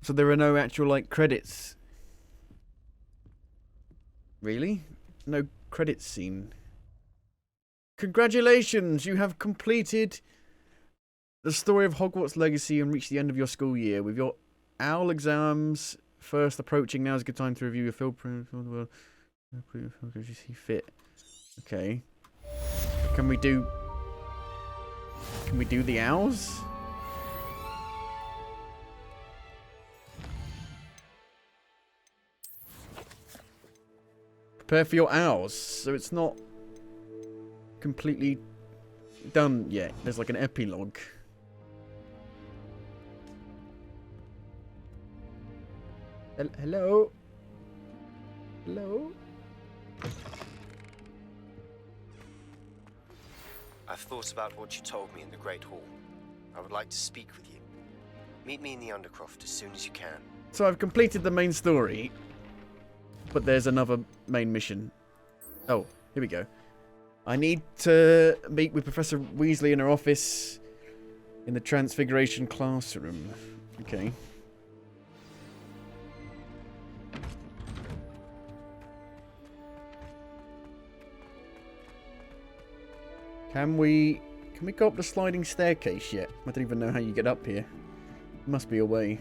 So there are no actual, like, credits. Really? No credits scene. Congratulations! You have completed the story of Hogwarts Legacy and reached the end of your school year. With your OWL exams first approaching, now is a good time to review your field print for the world. As you see fit. Okay. Can we do the owls? Prepare for your owls. So it's not completely done yet. There's like an epilogue. Hello? Hello? I've thought about what you told me in the Great Hall. I would like to speak with you. Meet me in the Undercroft as soon as you can. So I've completed the main story, but there's another main mission. Oh, here we go. I need to meet with Professor Weasley in her office in the Transfiguration classroom. Okay. Can we go up the sliding staircase yet? I don't even know how you get up here. Must be a way.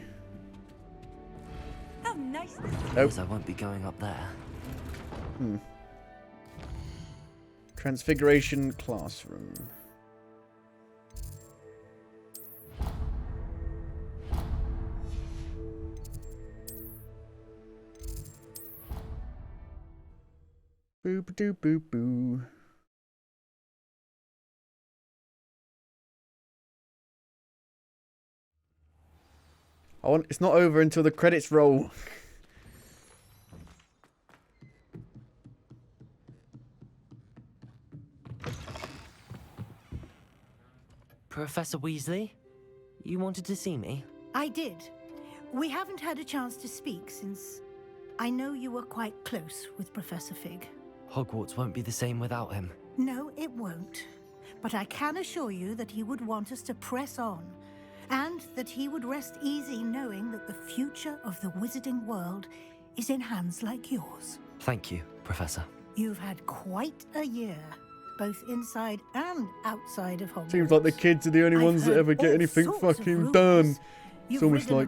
How nice. Nope. I won't be going up there. Transfiguration classroom. Boo doo boo boo. It's not over until the credits roll. Professor Weasley? You wanted to see me? I did. We haven't had a chance to speak since I know you were quite close with Professor Fig. Hogwarts won't be the same without him. No, it won't. But I can assure you that he would want us to press on, and that he would rest easy knowing that the future of the wizarding world is in hands like yours. Thank you, Professor. You've had quite a year, both inside and outside of Hogwarts. Seems like the kids are the only ones that ever get anything fucking done. It's almost like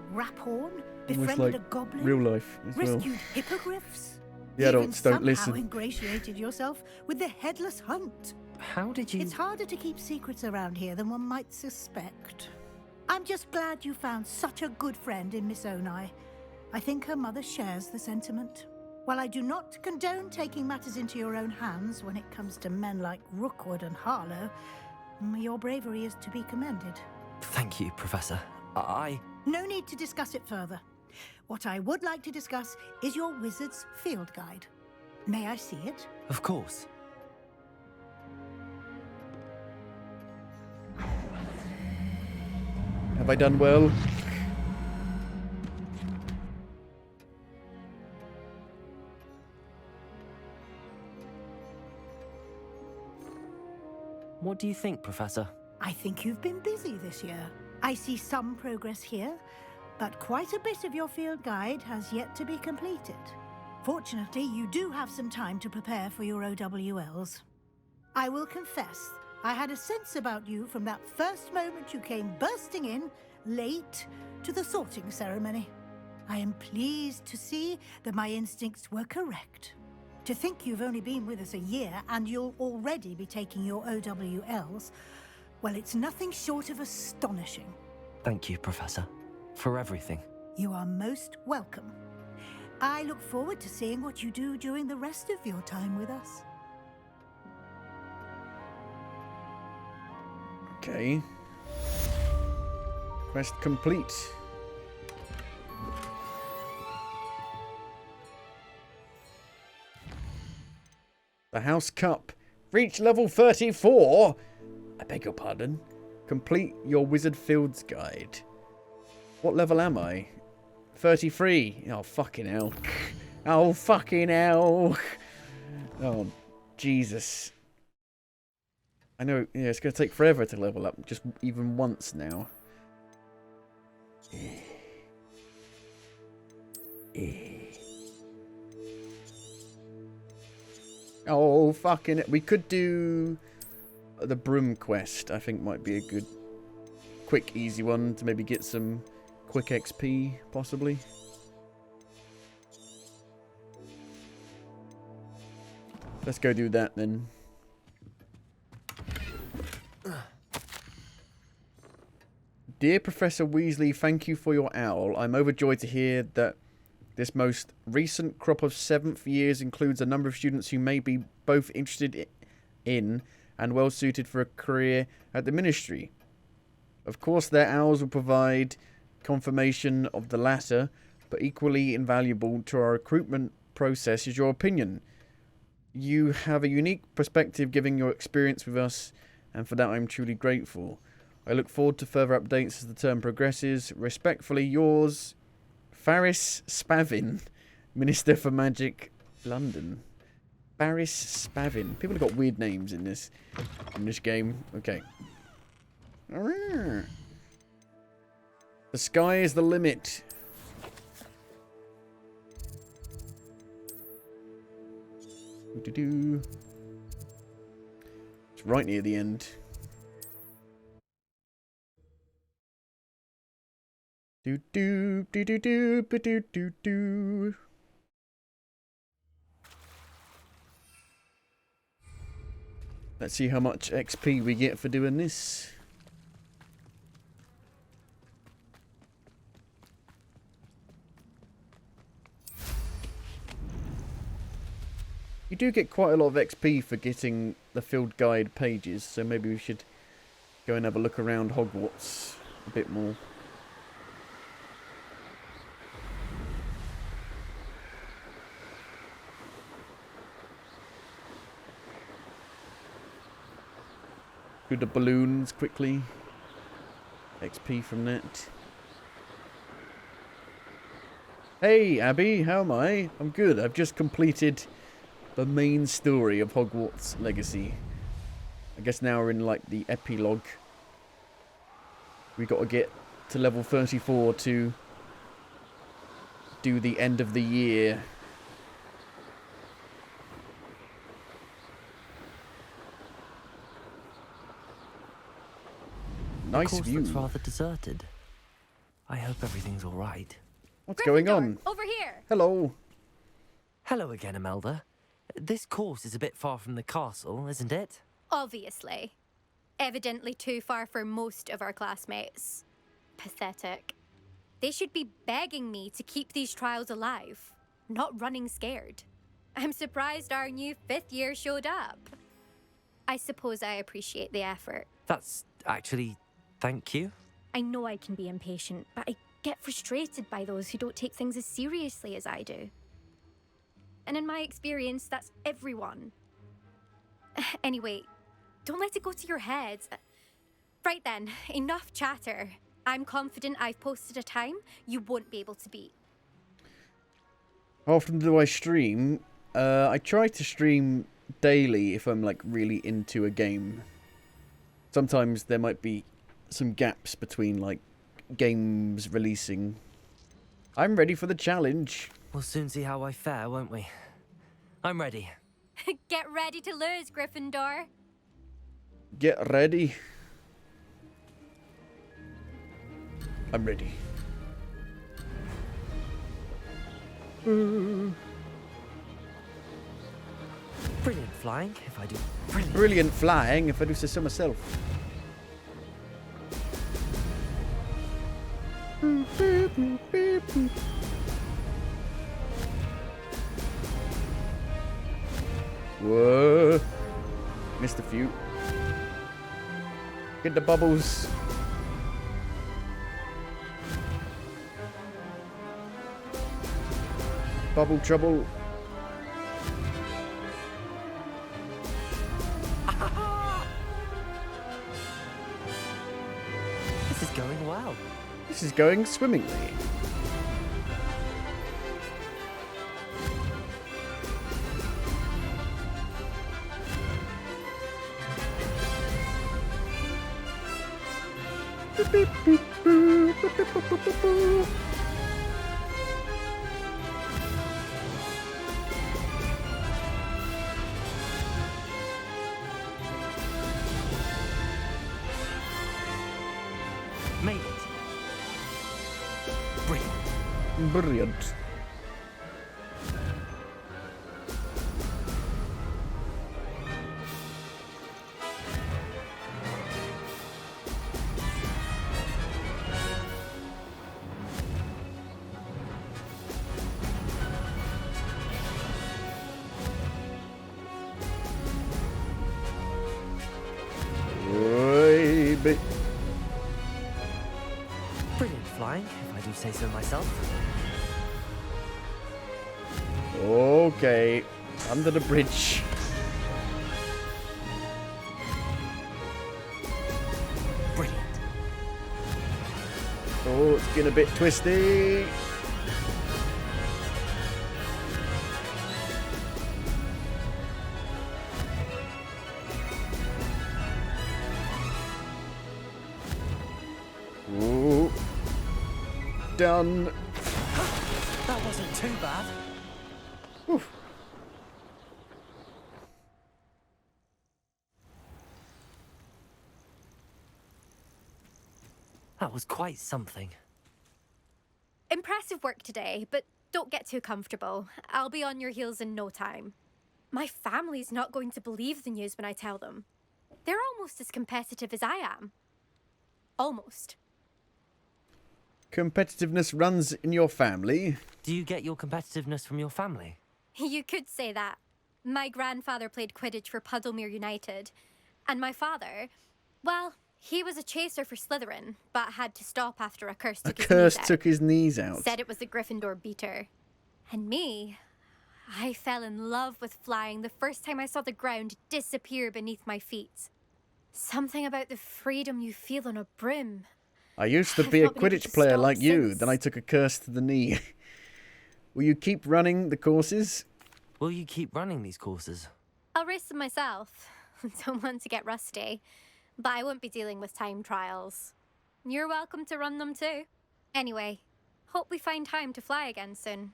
befriended a goblin, real life as well. rescued hippogriffs. The adults don't listen. Even somehow ingratiated yourself with the headless hunt. how did you... It's harder to keep secrets around here than one might suspect. I'm just glad you found such a good friend in Miss Onai. I think her mother shares the sentiment. While I do not condone taking matters into your own hands when it comes to men like Rookwood and Harlow, your bravery is to be commended. Thank you, Professor. No need to discuss it further. What I would like to discuss is your wizard's field guide. May I see it? Of course. Have I done well? What do you think, Professor? I think you've been busy this year. I see some progress here, but quite a bit of your field guide has yet to be completed. Fortunately, you do have some time to prepare for your OWLs. I will confess, I had a sense about you from that first moment you came bursting in, late, to the sorting ceremony. I am pleased to see that my instincts were correct. To think you've only been with us a year and you'll already be taking your OWLs, well, it's nothing short of astonishing. Thank you, Professor, for everything. You are most welcome. I look forward to seeing what you do during the rest of your time with us. Okay. Quest complete. The House Cup. Reach level 34. I beg your pardon. Complete your Wizard Fields Guide. What level am I? 33. Oh, fucking hell. Oh, fucking hell. Oh, Jesus. I know, yeah, it's going to take forever to level up. Just even once now. Oh, fucking it. We could do the broom quest. I think might be a good, quick, easy one to maybe get some quick XP, possibly. Let's go do that then. Dear Professor Weasley, thank you for your owl. I'm overjoyed to hear that this most recent crop of 7th years includes a number of students who may be both interested in and well suited for a career at the Ministry. Of course, their owls will provide confirmation of the latter, but equally invaluable to our recruitment process is your opinion. You have a unique perspective given your experience with us, and for that I'm truly grateful. I look forward to further updates as the term progresses. Respectfully yours, Faris Spavin, Minister for Magic, London. Faris Spavin. People have got weird names in this game. Okay. The sky is the limit. It's right near the end. Do. Let's see how much XP we get for doing this. You do get quite a lot of XP for getting the field guide pages, so maybe we should go and have a look around Hogwarts a bit more. Do the balloons quickly. XP from that. Hey, Abby, how am I? I'm good. I've just completed the main story of Hogwarts Legacy. I guess now we're in like the epilogue. We got to get to level 34 to do the end of the year. Nice view. Looks rather deserted. I hope everything's all right. What's going on? Over here. Hello. Hello again, Imelda. This course is a bit far from the castle, isn't it? Obviously. Evidently too far for most of our classmates. Pathetic. They should be begging me to keep these trials alive, not running scared. I'm surprised our new 5th year showed up. I suppose I appreciate the effort. That's actually... thank you. I know I can be impatient, but I get frustrated by those who don't take things as seriously as I do. And in my experience, that's everyone. Anyway, don't let it go to your head. Right then, enough chatter. I'm confident I've posted a time you won't be able to beat. How often do I stream? I try to stream daily if I'm like really into a game. Sometimes there might be some gaps between like games releasing. I'm ready for the challenge. We'll soon see how I fare, won't we? I'm ready. Get ready to lose, Gryffindor. Get ready. I'm ready. Brilliant flying, if I do. Brilliant flying, if I do say so myself. Whoa. Missed a few. Get the bubbles. Bubble trouble. This is going well. This is going swimmingly. Made it. Brilliant. Brilliant. Brilliant flying, if I do say so myself. Okay, under the bridge. Brilliant. Oh, it's getting a bit twisty. Ooh. Done. That wasn't too bad. Oof. That was quite something. Impressive work today, but don't get too comfortable. I'll be on your heels in no time. My family's not going to believe the news when I tell them. They're almost as competitive as I am. Almost. Competitiveness runs in your family. Do you get your competitiveness from your family? You could say that. My grandfather played Quidditch for Puddlemere United. And my father, well, he was a chaser for Slytherin, but had to stop after a curse took his knees out. Took his knees out. Said it was the Gryffindor beater. And me, I fell in love with flying the first time I saw the ground disappear beneath my feet. Something about the freedom you feel on a broom. I used to be a Quidditch player like you, then I took a curse to the knee. Will you keep running the courses? Will you keep running these courses? I'll race them myself. Don't want to get rusty. But I won't be dealing with time trials. You're welcome to run them too. Anyway, hope we find time to fly again soon.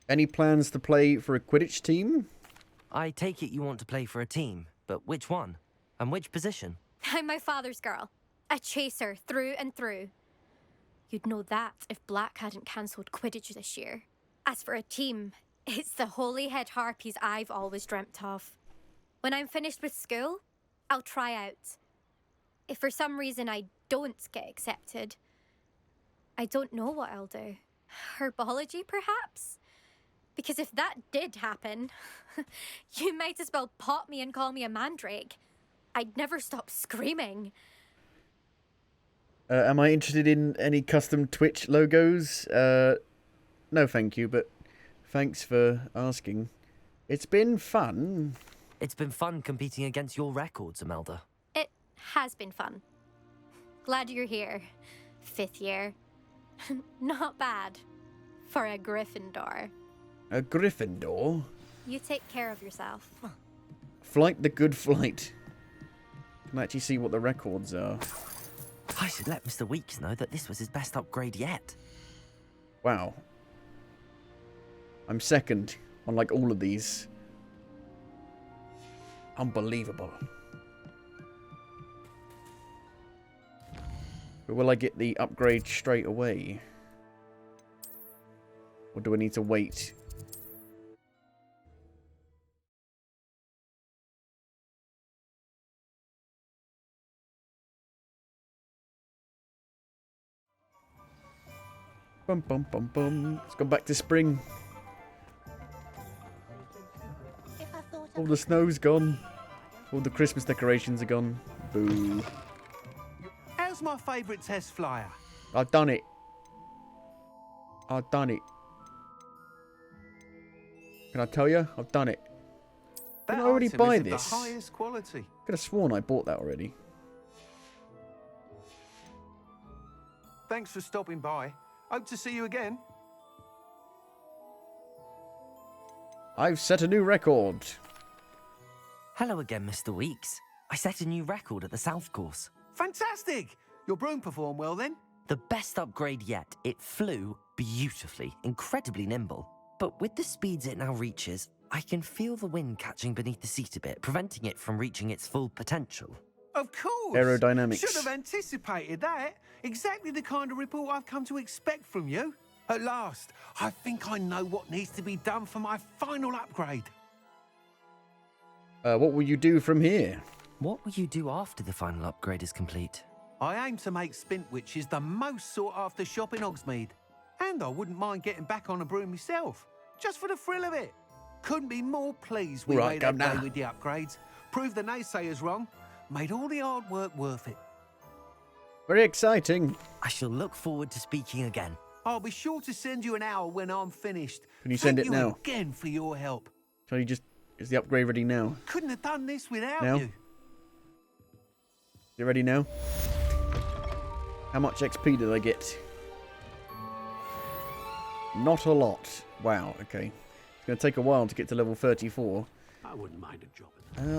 Any plans to play for a Quidditch team? I take it you want to play for a team, but which one? And which position? I'm my father's girl. A chaser through and through. You'd know that if Black hadn't cancelled Quidditch this year. As for a team, it's the holy head harpies I've always dreamt of. When I'm finished with school, I'll try out. If for some reason I don't get accepted, I don't know what I'll do. Herbology, perhaps? Because if that did happen, you might as well pop me and call me a mandrake. I'd never stop screaming. Am I interested in any custom Twitch logos? No, thank you, but thanks for asking. It's been fun. It's been fun competing against your records, Imelda. It has been fun. Glad you're here. 5th year. Not bad. For a Gryffindor. A Gryffindor? You take care of yourself. Flight the good flight. Can actually see what the records are. I should let Mr. Weeks know that this was his best upgrade yet. Wow. I'm second on like all of these. Unbelievable. But will I get the upgrade straight away? Or do I need to wait? Bum bum bum bum. Let's go back to spring. All the snow's gone. All the Christmas decorations are gone. Boo. How's my favourite test flyer? I've done it. I've done it. Can I tell you? I've done it. Did I already buy this? The highest quality. Could have sworn I bought that already. Thanks for stopping by. Hope to see you again. I've set a new record. Hello again, Mr. Weeks. I set a new record at the South Course. Fantastic! Your broom performed well then? The best upgrade yet. It flew beautifully, incredibly nimble. But with the speeds it now reaches, I can feel the wind catching beneath the seat a bit, preventing it from reaching its full potential. Of course! Aerodynamics. Should have anticipated that. Exactly the kind of report I've come to expect from you. At last, I think I know what needs to be done for my final upgrade. What will you do from here? What will you do after the final upgrade is complete? I aim to make Spintwitches the most sought-after shop in Hogsmeade. And I wouldn't mind getting back on a broom myself, just for the thrill of it. Couldn't be more pleased we made our day with the upgrades. Proved the naysayers wrong. Made all the hard work worth it. Very exciting. I shall look forward to speaking again. I'll be sure to send you an hour when I'm finished. Can you send Thank it now? you again for your help. Can you just... Is the upgrade ready now? Couldn't have done this without Now? you. Is it ready now? How much XP did I get? Not a lot. Wow, okay. It's going to take a while to get to level 34. I wouldn't mind a job.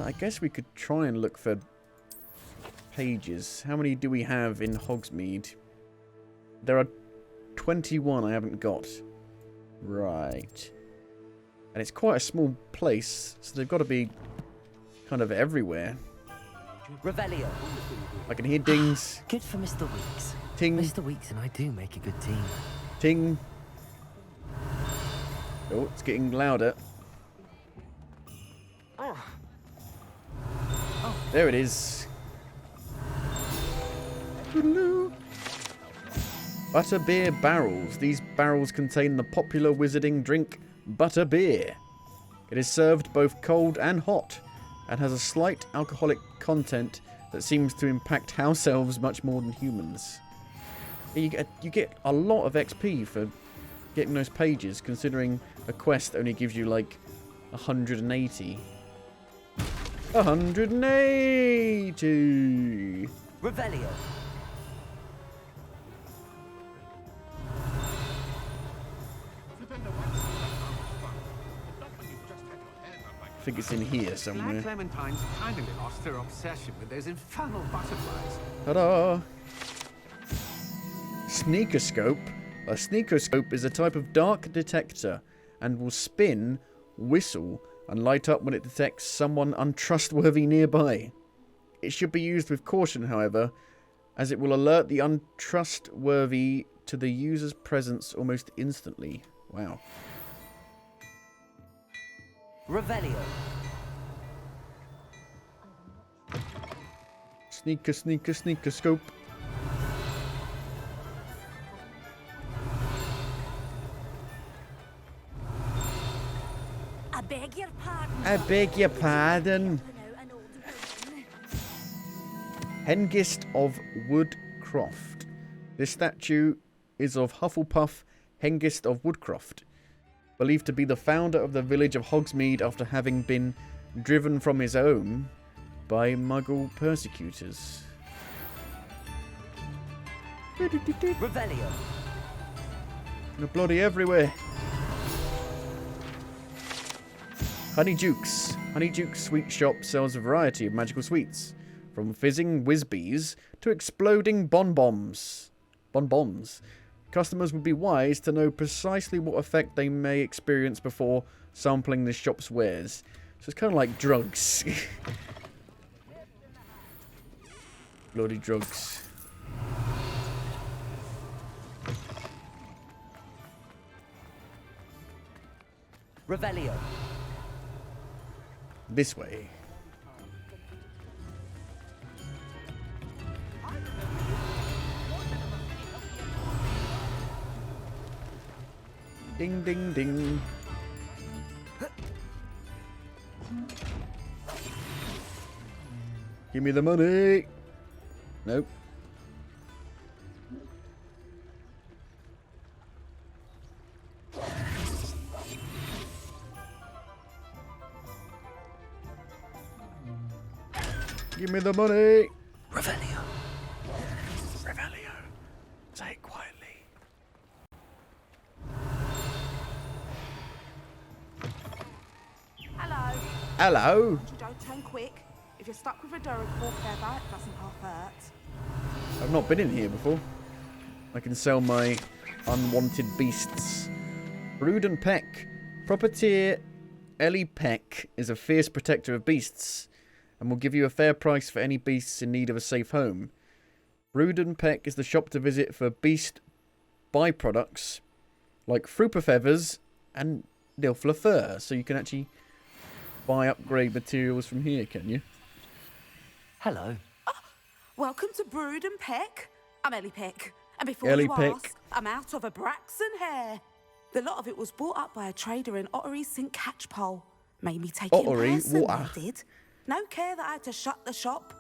I guess we could try and look for pages. How many do we have in Hogsmeade? There are 21 I haven't got. Right. And it's quite a small place, so they've got to be kind of everywhere. Revelio. I can hear dings. Good for Mr. Weeks. Ting. Mr. Weeks and I do make a good team. Ting. Oh, it's getting louder. There it is. Butterbeer barrels. These barrels contain the popular wizarding drink butterbeer. It is served both cold and hot, and has a slight alcoholic content that seems to impact house elves much more than humans. You get a lot of XP for getting those pages, considering a quest only gives you like 180. 180! Revelio. I think it's in here Black somewhere. Clementine's kindly lost her obsession with those infernal butterflies. Ta-da! Sneakoscope. A sneakoscope is a type of dark detector and will spin, whistle, and light up when it detects someone untrustworthy nearby. It should be used with caution, however, as it will alert the untrustworthy to the user's presence almost instantly. Wow. Revelio. Sneaker, sneaker, sneaker scope. I beg your pardon. I beg your pardon. Hengist of Woodcroft. This statue is of Hufflepuff Hengist of Woodcroft, believed to be the founder of the village of Hogsmeade after having been driven from his home by Muggle persecutors. Revelio. They're bloody everywhere. Honeydukes. Honeydukes Sweet Shop sells a variety of magical sweets, from fizzing whiz-bees to exploding bonbons. Bonbons. Customers would be wise to know precisely what effect they may experience before sampling the shop's wares. So it's kind of like drugs. Bloody drugs. Revelio. This way. Ding, ding, ding. Give me the money. Nope. Give me the money. Revelio. Revelio. Say it quietly. Hello. Hello. You don't turn quick. If you're stuck with a Duracell feather, it doesn't half hurt. I've not been in here before. I can sell my unwanted beasts. Brood and Peck. Propertier Ellie Peck is a fierce protector of beasts and will give you a fair price for any beasts in need of a safe home. Brood and Peck is the shop to visit for beast byproducts like Frupa feathers and Nilfla fur. So you can actually buy upgrade materials from here, can you? Hello. Welcome to Brood and Peck. I'm Ellie Peck. And before Ellie you Peck. ask, I'm out of a Braxton hair. The lot of it was bought up by a trader in Ottery St. Catchpole. Made me take it in Ottery? person, Water. they did. No care that I had to shut the shop.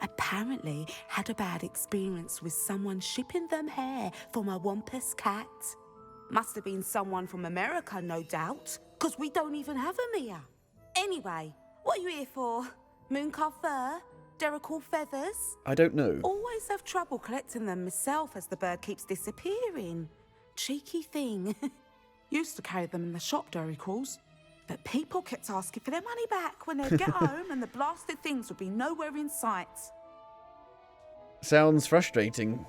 Apparently had a bad experience with someone shipping them hair for my Wampus cat. Must have been someone from America, no doubt, because we don't even have them here. Anyway, what are you here for? Mooncar fur? Derrickle feathers? I don't know. Always have trouble collecting them myself as the bird keeps disappearing. Cheeky thing. Used to carry them in the shop, Derricles. But people kept asking for their money back when they'd get home and the blasted things would be nowhere in sight. Sounds frustrating.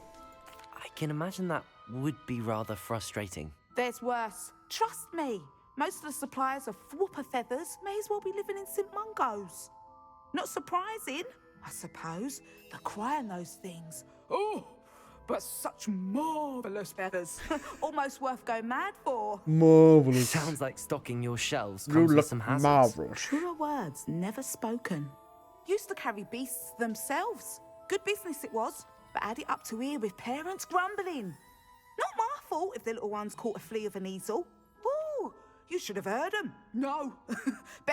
I can imagine that would be rather frustrating. There's worse. Trust me. Most of the suppliers of whooper feathers may as well be living in St. Mungo's. Not surprising, I suppose. The cry on those things. Oh, but such marvellous feathers. Almost worth going mad for. Marvellous. Sounds like stocking your shelves You comes with look some hazards. marvellous. Truer words never spoken. Used to carry beasts themselves. Good business it was, but had it up to here with parents grumbling. Not my fault if the little ones caught a flea of an easel. Woo! You should have heard them. No.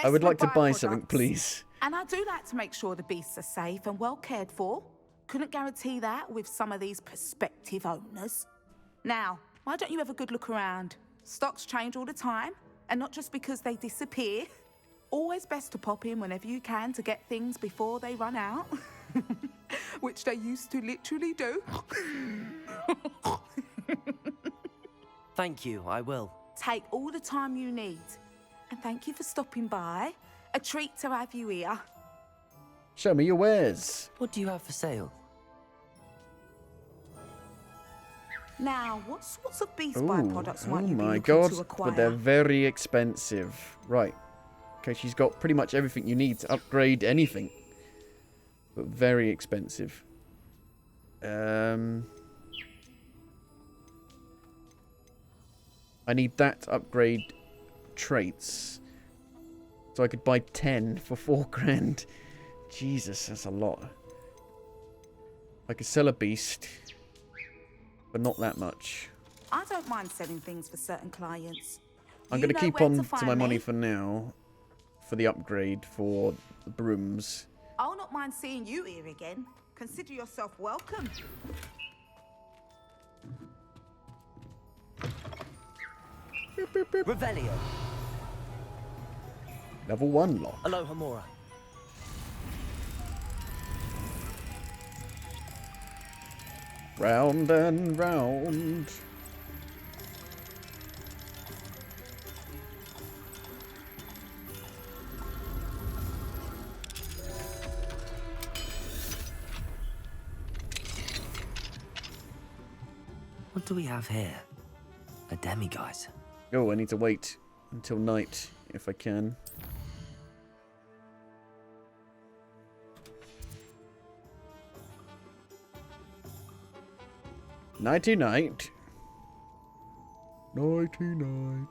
I would like to buy byproducts. something, please. And I do like to make sure the beasts are safe and well cared for. Couldn't guarantee that with some of these prospective owners. Now, why don't you have a good look around? Stocks change all the time, and not just because they disappear. Always best to pop in whenever you can to get things before they run out. Which they used to literally do. Thank you, I will. Take all the time you need. And thank you for stopping by. A treat to have you here. Show me your wares. What do you have for sale? Now, what sorts of beast Ooh, byproducts might oh you be my looking god, to acquire? but they're very expensive. Right. Okay, she's got pretty much everything you need to upgrade anything. But very expensive. I need that to upgrade traits. So I could buy 10 for 4 grand. Jesus, that's a lot. I could sell a beast, but not that much. I don't mind selling things for certain clients. I'm going to keep on to my money for now, for the upgrade for the brooms. I'll not mind seeing you here again. Consider yourself welcome. Revelio. Level 1 lock. Aloha Mora. Round and round. What do we have here? A demiguise. Oh, I need to wait until night if I can. Nighty night. Nighty night.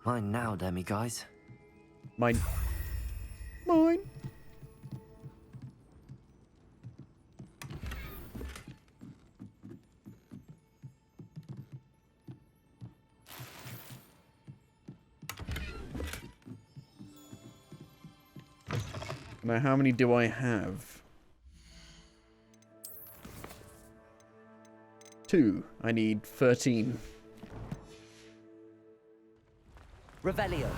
Mine now, demiguise. Mine. Mine. Now, how many do I have? 2. I need 13. Revelio.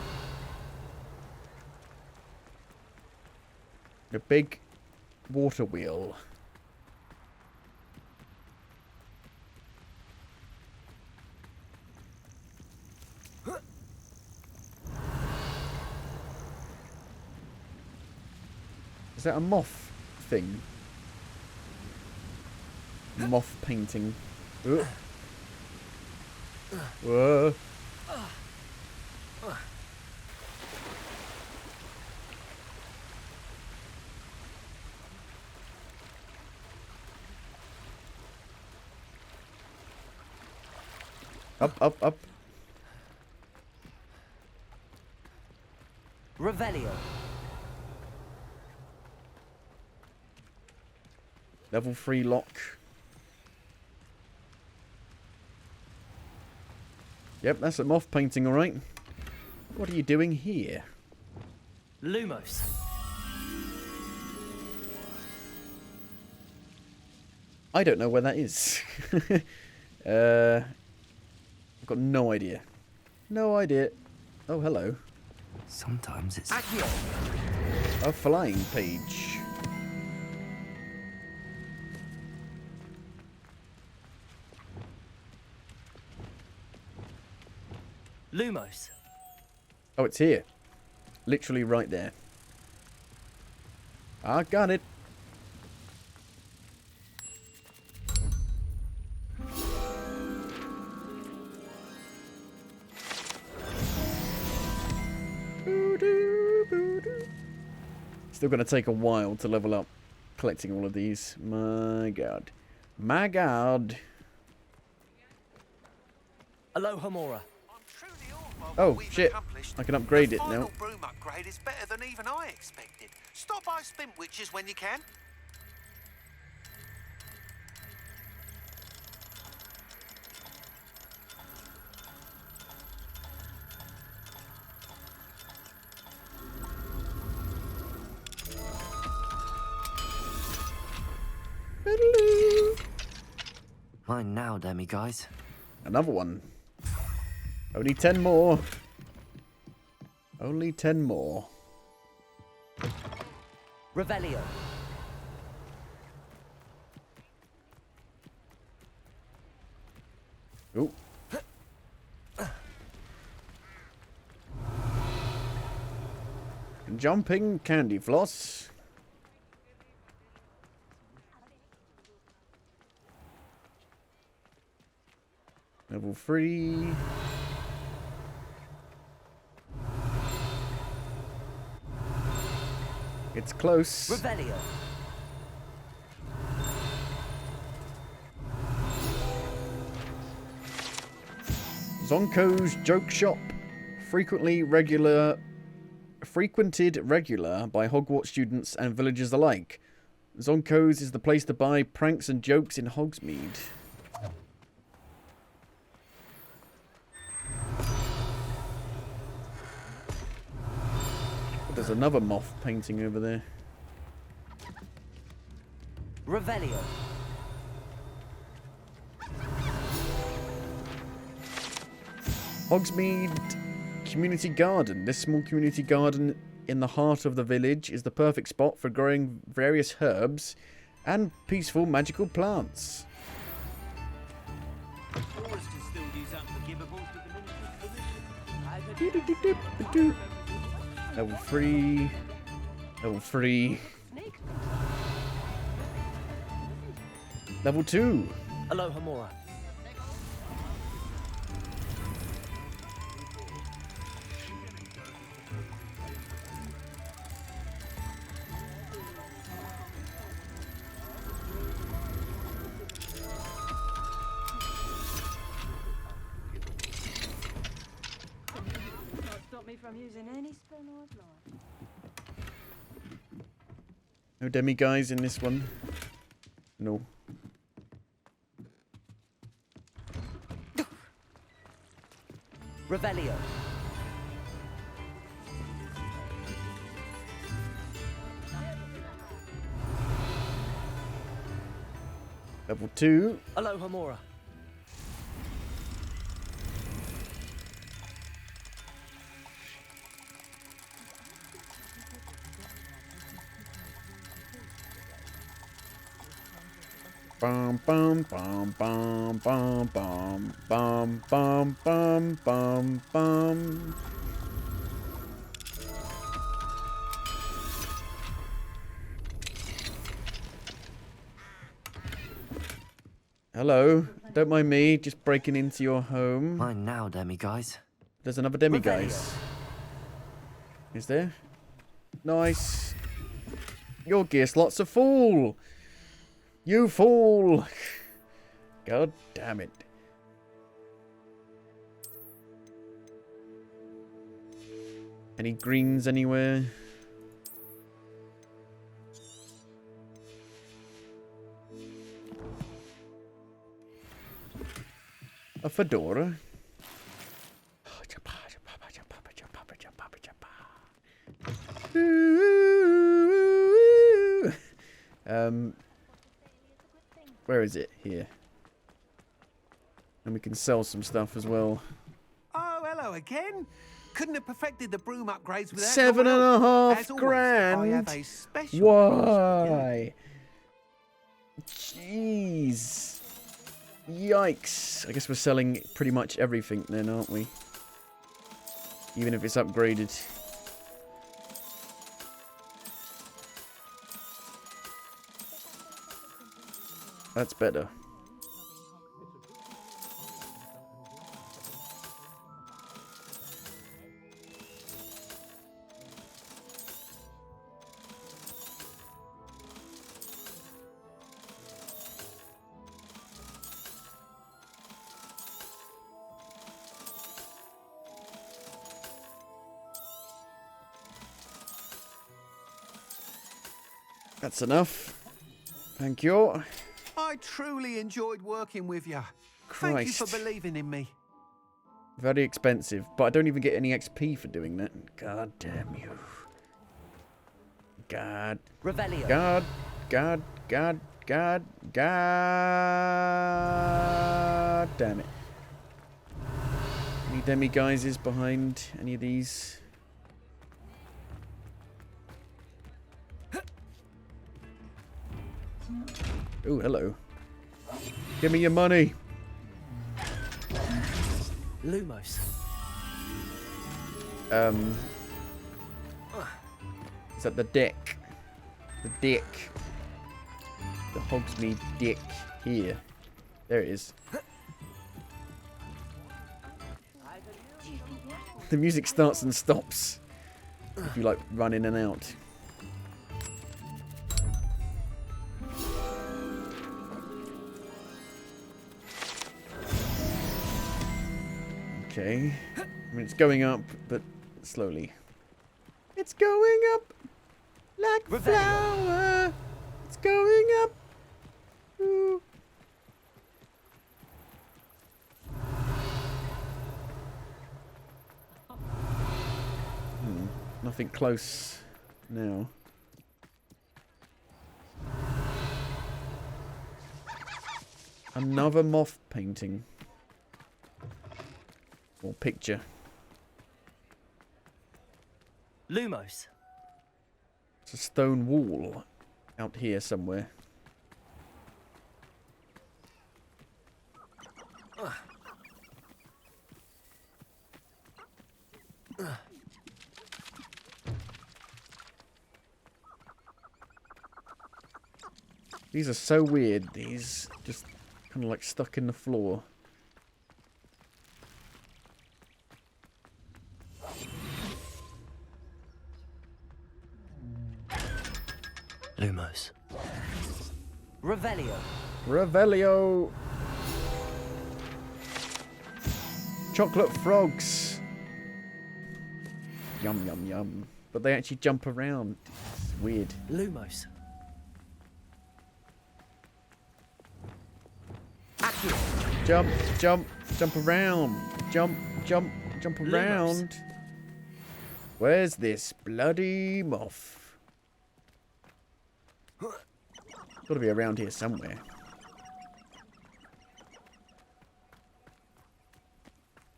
A big water wheel. Is that a moth thing? Moth painting. Whoa. Up, up, up. Revelio. Level 3 lock. Yep, that's a moth painting, alright. What are you doing here? Lumos. I don't know where that is. I've got no idea. No idea. Oh, hello. Sometimes it's... A flying page. Lumos. Oh, it's here. Literally right there. I got it. Still going to take a while to level up collecting all of these. My god. My god. Aloha Mora. Oh, shit. I can upgrade it now. The final broom upgrade is better than even I expected. Stop by Spintwitches when you can. Mine now, demiguise. Another one. Only 10 more. Only 10 more. Revelio. Ooh. Jumping candy floss. Level 3. It's close. Revelio. Zonko's Joke Shop. Frequented regular by Hogwarts students and villagers alike. Zonko's is the place to buy pranks and jokes in Hogsmeade. There's another moth painting over there. Revelio. Hogsmeade Community Garden. This small community garden in the heart of the village is the perfect spot for growing various herbs and peaceful magical plants. Level 3. Level 3. Level 2. Aloha Mora. From using any spell I'd like. No demi-guys in this one. No. Revelio. Level 2. Aloha Mora. Bum bum bum bum bum bum bum bum bum bum bum. Hello, don't mind me just breaking into your home. Mine now, demi-guys. There's another demi-guys. Is there? Nice. Your gear slot's a fool. You fool! God damn it. Any greens anywhere? A fedora? Where is it? Here. And we can sell some stuff as well. Oh, hello again. Couldn't have perfected the broom upgrades without 7.5 grand. I have a special Why? Jeez. Yikes. I guess we're selling pretty much everything then, aren't we? Even if it's upgraded. That's better. That's enough. Thank you. I truly enjoyed working with you. Christ. Thank you for believing in me. Very expensive, but I don't even get any XP for doing that. God damn you. God. Revelio. God. God. God. God. God. Damn it. Any demi-guises behind any of these? Oh, hello. Give me your money. Lumos. Is that the deck? The deck. The Hogsmeade deck here. There it is. The music starts and stops if you like run in and out. Okay. I mean, it's going up, but slowly. It's going up like a flower. It's going up. Ooh. Nothing close now. Another moth painting. Or picture. Lumos. It's a stone wall out here somewhere. These are so weird, these. Just kind of like stuck in the floor. Lumos. Revelio. Revelio. Chocolate frogs. Yum, yum, yum. But they actually jump around. It's weird. Lumos. Jump, jump, jump around. Jump, jump, jump around. Lumos. Where's this bloody moth? Gotta be around here somewhere.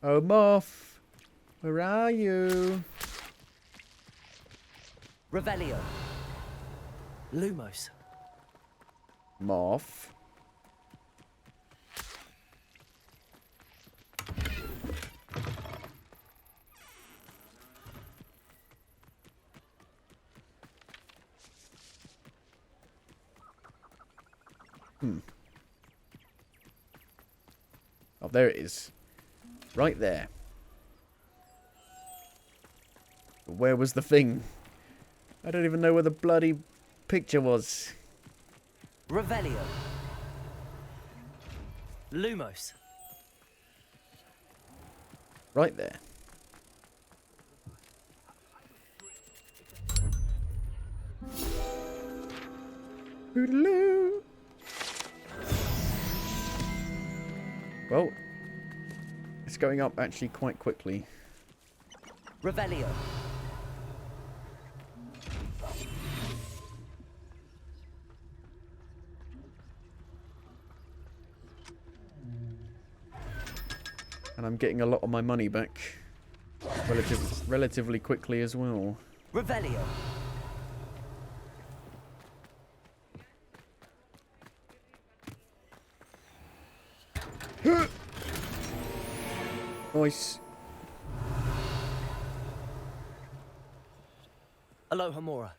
Oh, moth. Where are you? Revelio. Lumos. Moth. Oh, there it is. Right there. But where was the thing? I don't even know where the bloody picture was. Revelio. Lumos. Right there. Boogaloo. Well, it's going up actually quite quickly. Revelio. And I'm getting a lot of my money back relatively quickly as well. Revelio. Nice. Aloha Mora.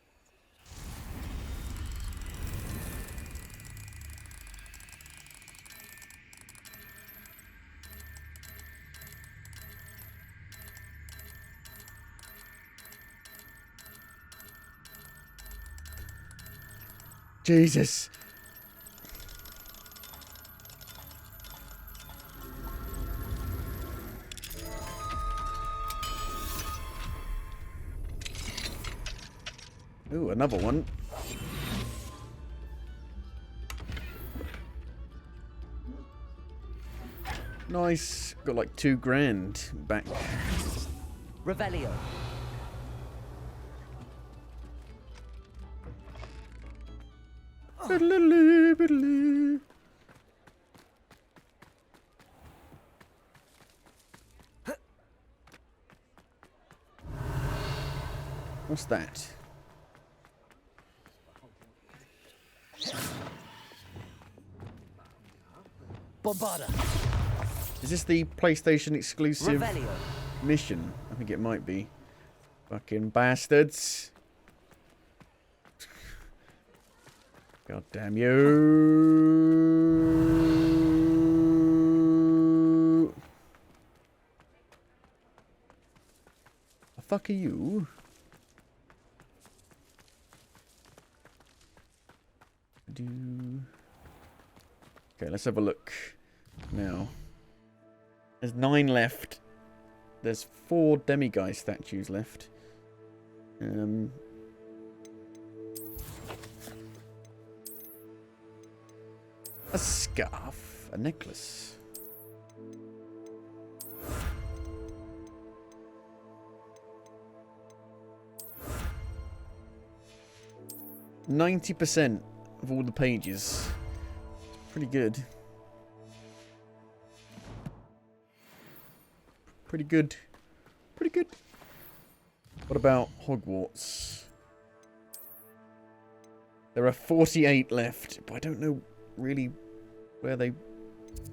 Jesus. Ooh, another one. Nice. Got like $2,000 back. Revelio. Biddly, biddly. What's that? Bombarda. Is this the PlayStation exclusive Revelio. mission? I think it might be. Fucking bastards. God damn you. The fuck are you? Okay, let's have a look now. There's 9 left. There's 4 demiguy statues left. A scarf. A necklace. %90 of all the pages. Pretty good. Pretty good. Pretty good. What about Hogwarts? There are 48 left, but I don't know really where they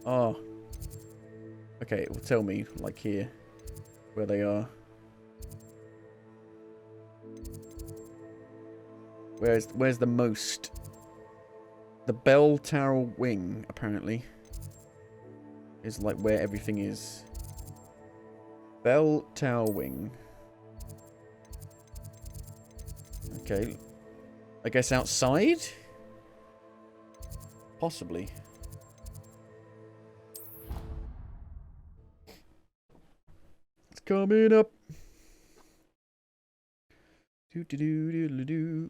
are. Okay, it will tell me, like here, where they are. Where's the most? The bell tower wing, apparently, is like where everything is. Bell tower wing. Okay. I guess outside? Possibly. It's coming up. Do.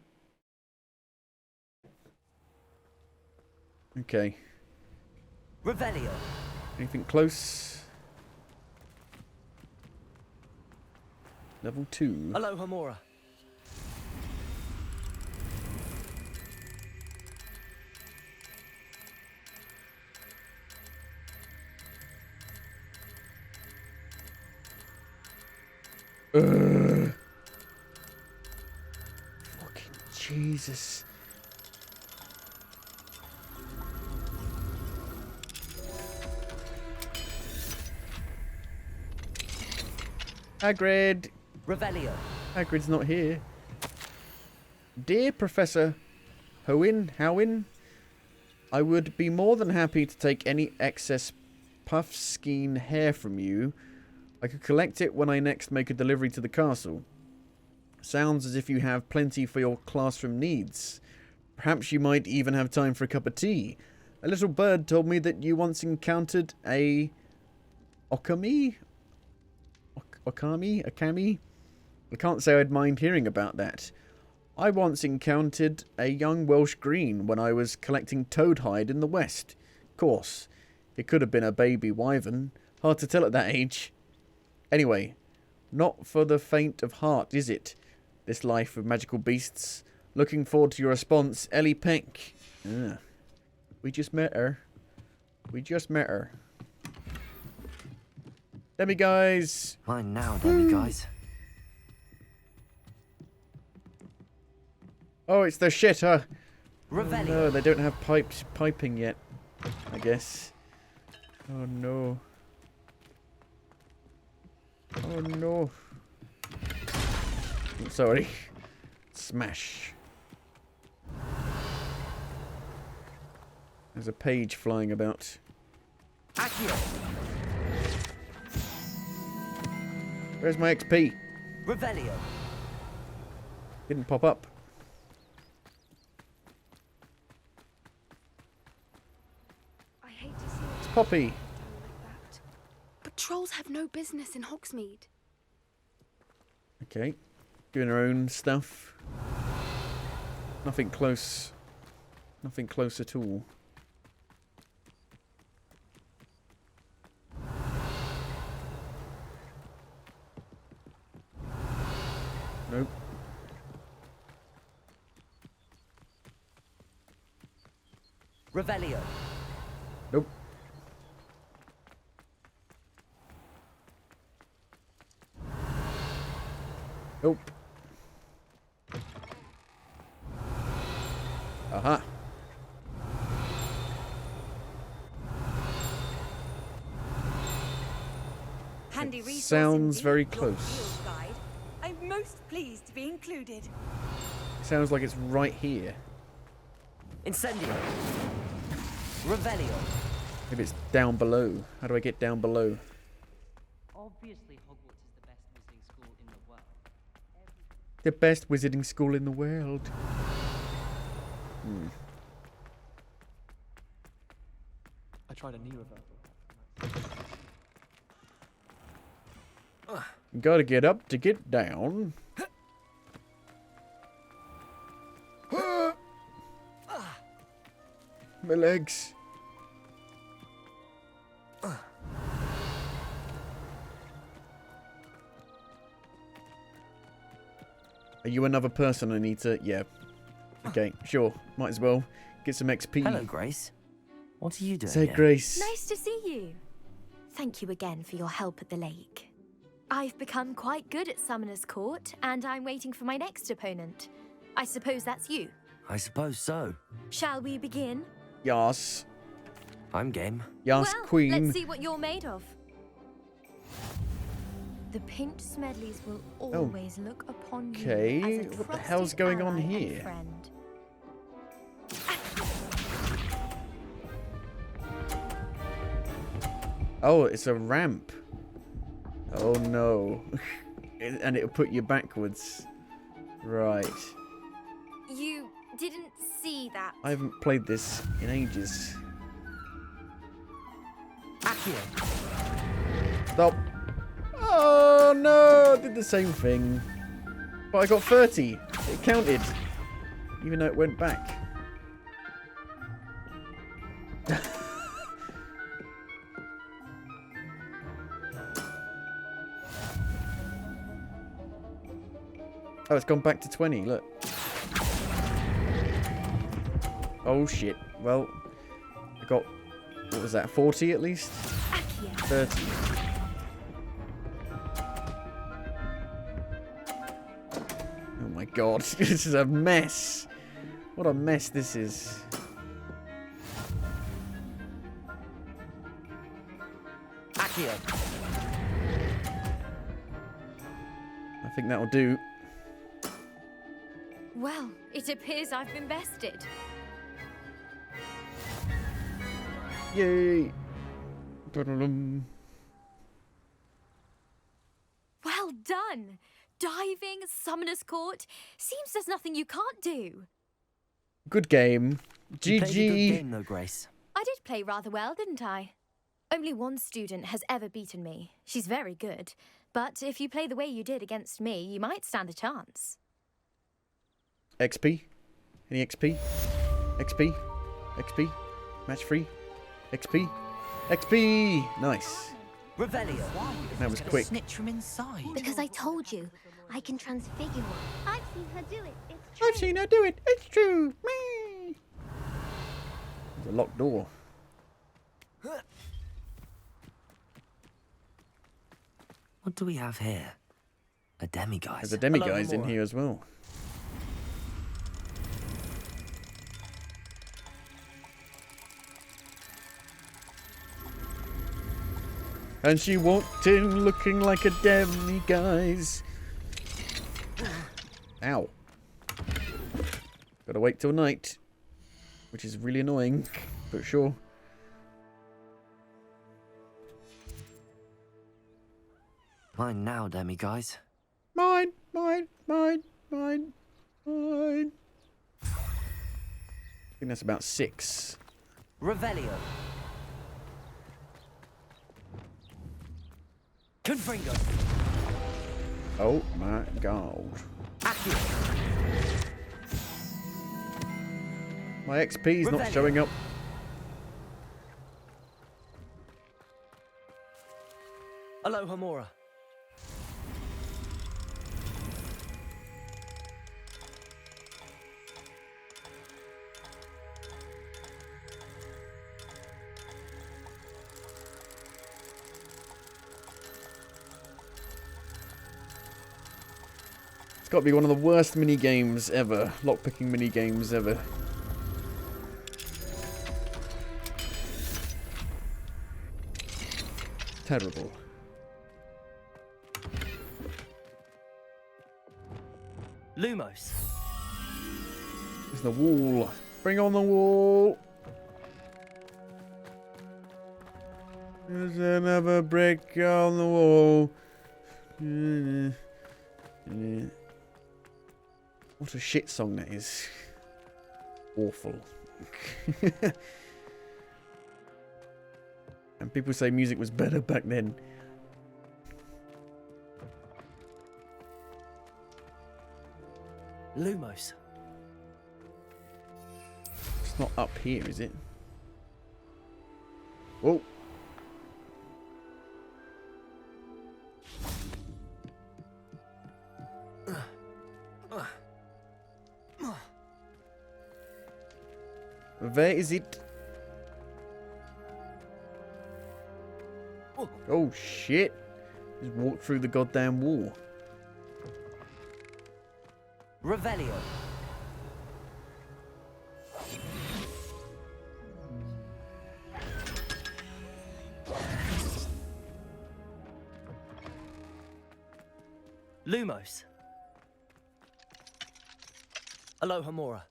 Okay. Revelio. Anything close? Level 2. Hello, Hamura. Fucking Jesus. Hagrid. Revelio. Hagrid's not here. Dear Professor Howin, I would be more than happy to take any excess puffskein hair from you. I could collect it when I next make a delivery to the castle. Sounds as if you have plenty for your classroom needs. Perhaps you might even have time for a cup of tea. A little bird told me that you once encountered a Okami? Akami? I can't say I'd mind hearing about that. I once encountered a young Welsh Green when I was collecting toadhide in the west. Of course, it could have been a baby wyvern. Hard to tell at that age. Anyway, not for the faint of heart, is it? This life of magical beasts. Looking forward to your response, Ellie Peck. We just met her. Demi guys. Mine now, Demi guys. Oh, it's the shitter. Revelio. No, they don't have piping yet, I guess. Oh no. Oh no. I'm sorry. Smash. There's a page flying about. Accio. Where's my XP? Revelio. Didn't pop up. I hate to see It's Poppy. like that. But trolls have no business in Hogsmeade. Okay. Doing her own stuff. Nothing close. Nothing close at all. Nope. Revelio. Nope. Nope. Aha. Handy resource Sounds indeed, very your close. field guide. I'm most pleased to be included. Sounds like it's right here. Incendio. Revelio. Maybe it's down below. How do I get down below? Obviously, Hogwarts is the best wizarding school in the world. The best wizarding school in the world. I tried a knee reversal. Gotta get up to get down. My legs. Are you another person I need to... Yeah. Okay, sure. Might as well get some XP. Hello, Grace. What are you doing Say here? Grace. Nice to see you. Thank you again for your help at the lake. I've become quite good at Summoner's Court, and I'm waiting for my next opponent. I suppose that's you. I suppose so. Shall we begin? Yas. I'm game. Yas, well, queen. Let's see what you're made of. The Pinked Smedleys will always look upon you as a What the hell's trusted going on ally and here? friend. Oh, it's a ramp. Oh no. And it'll put you backwards. Right. You didn't see that. I haven't played this in ages. Stop. Oh no, I did the same thing. But I got 30. It counted. Even though it went back. Oh, it's gone back to 20, look. Oh shit. Well, I got, what was that, 40 at least? 30. Oh my god, this is a mess. What a mess this is. Accio. I think that'll do. Well, it appears I've been bested. Yay. Dun-dun-dun. Well done! Diving, Summoner's Court. Seems there's nothing you can't do. Good game. You played a good GG. game though, Grace. I did play rather well, didn't I? Only one student has ever beaten me. She's very good. But if you play the way you did against me, you might stand a chance. XP? Any XP? XP? XP? Match free? XP? XP! Nice. Revelio. That was quick. Snitch from inside. Because I told you, I can transfigure one. I've seen her do it. It's true. I've seen her do it. It's true. Me. There's a locked door. What do we have here? A demiguise. There's a demiguise in here as well. And she walked in looking like a demiguise. Ow. Gotta wait till night. Which is really annoying, but sure. Mine now, demiguise. Mine, mine, mine, mine, mine. I think that's about 6. Revelio. Confringo. Oh my god. My XP's not showing up. Aloha Mora. It's got to be one of the worst mini games ever. Lockpicking mini games ever. Terrible. Lumos. There's the wall. Bring on the wall. There's another brick on the wall. What a shit song that is. Awful. And people say music was better back then. Lumos. It's not up here, is it? Whoa. Where is it? Oh shit! Just walked through the goddamn wall. Revelio. Lumos. Aloha Mora.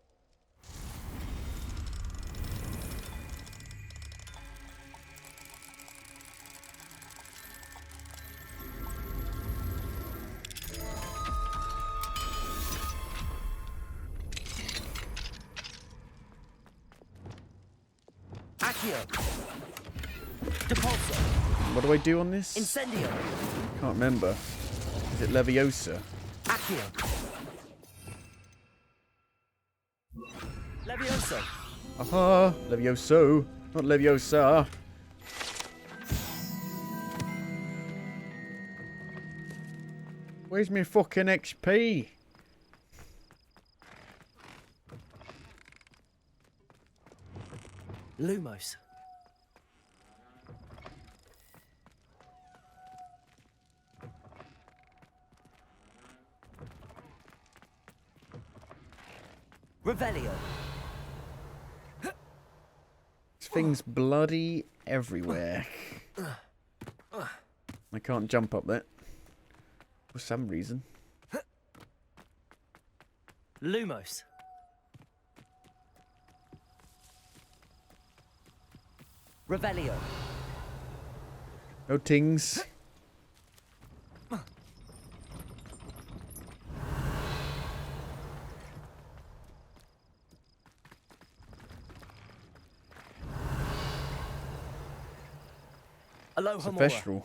Accio. Depulso. What do I do on this? Incendio. Can't remember. Is it Leviosa? Accio. Levioso. Aha! Levioso, not Leviosa. Where's my fucking XP? Lumos. Revelio. This thing's bloody everywhere. I can't jump up there. For some reason. Lumos. Revelio. No tings. Aloha It's a Mora. Thestral.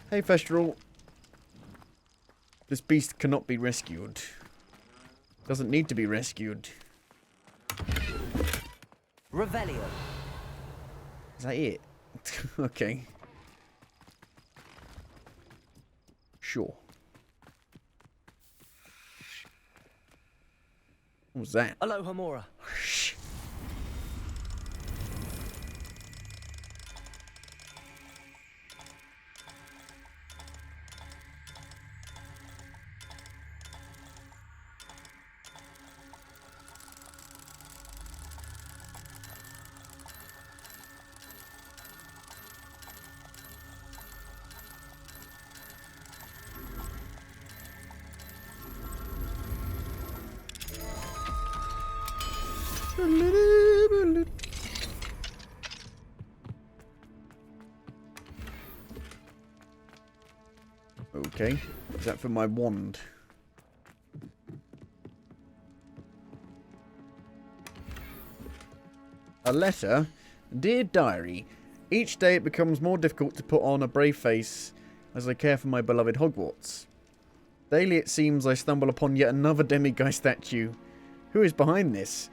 Hey, Thestral. This beast cannot be rescued. Doesn't need to be rescued. Revelio. Is that it? Okay. Sure. What was that? Aloha Mora. Okay. Is that for my wand? A letter? Dear Diary, each day it becomes more difficult to put on a brave face as I care for my beloved Hogwarts. Daily it seems I stumble upon yet another demiguy statue. Who is behind this?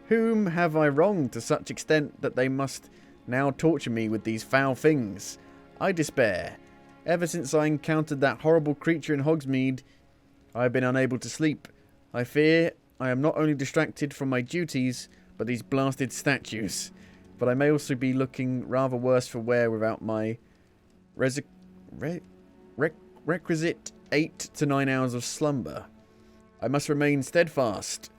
Whom have I wronged to such extent that they must now torture me with these foul things? I despair. Ever since I encountered that horrible creature in Hogsmeade, I have been unable to sleep. I fear I am not only distracted from my duties, but these blasted statues. But I may also be looking rather worse for wear without my requisite 8 to 9 hours of slumber. I must remain steadfast.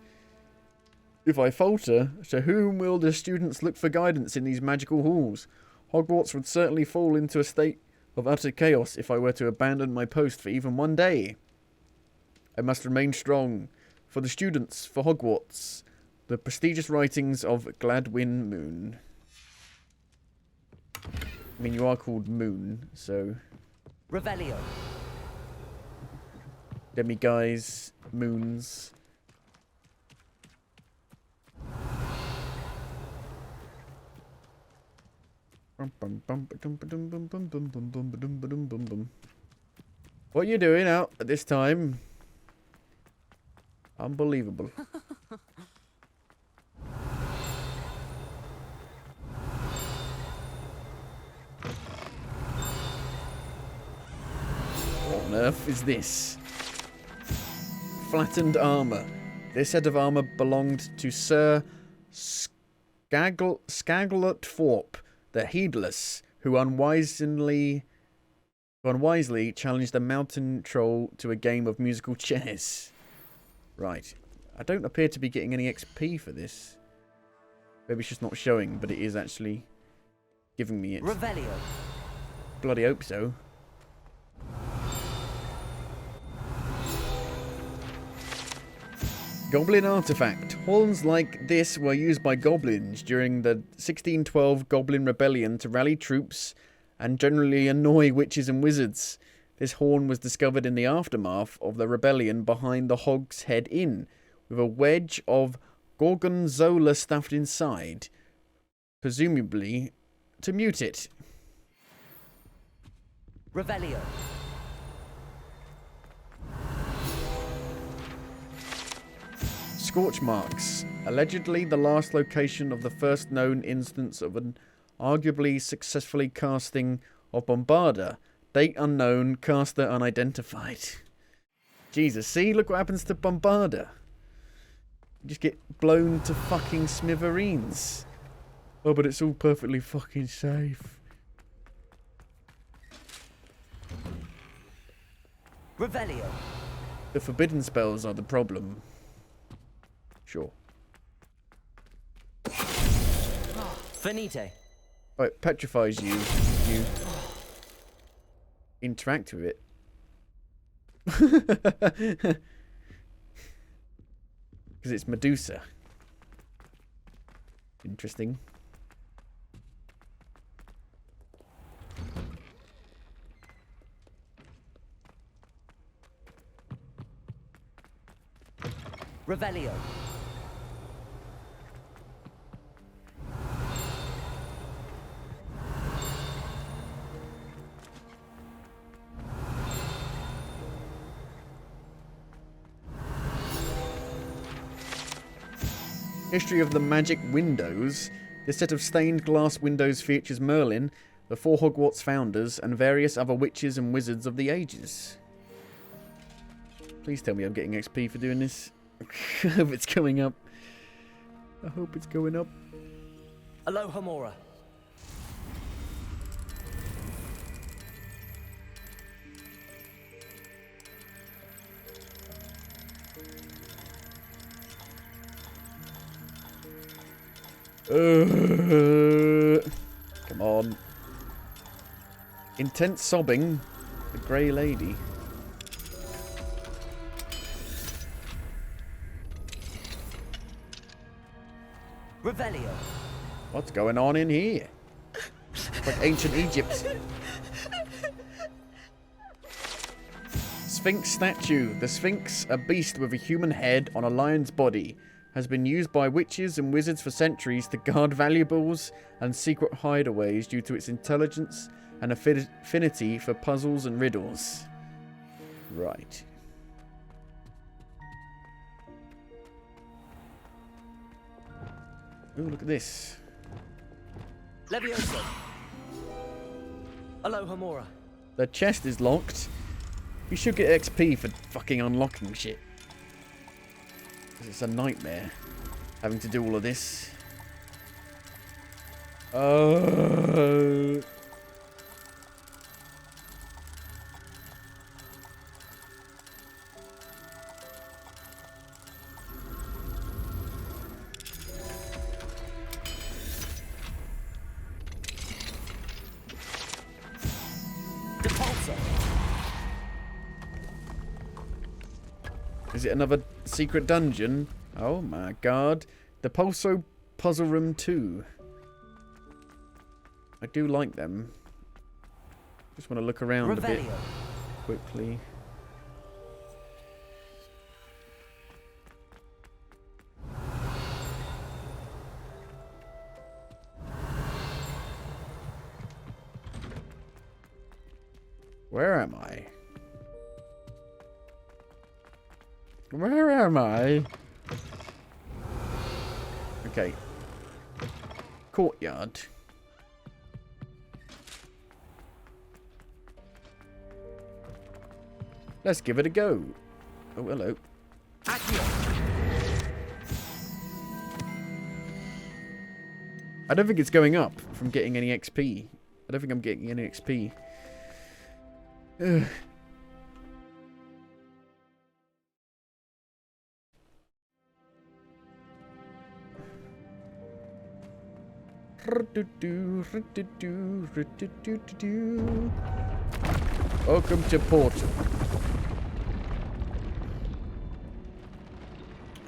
If I falter, to whom will the students look for guidance in these magical halls? Hogwarts would certainly fall into a state of utter chaos if I were to abandon my post for even one day. I must remain strong. For the students, for Hogwarts. The prestigious writings of Gladwin Moon. I mean, you are called Moon, so... Revelio. Demiguys, moons... What are you doing out at this time? Unbelievable. earth is this? Flattened armour. This set of armour belonged to Sir Skagglethorpe the Heedless, who unwisely challenged a mountain troll to a game of musical chairs. Right. I don't appear to be getting any XP for this. Maybe it's just not showing, but it is actually giving me it. Revelio. Bloody hope so. Goblin artifact. Horns like this were used by goblins during the 1612 Goblin Rebellion to rally troops and generally annoy witches and wizards. This horn was discovered in the aftermath of the rebellion behind the Hog's Head Inn, with a wedge of gorgonzola stuffed inside, presumably to mute it. Revelio. Scorch marks. Allegedly the last location of the first known instance of an arguably successfully casting of Bombarda. Date unknown, caster unidentified. Jesus, see? Look what happens to Bombarda. You just get blown to fucking smithereens. Oh, but it's all perfectly fucking safe. Revelio. The forbidden spells are the problem. Sure. Finite. Oh, it petrifies you. You interact with it. Because it's Medusa. Interesting. Revelio. History of the magic windows. This set of stained glass windows features Merlin, the 4 Hogwarts founders, and various other witches and wizards of the ages. Please tell me I'm getting XP for doing this. I hope it's coming up. I hope it's going up. Aloha Mora. Come on. Intense sobbing. The Grey Lady. Revelio. What's going on in here? It's like ancient Egypt. Sphinx statue. The Sphinx, a beast with a human head on a lion's body, has been used by witches and wizards for centuries to guard valuables and secret hideaways due to its intelligence and affinity for puzzles and riddles. Right. Ooh, look at this. Levioso. Aloha Mora. The chest is locked. You should get XP for fucking unlocking shit. It's a nightmare having to do all of this. Is it another secret dungeon? Oh my god. The Pulso Puzzle Room 2. I do like them. Just want to look around a bit quickly. Where am I? Where am I? Okay. Courtyard. Let's give it a go. Oh, hello. I don't think it's going up from getting any XP. I don't think I'm getting any XP. Ugh. Welcome to Portal.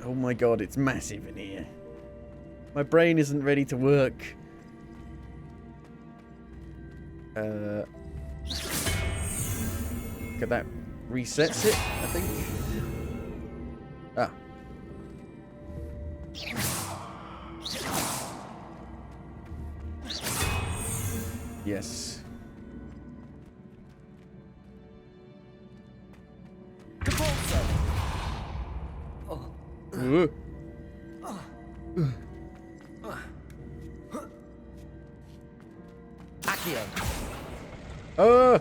Oh my god, it's massive in here. My brain isn't ready to work. Okay, that resets it, I think. Ah. Yes. Oh!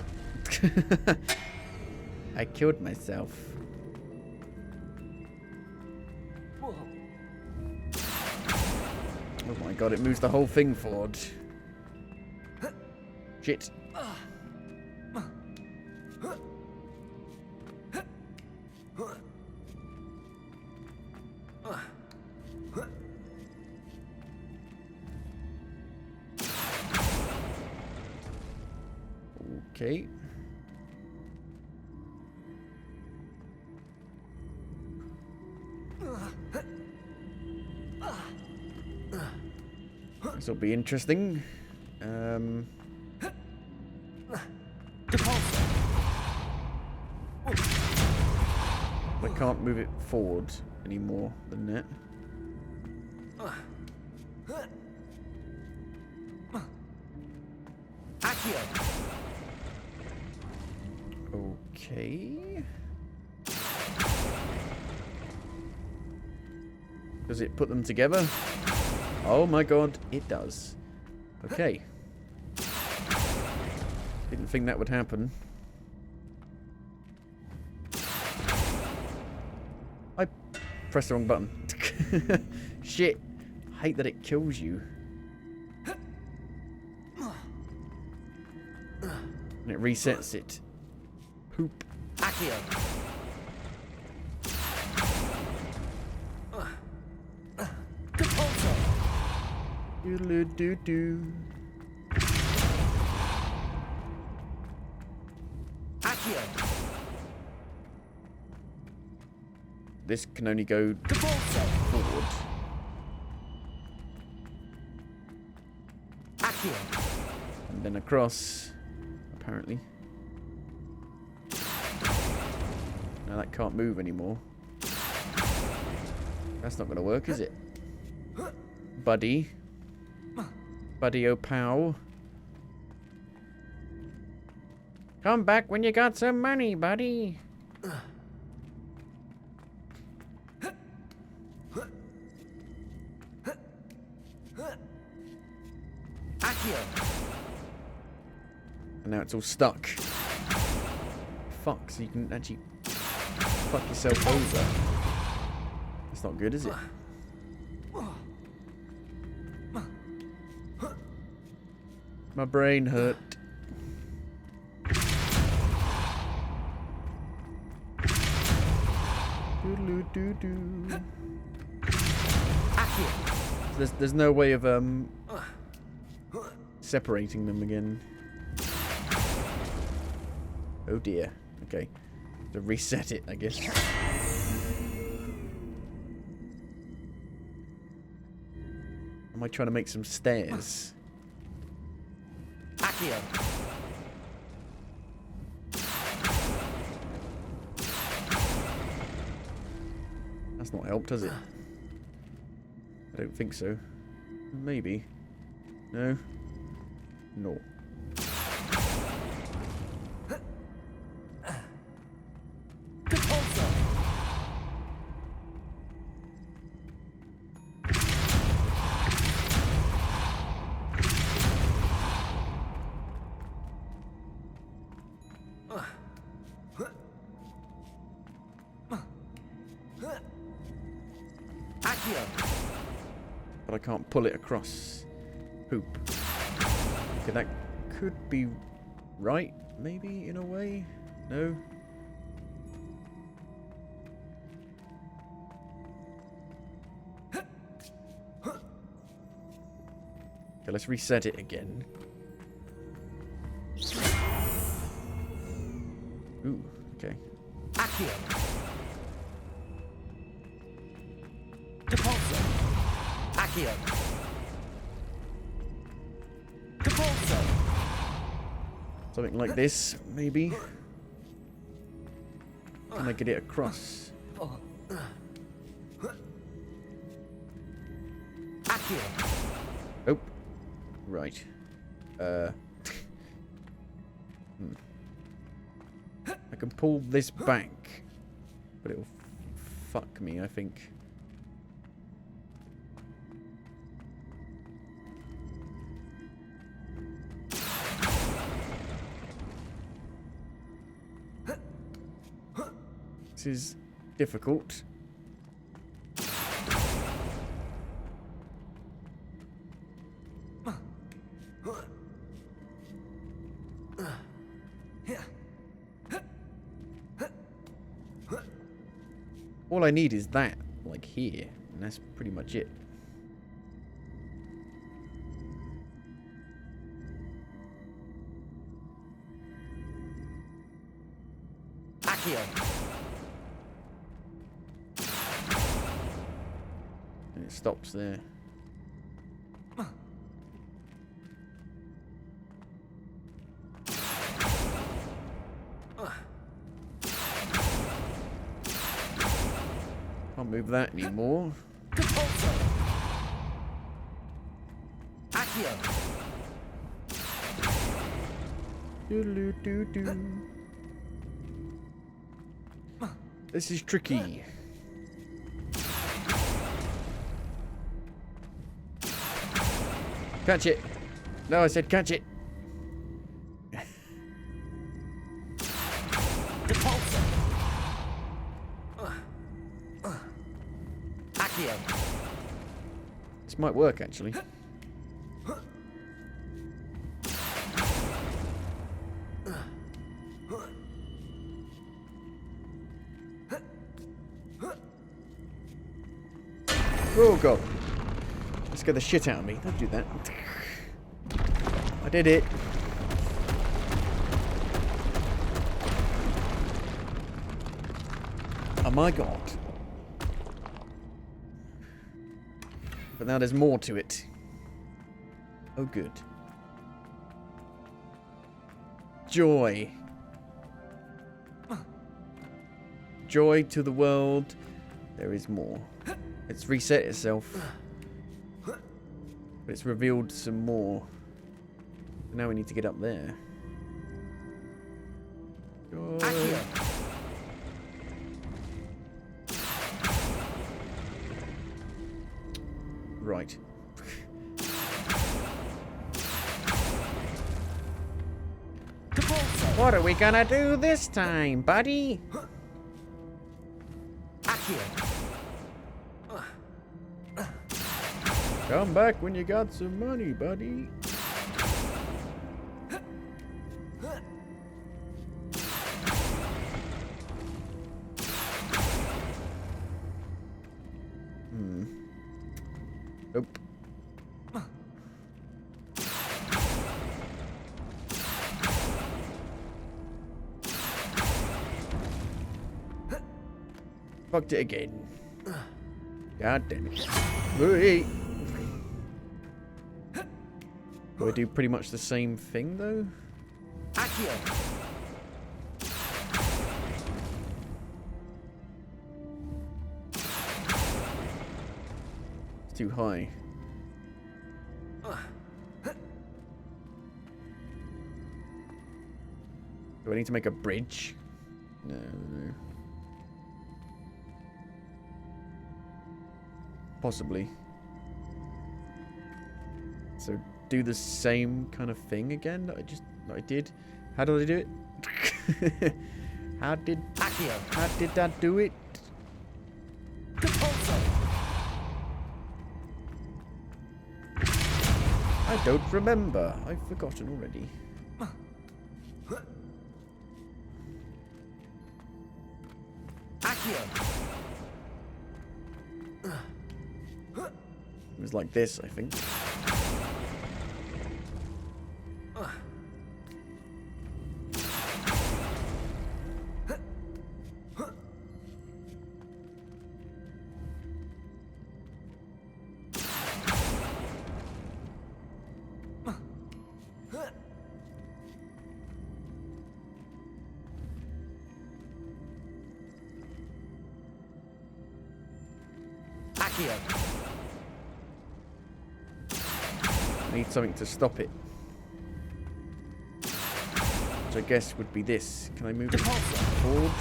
I killed myself. Oh my god, it moves the whole thing forward. Shit. Okay. This will be interesting. I can't move it forward any more than that. Okay. Does it put them together? Oh my god, it does. Okay. Didn't think that would happen. I pressed the wrong button. Shit. I hate that it kills you. And it resets it. Poop. Doodle-doo-doo. This can only go forward. And then across, apparently. Now that can't move anymore. That's not going to work, is it? Buddy. Buddy O'Pow. Come back when you got some money, buddy. And now it's all stuck. Fuck, so you can actually fuck yourself over. That's not good, is it? My brain hurt. Doodle-doo-doo. There's no way of separating them again. Oh dear. Okay. To reset it, I guess. Am I trying to make some stairs? That's not helped, has it? I don't think so. Maybe. No. No. can't pull it across. Poop. Okay, that could be right, maybe, in a way? No? Okay, let's reset it again. Ooh, okay. Accio. Depulso. Accio. Depulso. Something like this, maybe. Can I get it across? Accio. Oh. Right. I can pull this back, but it'll fuck me, I think. This is difficult. All I need is that, like here, and that's pretty much it. Accio. And it stops there. Can't move that anymore. Accio. Doo-doo-doo-doo. This is tricky. Catch it. No, I said catch it. Accio. This might work, actually. Oh god. Let's get the shit out of me. Don't do that. I did it. Oh my god. But now there's more to it. Oh good. Joy. Joy to the world. There is more. It's reset itself. But it's revealed some more. Now we need to get up there. Joy. Right. What are we gonna do this time, buddy? Come back when you got some money, buddy. Nope. Fucked it again. God damn it. Wait. Do I do pretty much the same thing though? Accio. It's too high. Do I need to make a bridge? No. Possibly. So do the same kind of thing again that I did. How did I do it? How did I do it? I don't remember. I've forgotten already. It was like this, I think. I need something to stop it. Which I guess would be this. Can I move it forward?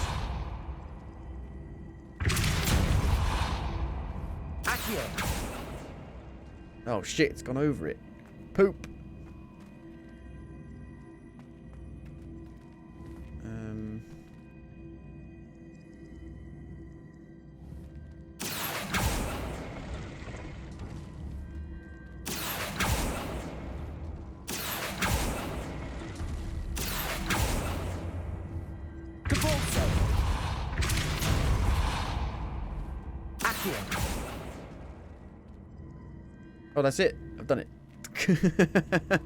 Oh shit, it's gone over it. Poop. Oh, that's it. I've done it. I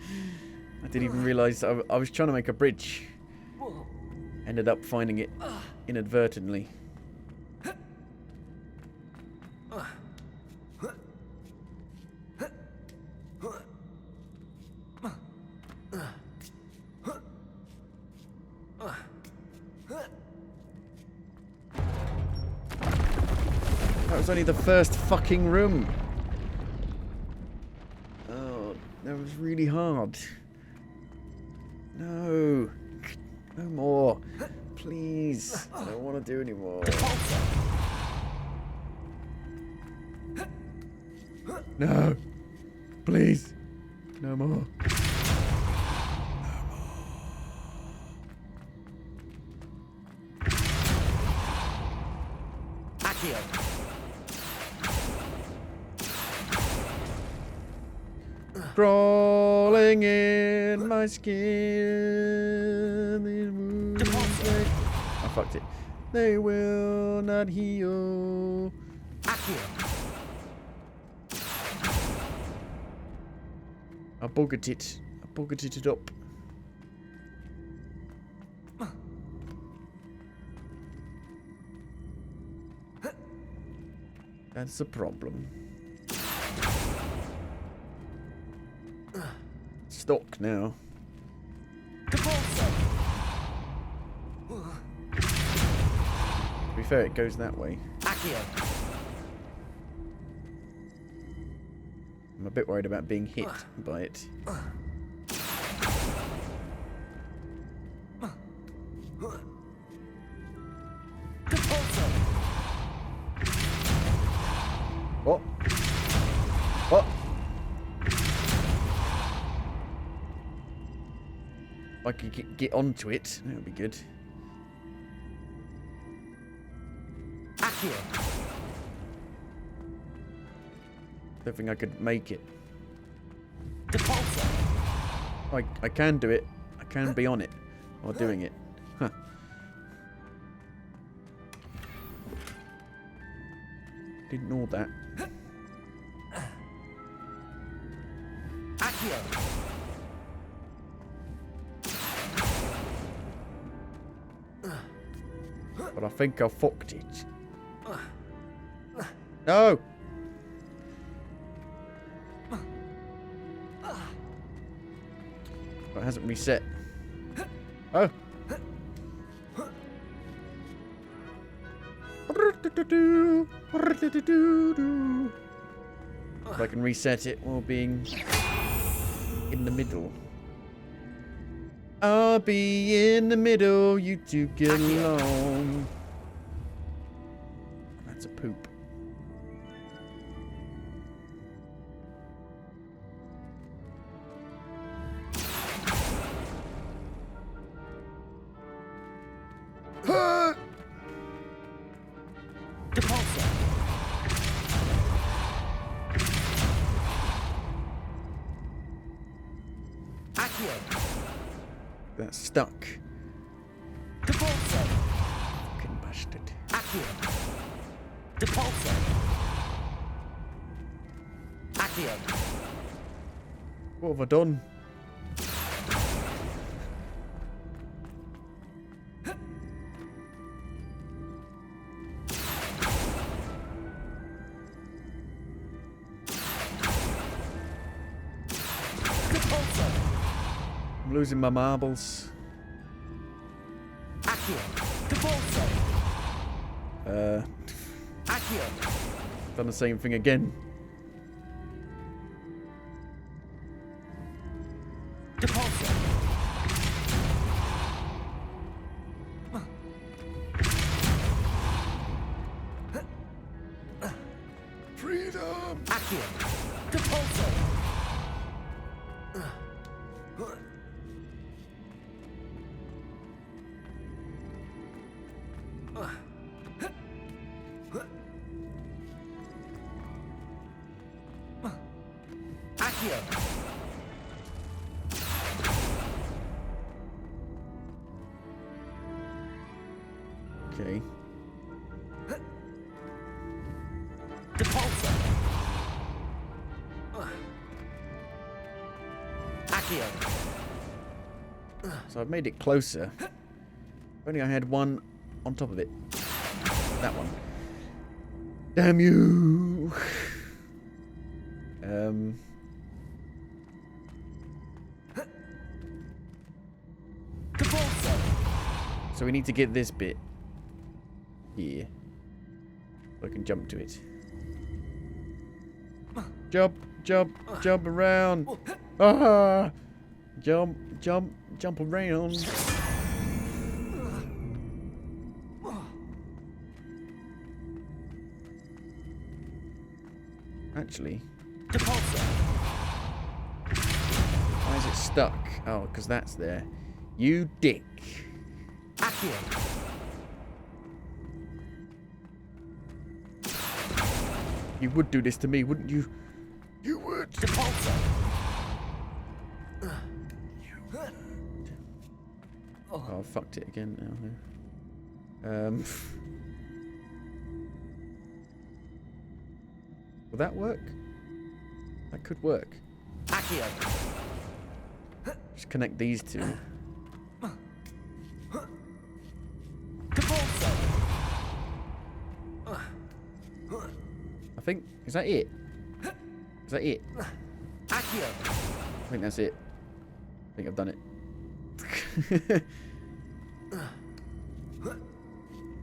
didn't even realise I was trying to make a bridge. Ended up finding it inadvertently. That was only the first fucking room. Oh, that was really hard. No. No more. Please. I don't want to do anymore. No. Please. No more. Crawling in my skin. These wounds I fucked it. They will not heal. I buggered it. I buggered it up. That's a problem. Stuck now. To be fair, it goes that way. I'm a bit worried about being hit by it. What? What? If I could get onto it, that would be good. Don't think I could make it. I can do it. I can be on it while doing it. Huh. Didn't know that. But I think I fucked it. No! It hasn't reset. Oh! If I can reset it while being in the middle. I'll be in the middle, you two get along. That's a poop. That's stuck. Fucking bastard. What have I done? I'm losing my marbles. Done the same thing again. Freedom! Okay. So I've made it closer. If only I had one on top of it. That one. Damn you! So we need to get this bit here. So I can jump to it. Jump, jump, jump around. Ah! Jump, jump, jump around. Actually. Why is it stuck? Oh, because that's there. You dick. You would do this to me, wouldn't you? You would. Oh, I fucked it again now. Will that work? That could work. Just connect these two. I think, is that it? Is that it? I think that's it. I think I've done it.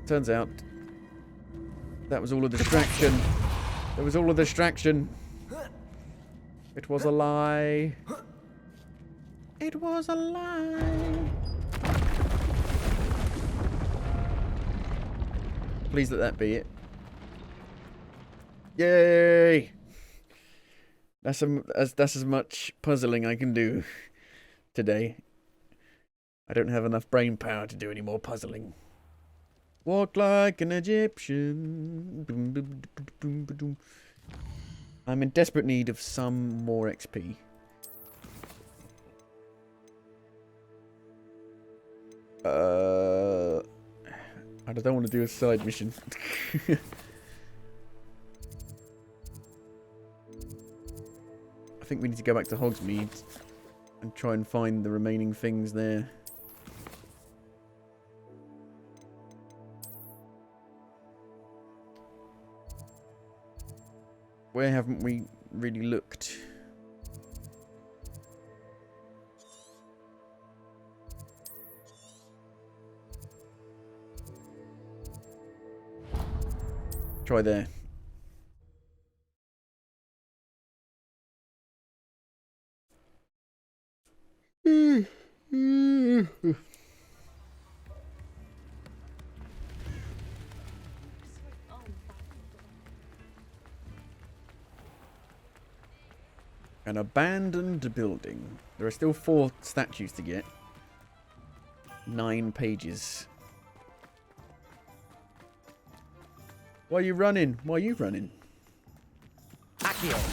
Turns out that was all a distraction. It was all a distraction. It was a lie. It was a lie. Please let that be it. Yay! That's as much puzzling I can do today. I don't have enough brain power to do any more puzzling. Walk like an Egyptian. Boom, boom, boom, boom, boom. I'm in desperate need of some more XP. I don't want to do a side mission. I think we need to go back to Hogsmeade and try and find the remaining things there. Where haven't we really looked? Try there. An abandoned building. There are still 4 statues to get. 9 pages. Why are you running? Why are you running?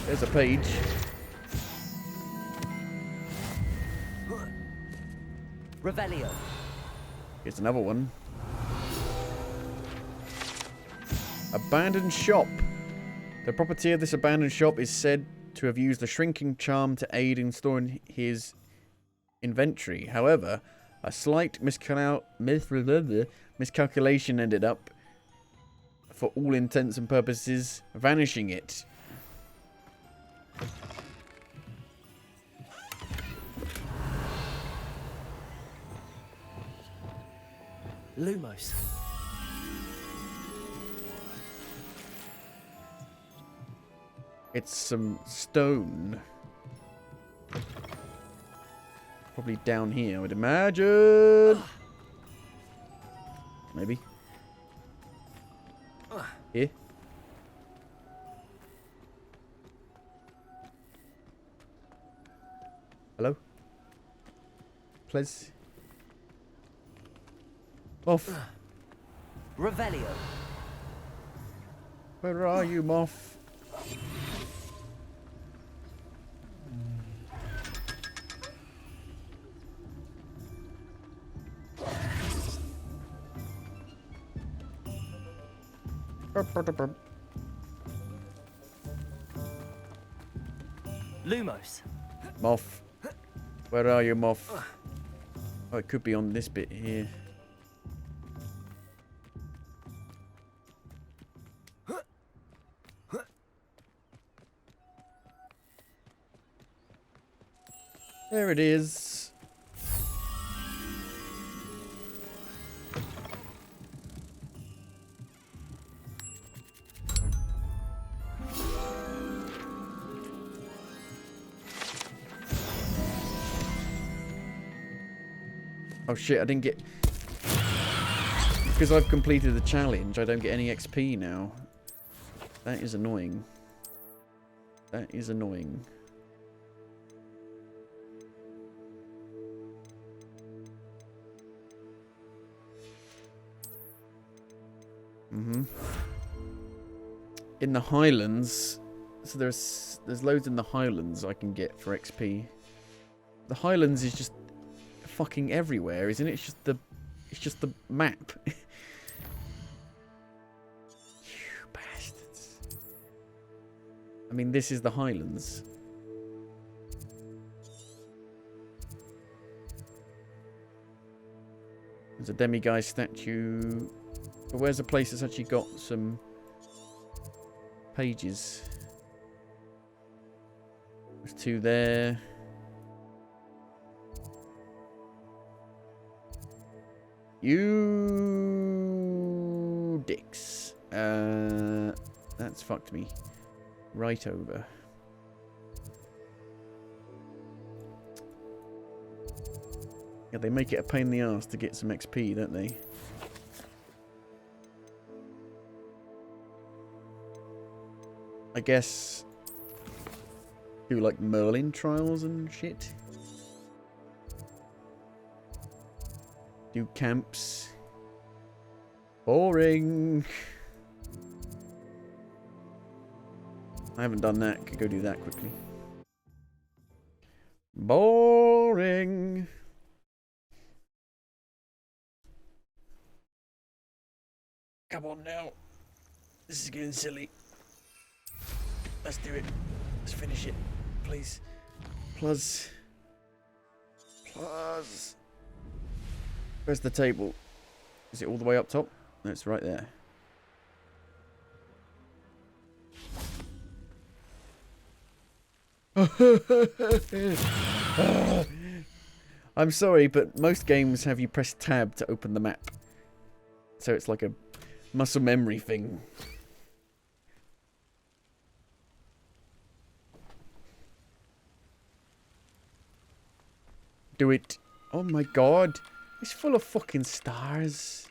There's a page. Revelio. Here's another one. Abandoned shop. The property of this abandoned shop is said to have used the shrinking charm to aid in storing his inventory. However, a slight miscalculation ended up, for all intents and purposes, vanishing it. Lumos. It's some stone. Probably down here, I would imagine. Maybe. Here. Hello? Please. Moth. Revelio. Where are you, Moth? Lumos. Moth. Where are you, Moth? Oh, it could be on this bit here. There it is. Oh shit, I didn't get... Because I've completed the challenge, I don't get any XP now. That is annoying. That is annoying. In the Highlands, so there's loads in the Highlands I can get for XP. The Highlands is just fucking everywhere, isn't it? It's just the map. You bastards. I mean, this is the Highlands. There's a demiguise statue. But where's a place that's actually got some pages? There's two there. You dicks. That's fucked me right over. Yeah, they make it a pain in the ass to get some XP, don't they? I guess do like Merlin trials and shit. Do camps. Boring. I haven't done that. Could go do that quickly. Boring. Come on now. This is getting silly. Let's do it. Let's finish it. Please. Plus. Where's the table? Is it all the way up top? No, it's right there. I'm sorry, but most games have you press tab to open the map. So it's like a muscle memory thing. Do it. Oh my god. It's full of fucking stars.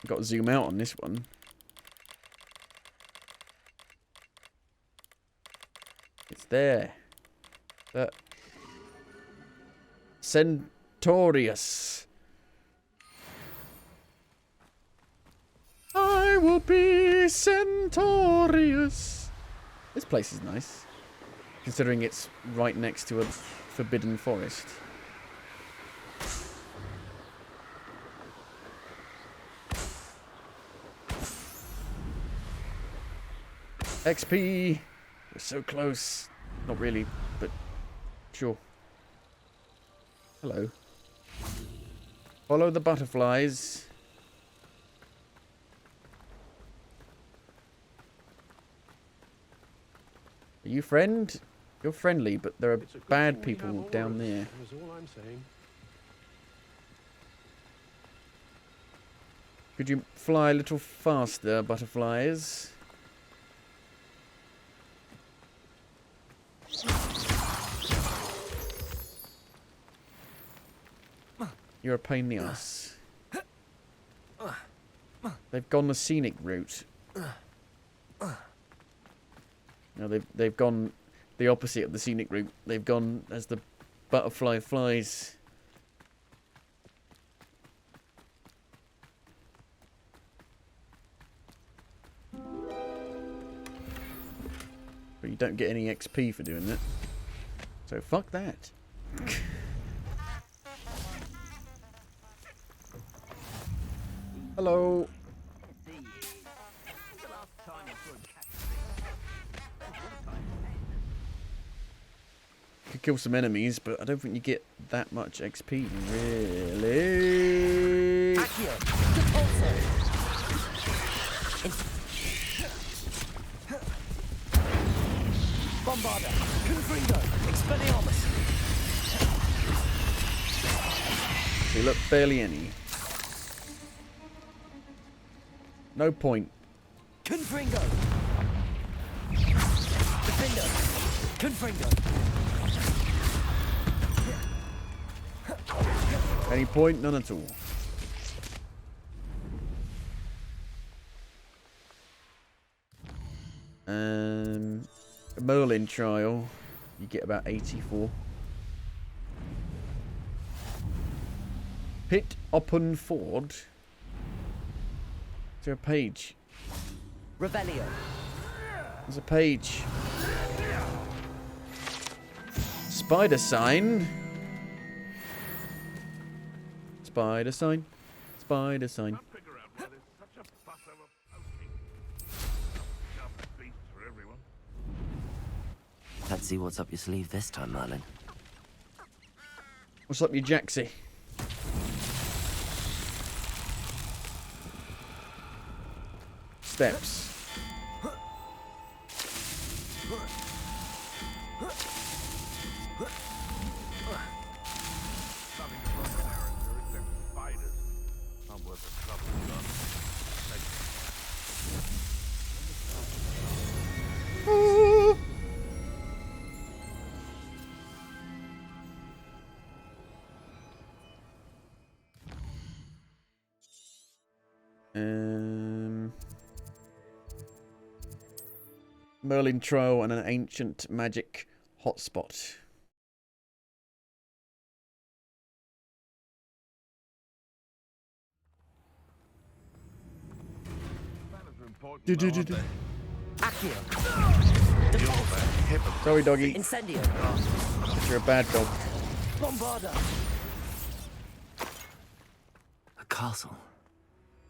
I've got to zoom out on this one. It's there. The Centaurus. I will be Centaurus. This place is nice. Considering it's right next to a forbidden forest. XP! We're so close. Not really, but sure. Hello. Follow the butterflies. Are you friend? You're friendly, but there are bad people down there. That's all I'm saying. Could you fly a little faster, butterflies? You're a pain in the ass. They've gone the scenic route. No, they've gone the opposite of the scenic route. They've gone as the butterfly flies. But you don't get any XP for doing that. So fuck that. Hello. Could kill some enemies, but I don't think you get that much XP, really. Bombarda, Confringo, Expelliarmus. They look barely any. No point. Confringo. Defender. Confringo. Any point? None at all. A Merlin trial, you get about 84. Pit Open Ford. Is there a page? Revelio. There's a page. Spider sign. Spider sign. Spider sign. Let's see what's up your sleeve this time, Merlin. What's up, you Jaxie? Steps. Merlin trial and an ancient magic hotspot. Sorry, doggy. Incendio. You're a bad dog. Bombarda. A castle.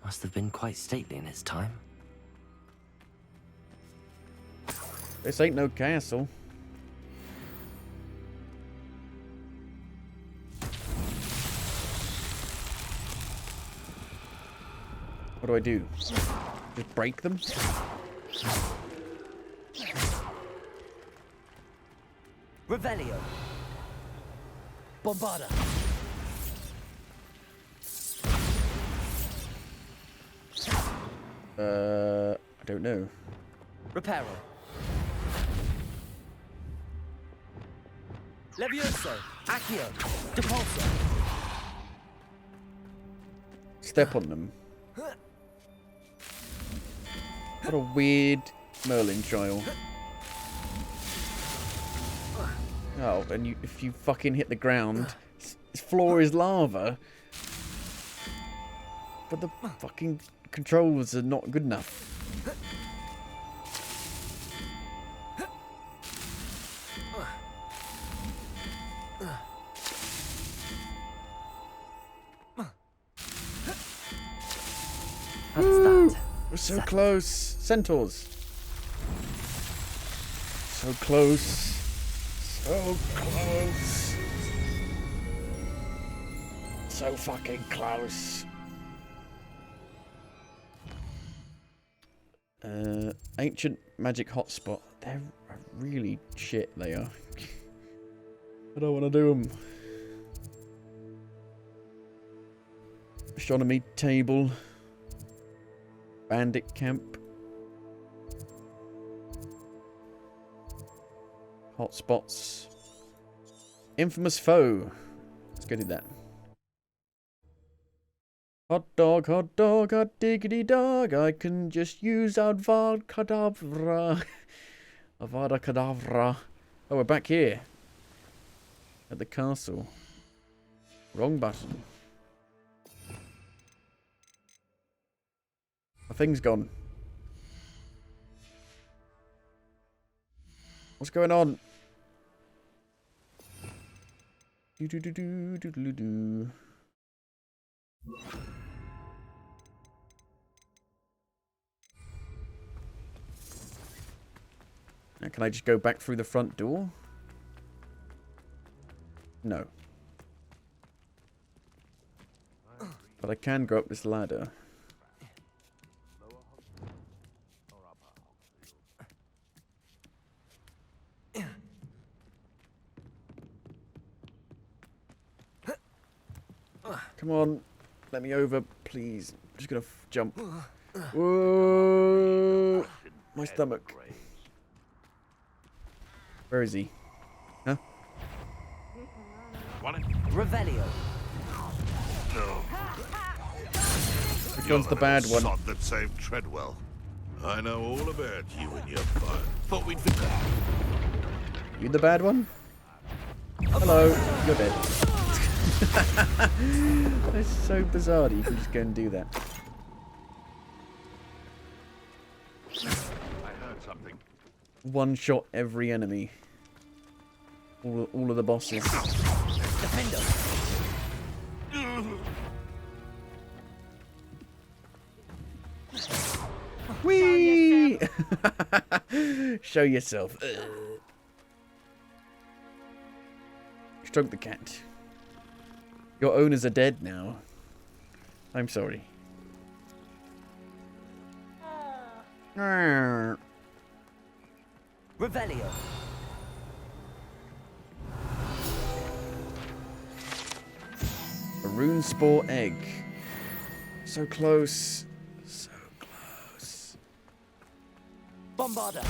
Must have been quite stately in its time. This ain't no castle. What do I do? Just break them? Revelio. Bombarda. I don't know. Reparo. Levioso. Accio. Depulso. Step on them. What a weird Merlin trial. Oh, and if you fucking hit the ground, this floor is lava. But the fucking controls are not good enough. We're so close. Centaurs. So close. So close. So fucking close. Ancient magic hotspot. They're really shit, they are. I don't want to do them. Astronomy table. Bandit camp. Hotspots. Infamous foe. Let's go do that. Hot dog, hot diggity dog. I can just use Avada Kedavra. Avada Kedavra. Oh, we're back here. At the castle. Wrong button. My thing's gone. What's going on? Do do do do do do do. Now, can I just go back through the front door? No. But I can go up this ladder. Come on, let me over, please. I'm just gonna jump. Whoa! My stomach. Where is he? Huh? Revelio. No. Which one's the bad one? Sod that saved Treadwell. I know all about you and your fire. Thought we'd forget. You the bad one? Hello, you're dead. That's so bizarre that you can just go and do that. I heard something. One shot every enemy. All of the bosses. Defender. Whee! Show yourself. Stroke the cat. Your owners are dead now. I'm sorry. Revelio. A rune spore egg. So close. So close. Bombarda.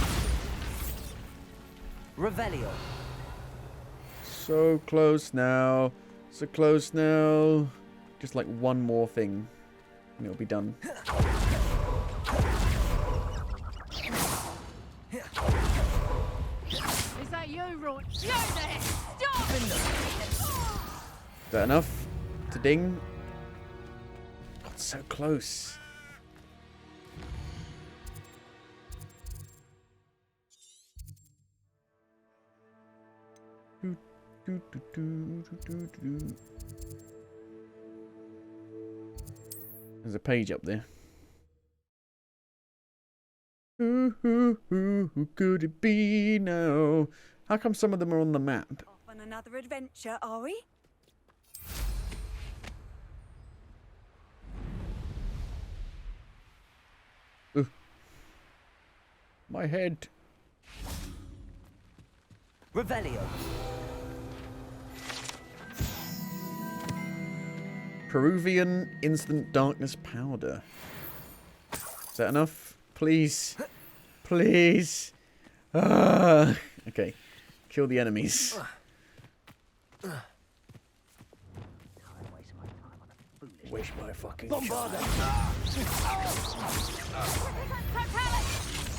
Revelio. So close now. So close now. Just like one more thing. And it'll be done. Is that you, Rod? You there! Stop! Is that enough to ding? God, so close. There's a page up there. Who could it be now? How come some of them are on the map? Off on another adventure, are we? My head. Revelio. Peruvian instant darkness powder. Is that enough? Please. Please. Okay. Kill the enemies. Waste my fucking Bombarda.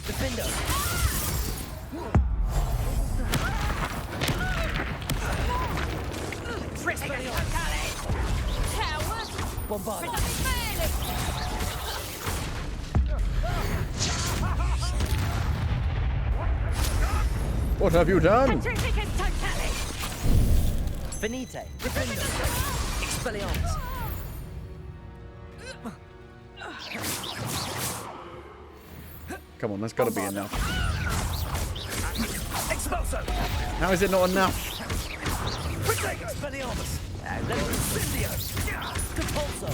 Defender. Bombarda. What have you done? Finite. Defender. Expelliarmus. Come on, that's got to be enough. Expulso! How is it not enough? Expelliarmus! And then Incendio! Depulso!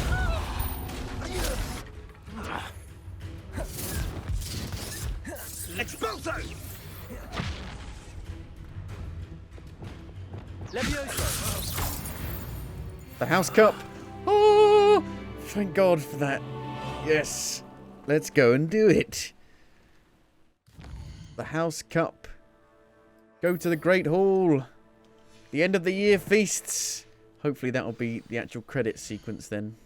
Expulso! Levioso! The House Cup. Oh, thank God for that. Yes. Let's go and do it. The House Cup. Go to the Great Hall. The end of the year feasts. Hopefully that'll be the actual credit sequence then.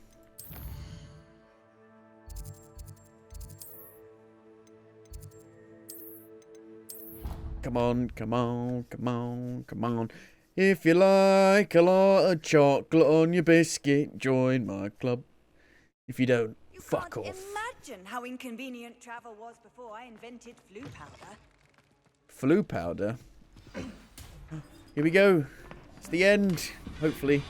Come on, come on, come on, come on. If you like a lot of chocolate on your biscuit, join my club. If you don't, fuck off. Imagine how inconvenient travel was before I invented flu powder. Flu powder? Here we go. It's the end, hopefully.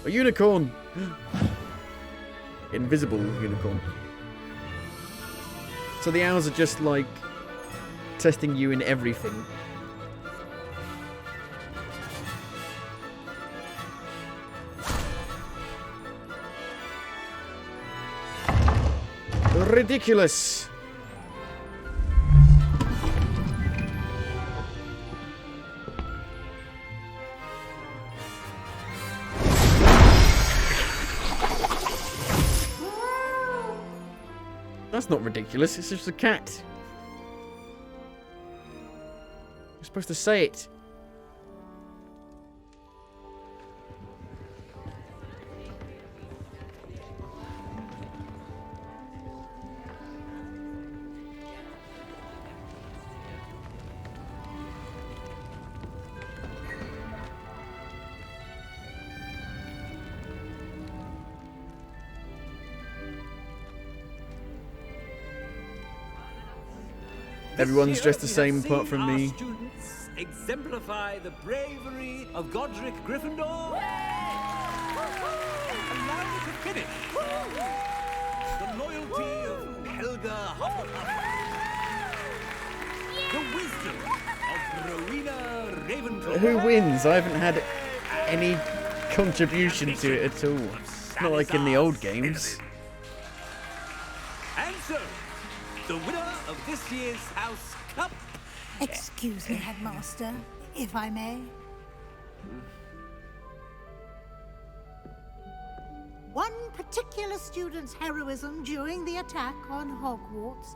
A unicorn! Invisible unicorn. So the owls are just like testing you in everything. Ridiculous! That's not ridiculous, it's just a cat. You're supposed to say it. Everyone's dressed the same apart from me. Students exemplify the bravery of Godric Gryffindor. Allow me to finish. The loyalty of Helga Hufflepuff. The wisdom of Rowena Ravenclaw. Who wins? I haven't had any contribution to it at all. It's not like in the old games. And so, the winner of this year's House Cup. Excuse me, Headmaster, if I may. One particular student's heroism during the attack on Hogwarts,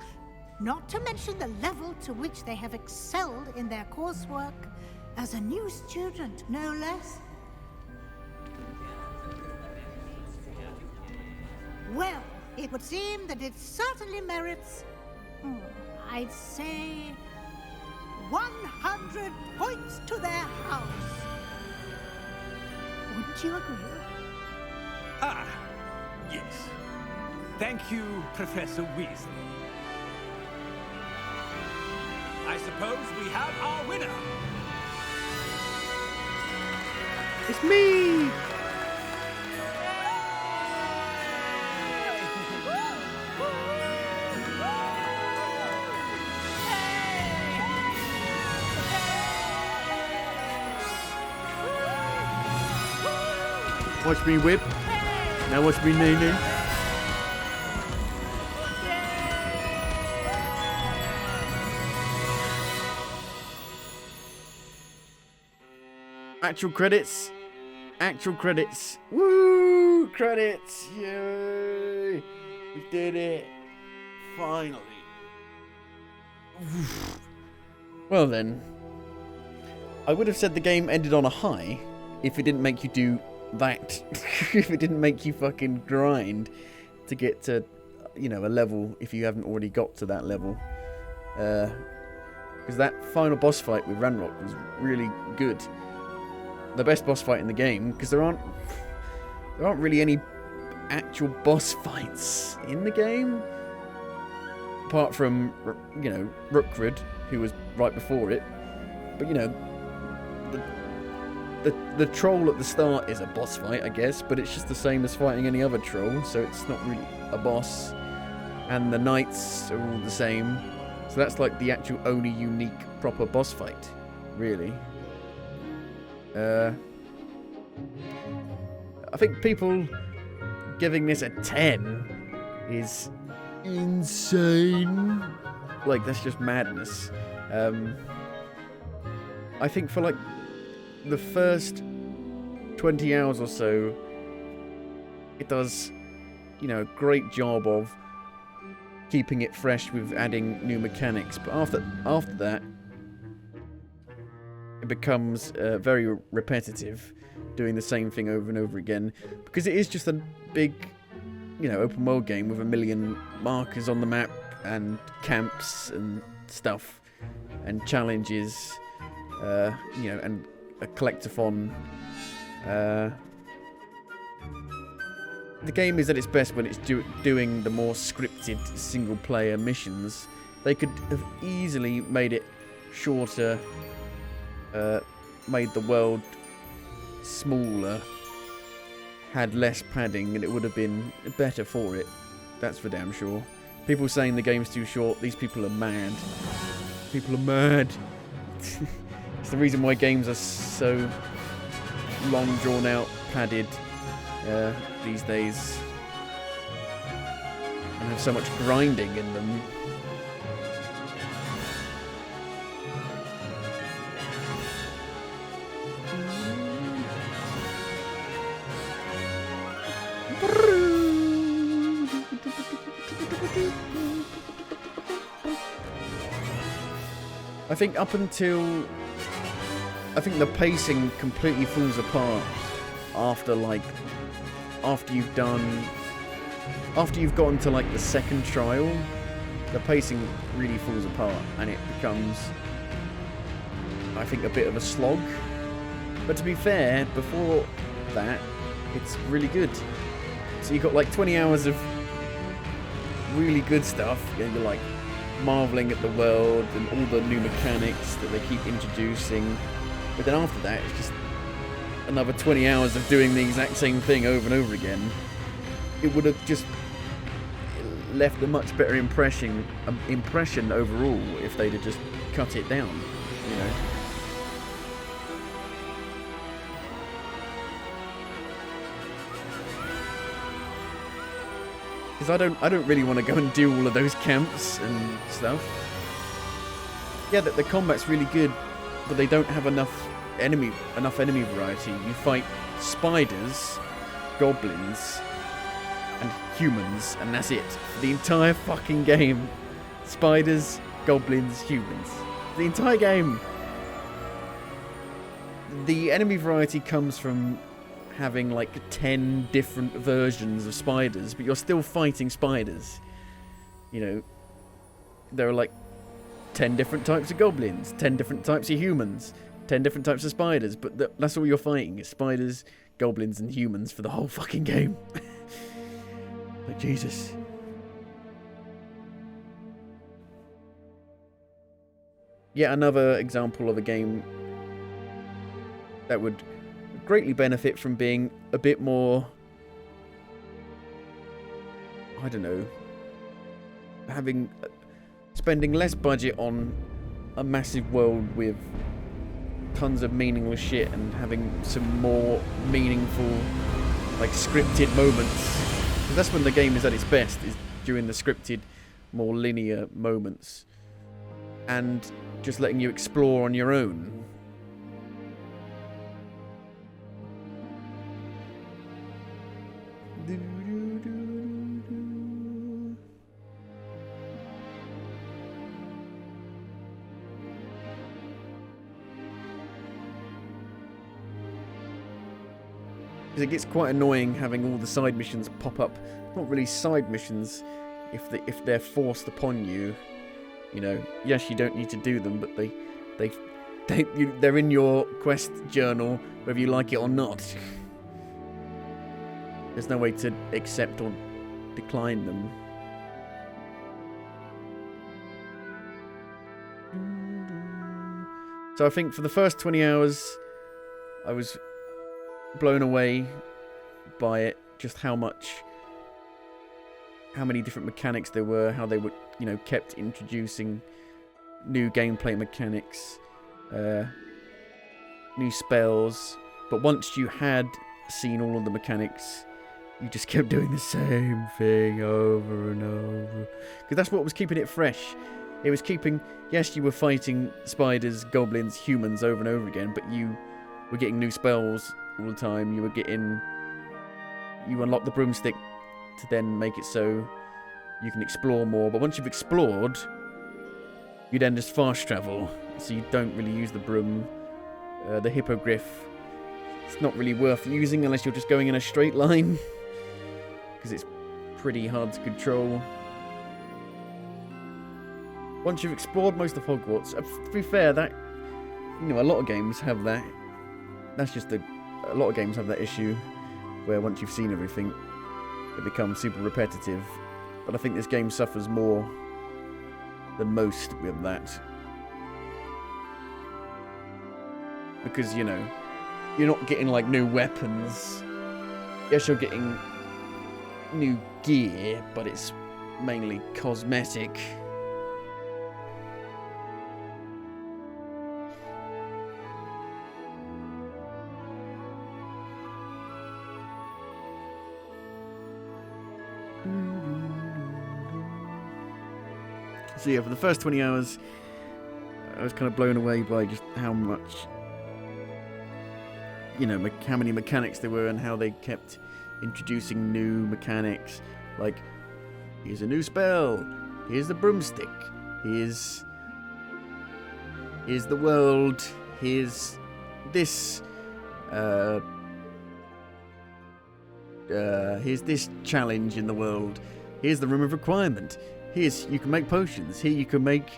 not to mention the level to which they have excelled in their coursework, as a new student, no less. Well, it would seem that it certainly merits, I'd say, 100 points to their house. Wouldn't you agree? Ah, yes. Thank you, Professor Weasley. I suppose we have our winner. It's me! Watch me whip. Now watch me nay-nay. Actual credits. Actual credits. Woo! Credits! Yay! We did it. Finally. Well then. I would have said the game ended on a high if it didn't make you do that. If it didn't make you fucking grind to get to, you know, a level if you haven't already got to that level. Because that final boss fight with Ranrock was really good. the best boss fight in the game, because there aren't really any actual boss fights in the game, apart from, you know, Rookwood, who was right before it. But you know, the troll at the start is a boss fight, I guess, but it's just the same as fighting any other troll, so it's not really a boss. And the knights are all the same, so that's like the actual only unique proper boss fight, really. I think people giving this a 10 is insane. Like, that's just madness. I think for like the first 20 hours or so, it does, you know, a great job of keeping it fresh with adding new mechanics. But after that, it becomes very repetitive, doing the same thing over and over again, because it is just a big, you know, open world game with a million markers on the map and camps and stuff and challenges, you know, and a collectathon. The game is at its best when it's doing the more scripted single-player missions. They could have easily made it shorter, made the world smaller, had less padding, and it would have been better for it. That's for damn sure. People saying the game's too short, these people are mad. People are mad. It's the reason why games are so long, drawn out, padded these days, and have so much grinding in them. I think up until... I think the pacing completely falls apart after you've gotten to like the second trial. The pacing really falls apart and it becomes, I think, a bit of a slog. But to be fair, before that, it's really good. So you've got like 20 hours of really good stuff, and you're like marveling at the world and all the new mechanics that they keep introducing. But then after that, it's just another 20 hours of doing the exact same thing over and over again. It would have just left a much better impression overall if they'd have just cut it down, you know. Because I don't really want to go and do all of those camps and stuff. Yeah, the combat's really good, but they don't have enough enemy variety. You fight spiders, goblins, and humans, and that's it. The entire fucking game. Spiders, goblins, humans. The entire game. The enemy variety comes from having like 10 different versions of spiders, but you're still fighting spiders. You know, there are like 10 different types of goblins, 10 different types of humans, 10 different types of spiders, but that's all you're fighting, is spiders, goblins, and humans for the whole fucking game. Like, Jesus. Yet another example of a game that would greatly benefit from being a bit more, I don't know, spending less budget on a massive world with tons of meaningless shit and having some more meaningful, like, scripted moments. Because that's when the game is at its best, is during the scripted, more linear moments. And just letting you explore on your own. Because it gets quite annoying having all the side missions pop up. Not really side missions, if they're forced upon you. You know, yes, you don't need to do them, but they they're in your quest journal, whether you like it or not. There's no way to accept or decline them. So I think for the first 20 hours, I was blown away by it. Just how many different mechanics there were, how they were, kept introducing new gameplay mechanics, new spells. But once you had seen all of the mechanics, you just kept doing the same thing over and over. Because that's what was keeping it fresh. It was keeping... Yes, you were fighting spiders, goblins, humans over and over again, but you were getting new spells all the time. You unlock the broomstick to then make it so you can explore more. But once you've explored, you then just fast travel. So you don't really use the broom. The hippogriff, it's not really worth using unless you're just going in a straight line. Because it's pretty hard to control. Once you've explored most of Hogwarts, to be fair, that a lot of games have that. That's just a lot of games have that issue, where once you've seen everything, it becomes super repetitive. But I think this game suffers more than most with that, because you're not getting like new weapons. Yes, you're getting new gear, but it's mainly cosmetic. So yeah, for the first 20 hours, I was kind of blown away by just how much, how many mechanics there were and how they kept introducing new mechanics. Like, here's a new spell, here's the broomstick, here's the world, here's this, here's this challenge in the world, here's the room of requirement. Here's, you can make potions. Here you can make,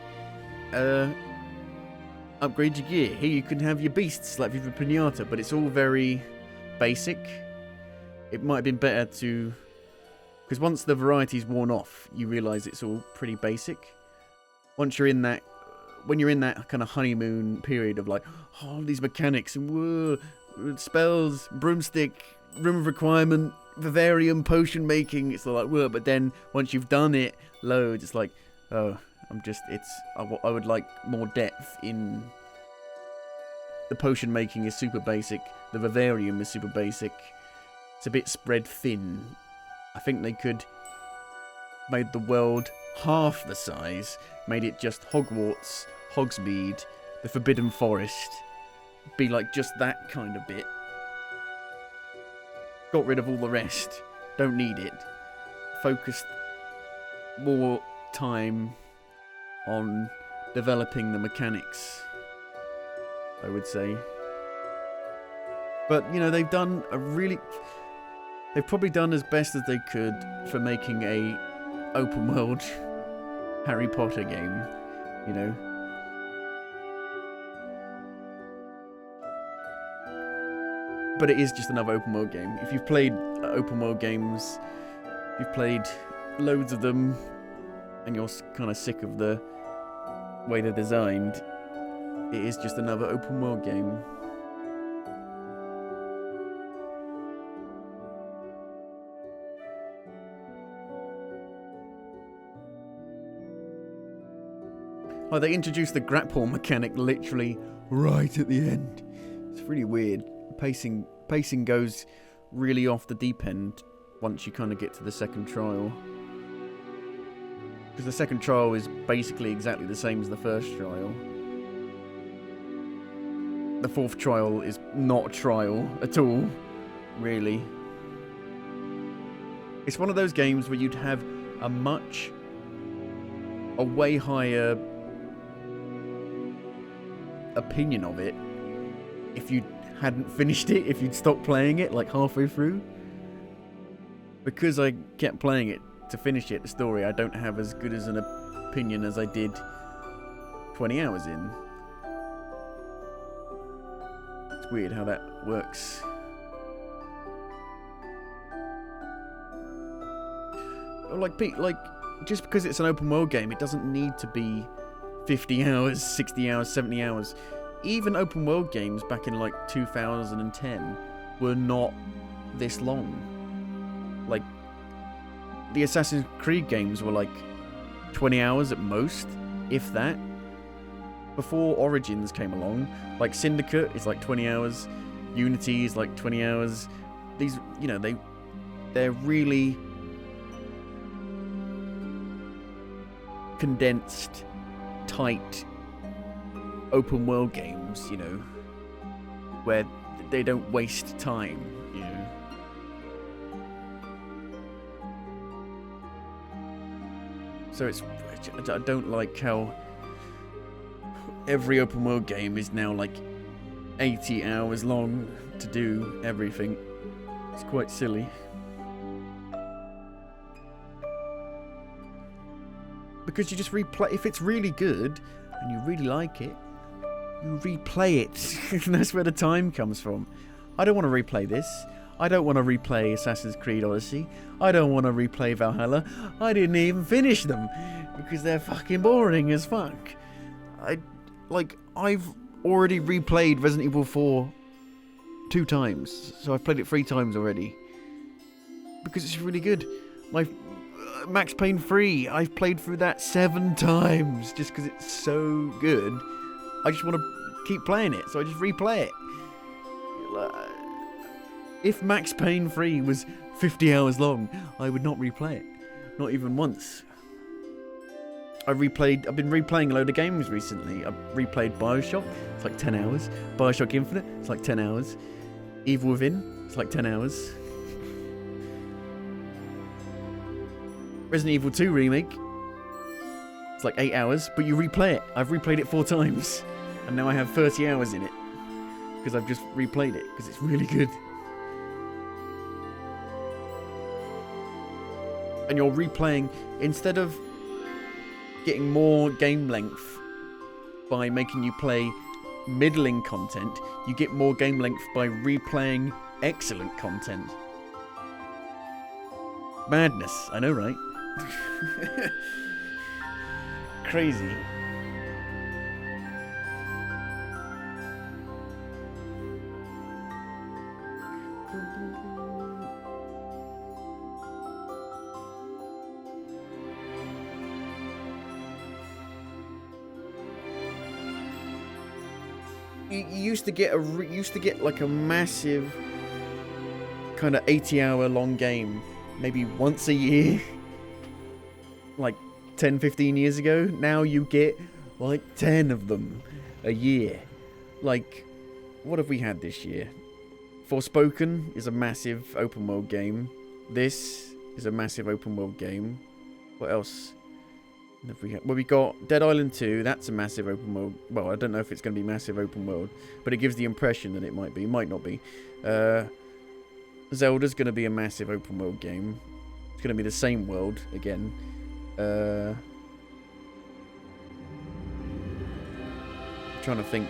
upgrade your gear. Here you can have your beasts, like with a pinata, but it's all very basic. It might have been better to, because once the variety's worn off, you realise it's all pretty basic. Once you're in that, when you're in that kind of honeymoon period of like, oh, these mechanics, and whoa, spells, broomstick, room of requirement, vivarium, potion making, it's like, whoa, but then once you've done it loads, it's like, oh, I would like more depth in the potion making is super basic, the vivarium is super basic, it's a bit spread thin. I think they could made the world half the size, made it just Hogwarts, Hogsmeade, the Forbidden Forest, be like just that kind of bit. Got rid of all the rest. Don't need it. Focused more time on developing the mechanics, I would say. But, they've probably done as best as they could for making a open world Harry Potter game, But it is just another open world game. If you've played open world games, you've played loads of them, and you're kind of sick of the way they're designed, it is just another open world game. Oh, they introduced the grapple mechanic literally right at the end. It's really weird. Pacing goes really off the deep end once you kind of get to the second trial. Because the second trial is basically exactly the same as the first trial. The fourth trial is not a trial at all, really. It's one of those games where you'd have a way higher opinion of it if you hadn't finished it, if you'd stopped playing it like halfway through. Because I kept playing it to finish it, the story, I don't have as good as an opinion as I did 20 hours in. weird how that works. Like, just because it's an open world game, it doesn't need to be 50 hours, 60 hours, 70 hours. Even open world games back in like 2010 were not this long. Like, the Assassin's Creed games were like 20 hours at most, if that. Before Origins came along, like Syndicate is like 20 hours, Unity is like 20 hours. These, you know, they're really condensed, tight, open world games, you know, where they don't waste time, you know. So I don't like how every open world game is now like 80 hours long to do everything. It's quite silly. Because you just replay, if it's really good and you really like it, you replay it. And that's where the time comes from. I don't want to replay this. I don't want to replay Assassin's Creed Odyssey. I don't want to replay Valhalla. I didn't even finish them because they're fucking boring as fuck. I've already replayed Resident Evil 4 2 times, so I've played it 3 times already because it's really good. My Max Payne 3, I've played through that 7 times just because it's so good. I just want to keep playing it, so I just replay it. If Max Payne 3 was 50 hours long, I would not replay it. Not even once. I've been replaying a load of games recently. I've replayed Bioshock, it's like 10 hours. Bioshock Infinite, it's like 10 hours. Evil Within, it's like 10 hours. Resident Evil 2 Remake, it's like 8 hours, but you replay it. I've replayed it 4 times, and now I have 30 hours in it, because I've just replayed it, because it's really good. And you're replaying, instead of getting more game length by making you play middling content, you get more game length by replaying excellent content. Madness, I know, right? Crazy. You used to get like a massive kind of 80-hour long game maybe once a year, like 10-15 years ago. Now you get like 10 of them a year. Like, what have we had this year? Forspoken is a massive open world game. This is a massive open world game. What else have we had? Well, we got Dead Island 2. That's a massive open world. Well, I don't know if it's going to be massive open world, but it gives the impression that it might be. Might not be. Zelda's going to be a massive open world game. It's going to be the same world again. I'm trying to think.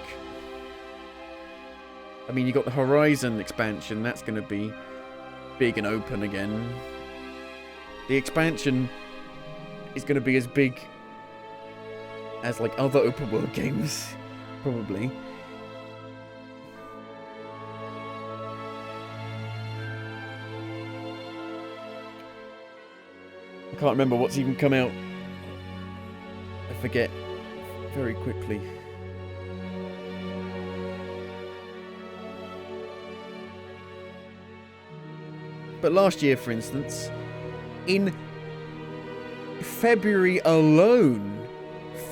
I mean, you got the Horizon expansion. That's going to be big and open again. The expansion is going to be as big as like other open world games, probably. I can't remember what's even come out. I forget very quickly. But last year, for instance, in February alone,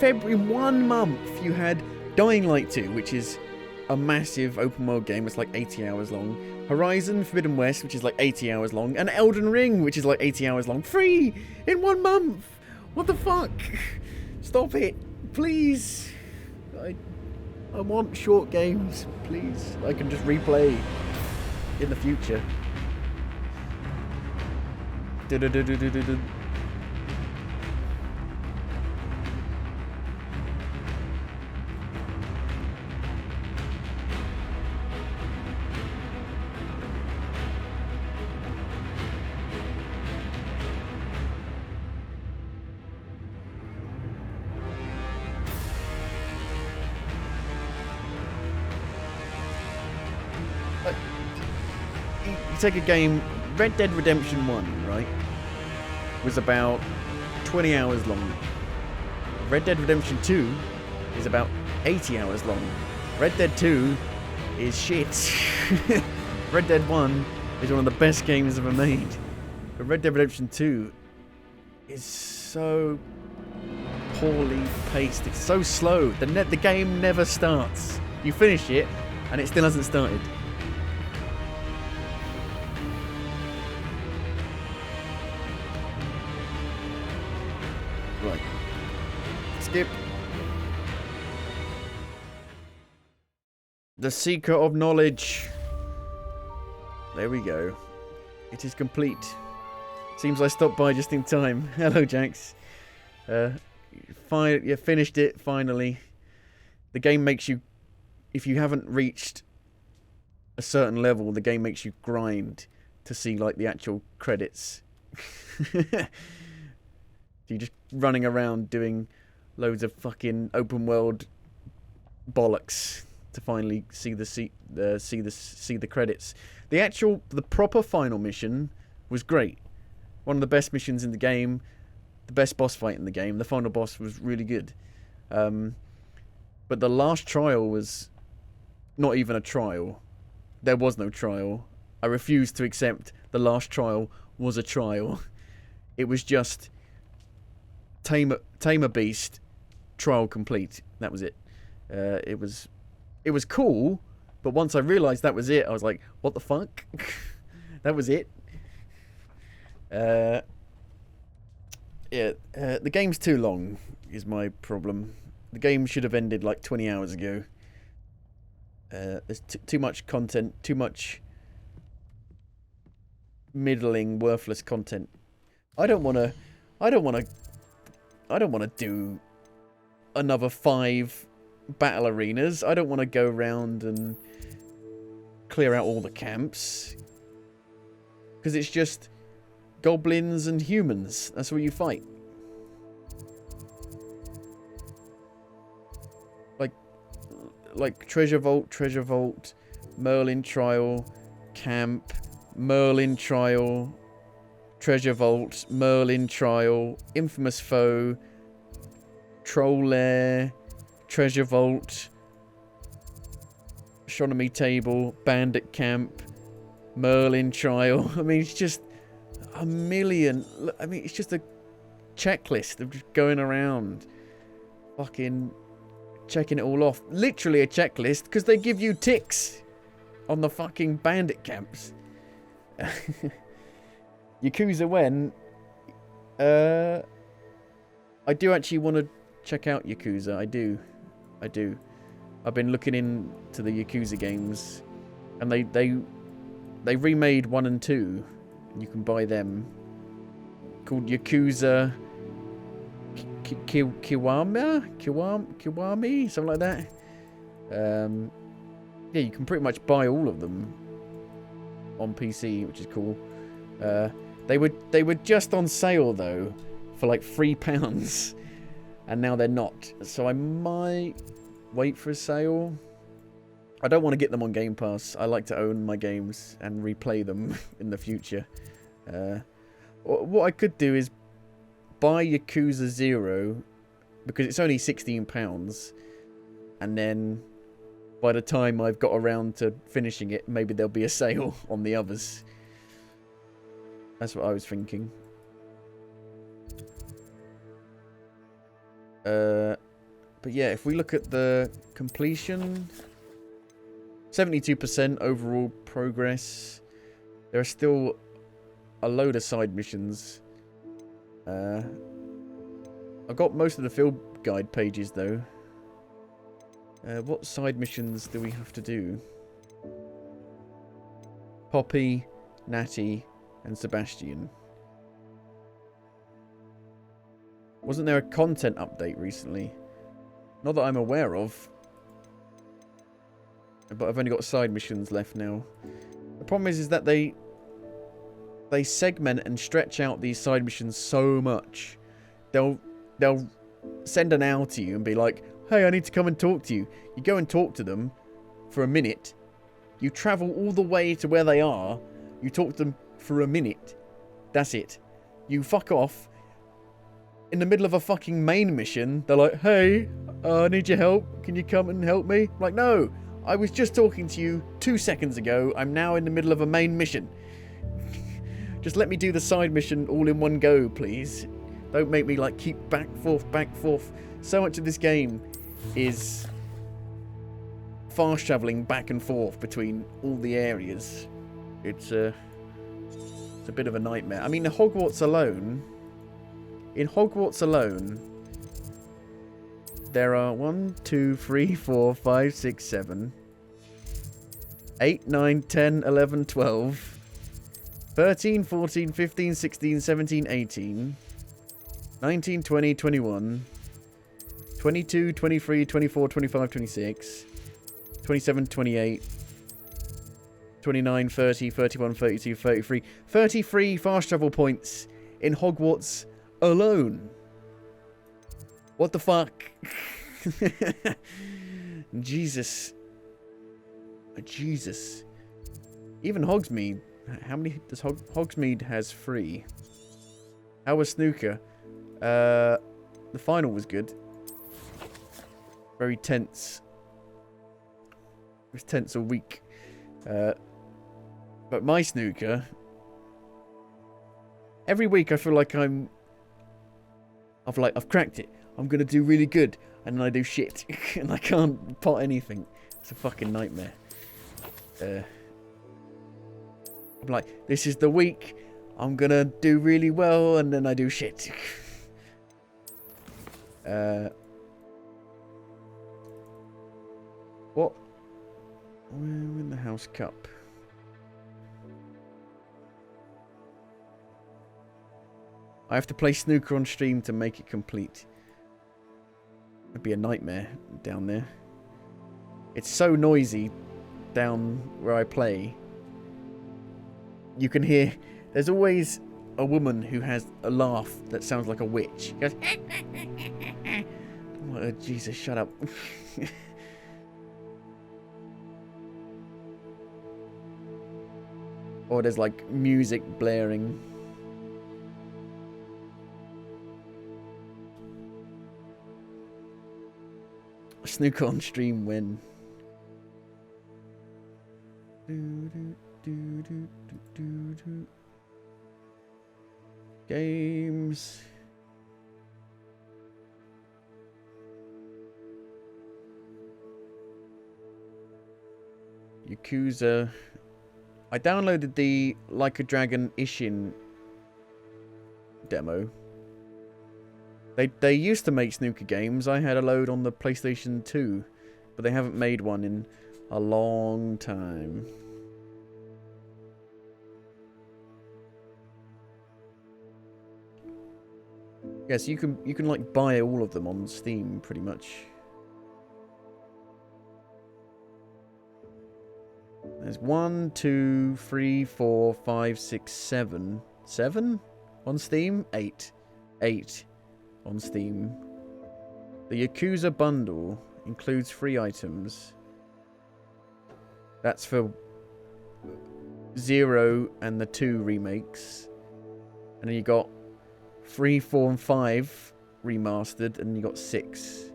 in 1 month, you had Dying Light 2, which is a massive open world game. It's like 80 hours long. Horizon Forbidden West, which is like 80 hours long. And Elden Ring, which is like 80 hours long. Free in 1 month. What the fuck? Stop it, please. I want short games, please. I can just replay in the future. take a game, Red Dead Redemption 1, right, was about 20 hours long. Red Dead Redemption 2 is about 80 hours long. Red Dead 2 is shit. Red Dead 1 is one of the best games ever made. But Red Dead Redemption 2 is so poorly paced. It's so slow. The game never starts. You finish it, and it still hasn't started. Right. Skip. The Seeker of Knowledge. There we go. It is complete. Seems I stopped by just in time. Hello, Jax. You finished it, finally. The game makes you... If you haven't reached a certain level, the game makes you grind to see, like, the actual credits. You're just running around doing loads of fucking open world bollocks to finally see the credits. The proper final mission was great. One of the best missions in the game, the best boss fight in the game. The final boss was really good. But the last trial was not even a trial. There was no trial. I refuse to accept the last trial was a trial. It was just tame a beast, trial complete. That was it. It was cool, but once I realised that was it, I was like, what the fuck? That was it. The game's too long, is my problem. The game should have ended like 20 hours ago. There's too much content, too much middling, worthless content. I don't want to do another 5 battle arenas. I don't want to go around and clear out all the camps. Because it's just goblins and humans. That's what you fight. Like treasure vault, Merlin trial, camp, Merlin trial, treasure vault, Merlin trial, infamous foe, troll lair, treasure vault, astronomy table, bandit camp, Merlin trial. I mean, it's just a million. I mean, it's just a checklist of just going around fucking checking it all off. Literally a checklist, because they give you ticks on the fucking bandit camps. Yakuza when? I do actually want to check out Yakuza. I do. I've been looking into the Yakuza games, and they remade 1 and 2. You can buy them. Called Yakuza Kiwami, something like that. Yeah, you can pretty much buy all of them on PC, which is cool. They were just on sale though, for like £3, and now they're not. So I might wait for a sale. I don't want to get them on Game Pass. I like to own my games and replay them in the future. What I could do is buy Yakuza 0, because it's only £16, and then by the time I've got around to finishing it, maybe there'll be a sale on the others. That's what I was thinking. But yeah, if we look at the completion, 72% overall progress. There are still a load of side missions. I got most of the field guide pages though. What side missions do we have to do? Poppy, Natty, and Sebastian. Wasn't there a content update recently? Not that I'm aware of. But I've only got side missions left now. The problem is that they segment and stretch out these side missions so much. They'll send an owl to you and be like, hey, I need to come and talk to you. You go and talk to them for a minute. You travel all the way to where they are, You talk to them for a minute. That's it. You fuck off. In the middle of a fucking main mission, they're like, hey, I need your help. Can you come and help me? I'm like, no, I was just talking to you 2 seconds ago. I'm now in the middle of a main mission. Just let me do the side mission all in one go, please. Don't make me like keep back, forth. So much of this game is fast traveling back and forth between all the areas. It's a bit of a nightmare. I mean, in Hogwarts alone, there are 1, 2, 3, 4, 5, 6, 7, 8, 9, 10, 11, 12, 13, 14, 15, 16, 17, 18, 19, 20, 21, 22, 23, 24, 25, 26, 27, 28, 29, 30, 31, 32, 33. 33 fast travel points in Hogwarts alone. What the fuck? Jesus. Jesus. Even Hogsmeade. How many does Hogsmeade has 3? How was Snooker? The final was good. Very tense. It was tense all week. But my Snooker, every week I feel like I've cracked it. I'm gonna do really good, and then I do shit, and I can't pot anything. It's a fucking nightmare. I'm like, this is the week. I'm gonna do really well, and then I do shit. What? We're in the House Cup. I have to play snooker on stream to make it complete. It'd be a nightmare down there. It's so noisy down where I play. You can hear... There's always a woman who has a laugh that sounds like a witch. She goes... Oh, Jesus, shut up. Or there's like music blaring. Snooker on stream when. Games. Yakuza. I downloaded the Like a Dragon Ishin demo. They used to make snooker games. I had a load on the PlayStation 2, but they haven't made one in a long time. Yes, you can like buy all of them on Steam pretty much. There's 1, 2, 3, 4, 5, 6, 7. 7 on Steam? 8. 8 on Steam. The Yakuza bundle includes 3 items. That's for 0 and the 2 remakes. And then you got 3, 4, and 5 remastered, and you got 6.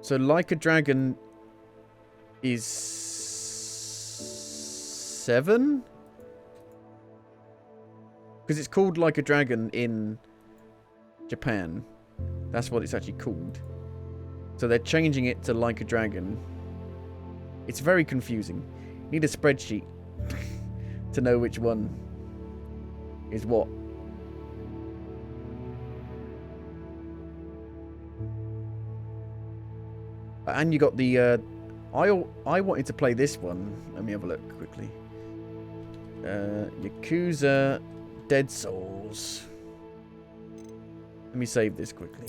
So Like a Dragon is 7? Because it's called Like a Dragon in Japan. That's what it's actually called. So they're changing it to Like a Dragon. It's very confusing. You need a spreadsheet to know which one is what. And you got the... I wanted to play this one. Let me have a look quickly. Yakuza Dead Souls. Let me save this quickly.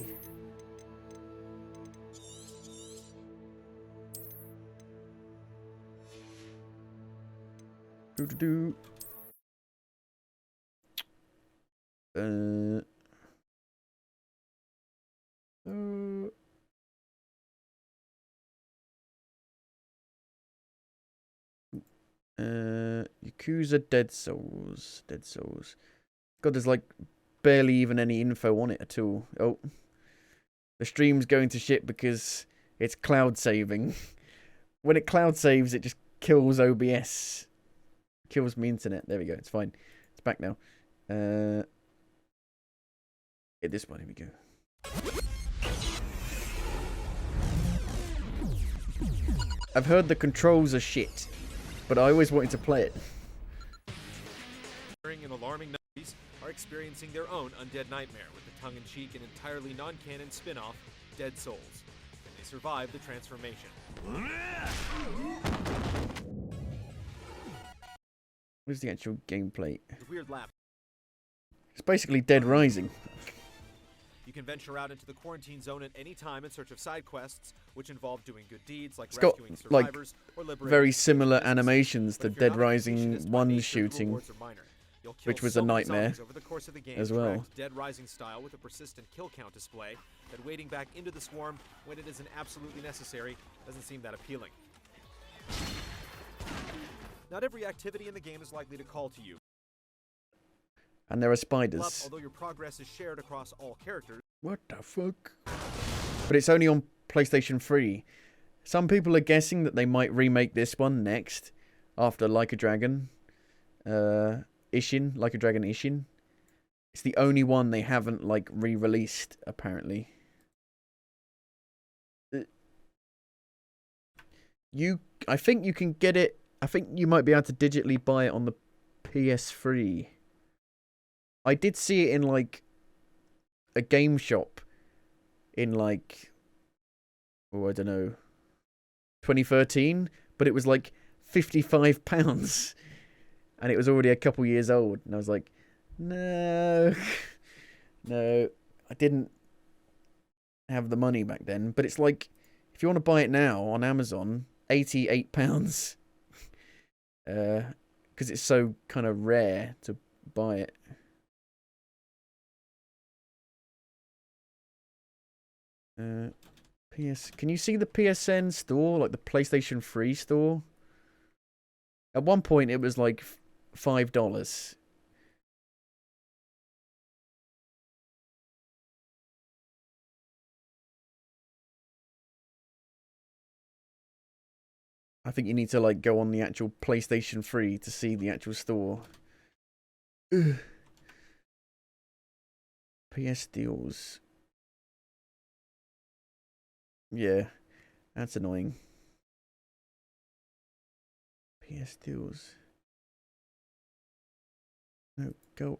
Do-do-do. Yakuza Dead Souls. Dead Souls. God, there's like barely even any info on it at all. Oh. The stream's going to shit because it's cloud saving. When it cloud saves, it just kills OBS. Kills my internet. There we go. It's fine. It's back now. Hit this one. Here we go. I've heard the controls are shit, but I always wanted to play it. And alarming numbers are experiencing their own undead nightmare with the tongue-in-cheek and entirely non-canon spin-off, Dead Souls. And they survive the transformation. Where's the actual gameplay? Weird lap. It's basically Dead Rising. You can venture out into the quarantine zone at any time in search of side quests, which involve doing good deeds like rescuing survivors or liberating. Very similar animations to Dead Rising 1 shooting, which was a nightmare over the course of the game, as well. Dead Rising style with a persistent kill count display, that wading back into the swarm when it isn't absolutely necessary doesn't seem that appealing. Not every activity in the game is likely to call to you. And there are spiders. Although your progress is shared across all characters. What the fuck? But it's only on PlayStation 3. Some people are guessing that they might remake this one next, after Like a Dragon. Like a Dragon Ishin. It's the only one they haven't like re-released, apparently. I think you can get it. I think you might be able to digitally buy it on the PS3. I did see it in like a game shop in like, oh, I don't know, 2013, but it was like £55. And it was already a couple years old. And I was like, no, no, I didn't have the money back then. But it's like, if you want to buy it now on Amazon, £88. Because it's so kind of rare to buy it. Can you see the PSN store, like the PlayStation 3 store? At one point, it was like $5. I think you need to like go on the actual PlayStation 3 to see the actual store. Ugh. PS deals. Yeah, that's annoying. PS deals. No, go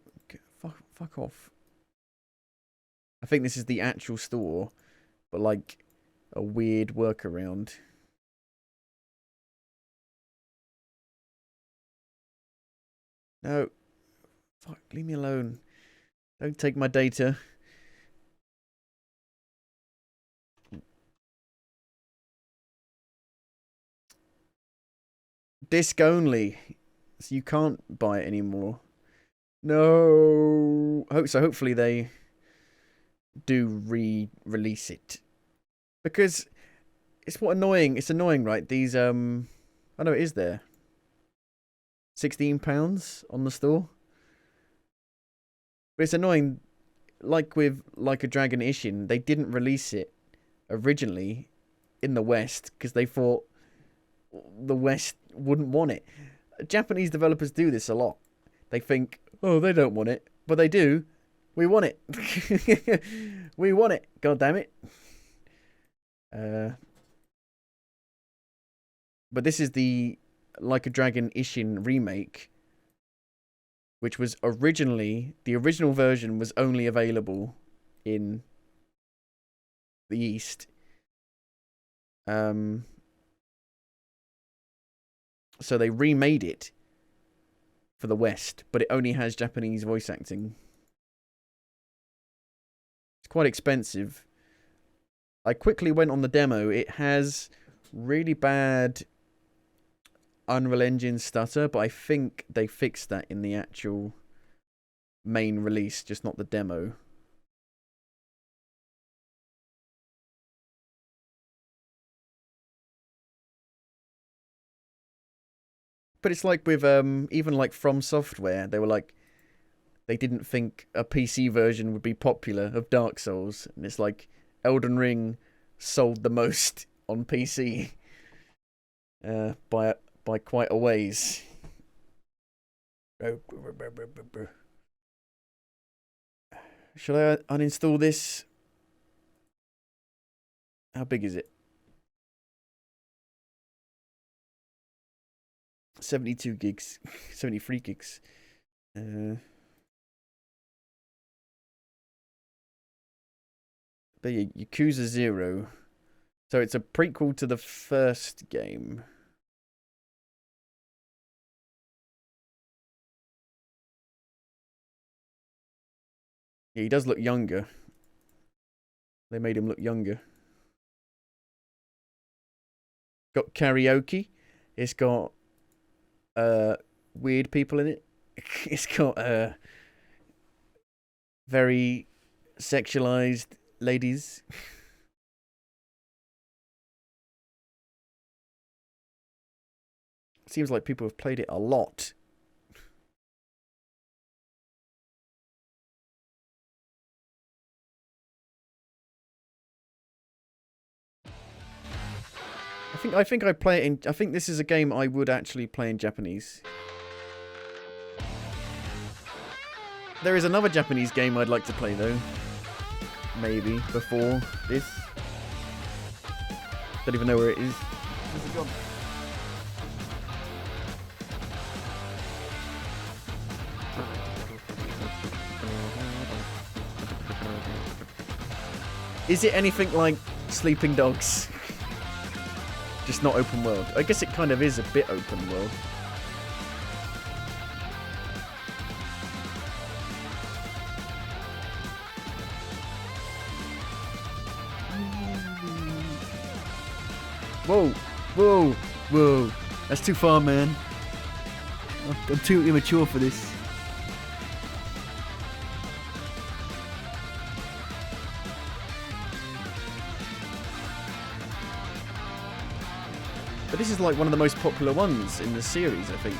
fuck off. I think this is the actual store, but like a weird workaround. No. Fuck, leave me alone. Don't take my data. Disc only. So you can't buy it anymore. No. So hopefully they do re-release it. Because it's it's annoying, right? These I know it is there. £16 on the store. But it's annoying, like with Like a Dragon Ishin, they didn't release it originally in the West because they thought the West wouldn't want it. Japanese developers do this a lot. They think, oh, they don't want it. But they do. We want it. We want it. God damn it. But this is the Like a Dragon Ishin remake, which was originally, the original version was only available in the East. So they remade it for the West, but it only has Japanese voice acting. It's quite expensive. I quickly went on the demo. It has really bad Unreal Engine stutter, but I think they fixed that in the actual main release, just not the demo. But it's like with even like From Software, they were like, they didn't think a PC version would be popular of Dark Souls, and it's like Elden Ring sold the most on PC by quite a ways. Should I uninstall this? How big is it? 72 gigs. 73 gigs. But yeah, Yakuza 0. So it's a prequel to the first game. Yeah, he does look younger. They made him look younger. Got karaoke. It's got weird people in it. It's got very sexualized ladies. Seems like people have played it a lot. I think I play it in. I think this is a game I would actually play in Japanese. There is another Japanese game I'd like to play though. Maybe before this. Don't even know where it is. Where's it gone? Is it anything like Sleeping Dogs? Just not open world. I guess it kind of is a bit open world. Whoa, whoa, whoa. That's too far, man. I'm too immature for this. But this is like one of the most popular ones in the series, I think.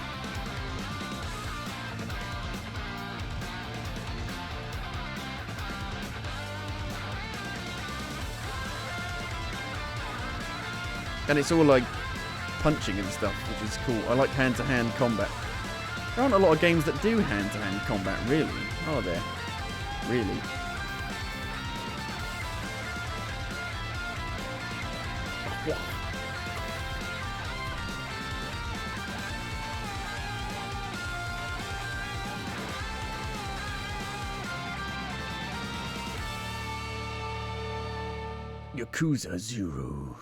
And it's all like punching and stuff, which is cool. I like hand-to-hand combat. There aren't a lot of games that do hand-to-hand combat, really, are there? Really? Yakuza 0.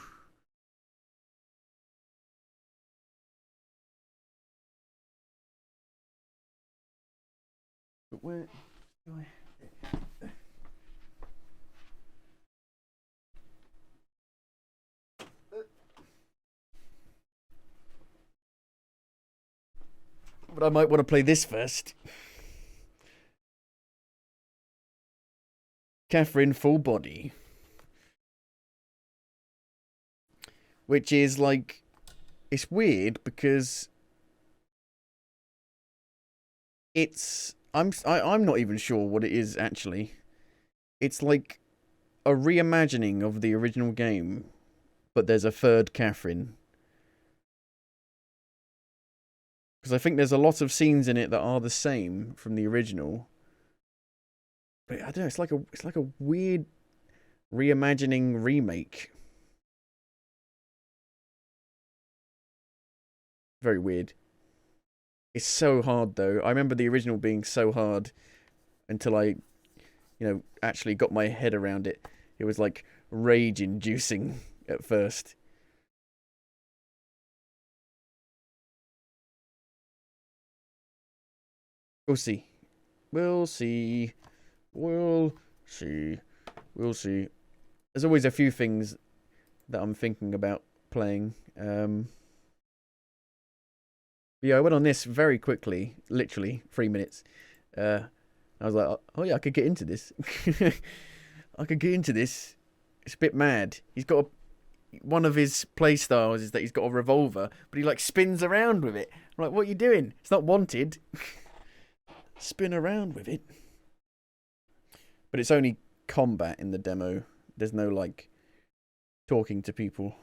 But where do I... But I might want to play this first. Catherine Full Body. Which is like... It's weird because... I'm not even sure what it is actually. It's like a reimagining of the original game, but there's a third Catherine. Because I think there's a lot of scenes in it that are the same from the original. But I don't know, it's like a weird reimagining remake. Very weird. It's so hard though. I remember the original being so hard until I, actually got my head around it. It was like rage-inducing at first. We'll see. We'll see. We'll see. We'll see. There's always a few things that I'm thinking about playing. Yeah, I went on this very quickly, literally 3 minutes. I was like, oh yeah, I could get into this. I could get into this. It's a bit mad. He's got one of his play styles is that he's got a revolver, but he like spins around with it. like, what are you doing? It's not wanted. Spin around with it. But it's only combat in the demo. There's no, like, talking to people.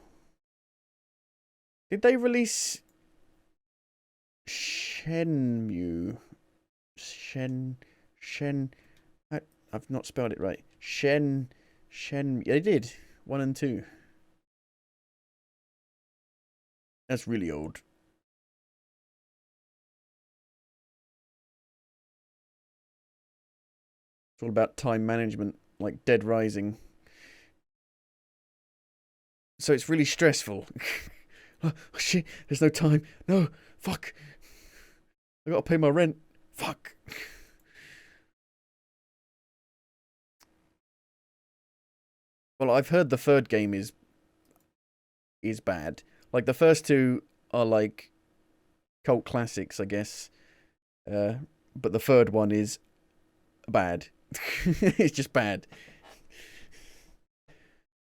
Did they release Shenmue? I've not spelled it right. Shen. They did. 1 and 2. That's really old. It's all about time management, like Dead Rising. So it's really stressful. Oh shit, there's no time. No, fuck. I gotta pay my rent. Fuck. Well, I've heard the third game is bad. Like, the first two are like cult classics, I guess. But the third one is bad. It's just bad.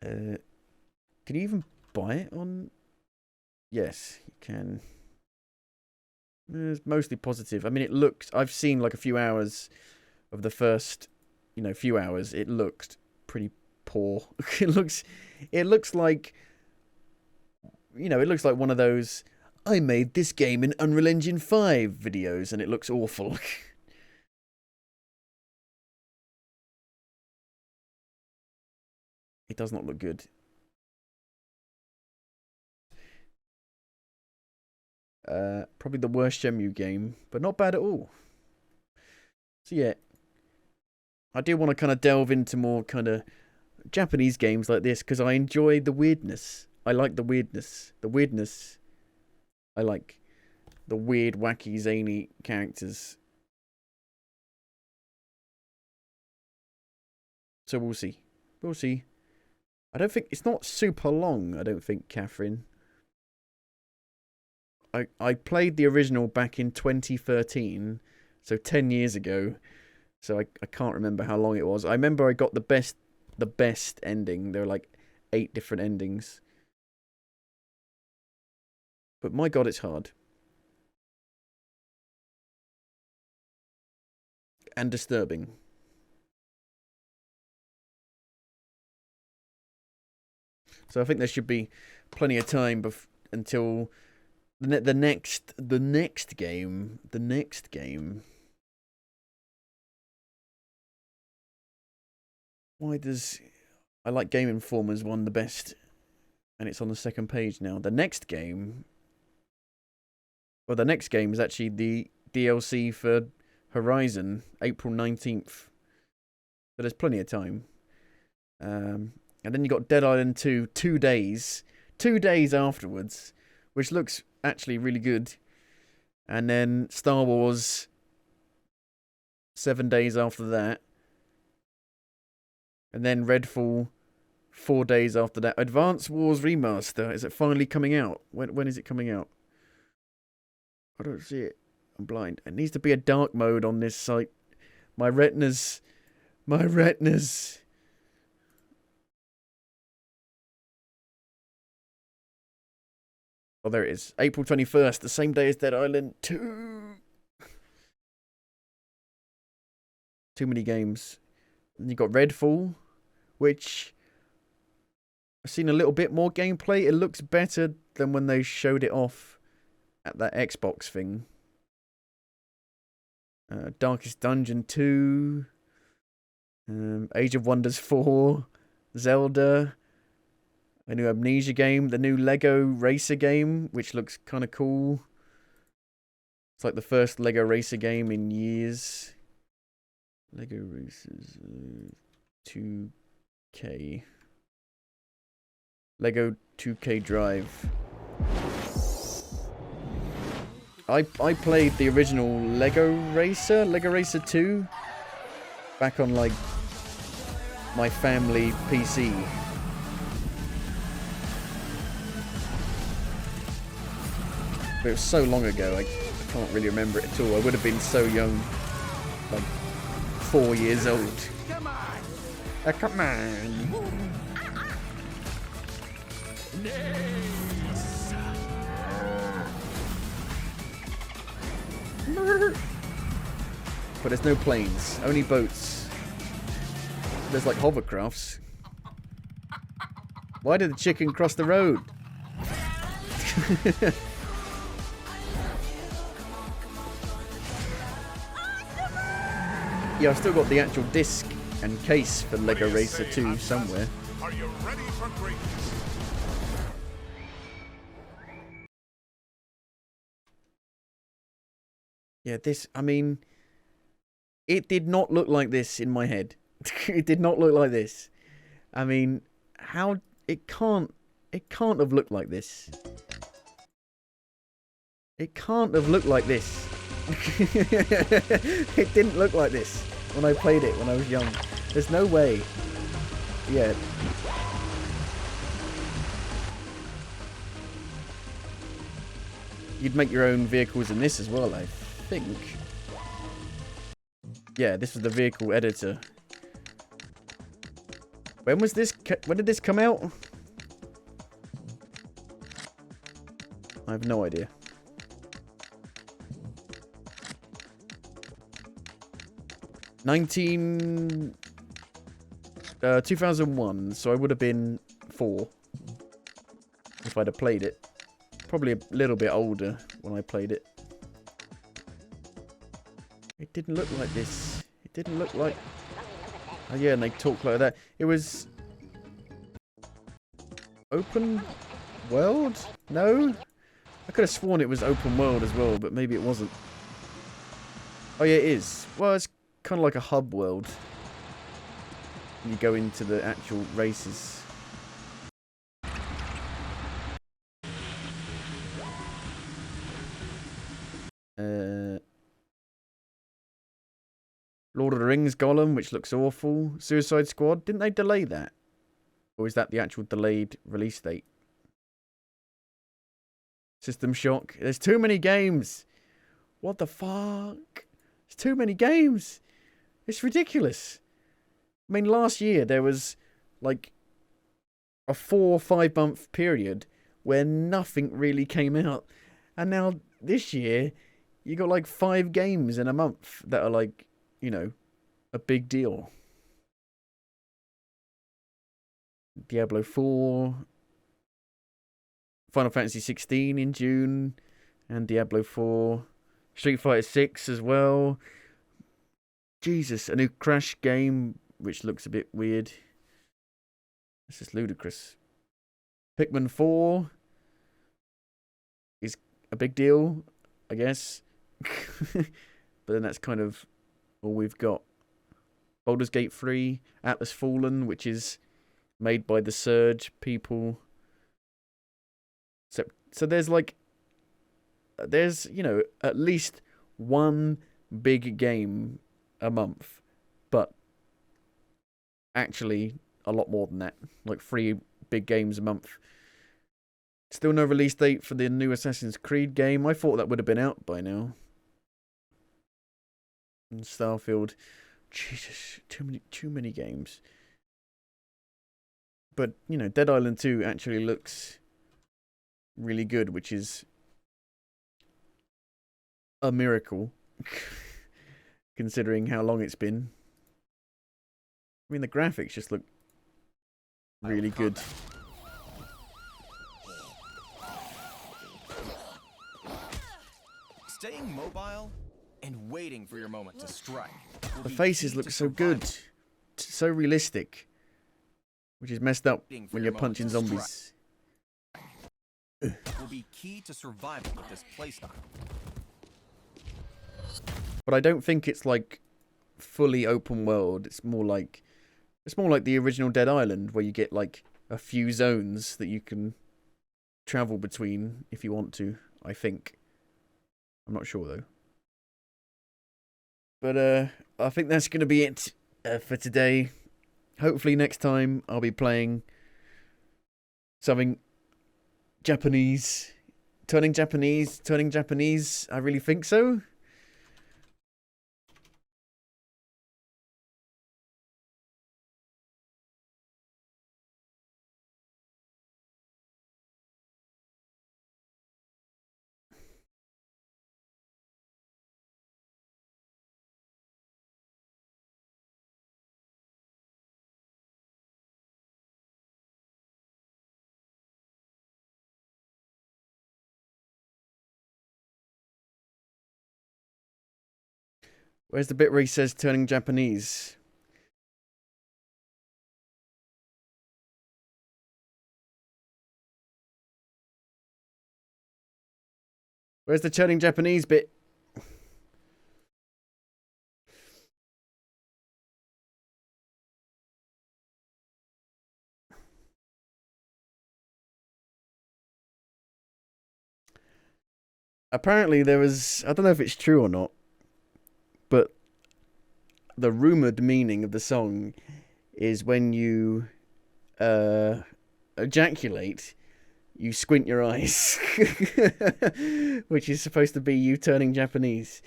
Can you even buy it on? Yes, you can. It's mostly positive. I mean, it looks. I've seen like a few hours of the first, few hours. It looked pretty poor. It looks like, it looks like one of those I made this game in Unreal Engine 5 videos, and it looks awful. It does not look good. Probably the worst Shenmue game, but not bad at all. So yeah, I do want to kind of delve into more kind of Japanese games like this, because I enjoy the weirdness. I like the weirdness. I like the weird, wacky, zany characters. So we'll see. We'll see. I don't think... It's not super long, I don't think, Catherine. I played the original back in 2013, so 10 years ago. So I can't remember how long it was. I remember I got the best ending. There were like 8 different endings. But my god, it's hard. And disturbing. So I think there should be plenty of time until the next game. Why does I like Game Informer's one the best, and it's on the second page now. The next game is actually the DLC for Horizon, April 19th. So there's plenty of time. And then you got Dead Island 2 2 days afterwards, which looks actually really good. And then Star Wars 7 days after that. And then Redfall 4 days after that. Advance Wars Remaster, is it finally coming out? When is it coming out? I don't see it. I'm blind. It needs to be a dark mode on this site. My retinas. Oh, there it is. April 21st, the same day as Dead Island 2. Too many games. Then you got Redfall, which I've seen a little bit more gameplay. It looks better than when they showed it off at that Xbox thing. Darkest Dungeon 2. Age of Wonders 4. Zelda. A new Amnesia game. The new Lego Racer game, which looks kind of cool. It's like the first Lego Racer game in years. Lego Racers 2K. Lego 2K Drive. I played the original Lego Racer 2, back on like my family PC. But it was so long ago, I can't really remember it at all. I would have been so young, like 4 years old. Come on! Come on! But there's no planes, only boats. There's like hovercrafts. Why did the chicken cross the road? Yeah, I've still got the actual disc and case for Lego Racer 2 somewhere. Are you ready for greatness? Yeah, this, I mean, it did not look like this in my head. It did not look like this. I mean, how, it can't have looked like this. It can't have looked like this. It didn't look like this when I played it when I was young. There's no way. Yeah. You'd make your own vehicles in this as well, I think. Yeah, this was the vehicle editor. When was this? When did this come out? I have no idea. 2001, so I would have been 4 if I'd have played it. Probably a little bit older when I played it. It didn't look like this. It didn't look like... Oh yeah, and they talk like that. It was... Open world? No? I could have sworn it was open world as well, but maybe it wasn't. Oh yeah, it is. Well, it's kind of like a hub world. You go into the actual races. Lord of the Rings Gollum, which looks awful. Suicide Squad, didn't they delay that? Or is that the actual delayed release date? System Shock. There's too many games. What the fuck? There's too many games. It's ridiculous. I mean, last year there was like a 4 or 5 month period where nothing really came out. And now this year, you got like 5 games in a month that are like, you know, a big deal. Diablo 4, Final Fantasy 16 in June, and Diablo 4, Street Fighter 6 as well. Jesus, a new Crash game, which looks a bit weird. This is ludicrous. Pikmin 4 is a big deal, I guess. But then that's kind of all we've got. Baldur's Gate 3, Atlas Fallen, which is made by the Surge people. So there's like, you know, at least one big game a month, but actually a lot more than that. Like 3 big games a month. Still no release date for the new Assassin's Creed game. I thought that would have been out by now. And Starfield. Jesus, too many games. But, you know, Dead Island 2 actually looks really good, which is a miracle, considering how long it's been. I mean, the graphics just look really good. Staying mobile and waiting for your moment to strike. The faces look so good, so realistic, which is messed up when you're punching zombies. Will be key to survival with this playstyle. But I don't think it's like fully open world. It's more like the original Dead Island, where you get like a few zones that you can travel between if you want to, I think. I'm not sure though. But I think that's going to be it for today. Hopefully next time I'll be playing something Japanese. Turning Japanese. I really think so. Where's the bit where he says turning Japanese? Where's the turning Japanese bit? Apparently there was, I don't know if it's true or not, but the rumoured meaning of the song is when you ejaculate, you squint your eyes. Which is supposed to be you turning Japanese.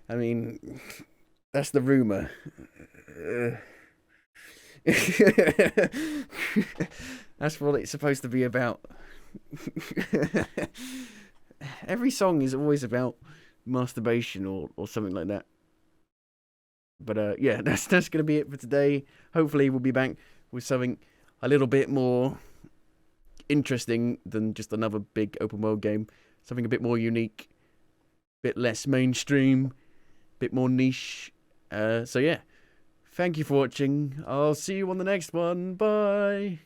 I mean, that's the rumour. That's what it's supposed to be about. Every song is always about masturbation or something like that. But yeah, that's going to be it for today. Hopefully we'll be back with something a little bit more interesting than just another big open world game. Something a bit more unique, bit less mainstream, bit more niche. So yeah, thank you for watching. I'll see you on the next one. Bye.